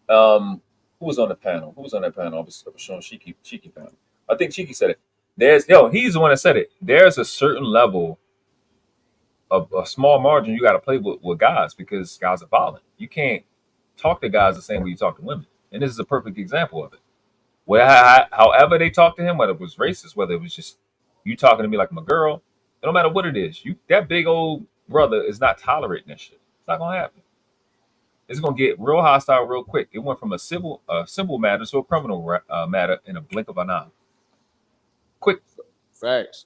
Who was on the panel? Who was on that panel? I was showing Cheeky panel. I think Cheeky said it. He's the one that said it. There's a certain level of a small margin you got to play with guys because guys are violent. You can't talk to guys the same way you talk to women. And this is a perfect example of it. However they talk to him, whether it was racist, whether it was just you talking to me like I'm a girl, no matter what it is, that big old brother is not tolerating that shit. It's not gonna happen. It's gonna get real hostile real quick. It went from a civil matter to a criminal matter in a blink of an eye. Quick. Facts.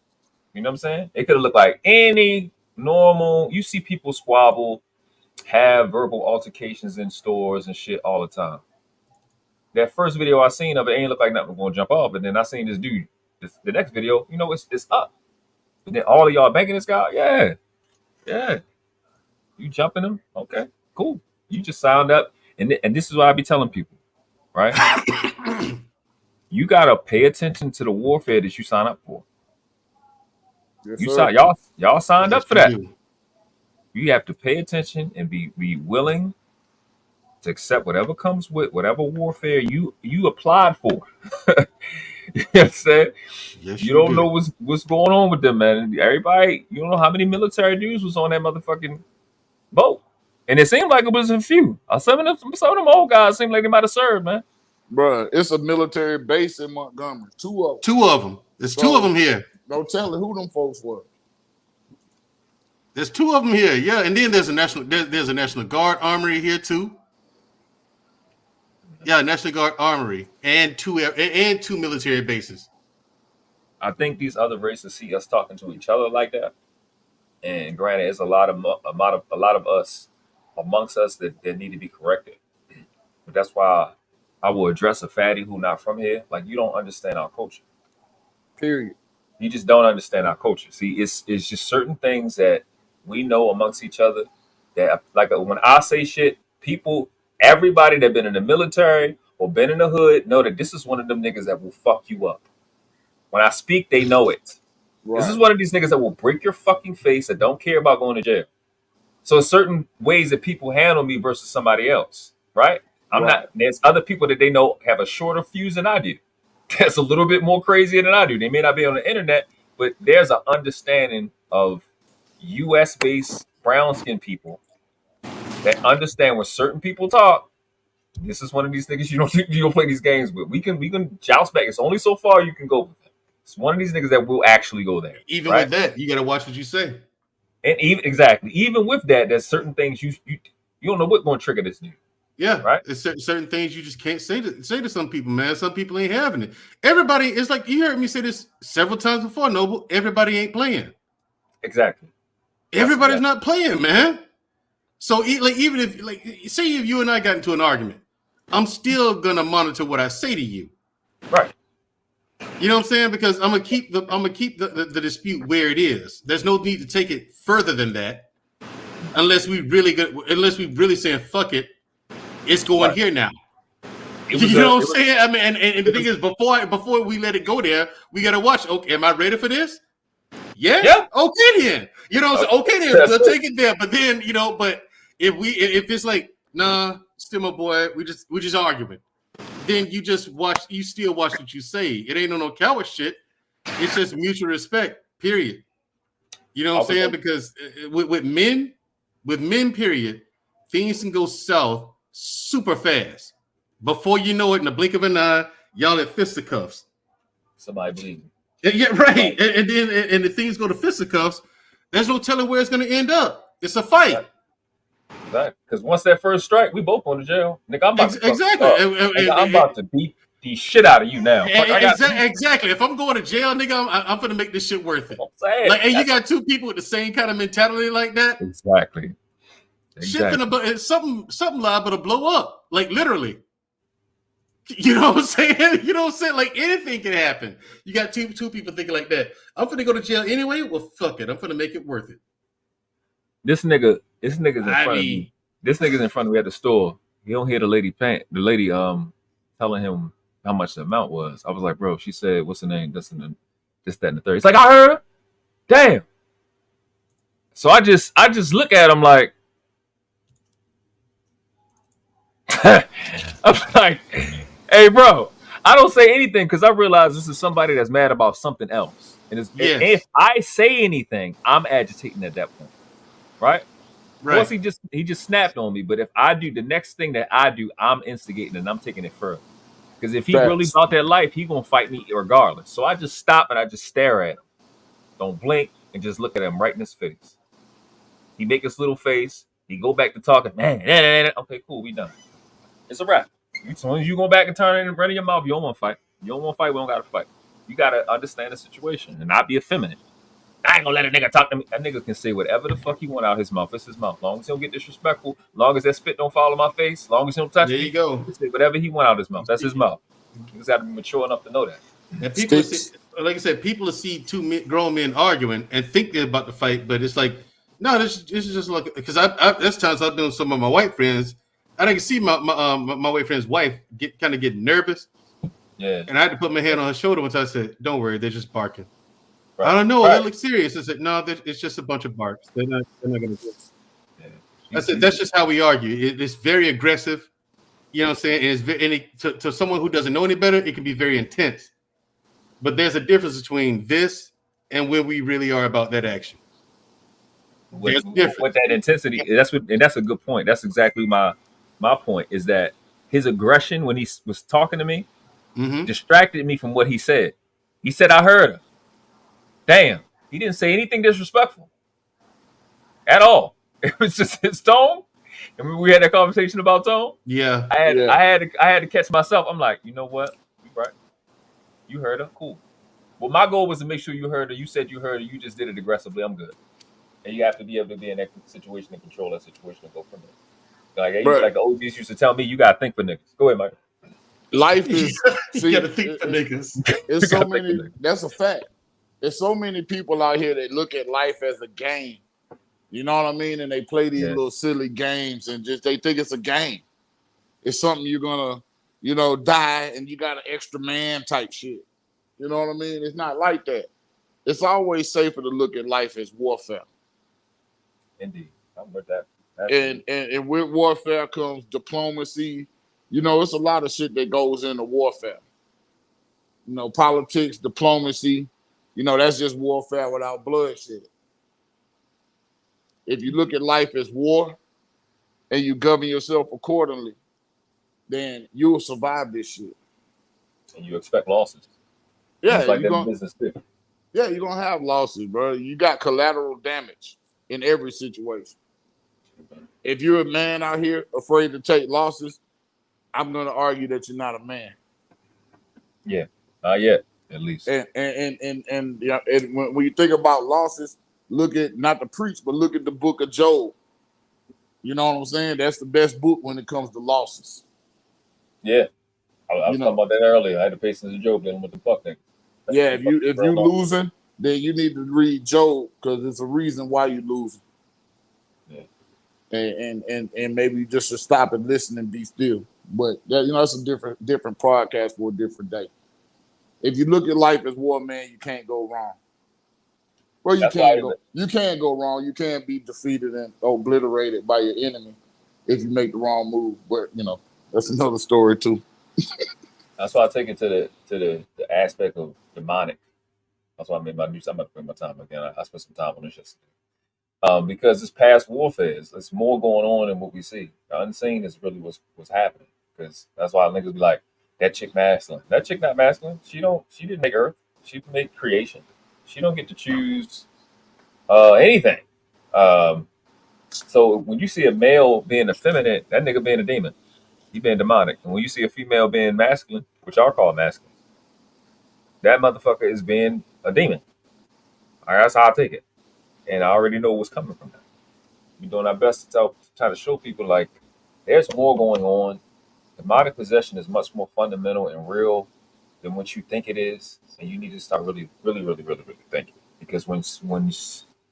You know what I'm saying? It could have looked like any normal. You see people squabble, have verbal altercations in stores and shit all the time. That first video I seen of it ain't look like nothing was gonna jump off, but then I seen this dude. The next video, it's up. And then all of y'all banking this guy, yeah. You jumping him? Okay, cool. You just signed up, and this is what I be telling people, right? You gotta pay attention to the warfare that you sign up for. Yes, y'all signed up for that. You have to pay attention and be willing to accept whatever comes with whatever warfare you applied for. You know what I'm saying? Yes, you don't know what's going on with them, man. Everybody, you don't know how many military dudes was on that motherfucking boat. And it seemed like it was a few. Some of them old guys seemed like they might have served, man. Bro, it's a military base in Montgomery. 2 of them. 2 of them. There's 2 of them here. Don't tell it who them folks were. There's 2 of them here, yeah. And then there's a National Guard armory here too. Yeah, National Guard Armory and two military bases. I think these other races see us talking to each other like that, and granted, it's a lot of us amongst us that need to be corrected. But that's why I will address a fatty who not from here. Like, you don't understand our culture. Period. You just don't understand our culture. See, it's just certain things that we know amongst each other that, like, when I say shit, everybody that been in the military or been in the hood know that this is one of them niggas that will fuck you up. When I speak, they know it. Right. This is one of these niggas that will break your fucking face that don't care about going to jail. So certain ways that people handle me versus somebody else, right? There's other people that they know have a shorter fuse than I do. That's a little bit more crazier than I do. They may not be on the internet, but there's an understanding of U.S.-based brown-skinned people that understand when certain people talk. This is one of these niggas you don't play these games with. We can joust back. It's only so far you can go with them. It's one of these niggas that will actually go there. Even with that, you gotta watch what you say. And even with that, there's certain things you don't know what's going to trigger this dude. Yeah, right. There's certain things you just can't say to some people, man. Some people ain't having it. Everybody is like, you heard me say this several times before, Noble. Everybody ain't playing. Exactly. Everybody's not playing, man. So even if say if you and I got into an argument, I'm still gonna monitor what I say to you. Right. You know what I'm saying? Because I'm gonna keep the dispute where it is. There's no need to take it further than that, unless we really saying fuck it. It's going here now. You know what I'm saying? I mean, and the thing is, before we let it go there, we gotta watch. Okay, am I ready for this? Yeah. Okay then. You know, okay then. We'll take it there. But then, but if it's like, nah, still my boy, we just arguing. Then you still watch what you say. It ain't no coward shit. It's just mutual respect. Period. You know what I'm saying? Because with men, period, things can go south super fast. Before you know it, in the blink of an eye, y'all at fisticuffs. Somebody bleeding. Yeah, right. And then the things go to fisticuffs, there's no telling where it's going to end up. It's a fight. Exactly. Because once that first strike, we both going to jail. Nigga, I'm about to beat the shit out of you now. Exactly. If I'm going to jail, nigga, I'm going to make this shit worth it. And you got two people with the same kind of mentality like that. Exactly. Shit something liable to blow up. Like literally. You know what I'm saying? You know what I'm saying? Like anything can happen. You got two people thinking like that. I'm finna go to jail anyway. Well, fuck it. I'm finna make it worth it. This nigga's in front of me. This nigga's in front of me at the store. He don't hear the lady telling him how much the amount was. I was like, bro, she said, what's the name? This, that, and the third. He's like, I heard her. Damn. So I just look at him like, I'm like, hey, bro, I don't say anything because I realize this is somebody that's mad about something else. And if I say anything, I'm agitating at that point. Right? Once he just snapped on me. But if I do the next thing that I do, I'm instigating and I'm taking it further. Because if he really about that life, he gonna fight me regardless. So I just stop and I just stare at him. Don't blink and just look at him right in his face. He make his little face. He go back to talking. Man, okay, cool, we done. It's a wrap. As soon as you go back and turn and run in your mouth, you don't want to fight. You don't want to fight, we don't got to fight. You got to understand the situation and not be effeminate. I ain't gonna let a nigga talk to me. That nigga can say whatever the fuck he want out his mouth. It's his mouth. As long as he don't get disrespectful, as long as that spit don't fall on my face, as long as he don't touch me, he can say whatever he want out his mouth. That's his mouth. He just got to be mature enough to know that. And people, like I said, people see two grown men arguing and think they're about to fight, but it's like, no, this is just like, because there's times I've been with some of my white friends, and I can see my white friend's wife get nervous. Yeah. And I had to put my hand on her shoulder once. I said, "Don't worry, they're just barking." Right. I don't know. They look serious. I said, "No, it's just a bunch of barks. They're not going to do it." Yeah. I said, "That's just how we argue. It's very aggressive." You know what I'm saying? And to someone who doesn't know any better, it can be very intense. But there's a difference between this and where we really are about that action. With that intensity, that's a good point. That's exactly my point. Is that his aggression when he was talking to me distracted me from what he said. He said, "I heard her." Damn, he didn't say anything disrespectful at all. It was just his tone. Remember we had that conversation about tone? Yeah. I had to catch myself. I'm like, you know what? You right. You heard her. Cool. Well, my goal was to make sure you heard her. You said you heard her. You just did it aggressively. I'm good. And you have to be able to be in that situation and control that situation and go from there. Like the OGs used to tell me, you gotta think for niggas. Go ahead, Mike. Life is you gotta think for niggas. It's so many. That's a fact. There's so many people out here that look at life as a game. You know what I mean? And they play these little silly games and just they think it's a game. It's something you're gonna, die and you got an extra man type shit. You know what I mean? It's not like that. It's always safer to look at life as warfare. Indeed, I'm with that. And with warfare comes diplomacy. It's a lot of shit that goes into warfare. Politics, diplomacy. That's just warfare without bloodshed. If you look at life as war and you govern yourself accordingly, then you'll survive this shit. And you expect losses. Yeah, it's like that in business too. Yeah, you're gonna have losses, bro. You got collateral damage in every situation. If you're a man out here afraid to take losses, I'm gonna argue that you're not a man. Yeah, not yet, at least. And when you think about losses, look at not to preach, but look at the book of Job. You know what I'm saying? That's the best book when it comes to losses. Yeah, I was talking about that earlier. I had the patience of Job dealing with the fuck thing. Yeah, if you losing, then you need to read Job because it's a reason why you losing. Yeah. And maybe you just should stop and listen and be still. But that's a different podcast for a different day. If you look at life as war, man, you can't go wrong. Well, you can't go wrong. You can't be defeated and obliterated by your enemy if you make the wrong move. But that's another story too. That's why I take it to the aspect of demonic. That's why I made my new. I'm about to bring my time again. I spent some time on this yesterday. Because it's past warfare. It's more going on than what we see. The unseen is really what's happening. Because that's why niggas be like, that chick masculine. That chick not masculine. She didn't make Earth. She made creation. She don't get to choose anything. So when you see a male being effeminate, that nigga being a demon. He being demonic. And when you see a female being masculine, which are called masculine, that motherfucker is being a demon. All right, that's how I take it. And I already know what's coming from that. We're doing our best to try to show people like there's more going on. Demonic possession is much more fundamental and real than what you think it is. And you need to start really, really, really, really, really thinking. Because when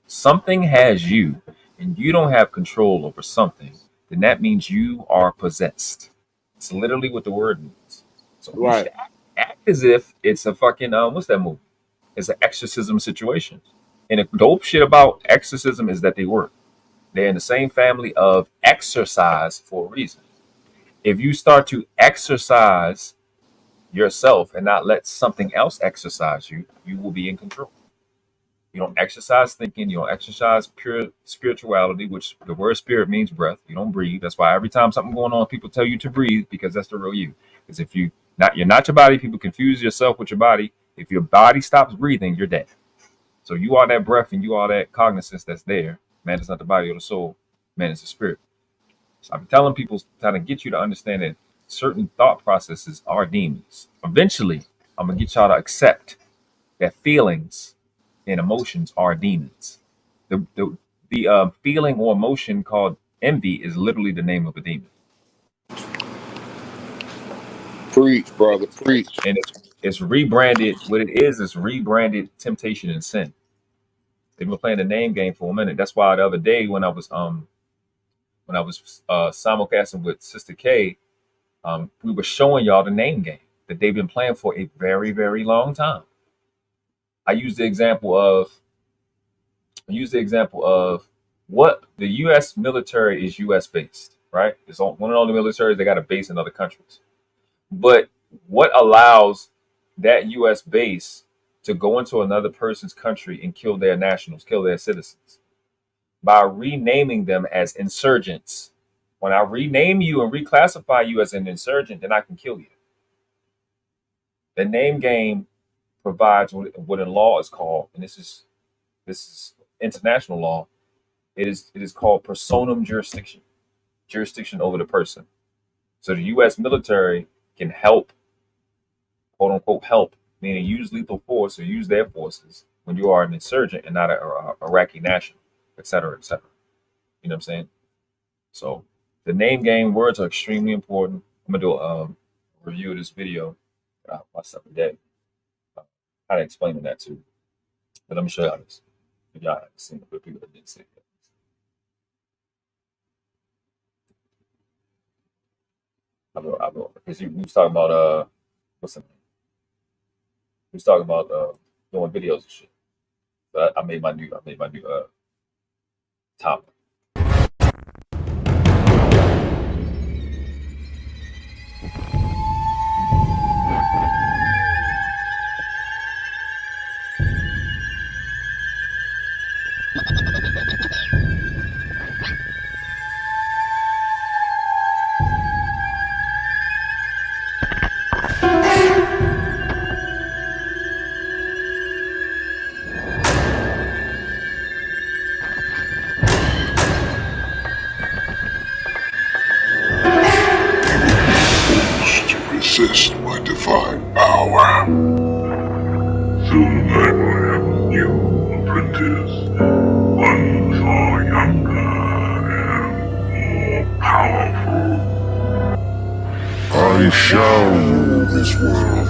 something has you and you don't have control over something, then that means you are possessed. It's literally what the word means. So you should act as if it's a fucking what's that movie? It's an exorcism situation. And the dope shit about exorcism is that they work. They're in the same family of exercise for a reason. If you start to exercise yourself and not let something else exercise you, you will be in control. You don't exercise thinking. You don't exercise pure spirituality, which the word spirit means breath. You don't breathe. That's why every time something going on, people tell you to breathe because that's the real you. Because if you're not your body, people confuse yourself with your body. If your body stops breathing, you're dead. So you are that breath and you are that cognizance that's there. Man, it's not the body or the soul. Man, it's the spirit. So I'm telling people, trying to get you to understand that certain thought processes are demons. Eventually, I'm going to get y'all to accept that feelings and emotions are demons. The feeling or emotion called envy is literally the name of a demon. Preach, brother, preach. And it's rebranded. What it is rebranded temptation and sin. They've been playing the name game for a minute. That's why the other day when I was simulcasting with Sister K, we were showing y'all the name game that they've been playing for a very, very long time. I used the example of what the U.S. military is U.S. based, right? It's one of the only militaries that got a base in other countries. But what allows that U.S. base to go into another person's country and kill their nationals, kill their citizens? By renaming them as insurgents. When I rename you and reclassify you as an insurgent, then I can kill you. The name game provides what in law is called, and this is international law. It is called personam jurisdiction. jurisdiction over the person. So the U.S. military can help, quote unquote, help, meaning use lethal force or use their forces when you are an insurgent and not an Iraqi national, et cetera, et cetera. You know what I'm saying? So the name game words are extremely important. I'm gonna do a review of this video myself today. How to explain that too. But let me show y'all this. If y'all haven't seen it, but people that didn't see it. I will. Because he was talking about what's the name? He was talking about doing videos and shit. But I made my new topic. Resist my divine power. Soon I will have a new apprentice, one far younger and more powerful. I shall rule this world.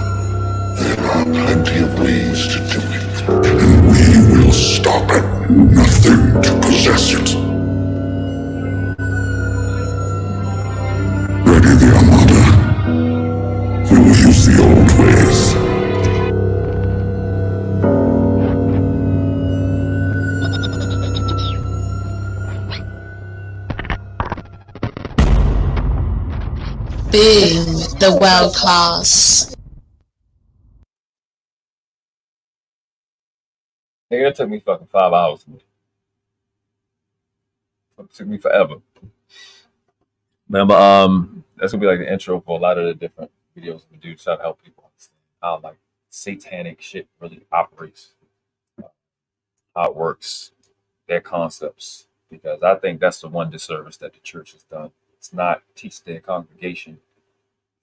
There are plenty of ways to do it, and we will stop at nothing to possess it. Ready the Armada. We will use the old ways. Boom, the world class. Nigga, that took me fucking 5 hours. It took me forever. Remember, that's gonna be like the intro for a lot of the different videos we do to try to help people understand how like satanic shit really operates, how it works, their concepts. Because I think that's the one disservice that the church has done. It's not teach their congregation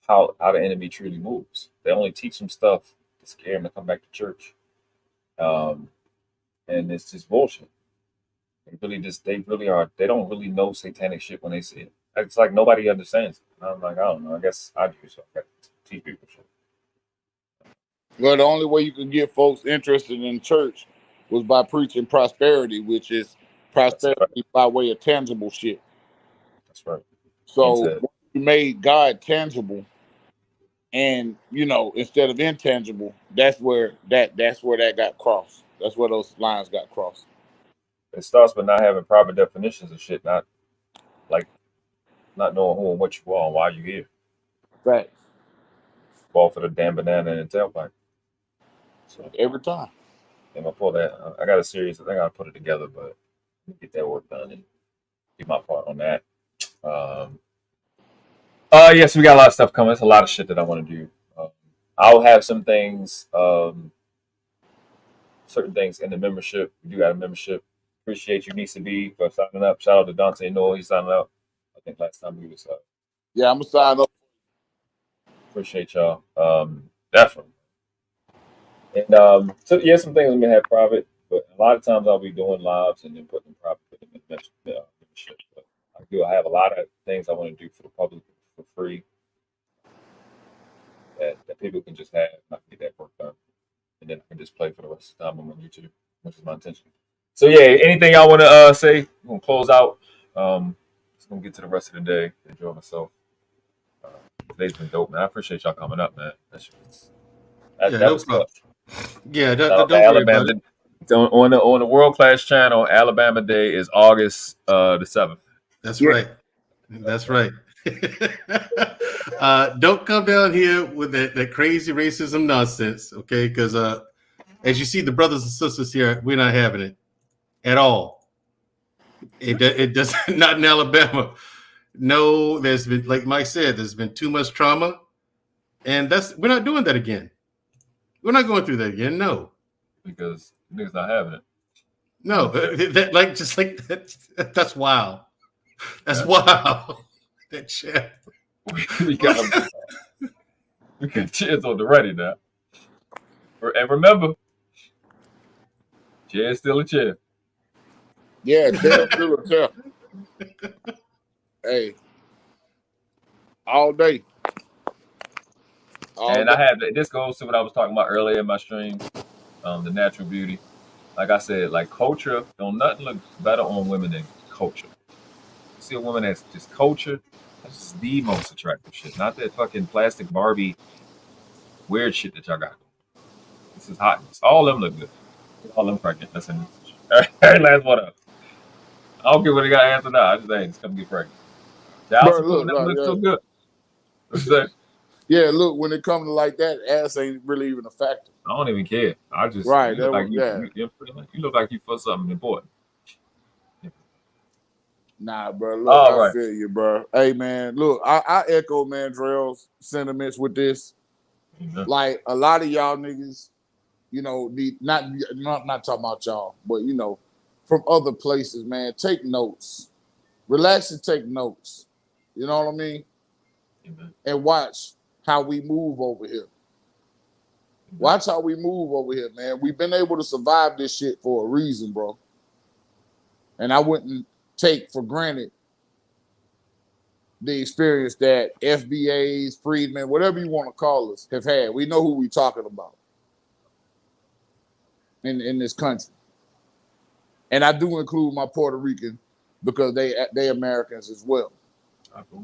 how the enemy truly moves. They only teach them stuff to scare them to come back to church. And it's just bullshit. They don't really know satanic shit when they see it. It's like nobody understands it. And I'm like, I don't know. I guess I do, so I got to teach people shit. Well, the only way you could get folks interested in church was by preaching prosperity, which is prosperity by way of tangible shit. That's right. So you made God tangible, and instead of intangible, that's where that got crossed. That's where those lines got crossed. It starts with not having proper definitions of shit, not knowing who and what you are and why you here. Facts. Fall for the damn banana and tailpipe. So every time. I'm gonna pull that. I got a series. I think I'll put it together, but get that work done and do my part on that. Yes, we got a lot of stuff coming. There's a lot of shit that I want to do. I'll have some things, certain things in the membership. We do got a membership. Appreciate you, Nisa B, for signing up. Shout out to Dante Noel. He's signing up. I think last time we was yeah, I'm gonna sign up. Appreciate y'all. Definitely. And so yeah, some things I'm gonna have private, but a lot of times I'll be doing lives and then putting them private in the membership. But I have a lot of things I want to do for the public for free that people can just have and I can get that work done. And then I can just play for the rest of the time I'm on YouTube, which is my intention. So yeah, anything y'all want to say? We're gonna close out. Just gonna get to the rest of the day. Enjoy myself. Today's been dope, man. I appreciate y'all coming up, man. That was tough. Yeah, don't worry Alabama. about it. On the World Class channel, Alabama Day is August the 7th. That's right. That's right. Don't come down here with that crazy racism nonsense, okay? Because as you see, the brothers and sisters here, we're not having it at all. It does not in Alabama. No, there's been, like Mike said, there's been too much trauma, and we're not doing that again. We're not going through that again. No, because niggas not having it. No, that's wild. That's wild. That chair. we got chairs on the ready now. And remember, chair is still a chair. Yeah, chair still a chair. Hey, all day. And I have this goes to what I was talking about earlier in my stream, the natural beauty. Like I said, like culture, don't nothing look better on women than culture. You see a woman that's just culture, that's the most attractive shit. Not that fucking plastic Barbie weird shit that y'all got. This is hotness. All of them look good. All of them pregnant. That's in this. Every last one of them. I don't care what they got answer now. I just ain't just come get pregnant. Look so good. What's that? Yeah, look, when it comes to like that, ass ain't really even a factor. I don't even care. I just right. You look like you for something important. Nah, bro. Look, I feel you, bro. Hey, man. Look, I echo Mandrell's sentiments with this. Mm-hmm. Like a lot of y'all niggas, you know, not talking about y'all, but you know, from other places, man. Take notes. Relax and take notes. You know what I mean? Mm-hmm. And watch how we move over here. Watch how we move over here, man. We've been able to survive this shit for a reason, bro. And I wouldn't take for granted the experience that FBAs, freedmen, whatever you want to call us, have had. We know who we're talking about in this country. And I do include my Puerto Rican because they Americans as well.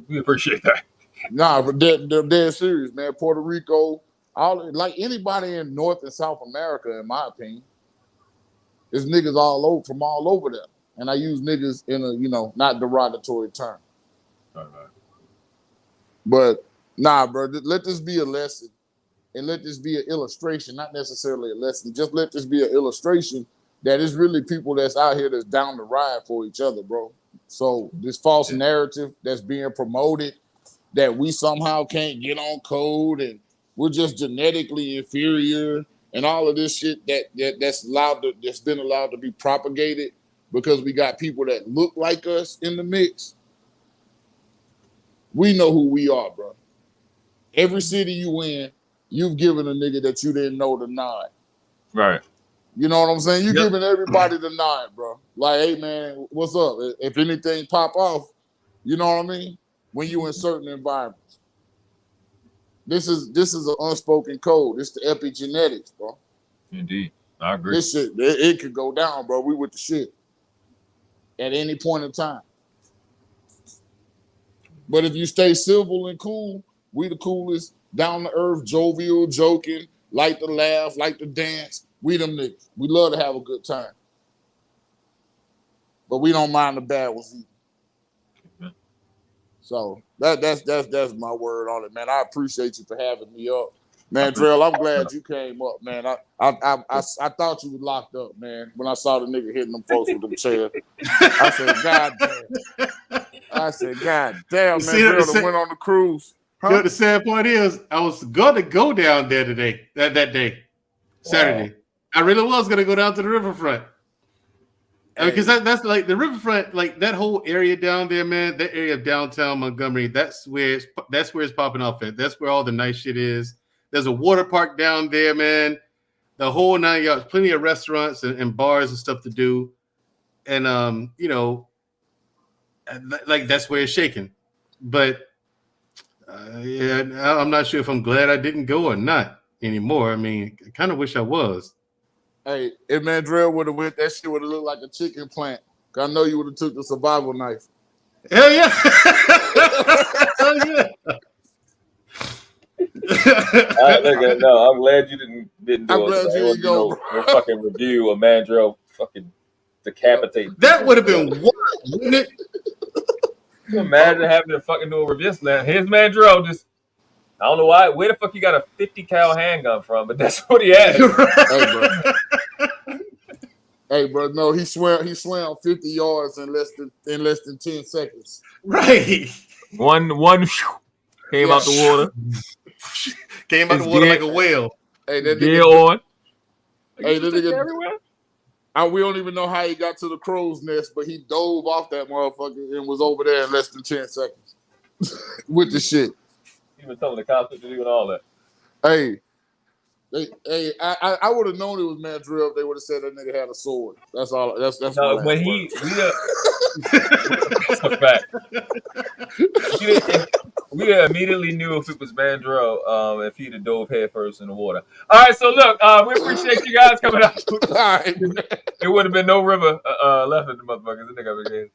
We appreciate that. Nah, but they're serious, man. Puerto Rico, like anybody in North and South America, in my opinion, there's niggas from all over there. And I use niggas in a, you know, not derogatory term. Right. But nah, bro, let this be a lesson. And let this be an illustration, not necessarily a lesson. Just let this be an illustration that it's really people that's out here that's down the ride for each other, bro. So this false narrative that's being promoted that we somehow can't get on code and we're just genetically inferior and all of this shit that's been allowed to be propagated because we got people that look like us in the mix. We know who we are, bro. Every city you in, you've given a nigga that you didn't know the nod. Right. You know what I'm saying? You're giving everybody the nod, bro. Like, hey, man, what's up? If anything pop off, you know what I mean? When you in certain environments. This is an unspoken code. It's the epigenetics, bro. Indeed. I agree. This shit, it could go down, bro. We with the shit at any point in time. But if you stay civil and cool, we the coolest, down to earth, jovial, joking, like to laugh, like to dance. We them niggas. We love to have a good time. But we don't mind the bad ones either. So that's my word on it, man. I appreciate you for having me up. Man, Drell, I'm glad you came up, man. I thought you was locked up, man, when I saw the nigga hitting them folks with them chairs. I said, God damn, man, Drell went on the cruise. Huh? You know, the sad part is, I was going to go down there today, that day, Saturday. Wow. I really was going to go down to the riverfront. Because that's like the riverfront, like that whole area down there, man. That area of downtown Montgomery, that's where it's popping off at. That's where all the nice shit is. There's a water park down there, man. The whole 9 yards, plenty of restaurants and bars and stuff to do, and you know, like that's where it's shaking. But yeah, I'm not sure if I'm glad I didn't go or not anymore. I mean, I kind of wish I was. Hey, if Mandrell would have went, that shit would have looked like a chicken plant. Cause I know you would have took the survival knife. Hell yeah! Hell yeah! No, I'm glad you didn't do it. I'm glad you didn't go. No fucking review of Mandrell fucking decapitate. That would have been wild, wouldn't it? Can you imagine having to fucking do a review now? Here's Mandrell just. I don't know why. Where the fuck you got a 50 cal handgun from? But that's what he had. Hey, bro. No, he swam 50 yards in less than 10 seconds. Right. One came out the water. Came out the water like a whale. Hey, that gear nigga on. Hey, that nigga. Everywhere? We don't even know how he got to the crow's nest, but he dove off that motherfucker and was over there in less than 10 seconds with the shit. He was telling the cops what to do and all that. Hey, I would have known it was Mandrill if they would have said that nigga had a sword. That's all. That's No, my last but that's a fact. We immediately knew if it was Mandrill, if he'd have dove head first in the water. All right, so look, we appreciate you guys coming out. It would have been no river left in the motherfuckers. The nigga again.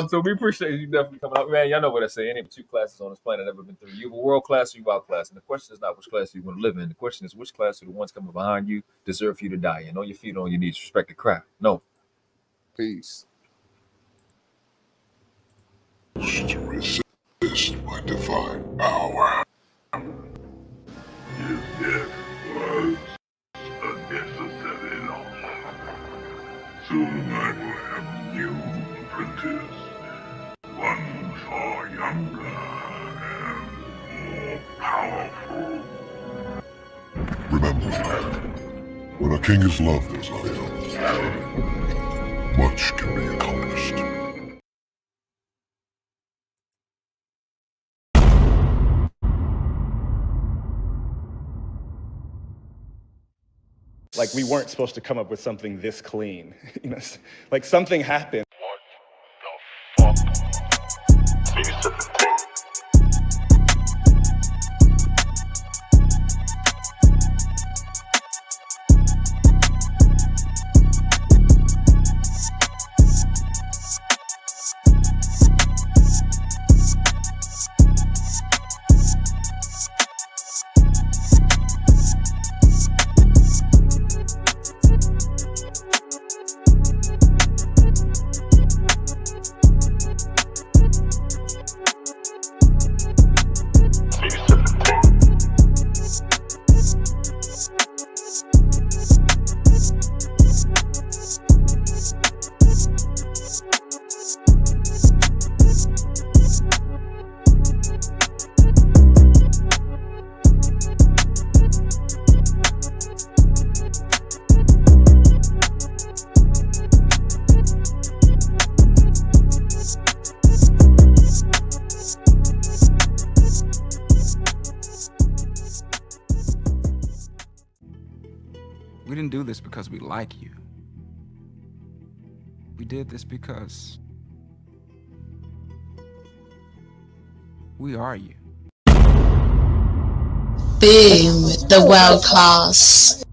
So we appreciate you definitely coming out, man. Y'all know what I say. Any two classes on this planet I've ever been through. You have a world class or you outclass, and the question is not which class you want to live in. The question is which class are the ones coming behind you deserve for you to die in. On your feet, on your knees. Respect the craft. No. Peace. To resist my divine power. His death was a necessary loss. Soon I will have a new apprentice, one far younger and more powerful. Remember, when a king is loved as I am, much can be accomplished. Like we weren't supposed to come up with something this clean. You know, like something happened. We didn't do this because we like you. We did this because we are you. Boom, the world class.